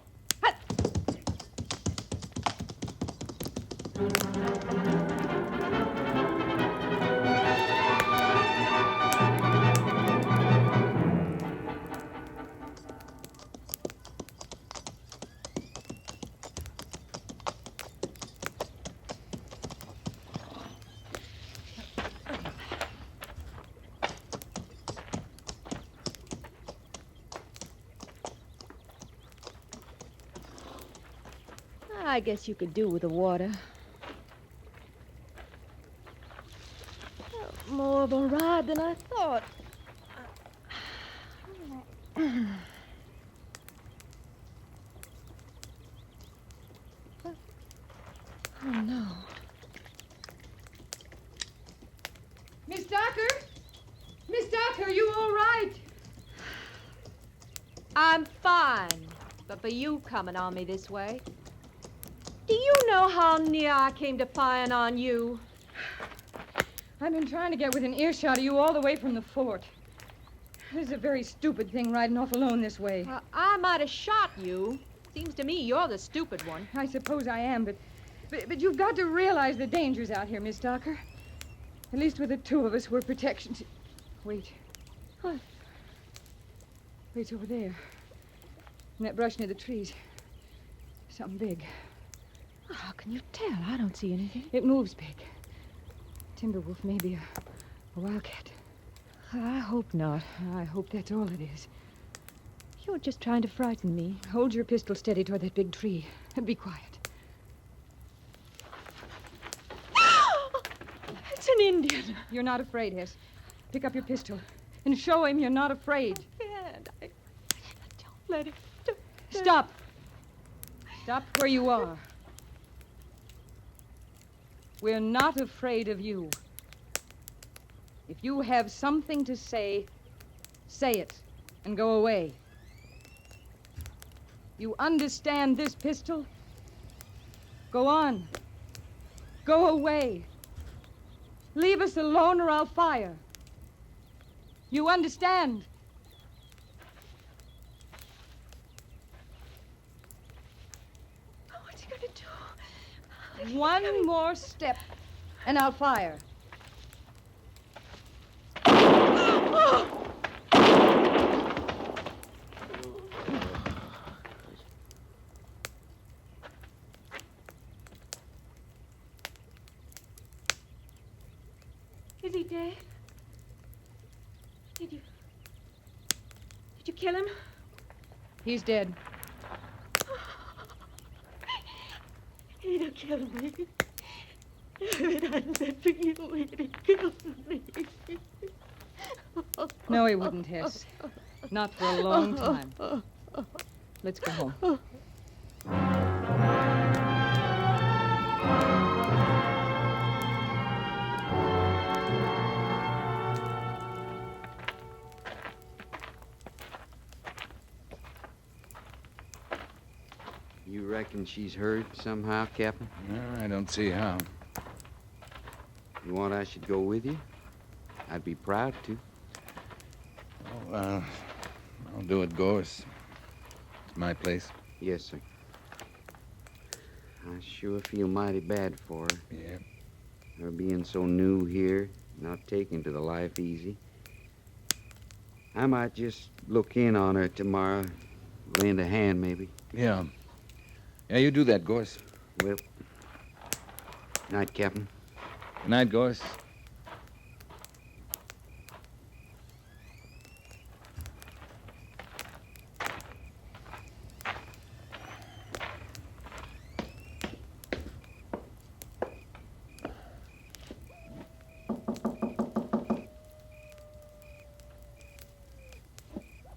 I guess you could do with the water. more of a ride than I thought. Oh, no. Miss Docker? Miss Docker, are you all right? I'm fine, but for you coming on me this way. Do you know how near I came to firing on you? I've been trying to get within earshot of you all the way from the fort. This is a very stupid thing, riding off alone this way. I might have shot you. Seems to me you're the stupid one. I suppose I am, but you've got to realize the dangers out here, Miss Docker. At least with the two of us, we're protection. Wait. What? Wait, it's over there. In that brush near the trees. Something big. Oh, how can you tell? I don't see anything. It moves big. Timberwolf, maybe a wildcat. I hope not. I hope that's all it is. You're just trying to frighten me. Hold your pistol steady toward that big tree. And be quiet. It's an Indian. You're not afraid, Hess. Pick up your pistol and show him you're not afraid. Don't let him. Stop. Stop where you are. We're not afraid of you. If you have something to say, say it and go away. You understand this pistol? Go on. Go away. Leave us alone or I'll fire. You understand? What's he gonna do? One more step, and I'll fire. Is he dead? Did you kill him? He's dead. He'd have killed me. If it hadn't been for you, he'd have killed me. No, he wouldn't, Hess. Not for a long time. Let's go home. You reckon she's hurt somehow, Captain? No, I don't see how. You want I should go with you? I'd be proud to. Oh, I'll do it, Gorse. It's my place. Yes, sir. I sure feel mighty bad for her. Yeah. Her being so new here, not taking to the life easy. I might just look in on her tomorrow, lend a hand, maybe. Yeah. Yeah, you do that, Gorse. Well, night, Captain. Good night, Gorse.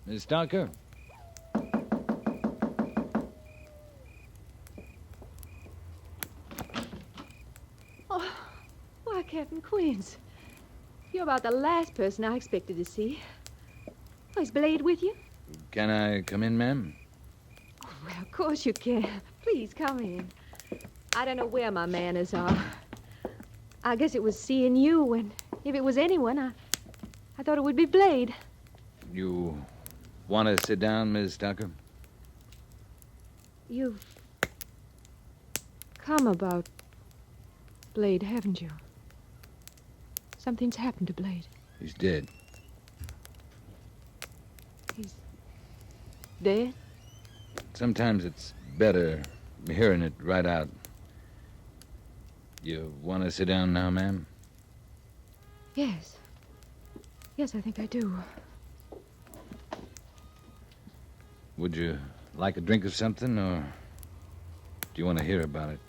Miss Docker? Why, Captain Quince. You're about the last person I expected to see. Oh, is Blade with you? Can I come in, ma'am? Oh, well, of course you can. Please come in. I don't know where my manners are. I guess it was seeing you, and if it was anyone, I thought it would be Blade. You want to sit down, Miss Docker? You've come about Blade, haven't you? Something's happened to Blade. He's dead. He's dead? Sometimes it's better hearing it right out. You want to sit down now, ma'am? Yes. Yes, I think I do. Would you like a drink of something, or do you want to hear about it?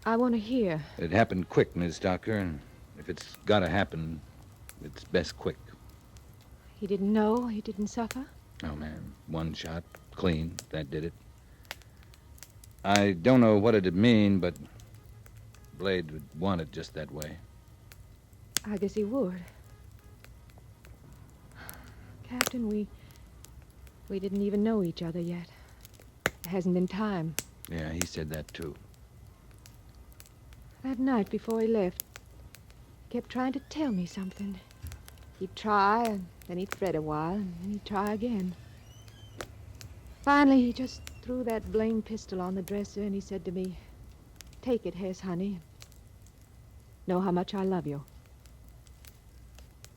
I want to hear. It happened quick, Miss Docker, and if it's got to happen, It's best quick. He didn't know? He didn't suffer? Oh, man. One shot, clean. That did it. I don't know what it'd mean, but Blade would want it just that way. I guess he would. Captain, we didn't even know each other yet. There hasn't been time. Yeah, he said that, too. That night before he left, he kept trying to tell me something. He'd try, and then he'd fret a while, and then he'd try again. Finally, he just threw that blamed pistol on the dresser, and he said to me, "Take it, Hess, honey. Know how much I love you."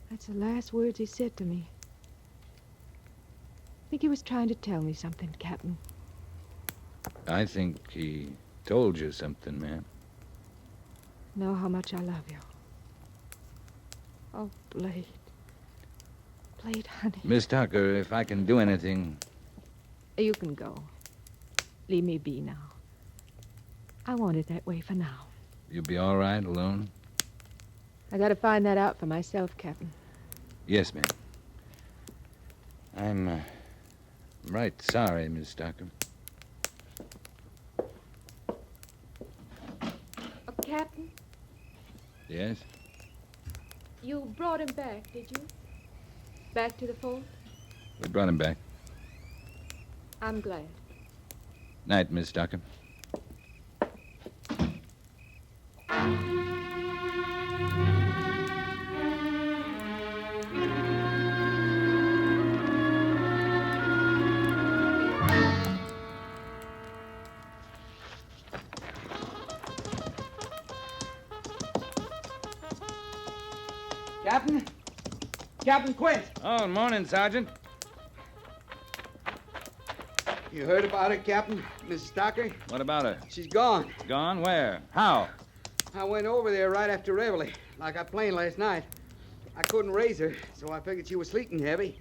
That's the last words he said to me. I think he was trying to tell me something, Captain. I think he told you something, ma'am. Know how much I love you. Oh, Blade. Blade, honey. Miss Tucker, if I can do anything... You can go. Leave me be now. I want it that way for now. You'll be all right alone? I gotta find that out for myself, Captain. Yes, ma'am. I'm right sorry, Miss Tucker. Captain? Yes? You brought him back, did you? Back to the fort? We brought him back. I'm glad. Night, Miss Tucker. Captain? Captain Quince. Oh, morning, Sergeant. You heard about her, Captain? Mrs. Tucker? What about her? She's gone. Gone? Where? How? I went over there right after reveille, like I planned last night. I couldn't raise her, so I figured she was sleeping heavy.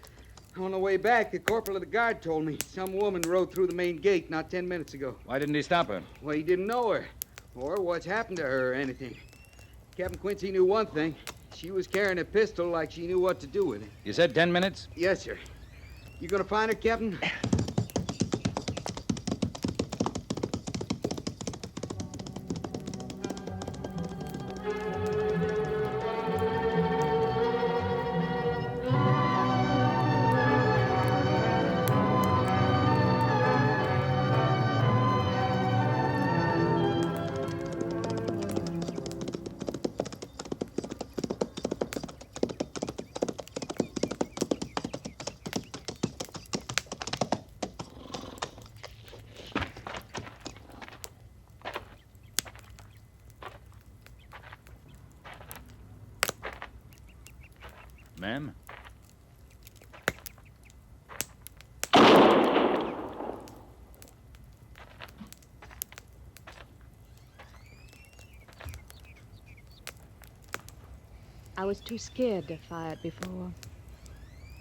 On the way back, the corporal of the guard told me some woman rode through the main gate not 10 minutes ago. Why didn't he stop her? Well, he didn't know her, or what's happened to her or anything. Captain Quincy knew one thing. She was carrying a pistol like she knew what to do with it. You said 10 minutes? Yes, sir. You gonna find her, Captain? Ma'am? I was too scared to fire it before.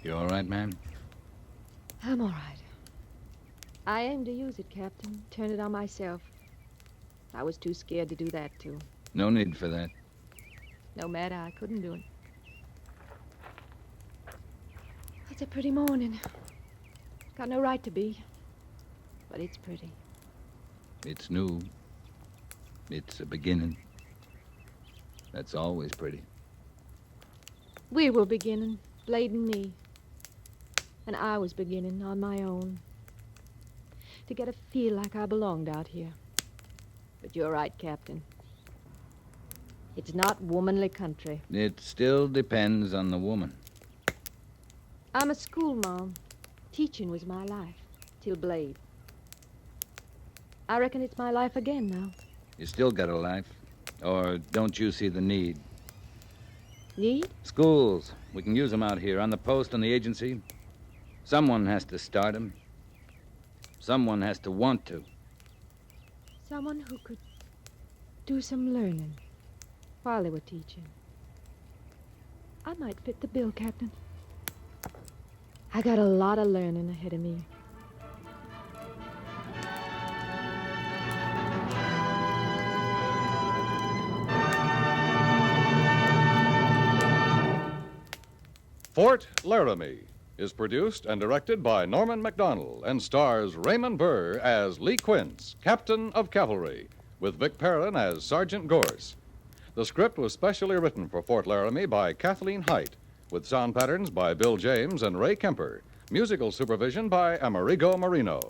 You all right, ma'am? I'm all right. I aimed to use it, Captain. Turn it on myself. I was too scared to do that, too. No need for that. No matter, I couldn't do it. It's a pretty morning. Got no right to be. But it's pretty. It's new. It's a beginning. That's always pretty. We were beginning, Blade and me. And I was beginning on my own. To get a feel like I belonged out here. But you're right, Captain. It's not womanly country. It still depends on the woman. I'm a school mom. Teaching was my life. Till Blade. I reckon it's my life again now. You still got a life. Or don't you see the need? Need? Schools. We can use them out here, on the post, on the agency. Someone has to start them. Someone has to want to. Someone who could do some learning while they were teaching. I might fit the bill, Captain. I got a lot of learning ahead of me. Fort Laramie is produced and directed by Norman MacDonald and stars Raymond Burr as Lee Quince, Captain of Cavalry, with Vic Perrin as Sergeant Gorse. The script was specially written for Fort Laramie by Kathleen Height, with sound patterns by Bill James and Ray Kemper, musical supervision by Amerigo Marino.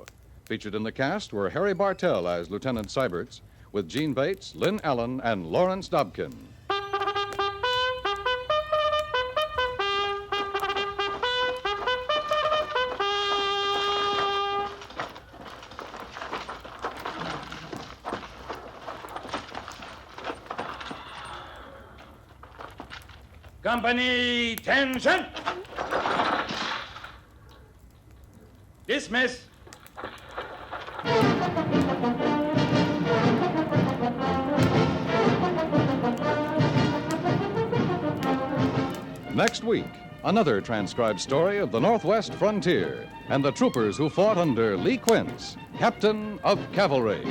Featured in the cast were Harry Bartell as Lieutenant Seiberts, with Gene Bates, Lynn Allen, and Lawrence Dobkin. Company, tension! Dismiss. Next week, another transcribed story of the Northwest frontier and the troopers who fought under Lee Quince, Captain of Cavalry.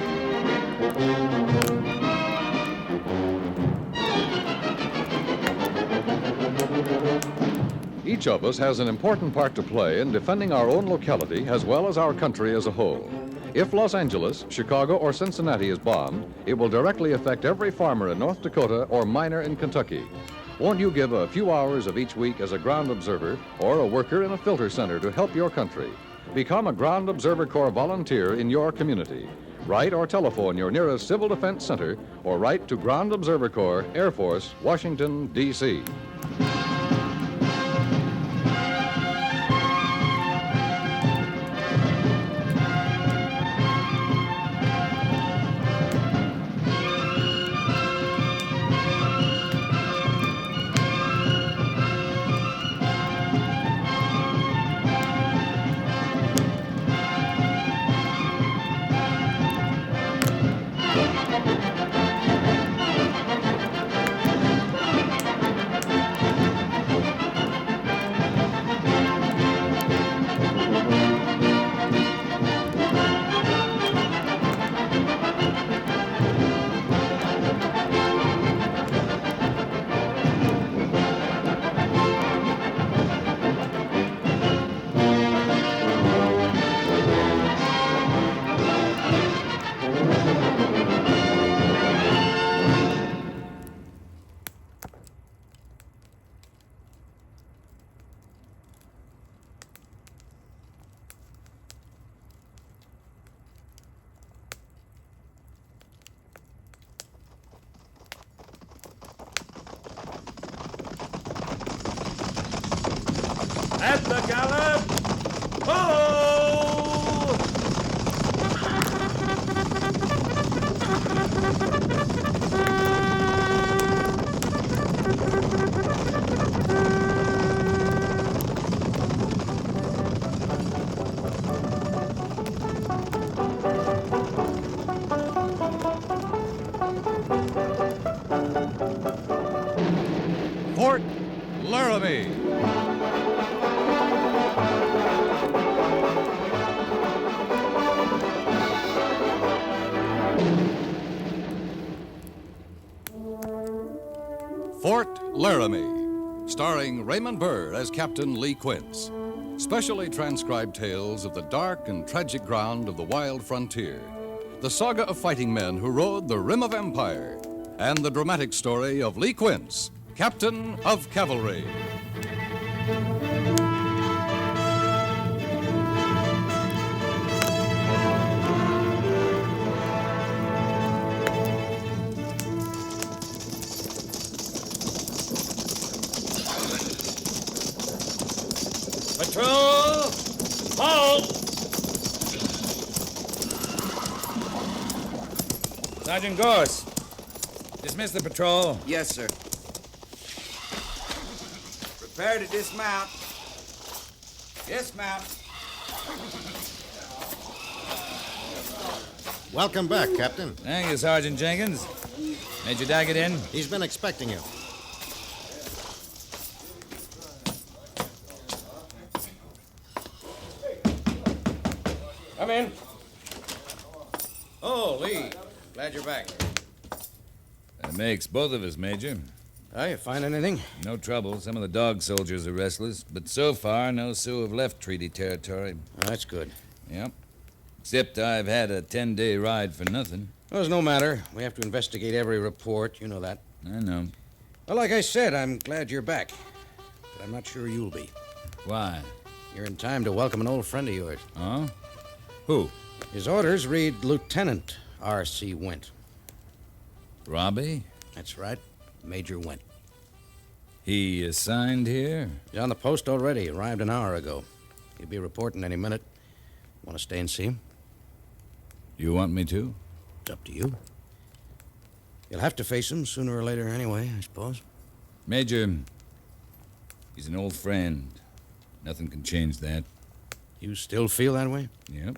Each of us has an important part to play in defending our own locality as well as our country as a whole. If Los Angeles, Chicago, or Cincinnati is bombed, it will directly affect every farmer in North Dakota or miner in Kentucky. Won't you give a few hours of each week as a ground observer or a worker in a filter center to help your country? Become a Ground Observer Corps volunteer in your community. Write or telephone your nearest Civil Defense Center or write to Ground Observer Corps, Air Force, Washington, D.C. At the gallop! Oh! Fort Laramie. Fort Laramie, starring Raymond Burr as Captain Lee Quince. Specially transcribed tales of the dark and tragic ground of the wild frontier, the saga of fighting men who rode the rim of empire, and the dramatic story of Lee Quince, Captain of Cavalry. Patrol! Halt! Sergeant Gorse, dismiss the patrol. Yes, sir. Prepare to dismount. Dismount. Welcome back, Captain. Thank you, Sergeant Jenkins. Major Daggett in? He's been expecting you. Come in. Oh, Lee. Glad you're back. That makes both of us, Major. You find anything? No trouble. Some of the dog soldiers are restless, but so far, no Sioux have left treaty territory. That's good. Yep. Except I've had a 10-day ride for nothing. Well, it's no matter. We have to investigate every report. You know that. I know. Well, like I said, I'm glad you're back. But I'm not sure you'll be. Why? You're in time to welcome an old friend of yours. Oh? Who? His orders read Lieutenant R.C. Went. Robbie? That's right. Major Went. He assigned here? He's on the post already. Arrived an hour ago. He'll be reporting any minute. Want to stay and see him? You want me to? It's up to you. You'll have to face him sooner or later anyway, I suppose. Major, he's an old friend. Nothing can change that. You still feel that way? Yep.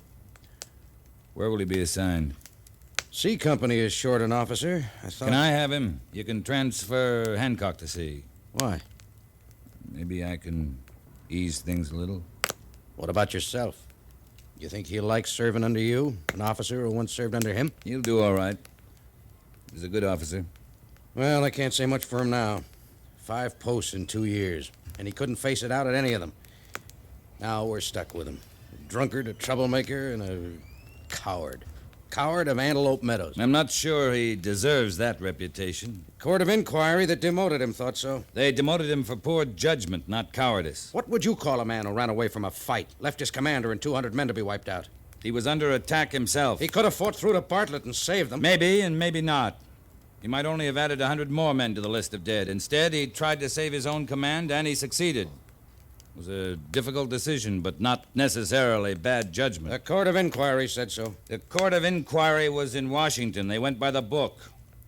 Where will he be assigned? C Company is short an officer. I thought... Can I have him? You can transfer Hancock to C. Why? Maybe I can ease things a little. What about yourself? You think he'll like serving under you? An officer who once served under him? He'll do all right. He's a good officer. Well, I can't say much for him now. 5 posts in 2 years, and he couldn't face it out at any of them. Now we're stuck with him. A drunkard, a troublemaker, and a coward. Coward of Antelope Meadows. I'm not sure he deserves that reputation. Court of Inquiry that demoted him thought so. They demoted him for poor judgment, not cowardice. What would you call a man who ran away from a fight, left his commander and 200 men to be wiped out? He was under attack himself. He could have fought through to Bartlett and saved them. Maybe, and maybe not. He might only have added 100 more men to the list of dead. Instead, he tried to save his own command, and he succeeded. It was a difficult decision, but not necessarily bad judgment. The Court of Inquiry said so. The Court of Inquiry was in Washington. They went by the book.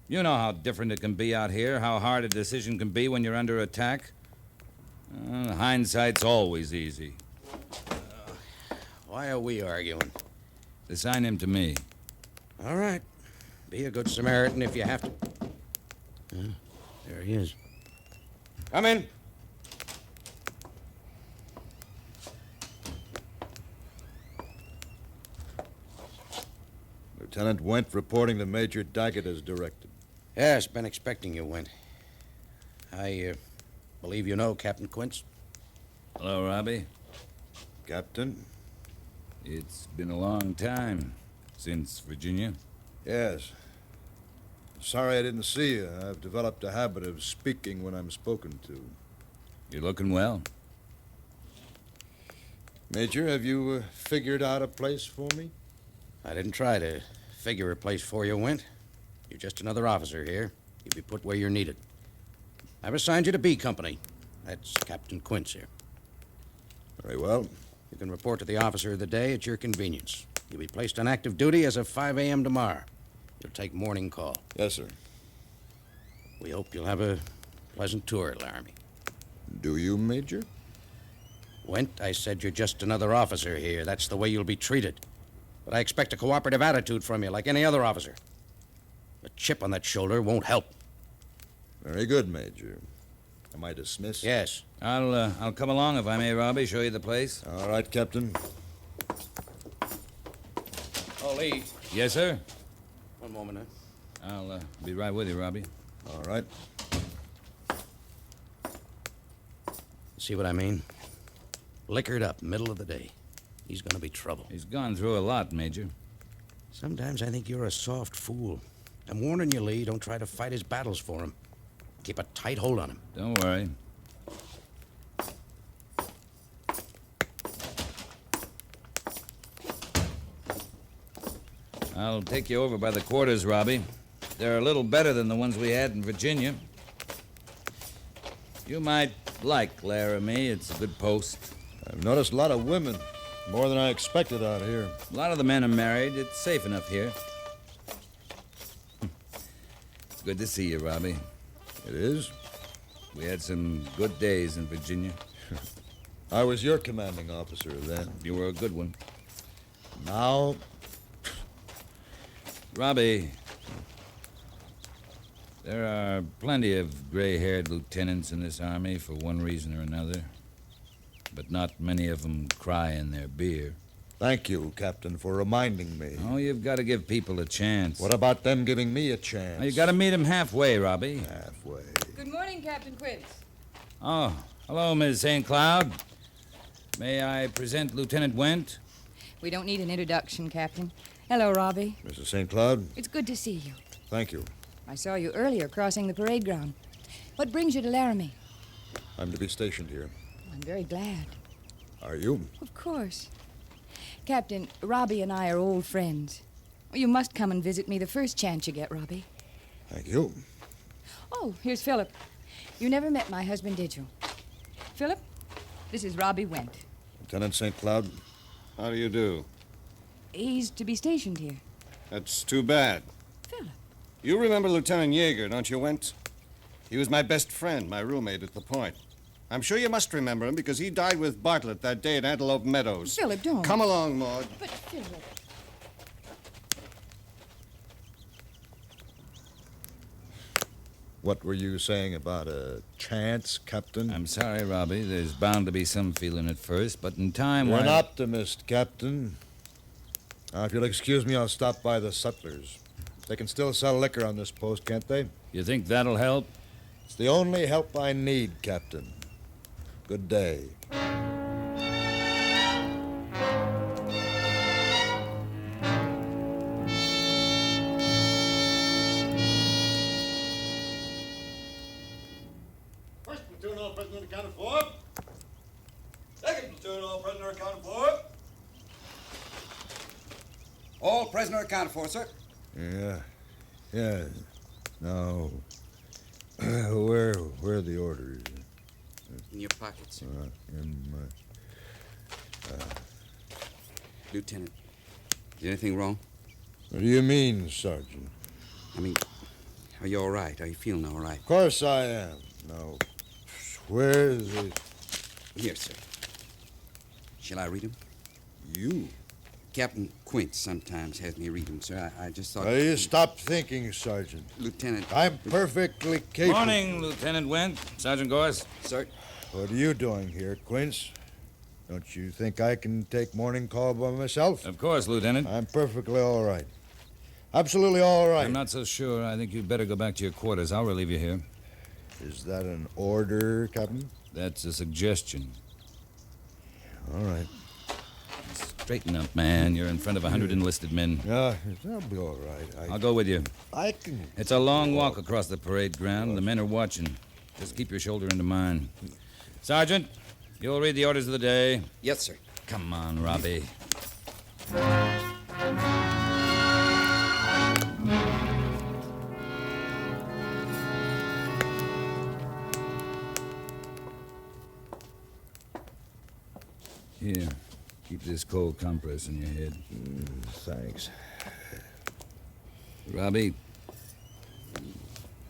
You know how different it can be out here, how hard a decision can be when you're under attack. Hindsight's always easy. Why are we arguing? Assign him to me. All right. Be a good Samaritan if you have to. There he is. Come in. Lieutenant Went reporting to Major Daggett as directed. Yes, been expecting you, Went. I believe you know Captain Quince. Hello, Robbie. Captain? It's been a long time since Virginia. Yes. Sorry I didn't see you. I've developed a habit of speaking when I'm spoken to. You're looking well. Major, have you figured out a place for me? I didn't try to figure a place for you, Went. You're just another officer here. You'll be put where you're needed. I've assigned you to B Company. That's Captain Quince here. Very well. You can report to the officer of the day at your convenience. You'll be placed on active duty as of 5 a.m. tomorrow. You'll take morning call. Yes, sir. We hope you'll have a pleasant tour, Laramie. Do you, Major? Went, I said you're just another officer here. That's the way you'll be treated. But I expect a cooperative attitude from you, like any other officer. A chip on that shoulder won't help. Very good, Major. Am I dismissed? Yes. I'll come along if I may, Robbie. Show you the place. All right, Captain. Oh, Lee. Yes, sir? One moment, huh? I'll be right with you, Robbie. All right. See what I mean? Liquored up, middle of the day. He's gonna be trouble. He's gone through a lot, Major. Sometimes I think you're a soft fool. I'm warning you, Lee. Don't try to fight his battles for him. Keep a tight hold on him. Don't worry. I'll take you over by the quarters, Robbie. They're a little better than the ones we had in Virginia. You might like Laramie. It's a good post. I've noticed a lot of women. More than I expected out here. A lot of the men are married. It's safe enough here. It's good to see you, Robbie. It is? We had some good days in Virginia. I was your commanding officer then. You were a good one. Now... Robbie, there are plenty of gray-haired lieutenants in this army for one reason or another. But not many of them cry in their beer. Thank you, Captain, for reminding me. Oh, you've got to give people a chance. What about them giving me a chance? Well, you got to meet them halfway, Robbie. Halfway. Good morning, evening, Captain Quince. Oh, hello, Miss St. Cloud. May I present Lieutenant Went? We don't need an introduction, Captain. Hello, Robbie. Mrs. St. Cloud? It's good to see you. Thank you. I saw you earlier crossing the parade ground. What brings you to Laramie? I'm to be stationed here. I'm very glad. Are you? Of course. Captain, Robbie and I are old friends. You must come and visit me the first chance you get, Robbie. Thank you. Oh, here's Philip. You never met my husband, did you? Philip, this is Robbie Went. Lieutenant St. Cloud? How do you do? He's to be stationed here. That's too bad. Philip. You remember Lieutenant Yeager, don't you, Went? He was my best friend, my roommate at the point. I'm sure you must remember him because he died with Bartlett that day at Antelope Meadows. Philip, don't. Come along, Maud. But, Philip. What were you saying about a chance, Captain? I'm sorry, Robbie. There's bound to be some feeling at first, but in time... You're why- an optimist, Captain. Now, if you'll excuse me, I'll stop by the Sutlers. They can still sell liquor on this post, can't they? You think that'll help? It's the only help I need, Captain. Good day. First platoon, all prisoner accounted for. Second platoon, all prisoner accounted for. All prisoner accounted for, sir. Yeah. Now, where are the orders? In your pocket, sir. In my... Lieutenant, is anything wrong? What do you mean, Sergeant? I mean, are you all right? Are you feeling all right? Of course I am. Now, where is it? Here, sir. Shall I read him? You? Captain Quince sometimes has me read them, sir. I just thought... You stop thinking, Sergeant. Lieutenant... I'm perfectly capable... Morning, Lieutenant Went. Sergeant Gorse. Sir. What are you doing here, Quince? Don't you think I can take morning call by myself? Of course, Lieutenant. I'm perfectly all right. Absolutely all right. I'm not so sure. I think you'd better go back to your quarters. I'll relieve you here. Is that an order, Captain? That's a suggestion. All right. Straighten up, man. You're in front of 100 enlisted men. Yeah, I'll be all right. I'll go with you. I can... It's a long walk across the parade ground. The men are watching. Just keep your shoulder into mine. Sergeant, you'll read the orders of the day. Yes, sir. Come on, Robbie. Here, keep this cold compress in your head. Thanks. Robbie,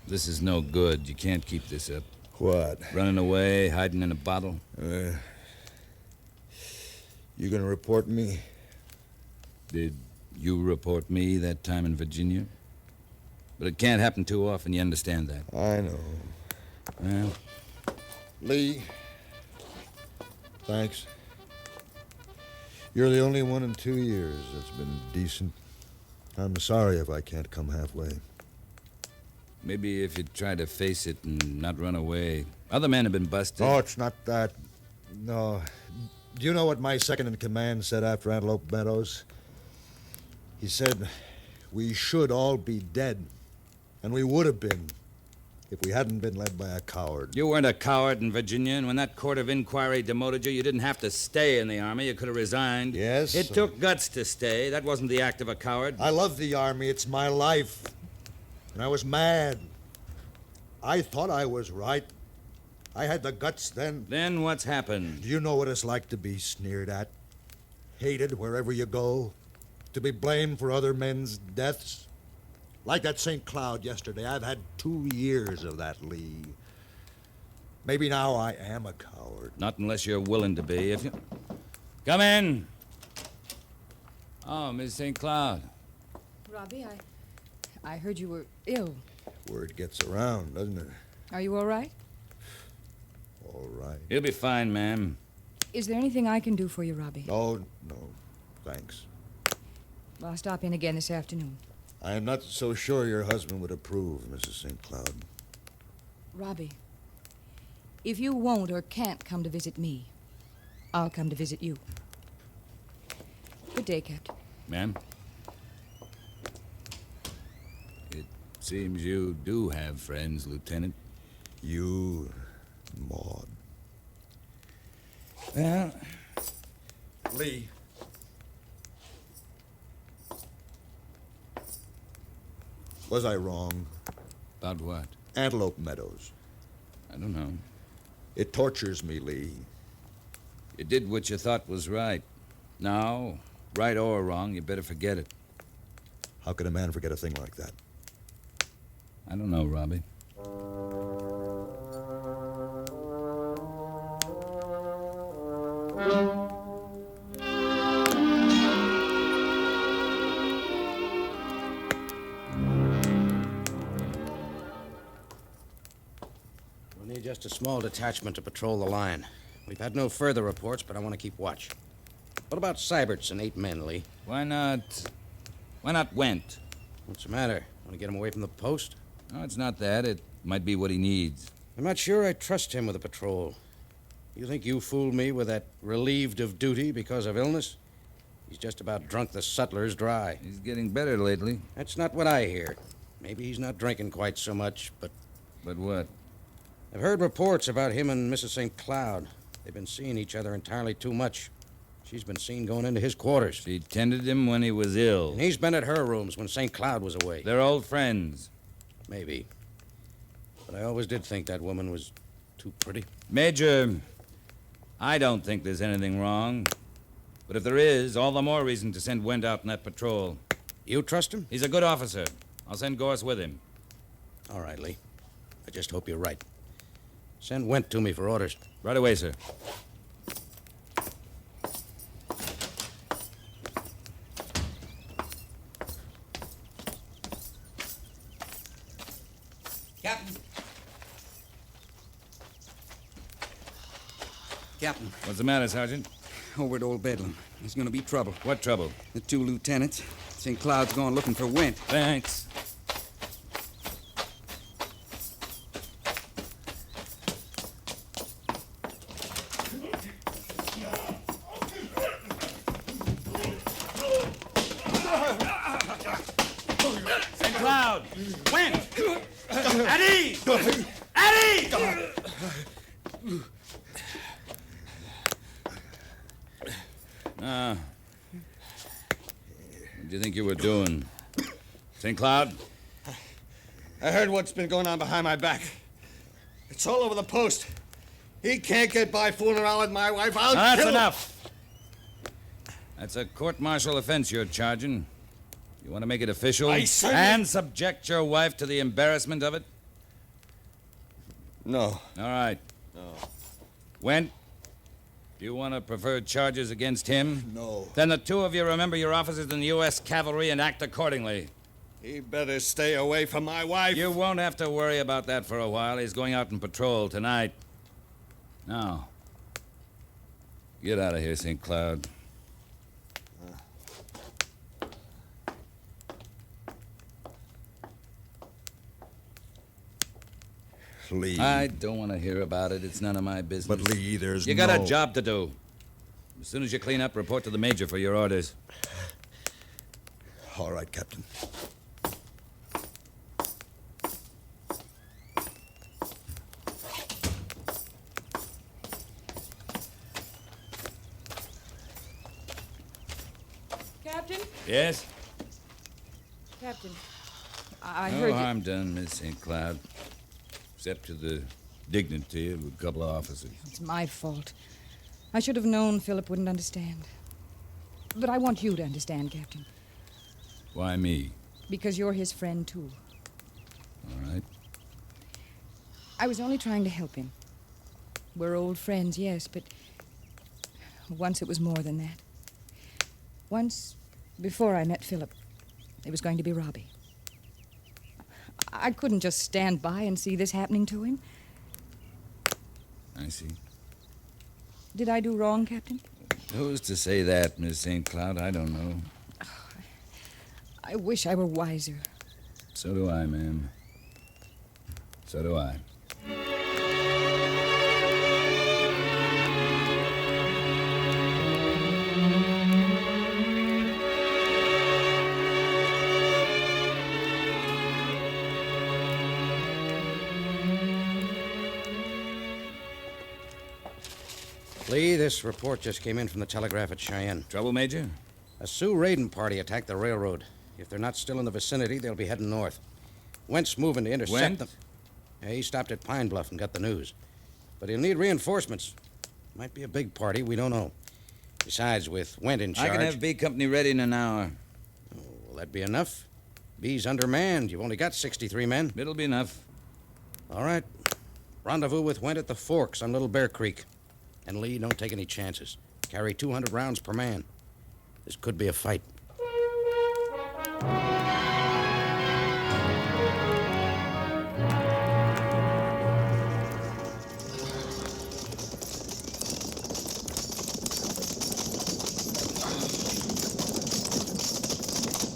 this is no good. You can't keep this up. What? Running away, hiding in a bottle. You gonna report me? Did you report me that time in Virginia? But it can't happen too often, you understand that? I know. Well... Lee, thanks. You're the only one in 2 years that's been decent. I'm sorry if I can't come halfway. Maybe if you'd try to face it and not run away. Other men have been busted. Oh, it's not that. No. Do you know what my second-in-command said after Antelope Meadows? He said, we should all be dead. And we would have been if we hadn't been led by a coward. You weren't a coward in Virginia, and when that court of inquiry demoted you, you didn't have to stay in the Army. You could have resigned. Yes? It took guts to stay. That wasn't the act of a coward. I love the Army. It's my life. And I was mad. I thought I was right. I had the guts then. Then what's happened? Do you know what it's like to be sneered at? Hated wherever you go? To be blamed for other men's deaths? Like that St. Cloud yesterday. I've had 2 years of that, Lee. Maybe now I am a coward. Not unless you're willing to be. If you... Come in. Oh, Miss St. Cloud. Robbie, I heard you were ill. Word gets around, doesn't it? Are you all right? All right. You'll be fine, ma'am. Is there anything I can do for you, Robbie? No, thanks. Well, I'll stop in again this afternoon. I am not so sure your husband would approve, Mrs. St. Cloud. Robbie, If you won't or can't come to visit me, I'll come to visit you. Good day, Captain. Ma'am? It seems you do have friends, Lieutenant. You, Maud. Well, Lee. Was I wrong? About what? Antelope Meadows. I don't know. It tortures me, Lee. You did what you thought was right. Now, right or wrong, you better forget it. How can a man forget a thing like that? I don't know, Robbie. We'll need just a small detachment to patrol the line. We've had no further reports, but I want to keep watch. What about Syberts and 8 men, Lee? Why not Went? What's the matter? Want to get him away from the post? No, it's not that. It might be what he needs. I'm not sure I trust him with the patrol. You think you fooled me with that relieved of duty because of illness? He's just about drunk the sutlers dry. He's getting better lately. That's not what I hear. Maybe he's not drinking quite so much, but... But what? I've heard reports about him and Mrs. St. Cloud. They've been seeing each other entirely too much. She's been seen going into his quarters. She tended him when he was ill. And he's been at her rooms when St. Cloud was away. They're old friends. Maybe. But I always did think that woman was too pretty. Major, I don't think there's anything wrong. But if there is, all the more reason to send Went out on that patrol. You trust him? He's a good officer. I'll send Gorse with him. All right, Lee. I just hope you're right. Send Went to me for orders. Right away, sir. Captain. What's the matter, Sergeant? Over at Old Bedlam. There's going to be trouble. What trouble? The 2 lieutenants. St. Cloud's gone looking for Went. Thanks. St. Cloud! Went! Eddie! Eddie! What do you think you were doing? St. Cloud? I heard what's been going on behind my back. It's all over the post. He can't get by fooling around with my wife. That's enough. That's a court-martial offense you're charging. You want to make it official? And subject your wife to the embarrassment of it? No. All right. No. Went? Do you want to prefer charges against him? No. Then the 2 of you remember your officers in the U.S. Cavalry and act accordingly. He better stay away from my wife. You won't have to worry about that for a while. He's going out on patrol tonight. Now, get out of here, St. Cloud. Lee. I don't want to hear about it. It's none of my business. But, Lee, there's You got a job to do. As soon as you clean up, report to the Major for your orders. All right, Captain. Captain? Yes? Captain, I No heard you... harm done, Miss St. Cloud. Except to the dignity of a couple of officers. It's my fault. I should have known Philip wouldn't understand. But I want you to understand, Captain. Why me? Because you're his friend, too. All right. I was only trying to help him. We're old friends, yes, but once it was more than that. Once, before I met Philip, it was going to be Robbie. I couldn't just stand by and see this happening to him. I see. Did I do wrong, Captain? Who's to say that, Miss St. Cloud? I don't know. I wish I were wiser. So do I, ma'am. So do I. Lee, this report just came in from the telegraph at Cheyenne. Trouble, Major? A Sioux raiding party attacked the railroad. If they're not still in the vicinity, they'll be heading north. Went's moving to intercept Went? them. Yeah, he stopped at Pine Bluff and got the news. But he'll need reinforcements. Might be a big party, we don't know. Besides, with Went in charge... I can have B Company ready in an hour. Oh, will that be enough? B's undermanned. You've only got 63 men. It'll be enough. All right. Rendezvous with Went at the Forks on Little Bear Creek. And Lee, don't take any chances. Carry 200 rounds per man. This could be a fight.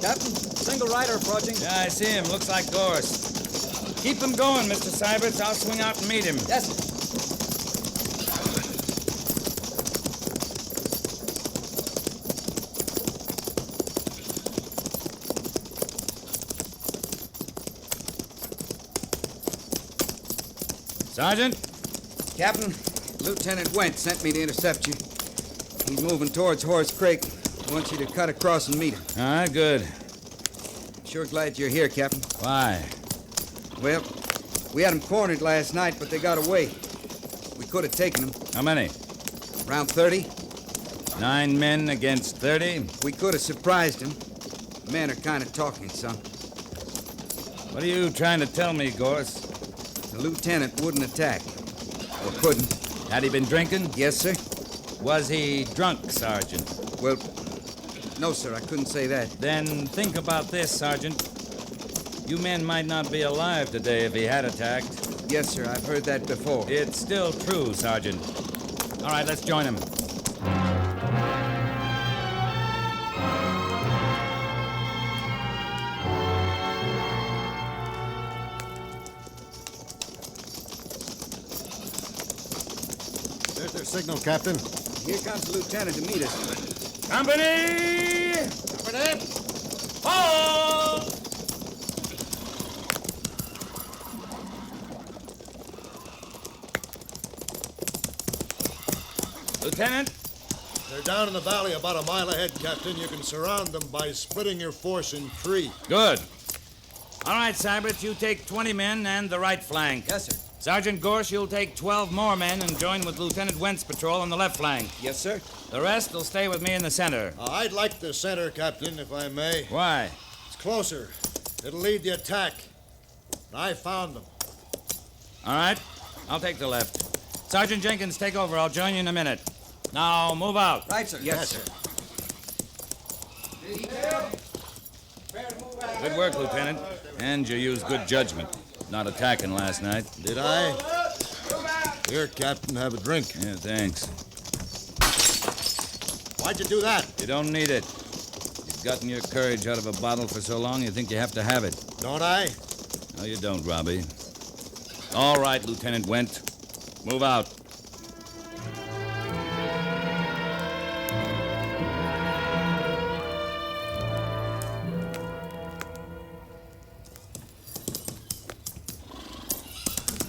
Captain, single rider approaching. Yeah, I see him. Looks like Gorse. Keep him going, Mr. Syberts. I'll swing out and meet him. Yes, sir. Sergeant? Captain, Lieutenant Went sent me to intercept you. He's moving towards Horse Creek. He wants you to cut across and meet him. All right, good. Sure glad you're here, Captain. Why? Well, we had them cornered last night, but they got away. We could have taken them. How many? Around 30. 9 men against 30? We could have surprised them. Men are kind of talking, son. What are you trying to tell me, Gorse? The lieutenant wouldn't attack. Or couldn't. Had he been drinking? Yes, sir. Was he drunk, Sergeant? Well, no, sir, I couldn't say that. Then think about this, Sergeant. You men might not be alive today if he had attacked. Yes, sir, I've heard that before. It's still true, Sergeant. All right, let's join him. There's their signal, Captain. Here comes the lieutenant to meet us. Company! Company! Hold! Lieutenant? They're down in the valley about a mile ahead, Captain. You can surround them by splitting your force in 3. Good. All right, Syberts, you take 20 men and the right flank. Yes, sir. Sergeant Gorse, you'll take 12 more men and join with Lieutenant Went's patrol on the left flank. Yes, sir. The rest will stay with me in the center. I'd like the center, Captain, if I may. Why? It's closer. It'll lead the attack. I found them. All right. I'll take the left. Sergeant Jenkins, take over. I'll join you in a minute. Now, move out. Right, sir. Yes, sir. Good work, Lieutenant. And you used good judgment. Not attacking last night. Did I? Here, Captain, have a drink. Yeah, thanks. Why'd you do that? You don't need it. You've gotten your courage out of a bottle for so long, you think you have to have it. Don't I? No, you don't, Robbie. All right, Lieutenant Went. Move out.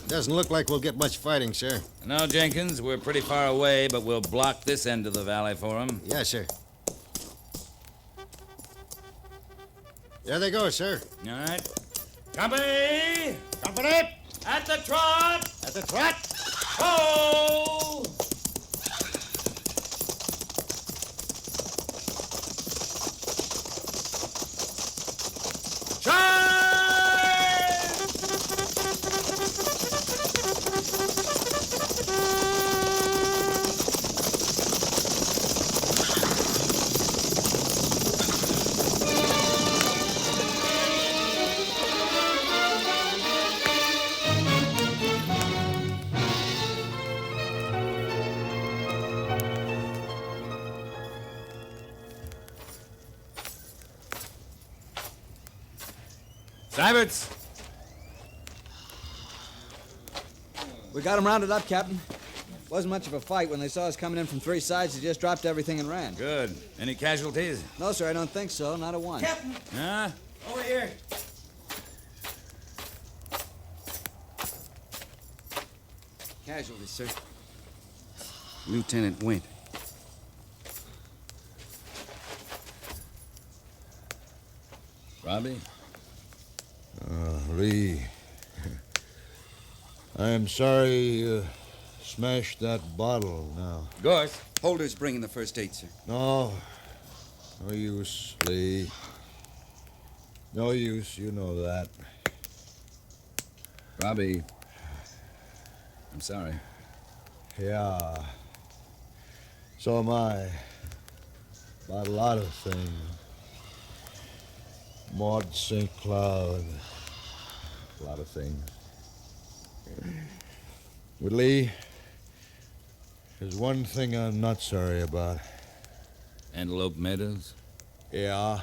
Doesn't look like we'll get much fighting, sir. No, Jenkins, we're pretty far away, but we'll block this end of the valley for them. Yes, sir. There they go, sir. All right. Company! Company! At the trot! At the trot! Ho! Syberts! We got them rounded up, Captain. Wasn't much of a fight. When they saw us coming in from 3 sides, they just dropped everything and ran. Good. Any casualties? No, sir, I don't think so. Not a one. Captain! Huh? Over here. Casualties, sir. Lieutenant Wint. Robbie? Lee. I'm sorry you smashed that bottle now. Gorse. Holder's bringing the first aid, sir. No. No use, Lee. No use, you know that. Robbie, I'm sorry. Yeah. So am I. About a lot of things. Maud St. Cloud. A lot of things. But Lee, there's one thing I'm not sorry about. Antelope Meadows? Yeah.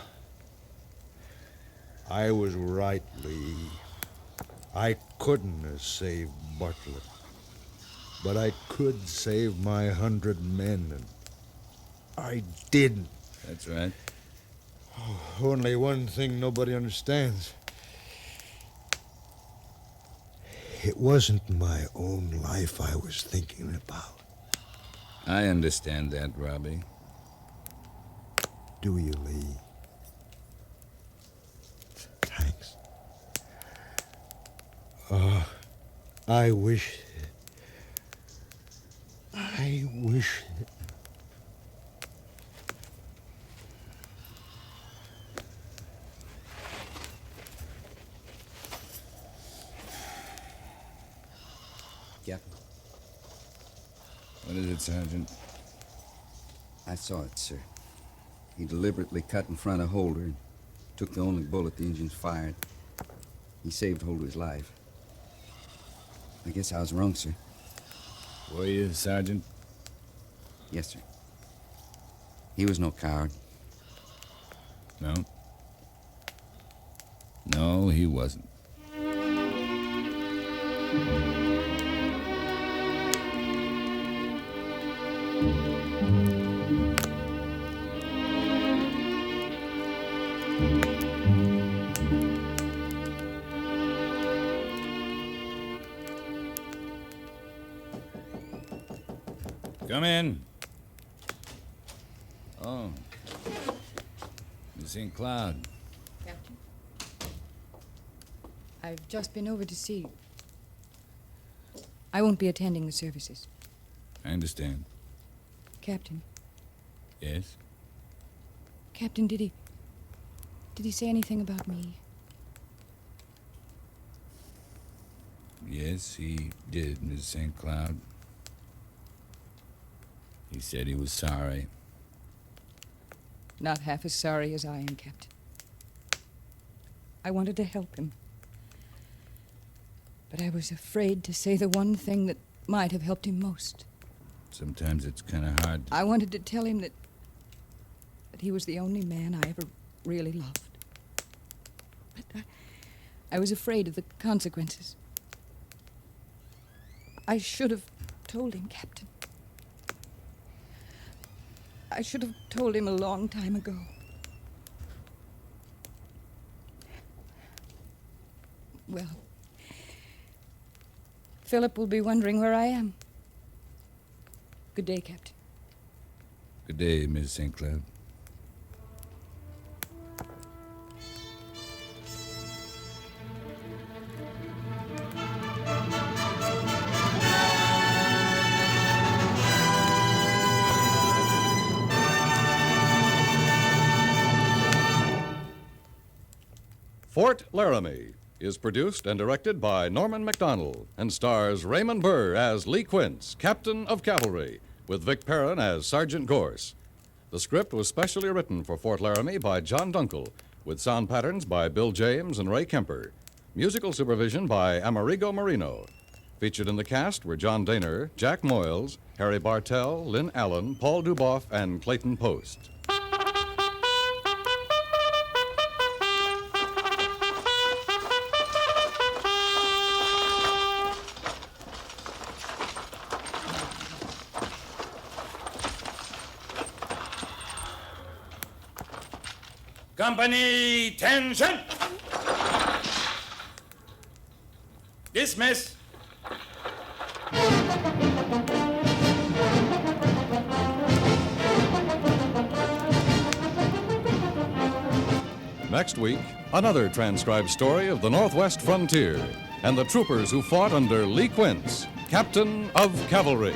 I was right, Lee. I couldn't have saved Bartlett. But I could save my 100 men, and I didn't. That's right. Only one thing nobody understands. It wasn't my own life I was thinking about. I understand that, Robbie. Do you, Lee? Thanks. I wish... Captain. What is it, Sergeant? I saw it, sir. He deliberately cut in front of Holder and took the only bullet the engines fired. He saved Holder's life. I guess I was wrong, sir. Were you, Sergeant? Yes, sir. He was no coward. No? No, he wasn't. Come in. Oh. Miss St. Cloud. Captain, I've just been over to see you. I won't be attending the services. I understand. Captain. Yes? Captain, did he say anything about me? Yes, he did, Miss St. Cloud. He said he was sorry. Not half as sorry as I am, Captain. I wanted to help him. But I was afraid to say the one thing that might have helped him most. Sometimes it's kind of hard to... I wanted to tell him that he was the only man I ever really loved. But I was afraid of the consequences. I should have told him, Captain. I should have told him a long time ago. Well, Philip will be wondering where I am. Good day, Captain. Good day, Miss St. Cloud. Fort Laramie is produced and directed by Norman MacDonald and stars Raymond Burr as Lee Quince, Captain of Cavalry, with Vic Perrin as Sergeant Gorse. The script was specially written for Fort Laramie by John Dunkel, with sound patterns by Bill James and Ray Kemper. Musical supervision by Amerigo Marino. Featured in the cast were John Daner, Jack Moyles, Harry Bartell, Lynn Allen, Paul Duboff, and Clayton Post. Company, tension! Dismiss! Next week, another transcribed story of the Northwest frontier and the troopers who fought under Lee Quince, captain of cavalry.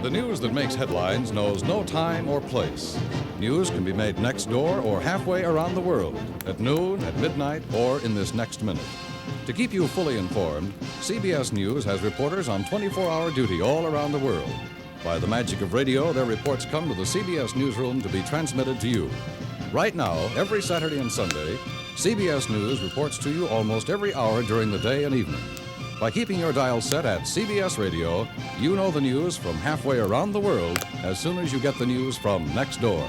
The news that makes headlines knows no time or place. News can be made next door or halfway around the world, at noon, at midnight, or in this next minute. To keep you fully informed, CBS News has reporters on 24-hour duty all around the world. By the magic of radio, their reports come to the CBS newsroom to be transmitted to you. Right now, every Saturday and Sunday, CBS News reports to you almost every hour during the day and evening. By keeping your dial set at CBS Radio, you know the news from halfway around the world as soon as you get the news from next door.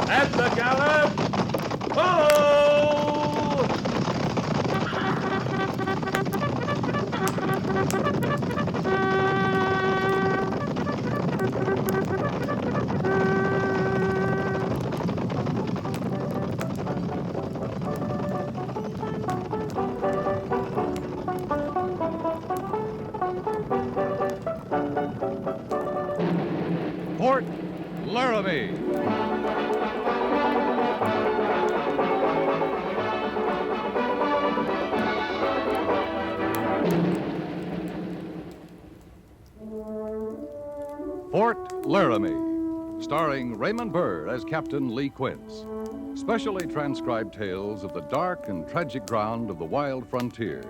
At the gallop! Follow! Fort Laramie. Fort Laramie, starring Raymond Burr as Captain Lee Quince. Specially transcribed tales of the dark and tragic ground of the wild frontier.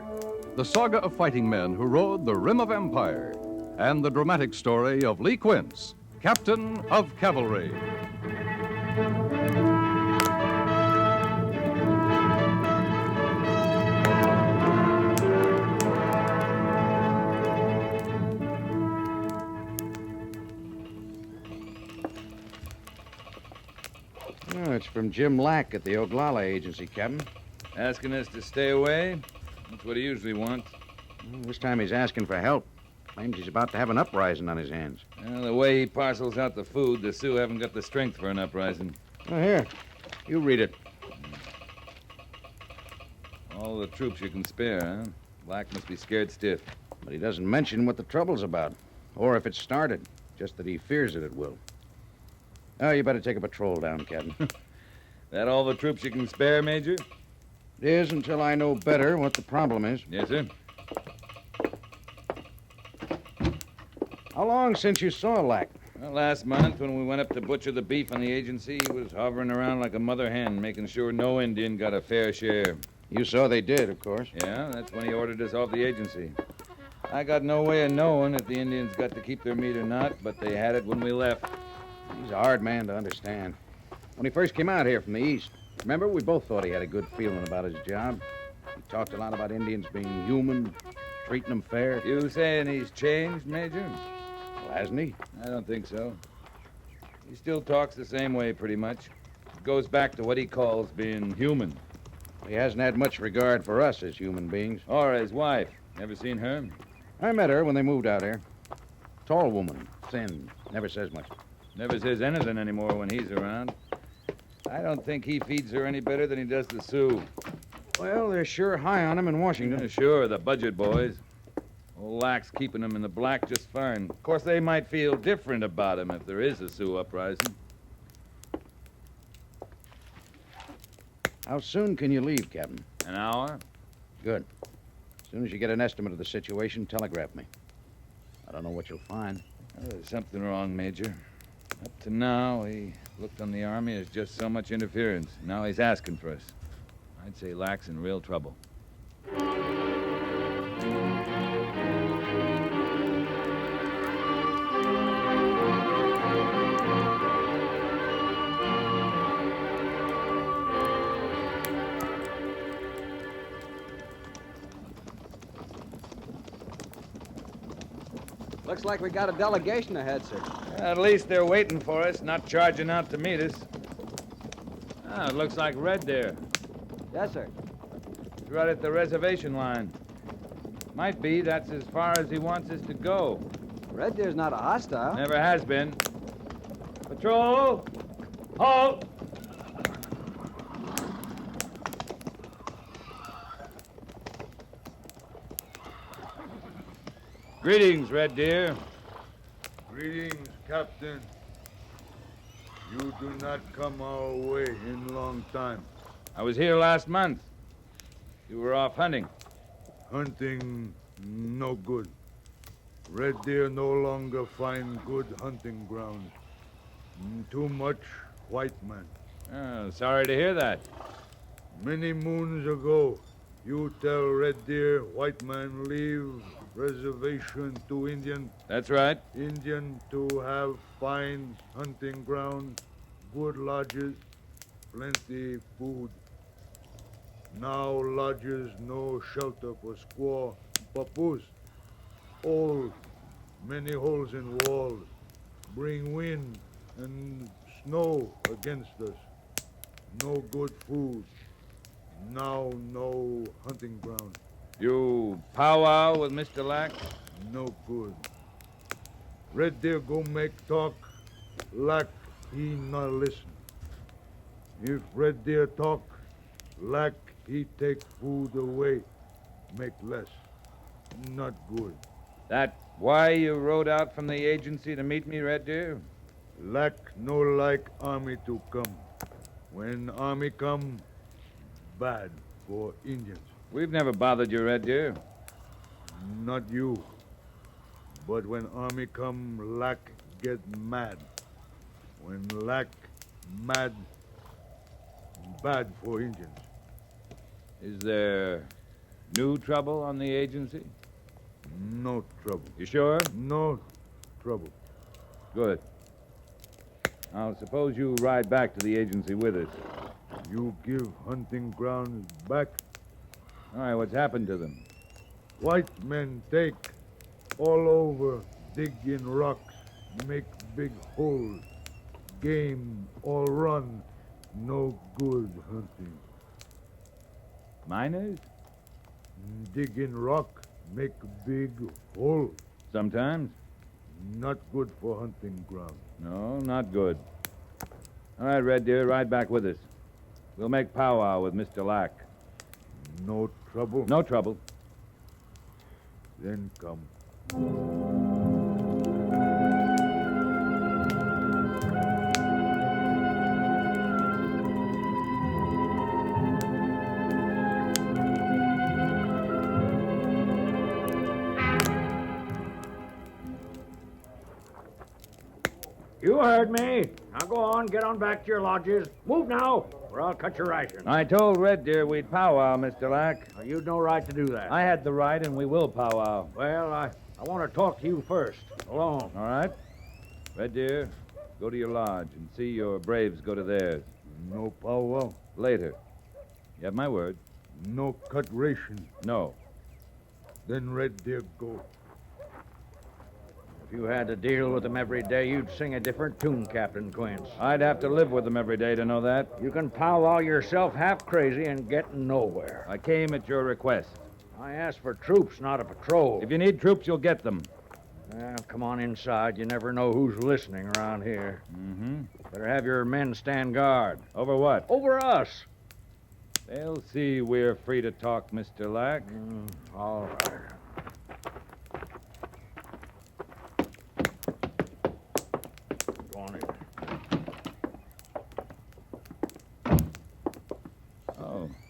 The saga of fighting men who rode the rim of empire. And the dramatic story of Lee Quince, captain of cavalry. Oh, it's from Jim Lack at the Oglala Agency, Captain. Asking us to stay away? That's what he usually wants. Well, this time he's asking for help. Claims he's about to have an uprising on his hands. Well, the way he parcels out the food, the Sioux haven't got the strength for an uprising. Oh, here. You read it. All the troops you can spare, huh? Black must be scared stiff. But he doesn't mention what the trouble's about, or if it started, just that he fears that it will. Oh, you better take a patrol down, Captain. That all the troops you can spare, Major? It is until I know better what the problem is. Yes, sir. How long since you saw Lack? Well, last month, when we went up to butcher the beef on the agency, he was hovering around like a mother hen, making sure no Indian got a fair share. You saw they did, of course. Yeah, that's when he ordered us off the agency. I got no way of knowing if the Indians got to keep their meat or not, but they had it when we left. He's a hard man to understand. When he first came out here from the east, remember, we both thought he had a good feeling about his job. He talked a lot about Indians being human, treating them fair. You saying he's changed, Major? Well, hasn't he? I don't think so. He still talks the same way, pretty much. It goes back to what he calls being human. He hasn't had much regard for us as human beings. Or his wife. Never seen her? I met her when they moved out here. Tall woman, thin, never says much. Never says anything anymore when he's around. I don't think he feeds her any better than he does the Sioux. Well, they're sure high on him in Washington. Yeah, sure, the budget boys. Old Lack's keeping them in the black just fine. Of course, they might feel different about him if there is a Sioux uprising. How soon can you leave, Captain? An hour? Good. As soon as you get an estimate of the situation, telegraph me. I don't know what you'll find. There's something wrong, Major. Up to now, he looked on the Army as just so much interference. Now he's asking for us. I'd say Lack's in real trouble. Looks like we got a delegation ahead, sir. At least they're waiting for us, not charging out to meet us. It looks like Red Deer. Yes, sir. He's right at the reservation line. Might be that's as far as he wants us to go. Red Deer's not a hostile. Never has been. Patrol! Halt! Greetings, Red Deer. Greetings, Captain. You do not come our way in long time. I was here last month. You were off hunting. Hunting no good. Red Deer no longer find good hunting ground. Too much white man. Oh, sorry to hear that. Many moons ago, you tell Red Deer white man leave reservation to Indian. That's right. Indian to have fine hunting ground, good lodges, plenty food. Now lodges no shelter for squaw, papoose. Old, many holes in walls. Bring wind and snow against us. No good food. Now no hunting ground. You powwow with Mr. Lack? No good. Red Deer go make talk. Lack he not listen. If Red Deer talk, Lack he take food away. Make less. Not good. That why you rode out from the agency to meet me, Red Deer? Lack no like army to come. When army come, bad for Indians. We've never bothered you, Red Deer. Not you. But when army come, Lack get mad. When Lack mad, bad for Indians. Is there new trouble on the agency? No trouble. You sure? No trouble. Good. Now, suppose you ride back to the agency with us. You give hunting grounds back? All right, what's happened to them? White men take all over, dig in rocks, make big holes. Game all run, no good hunting. Miners? Dig in rock, make big hole. Sometimes. Not good for hunting ground. No, not good. All right, Red Deer, ride back with us. We'll make powwow with Mr. Lack. No trouble? No trouble. Then come. You heard me. Now go on, get on back to your lodges. Move now, or I'll cut your ration. I told Red Deer we'd powwow, Mr. Lack. Now, you'd no right to do that. I had the right, and we will powwow. Well, I want to talk to you first, alone. All right. Red Deer, go to your lodge and see your braves go to theirs. No powwow? Later. You have my word. No cut ration? No. Then Red Deer go. If you had to deal with them every day, you'd sing a different tune, Captain Quince. I'd have to live with them every day to know that. You can powwow yourself half crazy and get nowhere. I came at your request. I asked for troops, not a patrol. If you need troops, you'll get them. Well, come on inside. You never know who's listening around here. Mm-hmm. Better have your men stand guard. Over what? Over us. They'll see we're free to talk, Mr. Lack. All right.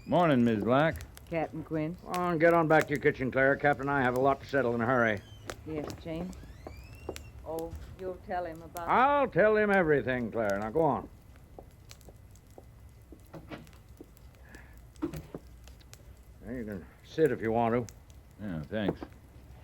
Morning, Miss Black. Captain Quince. Go on, get on back to your kitchen, Clara. Captain and I have a lot to settle in a hurry. Yes, James. Oh, you'll tell him about... I'll tell him everything, Clara. Now, go on. You can sit if you want to. Yeah, thanks.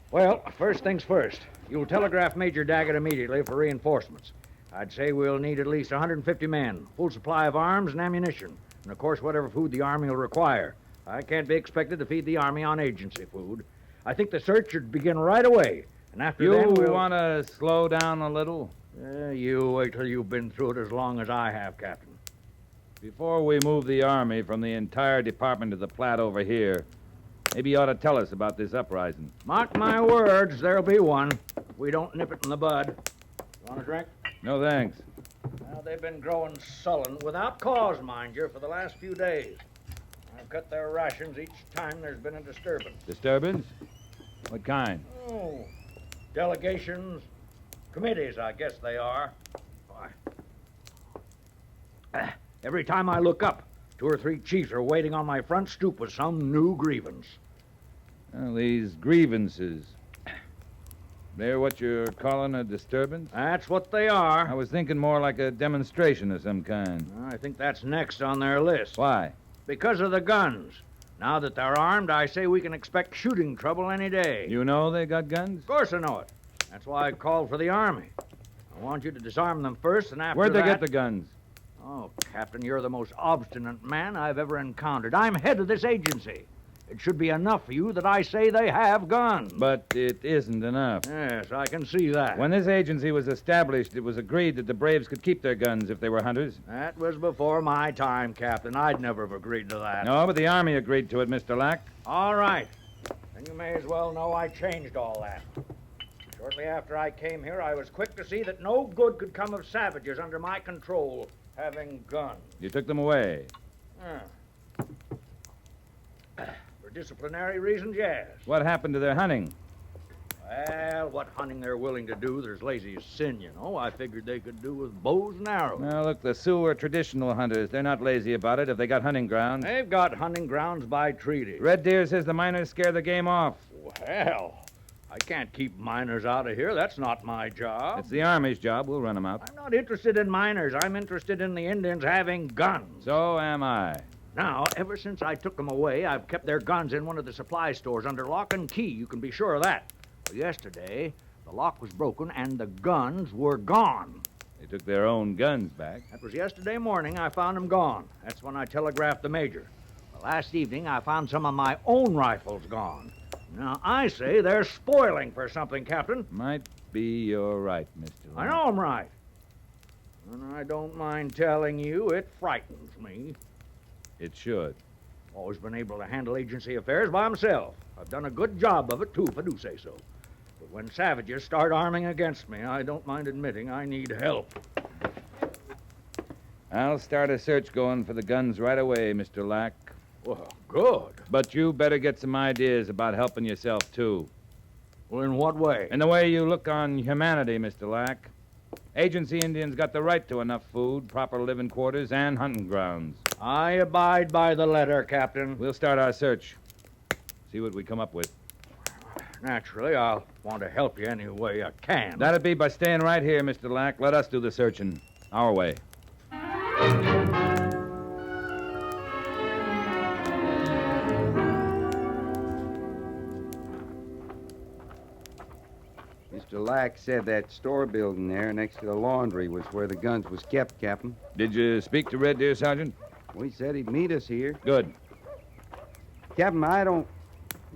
Well, first things first. You'll telegraph Major Daggett immediately for reinforcements. I'd say we'll need at least 150 men, full supply of arms and ammunition, and, of course, whatever food the Army will require. I can't be expected to feed the Army on agency food. I think the search should begin right away, and after then You want to slow down a little? You wait till you've been through it as long as I have, Captain. Before we move the Army from the entire department to the Platte over here, maybe you ought to tell us about this uprising. Mark my words, there'll be one. We don't nip it in the bud. Want a drink? No, thanks. Well, they've been growing sullen, without cause, mind you, for the last few days. I've cut their rations each time there's been a disturbance. Disturbance? What kind? Oh, delegations, committees, I guess they are. Why? Every time I look up, 2 or 3 chiefs are waiting on my front stoop with some new grievance. Well, these grievances. They're what you're calling a disturbance? That's what they are. I was thinking more like a demonstration of some kind. I think that's next on their list. Why? Because of the guns. Now that they're armed, I say we can expect shooting trouble any day. You know they got guns? Of course I know it. That's why I called for the Army. I want you to disarm them first, and after Where'd they that... get the guns? Oh, Captain, you're the most obstinate man I've ever encountered. I'm head of this agency. It should be enough for you that I say they have guns. But it isn't enough. Yes, I can see that. When this agency was established, it was agreed that the Braves could keep their guns if they were hunters. That was before my time, Captain. I'd never have agreed to that. No, but the Army agreed to it, Mr. Lack. All right. Then you may as well know I changed all that. Shortly after I came here, I was quick to see that no good could come of savages under my control having guns. You took them away. For disciplinary reasons, yes. What happened to their hunting? Well, what hunting they're willing to do, there's lazy as sin, you know. I figured they could do with bows and arrows. Now, look, the Sioux are traditional hunters. They're not lazy about it if they got hunting grounds. They've got hunting grounds by treaty. Red Deer says the miners scare the game off. Well, I can't keep miners out of here. That's not my job. It's the Army's job. We'll run them out. I'm not interested in miners. I'm interested in the Indians having guns. So am I. Now, ever since I took them away, I've kept their guns in one of the supply stores under lock and key. You can be sure of that. Well, yesterday, the lock was broken and the guns were gone. They took their own guns back. That was yesterday morning. I found them gone. That's when I telegraphed the major. Well, last evening, I found some of my own rifles gone. Now, I say they're spoiling for something, Captain. Might be you're right, Mr. I know I'm right. And I don't mind telling you, it frightens me. It should. Always been able to handle agency affairs by myself. I've done a good job of it, too, if I do say so. But when savages start arming against me, I don't mind admitting I need help. I'll start a search going for the guns right away, Mr. Lack. Well, good. But you better get some ideas about helping yourself, too. Well, in what way? In the way you look on humanity, Mr. Lack. Agency Indians got the right to enough food, proper living quarters, and hunting grounds. I abide by the letter, Captain. We'll start our search. See what we come up with. Naturally, I'll want to help you any way I can. That'd be by staying right here, Mr. Lack. Let us do the searching. Our way. Mr. Lack said that store building there next to the laundry was where the guns was kept, Captain. Did you speak to Red Deer, Sergeant? Well, he said he'd meet us here. Good. Captain, I don't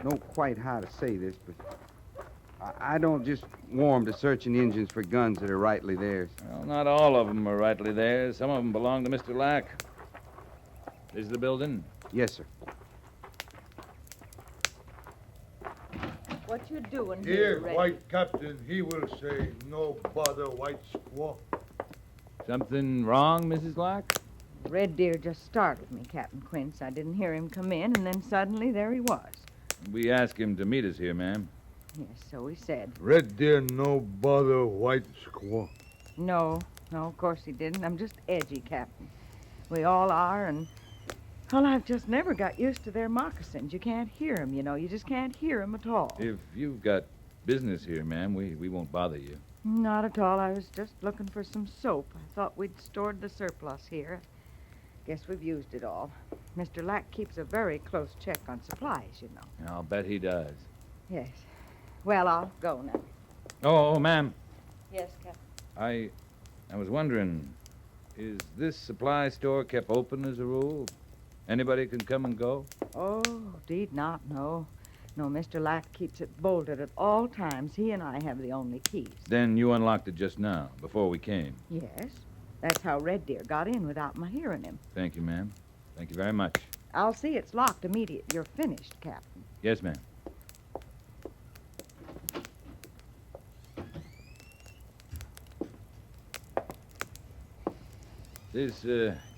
know quite how to say this, but I don't just warm to searching engines for guns that are rightly theirs. Well, not all of them are rightly theirs. Some of them belong to Mr. Lack. This is the building? Yes, sir. What you doing Here, here, Red? white captain, he will say, no bother, white squaw. Something wrong, Mrs. Lack? Red Deer just startled me, Captain Quince. I didn't hear him come in, and then suddenly there he was. We asked him to meet us here, ma'am. Yes, so he said. Red Deer, no bother, white squaw. No, of course he didn't. I'm just edgy, Captain. We all are, and Well, I've just never got used to their moccasins. You can't hear 'em, you know. You just can't hear 'em at all. If you've got business here, ma'am, we won't bother you. Not at all. I was just looking for some soap. I thought we'd stored the surplus here. Guess we've used it all. Mr. Lack keeps a very close check on supplies, you know. I'll bet he does. Yes. Well, I'll go now. Oh, ma'am. Yes, Captain. I was wondering, is this supply store kept open as a rule? Anybody can come and go? Oh, deed not, no. No, Mr. Lack keeps it bolted at all times. He and I have the only keys. Then you unlocked it just now, before we came. Yes. That's how Red Deer got in without my hearing him. Thank you, ma'am. Thank you very much. I'll see it's locked immediate. You're finished, Captain. Yes, ma'am. This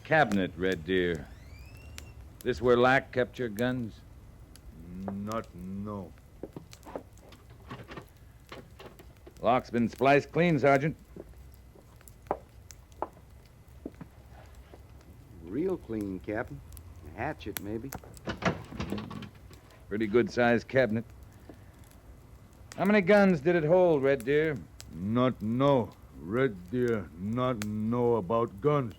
cabinet, Red Deer. This where Lack kept your guns? Not no. Lock's been spliced clean, Sergeant. Real clean, Captain. A hatchet, maybe. Pretty good-sized cabinet. How many guns did it hold, Red Deer? Not know. Red Deer not know about guns.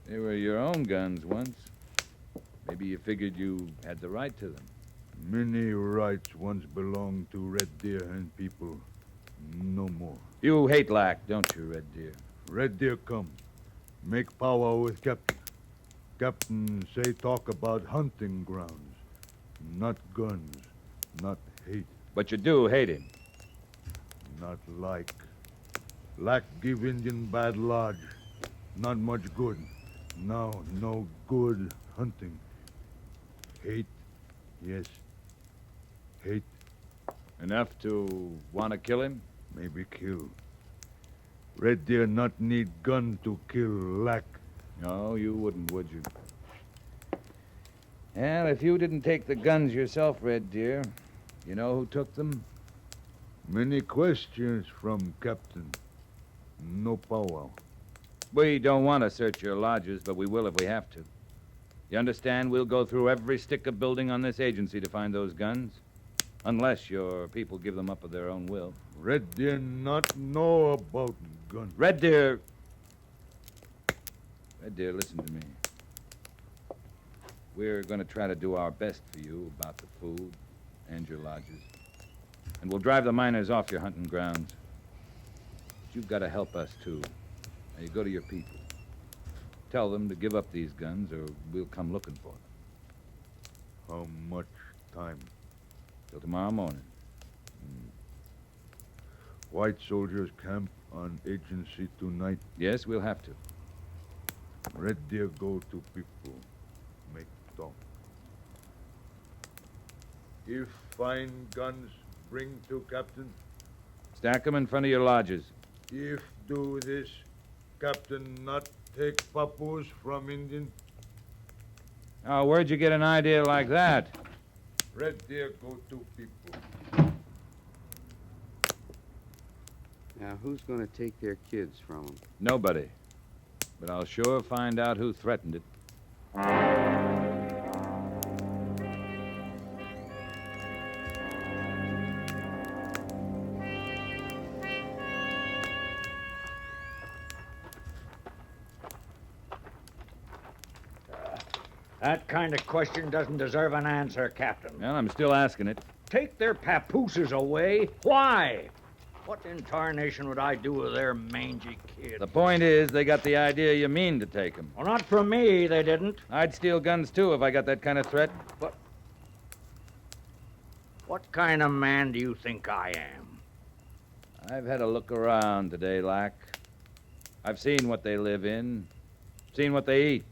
They were your own guns once. Maybe you figured you had the right to them. Many rights once belonged to Red Deer and people. No more. You hate Lack, don't you, Red Deer? Red Deer come. Make powwow with Captain. Captain say talk about hunting grounds. Not guns. Not hate. But you do hate him. Not like. Lack give Indian bad lodge. Not much good. Now no good hunting. Hate. Yes. Hate. Enough to want to kill him? Maybe kill. Red Deer not need gun to kill Lack. No, you wouldn't, would you? Well, if you didn't take the guns yourself, Red Deer, you know who took them? Many questions from Captain. No powwow. We don't want to search your lodges, but we will if we have to. You understand? We'll go through every stick of building on this agency to find those guns. Unless your people give them up of their own will. Red Deer not know about guns. Red Deer, listen to me. We're going to try to do our best for you about the food and your lodges. And we'll drive the miners off your hunting grounds. But you've got to help us, too. Now, you go to your people. Tell them to give up these guns, or we'll come looking for them. How much time? Till tomorrow morning. White soldiers camp on agency tonight. Yes, we'll have to. Red Deer go to people. Make talk. If find guns, bring to Captain. Stack them in front of your lodges. If do this, Captain not take papoose from Indian. Oh, where'd you get an idea like that? Red Deer go to people. Now, who's going to take their kids from them? Nobody. But I'll sure find out who threatened it. That kind of question doesn't deserve an answer, Captain. Well, I'm still asking it. Take their papooses away? Why? What in tarnation would I do with their mangy kids? The point is, they got the idea you mean to take them. Well, not from me, they didn't. I'd steal guns, too, if I got that kind of threat. But what kind of man do you think I am? I've had a look around today, Lack. I've seen what they live in, seen what they eat.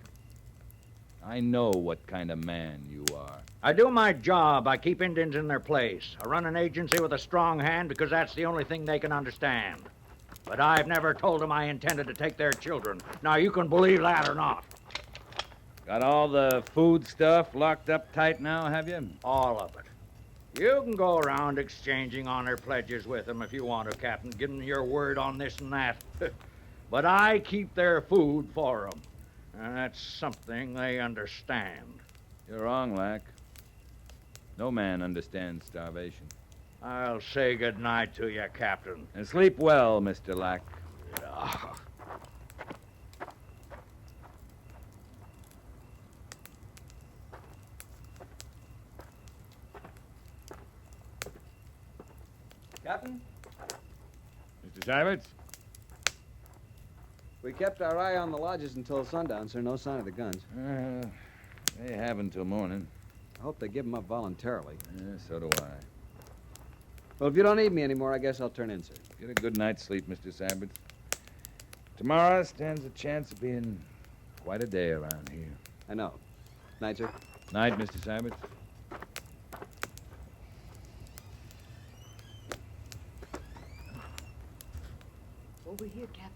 I know what kind of man you are. I do my job. I keep Indians in their place. I run an agency with a strong hand because that's the only thing they can understand. But I've never told them I intended to take their children. Now, you can believe that or not. Got all the food stuff locked up tight now, have you? All of it. You can go around exchanging honor pledges with them if you want to, Captain. Give them your word on this and that. But I keep their food for them. And that's something they understand. You're wrong, Lack. No man understands starvation. I'll say good night to you, Captain. And sleep well, Mr. Lack. Captain, Mr. Syberts? we kept our eye on the lodges until sundown, sir. No sign of the guns. They have until morning. I hope they give them up voluntarily. Yeah, so do I. Well, if you don't need me anymore, I guess I'll turn in, sir. Get a good night's sleep, Mr. Syberts. Tomorrow stands a chance of being quite a day around here. I know. Night, sir. Night, Mr. Syberts. Over here, Captain.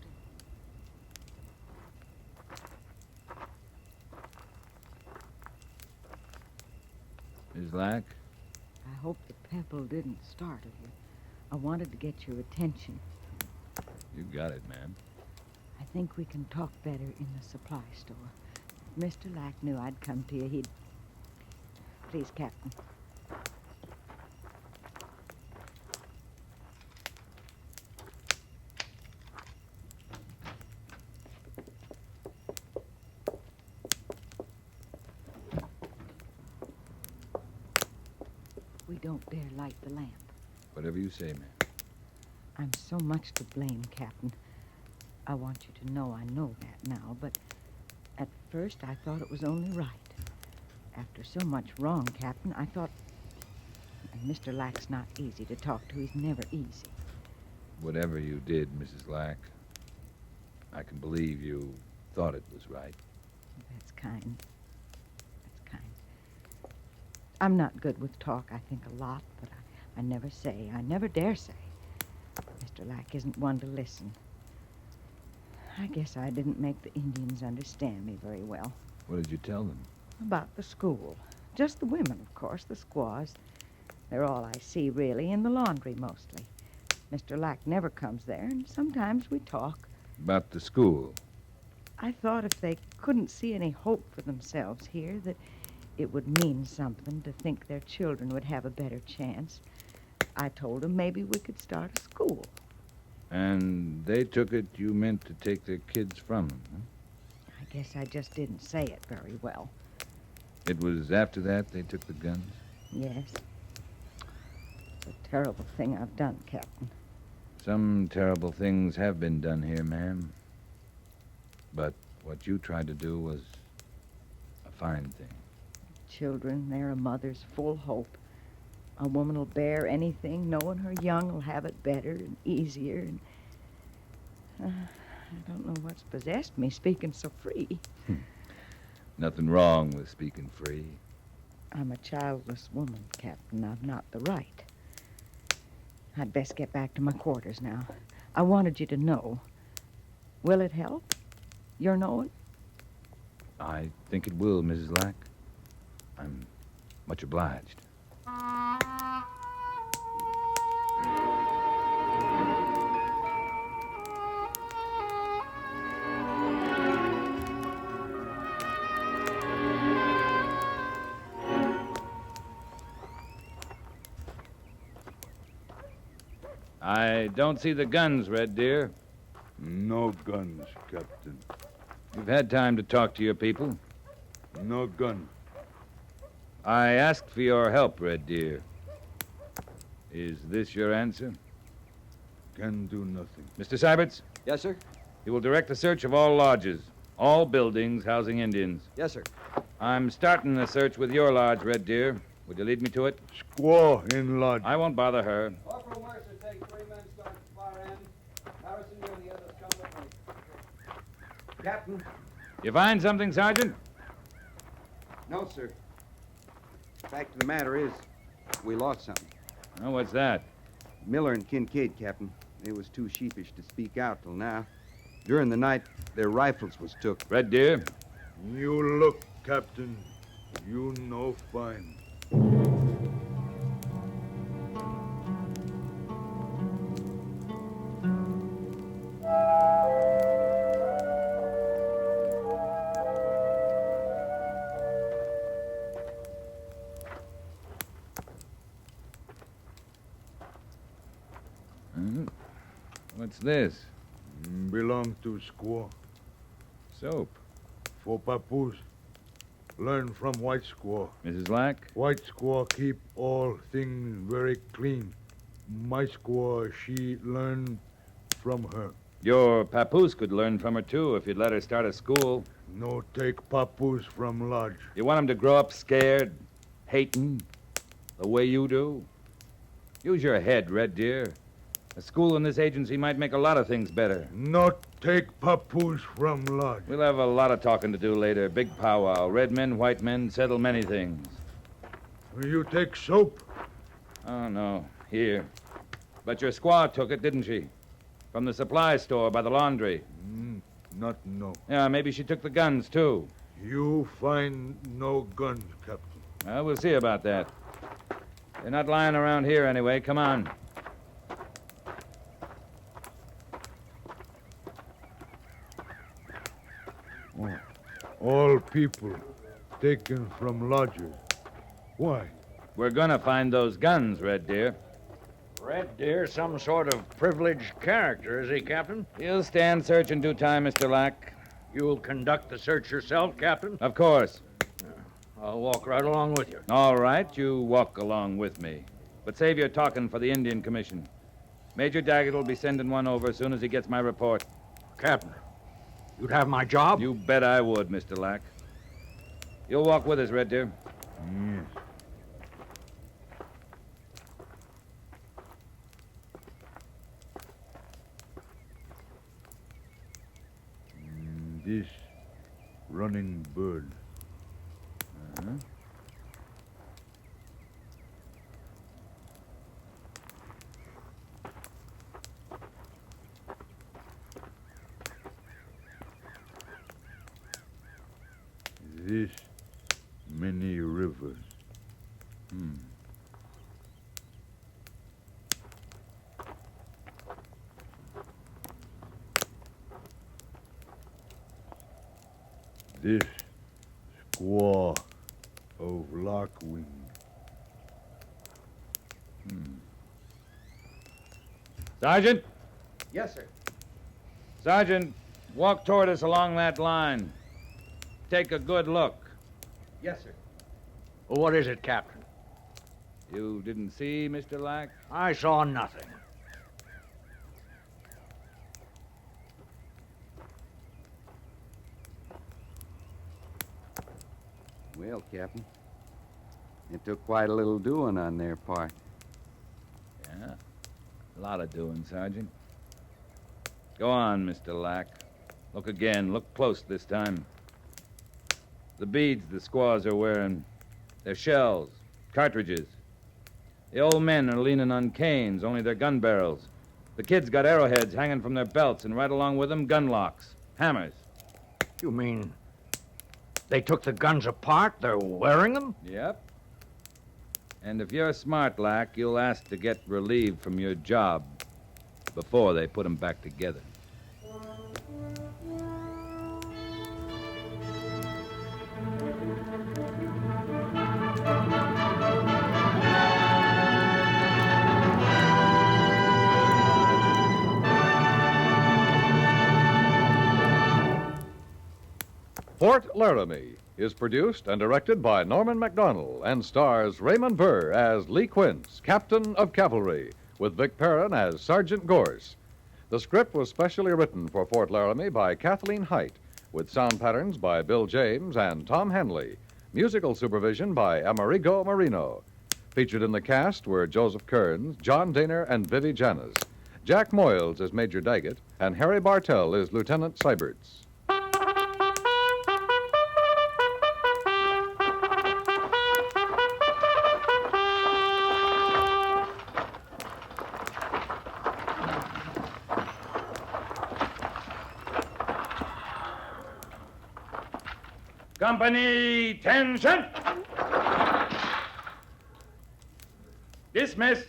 Ms. Lack? I hope the pebble didn't startle you. I wanted to get your attention. You got it, ma'am. I think we can talk better in the supply store. If Mr. Lack knew I'd come to you, he'd... Please, Captain. We don't dare light the lamp. Whatever you say, ma'am. I'm so much to blame, Captain. I want you to know I know that now, but at first I thought it was only right. After so much wrong, Captain, I thought... And Mr. Lack's not easy to talk to. He's never easy. Whatever you did, Mrs. Lack, I can believe you thought it was right. That's kind. That's kind. I'm not good with talk. I think a lot, but I never say. I never dare say. Mr. Lack isn't one to listen. I guess I didn't make the Indians understand me very well. What did you tell them? About the school. Just the women, of course, the squaws. They're all I see, really, in the laundry mostly. Mr. Lack never comes there, and sometimes we talk. About the school? I thought if they couldn't see any hope for themselves here, that it would mean something to think their children would have a better chance. I told them maybe we could start a school. And they took it you meant to take their kids from them, huh? I guess I just didn't say it very well. It was after that they took the guns? Yes. It's a terrible thing I've done, Captain. Some terrible things have been done here, ma'am. But what you tried to do was a fine thing. Children, they're a mother's full hope. A woman will bear anything, knowing her young will have it better and easier. And I don't know what's possessed me speaking so free. Nothing wrong with speaking free. I'm a childless woman, Captain. I've not the right. I'd best get back to my quarters now. I wanted you to know. Will it help? Your knowing? I think it will, Mrs. Lack. I'm much obliged. I don't see the guns, Red Deer. No guns, Captain. You've had time to talk to your people. No gun. I asked for your help, Red Deer. Is this your answer? Can do nothing. Mr. Syberts? Yes, sir? You will direct the search of all lodges, all buildings housing Indians. Yes, sir. I'm starting the search with your lodge, Red Deer. Would you lead me to it? Squaw in lodge. I won't bother her. Corporal Mercer, take 3 men, start at the far end. Harrison, you and the others come with me. Captain? You find something, Sergeant? No, sir. The fact of the matter is, we lost something. Oh, what's that? Miller and Kincaid, Captain. They was too sheepish to speak out till now. During the night, their rifles was took. Red Deer? You look, Captain. You know fine. What's this? Belong to squaw. Soap. For papoose. Learn from white squaw. Mrs. Lack? White squaw keep all things very clean. My squaw, she learn from her. Your papoose could learn from her, too, if you'd let her start a school. No take papoose from lodge. You want him to grow up scared, hating, the way you do? Use your head, Red Deer. A school in this agency might make a lot of things better. Not take papoose from lodge. We'll have a lot of talking to do later. Big powwow. Red men, white men, settle many things. You take soap? Oh, no. Here. But your squaw took it, didn't she? From the supply store by the laundry. Not no. Yeah, maybe she took the guns, too. You find no guns, Captain. Well, we'll see about that. They're not lying around here anyway. Come on. All people taken from lodges. Why? We're gonna find those guns, Red Deer. Red Deer, some sort of privileged character, is he, Captain? He'll stand search in due time, Mr. Lack. You'll conduct the search yourself, Captain? Of course. I'll walk right along with you. All right, you walk along with me. But save your talking for the Indian Commission. Major Daggett will be sending one over as soon as he gets my report. Captain, you'd have my job? You bet I would, Mr. Lack. You'll walk with us, Red Deer. Yes. This running bird. Uh-huh. This many rivers. This squaw of Lockwing. Sergeant? Yes, sir. Sergeant, walk toward us along that line. Take a good look. Yes, sir. Well, what is it, Captain? You didn't see, Mr. Lack? I saw nothing. Well, Captain, it took quite a little doing on their part. Yeah, a lot of doing, Sergeant. Go on, Mr. Lack. Look again. Look close this time. The beads the squaws are wearing, they're shells, cartridges. The old men are leaning on canes, only they're gun barrels. The kids got arrowheads hanging from their belts, and right along with them, gun locks, hammers. You mean they took the guns apart? They're wearing them? Yep. And if you're smart, Lack, you'll ask to get relieved from your job before they put them back together. Fort Laramie is produced and directed by Norman MacDonald and stars Raymond Burr as Lee Quince, Captain of Cavalry, with Vic Perrin as Sergeant Gorse. The script was specially written for Fort Laramie by Kathleen Height, with sound patterns by Bill James and Tom Henley, musical supervision by Amerigo Marino. Featured in the cast were Joseph Kearns, John Daner, and Vivi Janis. Jack Moyles is Major Daggett, and Harry Bartell is Lieutenant Seiberts. Company, tension! Dismiss.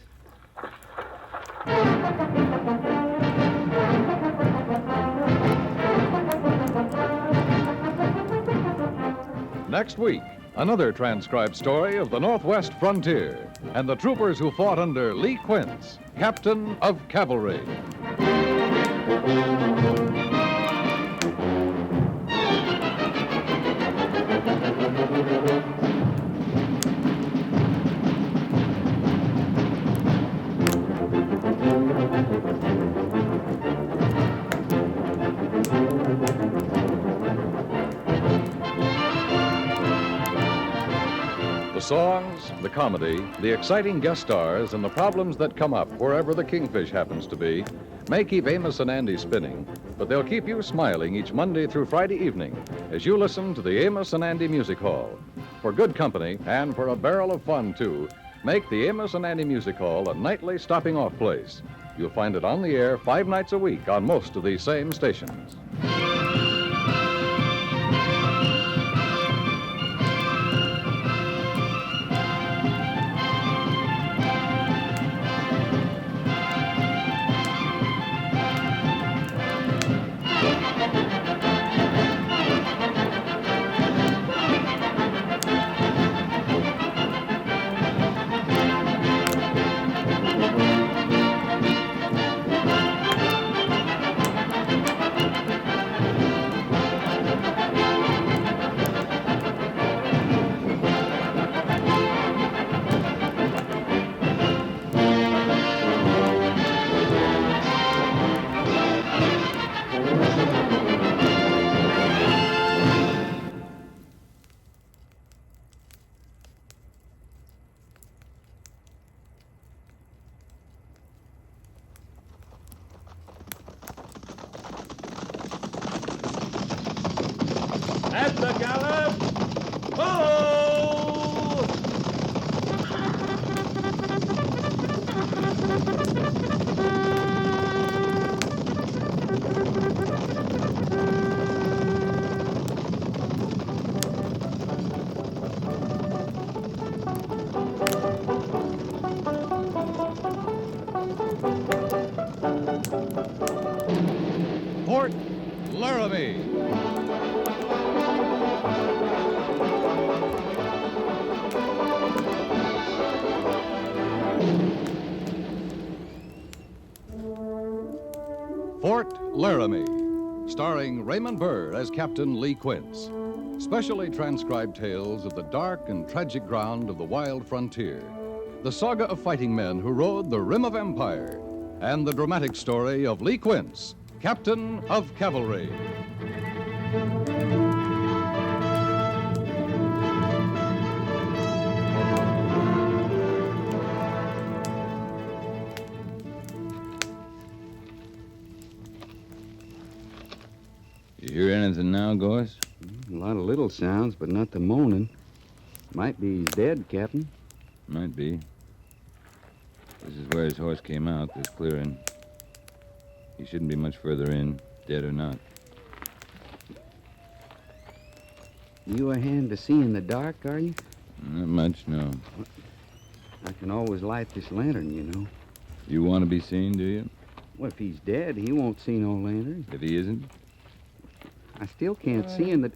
Next week, another transcribed story of the Northwest frontier and the troopers who fought under Lee Quince, Captain of Cavalry. The songs, the comedy, the exciting guest stars, and the problems that come up wherever the Kingfish happens to be may keep Amos and Andy spinning, but they'll keep you smiling each Monday through Friday evening as you listen to the Amos and Andy Music Hall. For good company and for a barrel of fun, too, make the Amos and Andy Music Hall a nightly stopping-off place. You'll find it on the air 5 nights a week on most of these same stations. At the gallop! Oh! Fort Laramie. Fort Laramie, starring Raymond Burr as Captain Lee Quince. Specially transcribed tales of the dark and tragic ground of the wild frontier. The saga of fighting men who rode the rim of empire. And the dramatic story of Lee Quince, Captain of Cavalry. You hear anything now, Gorse? A lot of little sounds, but not the moaning. Might be he's dead, Captain. Might be. This is where his horse came out, this clearing. He shouldn't be much further in, dead or not. You a hand to see in the dark, are you? Not much, no. I can always light this lantern, you know. You want to be seen, do you? Well, if he's dead, he won't see no lantern. If he isn't? I still can't see in the...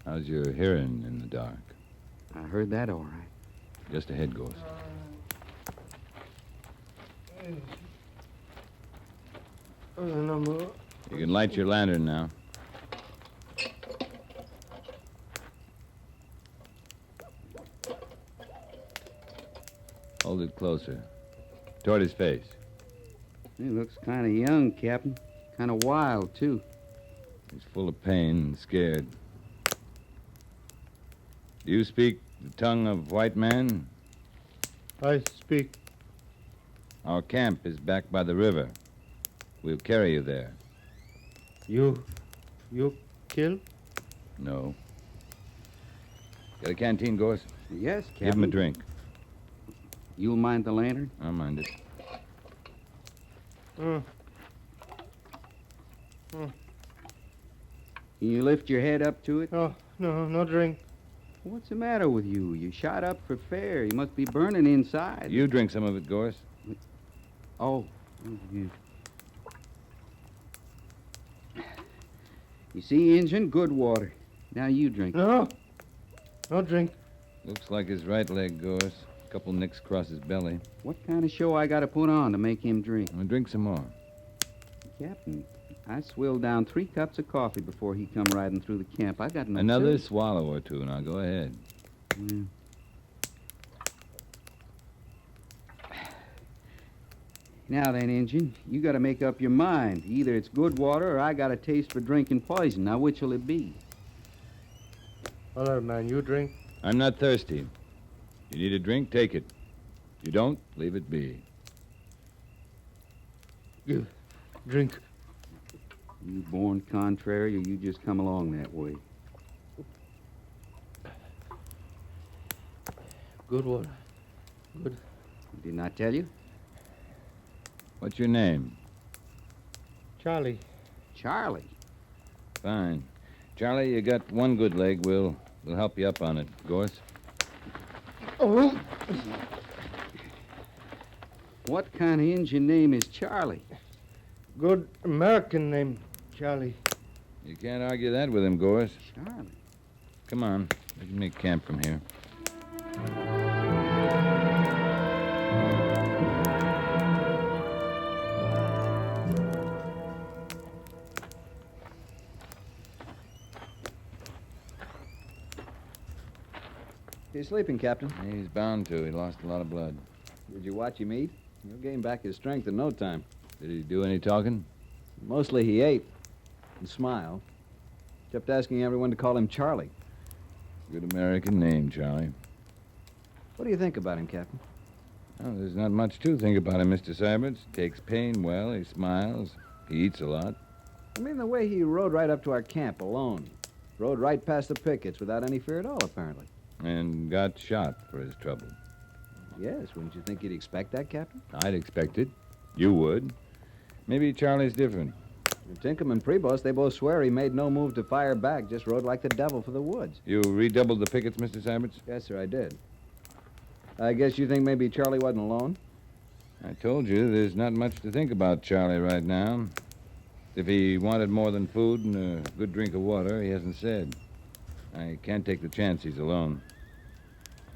How's your hearing in the dark? I heard that all right. Just ahead, Ghost. You can light your lantern now. Hold it closer. Toward his face. He looks kind of young, Captain. Kind of wild, too. He's full of pain and scared. Do you speak the tongue of white man? I speak. Our camp is back by the river. We'll carry you there. You kill? No. Got a canteen, Gorse? Yes, Captain. Give him a drink. You'll mind the lantern? I'll mind it. Can you lift your head up to it? Oh, no drink. What's the matter with you? You shot up for fair. You must be burning inside. You drink some of it, Gorse. Oh, yeah. You see, Injun, good water. Now you drink. No drink. Looks like his right leg, Gorse. Couple nicks across his belly. What kind of show I got to put on to make him drink? Well, drink some more. Captain, I swilled down 3 cups of coffee before he come riding through the camp. I got no Another sense. swallow or two. Now, go ahead. Mm. Now then, Injun, you got to make up your mind. Either it's good water or I got a taste for drinking poison. Now, which will it be? Other man, you drink? I'm not thirsty. You need a drink, take it. You don't, leave it be. Give. Drink. You born contrary, or you just come along that way? Good water. Good. Didn't I tell you? What's your name? Charlie. Charlie? Fine. Charlie, you got one good leg. We'll help you up on it. Gorse? Oh. What kind of Indian name is Charlie? Good American name, Charlie. You can't argue that with him, Gorse. Charlie? Come on. We can make camp from here. He's sleeping, Captain. He's bound to. He lost a lot of blood. Did you watch him eat? He'll gain back his strength in no time. Did he do any talking? Mostly he ate and smiled. Kept asking everyone to call him Charlie. Good American name, Charlie. What do you think about him, Captain? Well, there's not much to think about him, Mr. Syberts. Takes pain well, he smiles, he eats a lot. I mean, the way he rode right up to our camp alone. Rode right past the pickets without any fear at all, apparently. And got shot for his trouble. Yes, wouldn't you think he'd expect that, Captain? I'd expect it. You would. Maybe Charlie's different. Tinkham and Prevost, they both swear he made no move to fire back, just rode like the devil for the woods. You redoubled the pickets, Mr. Syberts? Yes, sir, I did. I guess you think maybe Charlie wasn't alone? I told you there's not much to think about Charlie right now. If he wanted more than food and a good drink of water, he hasn't said. I can't take the chance he's alone.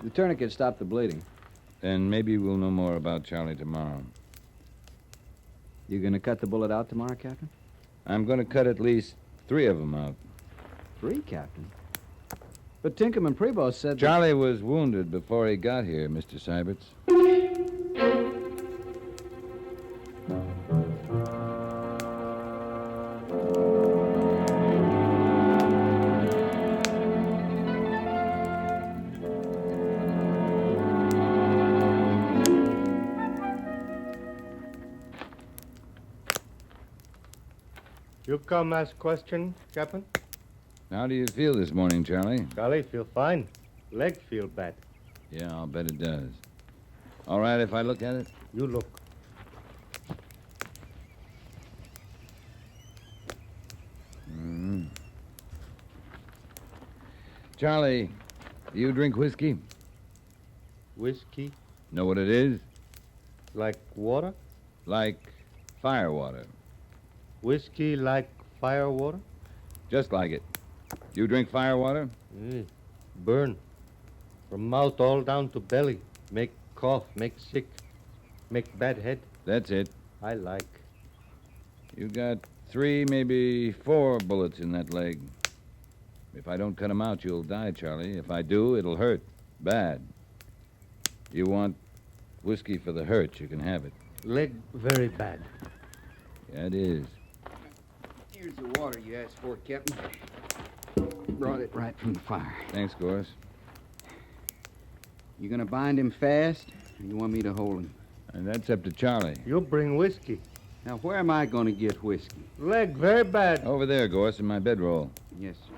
The tourniquet stopped the bleeding. Then maybe we'll know more about Charlie tomorrow. You gonna cut the bullet out tomorrow, Captain? I'm going to cut at least 3 of them out. 3, Captain? But Tinkham and Prevost said Charlie was wounded before he got here, Mr. Syberts. You come ask question, Captain? How do you feel this morning, Charlie? Charlie, feel fine. Leg feel bad. Yeah, I'll bet it does. All right if I look at it? You look. Mm-hmm. Charlie, do you drink whiskey? Whiskey? Know what it is? Like water? Like fire water. Whiskey like fire water? Just like it. You drink fire water? Burn. From mouth all down to belly. Make cough, make sick. Make bad head. That's it. I like. You got 3, maybe 4 bullets in that leg. If I don't cut 'em out, you'll die, Charlie. If I do, it'll hurt. Bad. You want whiskey for the hurt, you can have it. Leg very bad. Yeah, it is. Here's the water you asked for, Captain. Brought it right from the fire. Thanks, Gorse. You gonna bind him fast, or you want me to hold him? And that's up to Charlie. You bring whiskey. Now, where am I gonna get whiskey? Leg very bad. Over there, Gorse, in my bedroll. Yes, sir.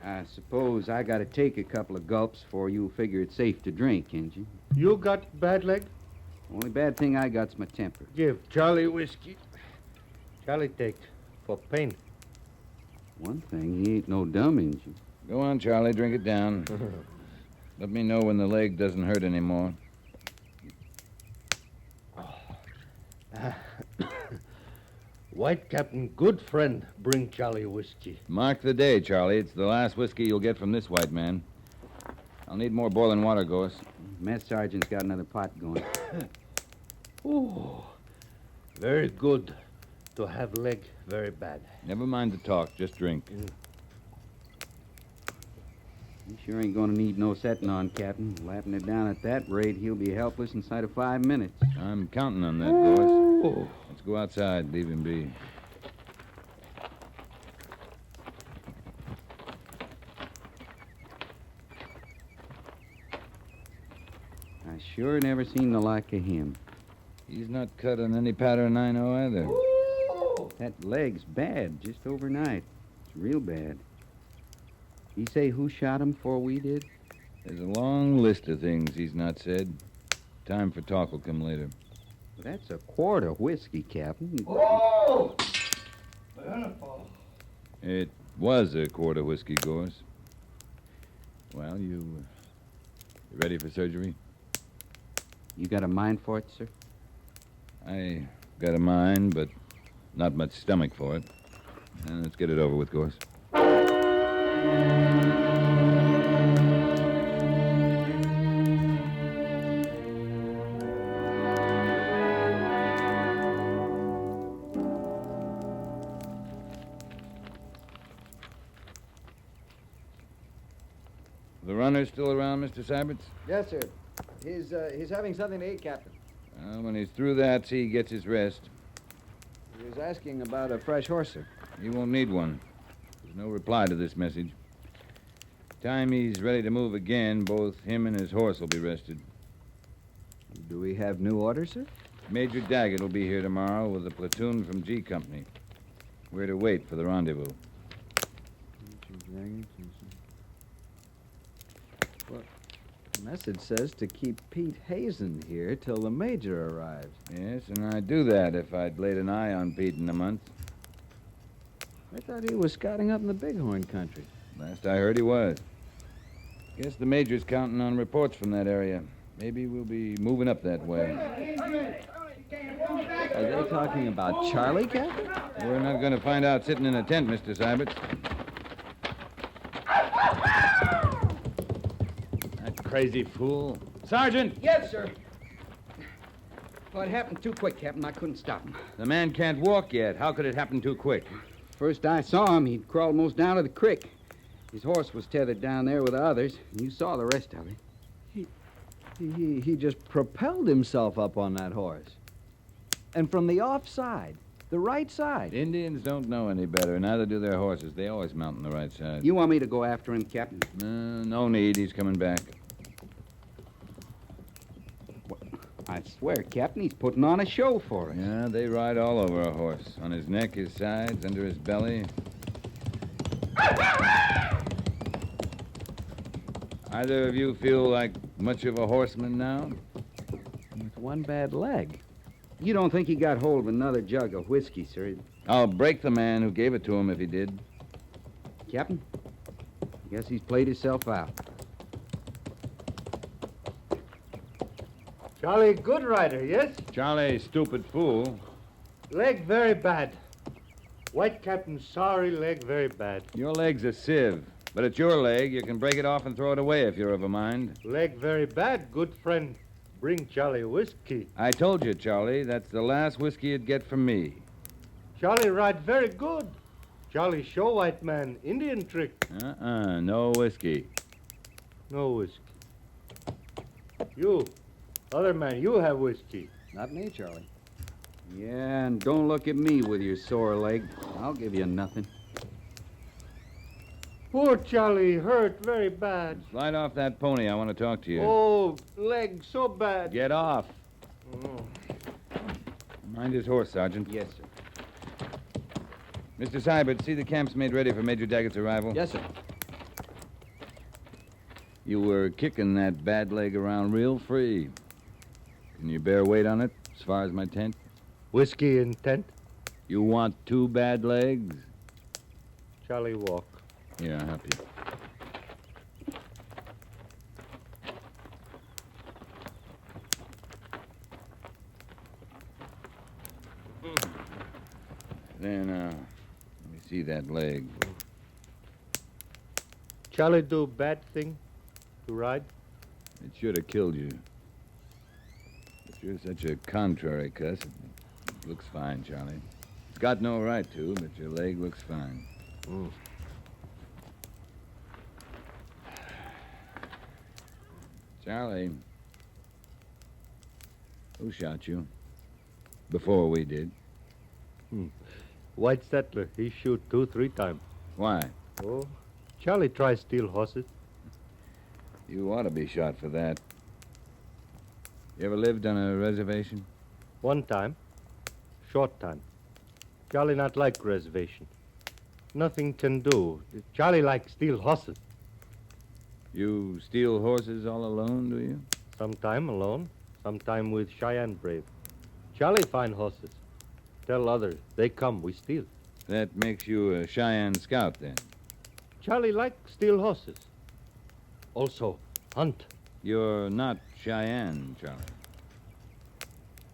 I suppose I gotta take a couple of gulps before you figure it's safe to drink, ain't you? You got bad leg? Only bad thing I got's my temper. Give Charlie whiskey. Charlie take for pain. One thing, he ain't no dumb, ain't you? Go on, Charlie, drink it down. Let me know when the leg doesn't hurt anymore. White Captain, good friend, bring Charlie whiskey. Mark the day, Charlie. It's the last whiskey you'll get from this white man. I'll need more boiling water, Gorse. Mess sergeant's got another pot going. Ooh, very good. To have leg very bad. Never mind the talk, just drink. He sure ain't gonna need no setting on, Captain. Lapping it down at that rate, he'll be helpless inside of 5 minutes. I'm counting on that, Gorse. Let's go outside, leave him be. I sure never seen the like of him. He's not cut on any pattern I know either. That leg's bad, just overnight. It's real bad. He say who shot him before we did? There's a long list of things he's not said. Time for talk will come later. That's a quart of whiskey, Captain. Oh! It was a quart of whiskey, Gorse. Well, you ready for surgery? You got a mind for it, sir? I got a mind, but not much stomach for it. Now, let's get it over with, Gorse. The runner still around, Mr. Syberts? Yes, sir. He's having something to eat, Captain. When he's through that, see he gets his rest. He was asking about a fresh horse, sir. He won't need one. There's no reply to this message. Time he's ready to move again, both him and his horse will be rested. Do we have new orders, sir? Major Daggett will be here tomorrow with a platoon from G Company. We're to wait for the rendezvous. Well, the message says to keep Pete Hazen here till the major arrives. Yes, and I'd do that if I'd laid an eye on Pete in a month. I thought he was scouting up in the Bighorn country. Last I heard he was. Guess the major's counting on reports from that area. Maybe we'll be moving up that way. Are they talking about Charlie, Captain? We're not going to find out sitting in a tent, Mr. Syberts. That crazy fool. Sergeant! Yes, sir. Well, it happened too quick, Captain. I couldn't stop him. The man can't walk yet. How could it happen too quick? First I saw him, he'd crawled most down to the creek. His horse was tethered down there with the others. You saw the rest of it. He just propelled himself up on that horse. And from the off side, the right side. Indians don't know any better. Neither do their horses. They always mount on the right side. You want me to go after him, Captain? No need. He's coming back. I swear, Captain, he's putting on a show for us. Yeah, they ride all over a horse. On his neck, his sides, under his belly. Either of you feel like much of a horseman now? With one bad leg. You don't think he got hold of another jug of whiskey, sir? I'll break the man who gave it to him if he did. Captain, guess he's played himself out. Charlie, good rider, yes? Charlie, stupid fool. Leg very bad. White Captain, sorry, leg very bad. Your leg's a sieve, but it's your leg. You can break it off and throw it away if you're of a mind. Leg very bad, good friend. Bring Charlie whiskey. I told you, Charlie, that's the last whiskey you'd get from me. Charlie ride very good. Charlie show white man Indian trick. No whiskey. No whiskey. You, other man, you have whiskey. Not me, Charlie. Yeah, and don't look at me with your sore leg. I'll give you nothing. Poor Charlie, hurt very bad. Slide off that pony. I want to talk to you. Oh, leg so bad. Get off. Oh. Mind his horse, Sergeant. Yes, sir. Mr. Sybert, see the camp's made ready for Major Daggett's arrival? Yes, sir. You were kicking that bad leg around real free. Can you bear weight on it as far as my tent? Whiskey in tent? You want 2 bad legs? Charlie walk. Here, I'll help you. There now. Let me see that leg. Charlie do bad thing to ride? It should have killed you. But you're such a contrary cuss. It looks fine, Charlie. It's got no right to, but your leg looks fine. Charlie, who shot you? Before we did. White settler, he shoot 2-3 times. Why? Oh, Charlie try steal horses. You ought to be shot for that. You ever lived on a reservation? One time. Short time. Charlie not like reservation. Nothing can do. Charlie like steal horses. You steal horses all alone, do you? Sometime alone, sometime with Cheyenne brave. Charlie find horses. Tell others, they come, we steal. That makes you a Cheyenne scout, then. Charlie like steal horses. Also, hunt. You're not Cheyenne, Charlie.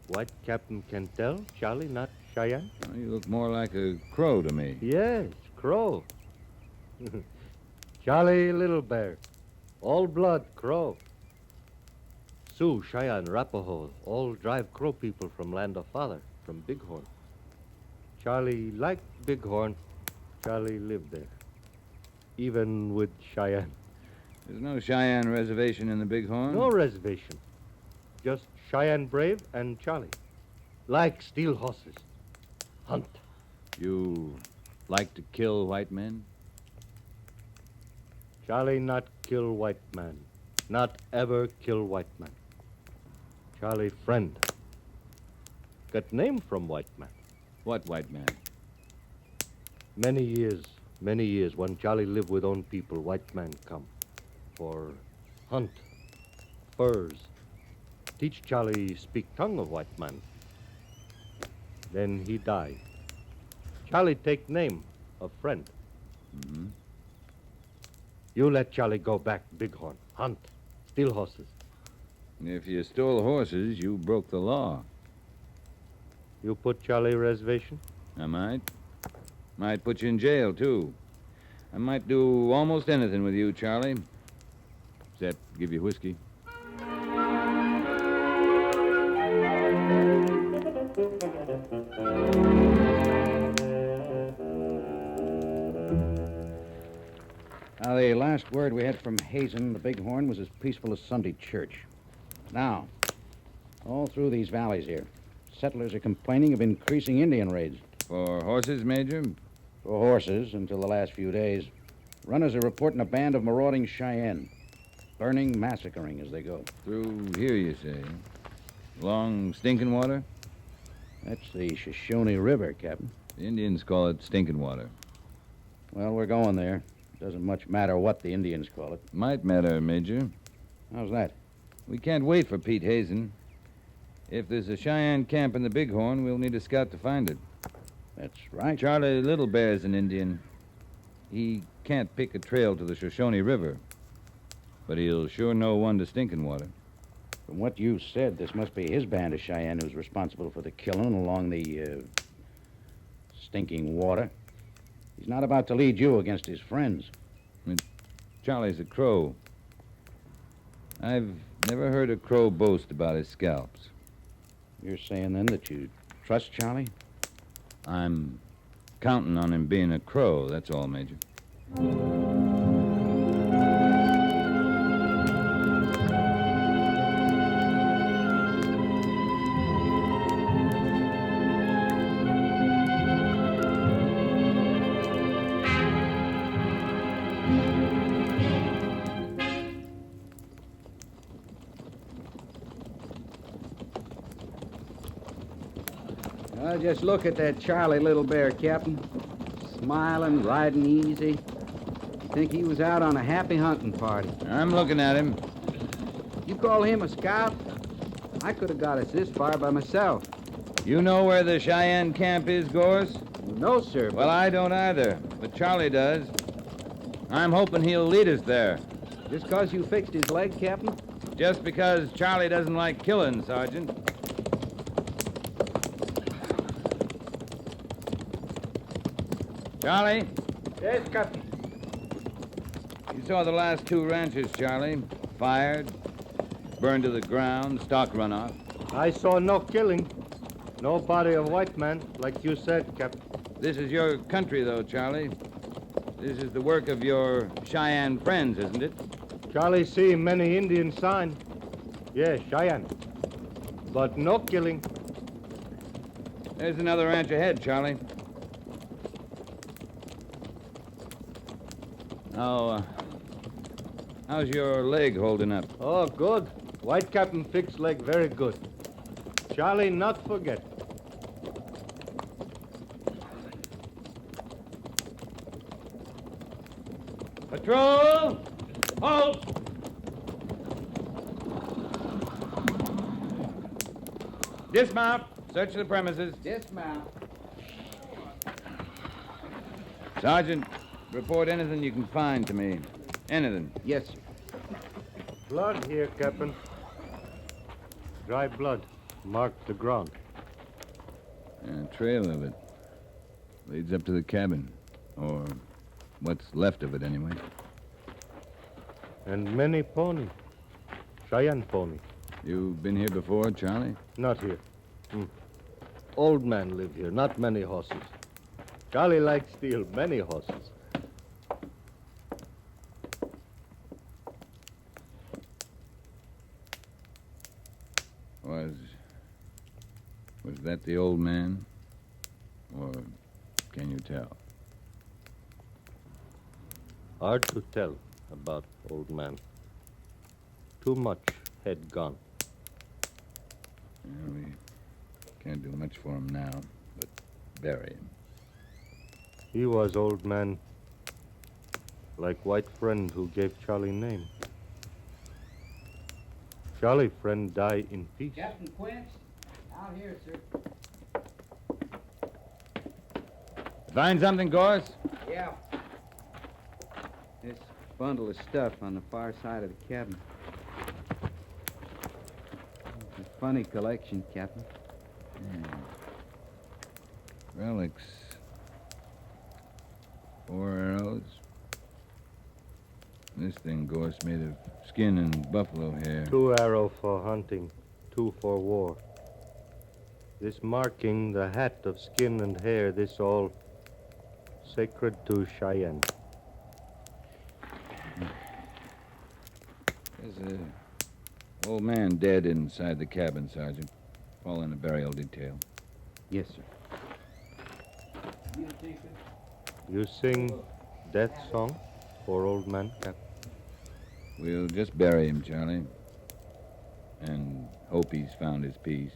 White captain can tell Charlie not Cheyenne? Oh, you look more like a crow to me. Yes, crow. Charlie Little Bear. All blood crow. Sioux, Cheyenne, Arapaho, all drive crow people from land of father, from Bighorn. Charlie liked Bighorn. Charlie lived there. Even with Cheyenne. There's no Cheyenne reservation in the Bighorn? No reservation. Just Cheyenne brave and Charlie. Like steal horses. Hunt. You like to kill white men? Charlie not kill white man. Not ever kill white man. Charlie friend. Got name from white man. What white man? Many years, when Charlie live with own people, white man come. For hunt. Furs. Teach Charlie speak tongue of white man. Then he die. Charlie take name of friend. Mm-hmm. You let Charlie go back Bighorn. Hunt. Steal horses. If you stole horses, you broke the law. You put Charlie reservation? I might. Might put you in jail, too. I might do almost anything with you, Charlie. Except give you whiskey. Now, the last word we had from Hazen, the Bighorn, was as peaceful as Sunday church. Now, all through these valleys here, settlers are complaining of increasing Indian raids. For horses, Major? For horses, until the last few days. Runners are reporting a band of marauding Cheyenne. Burning, massacring as they go. Through here, you say? Along Stinking Water? That's the Shoshone River, Captain. The Indians call it Stinking Water. Well, we're going there. Doesn't much matter what the Indians call it. Might matter, Major. How's that? We can't wait for Pete Hazen. If there's a Cheyenne camp in the Bighorn, we'll need a scout to find it. That's right. Charlie Little Bear's an Indian. He can't pick a trail to the Shoshone River, but he'll sure know one to Stinking Water. From what you said, this must be his band of Cheyenne who's responsible for the killing along the, Stinking Water. He's not about to lead you against his friends. Charlie's a crow. I've never heard a crow boast about his scalps. You're saying, then, that you trust Charlie? I'm counting on him being a crow, that's all, Major. Well, just look at that Charlie Little Bear, Captain. Smiling, riding easy. You'd think he was out on a happy hunting party. I'm looking at him. You call him a scout? I could have got us this far by myself. You know where the Cheyenne camp is, Gorse? No, sir. Well, I don't either, but Charlie does. I'm hoping he'll lead us there. Just because you fixed his leg, Captain? Just because Charlie doesn't like killing, Sergeant. Charlie, Yes, Captain. you saw the last two ranches, Charlie. Fired, burned to the ground, stock run off. I saw no killing. No body of white man, like you said, Captain. This is your country, though, Charlie. This is the work of your Cheyenne friends, isn't it? Charlie see many Indian sign. Yes, Cheyenne. But no killing. There's another ranch ahead, Charlie. How's your leg holding up? Oh, good. White Captain fix leg very good. Charlie not forget. Patrol! Halt! Dismount. Search the premises. Dismount. Sergeant, report anything you can find to me. Anything. Yes, sir. Blood here, Captain. Dry blood. Marked the ground. A trail of it. Leads up to the cabin. Or what's left of it, anyway. And many pony. Cheyenne pony. You been here before, Charlie? Not here. Old man live here, not many horses. Charlie likes steal many horses. Was that the old man? Or can you tell? Hard to tell about old man. Too much head gone. Yeah, we can't do much for him now, but bury him. He was old man, like white friend who gave Charlie name. Charlie friend die in peace. Captain Quince, out here, sir. Find something, Gorse? Yeah. This bundle of stuff on the far side of the cabin. It's a funny collection, Captain. Relics. 4 arrows. This thing, Gorse, made of skin and buffalo hair. 2 arrow for hunting, 2 for war. This marking, the hat of skin and hair, this all sacred to Cheyenne. There's an old man dead inside the cabin, Sergeant. All in a burial detail. Yes, sir. You sing death song for old man, Captain? We'll just bury him, Charlie. And hope he's found his peace.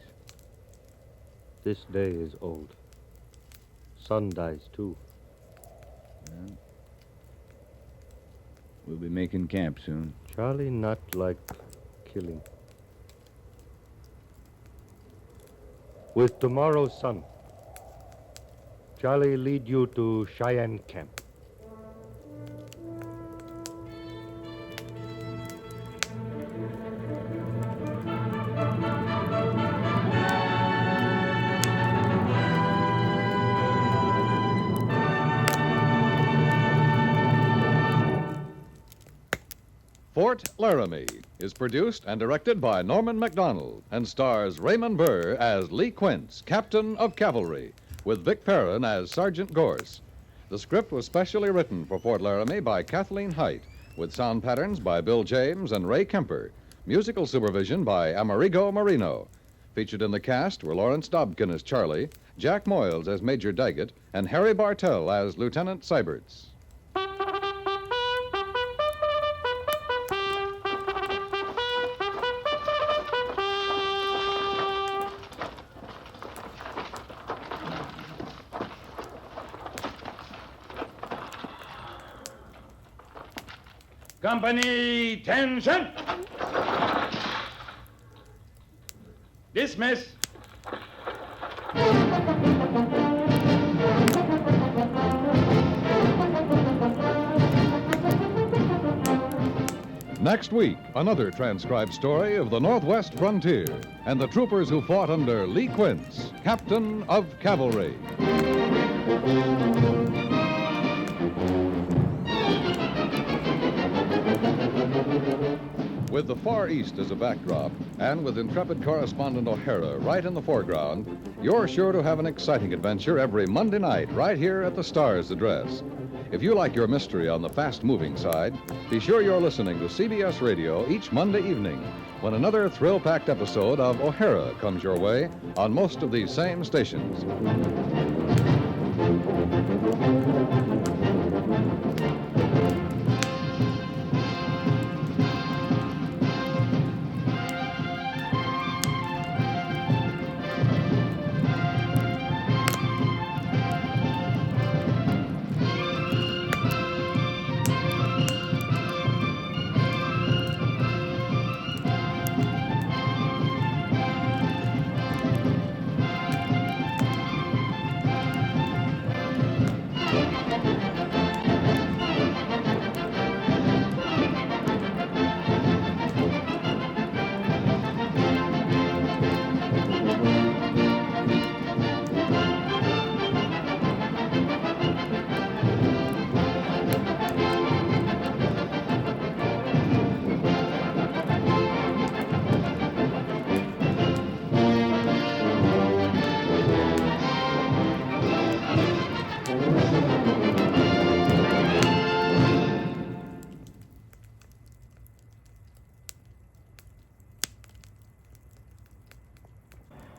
This day is old. Son dies, too. Well, we'll be making camp soon. Charlie not like killing. With tomorrow's sun, Charlie lead you to Cheyenne camp. Fort Laramie is produced and directed by Norman MacDonald and stars Raymond Burr as Lee Quince, Captain of Cavalry, with Vic Perrin as Sergeant Gorse. The script was specially written for Fort Laramie by Kathleen Height, with sound patterns by Bill James and Ray Kemper, musical supervision by Amerigo Marino. Featured in the cast were Lawrence Dobkin as Charlie, Jack Moyles as Major Daggett, and Harry Bartell as Lieutenant Seiberts. Company, tension! Dismiss. Next week, another transcribed story of the Northwest frontier and the troopers who fought under Lee Quince, Captain of Cavalry. With the Far East as a backdrop, and with intrepid correspondent O'Hara right in the foreground, you're sure to have an exciting adventure every Monday night right here at the Star's address. If you like your mystery on the fast-moving side, be sure you're listening to CBS Radio each Monday evening when another thrill-packed episode of O'Hara comes your way on most of these same stations.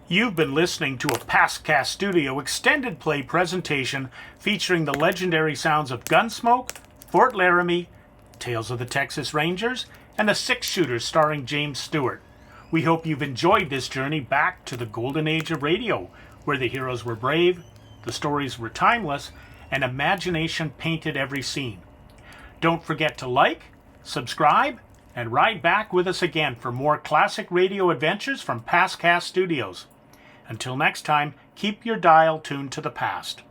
You've been listening to a PastCast Studio extended play presentation featuring the legendary sounds of Gunsmoke, Fort Laramie, Tales of the Texas Rangers, and the Six Shooters starring James Stewart. We hope you've enjoyed this journey back to the golden age of radio, where the heroes were brave, the stories were timeless, and imagination painted every scene. Don't forget to like, subscribe, and ride back with us again for more classic radio adventures from PastCast Studios. Until next time, keep your dial tuned to the past.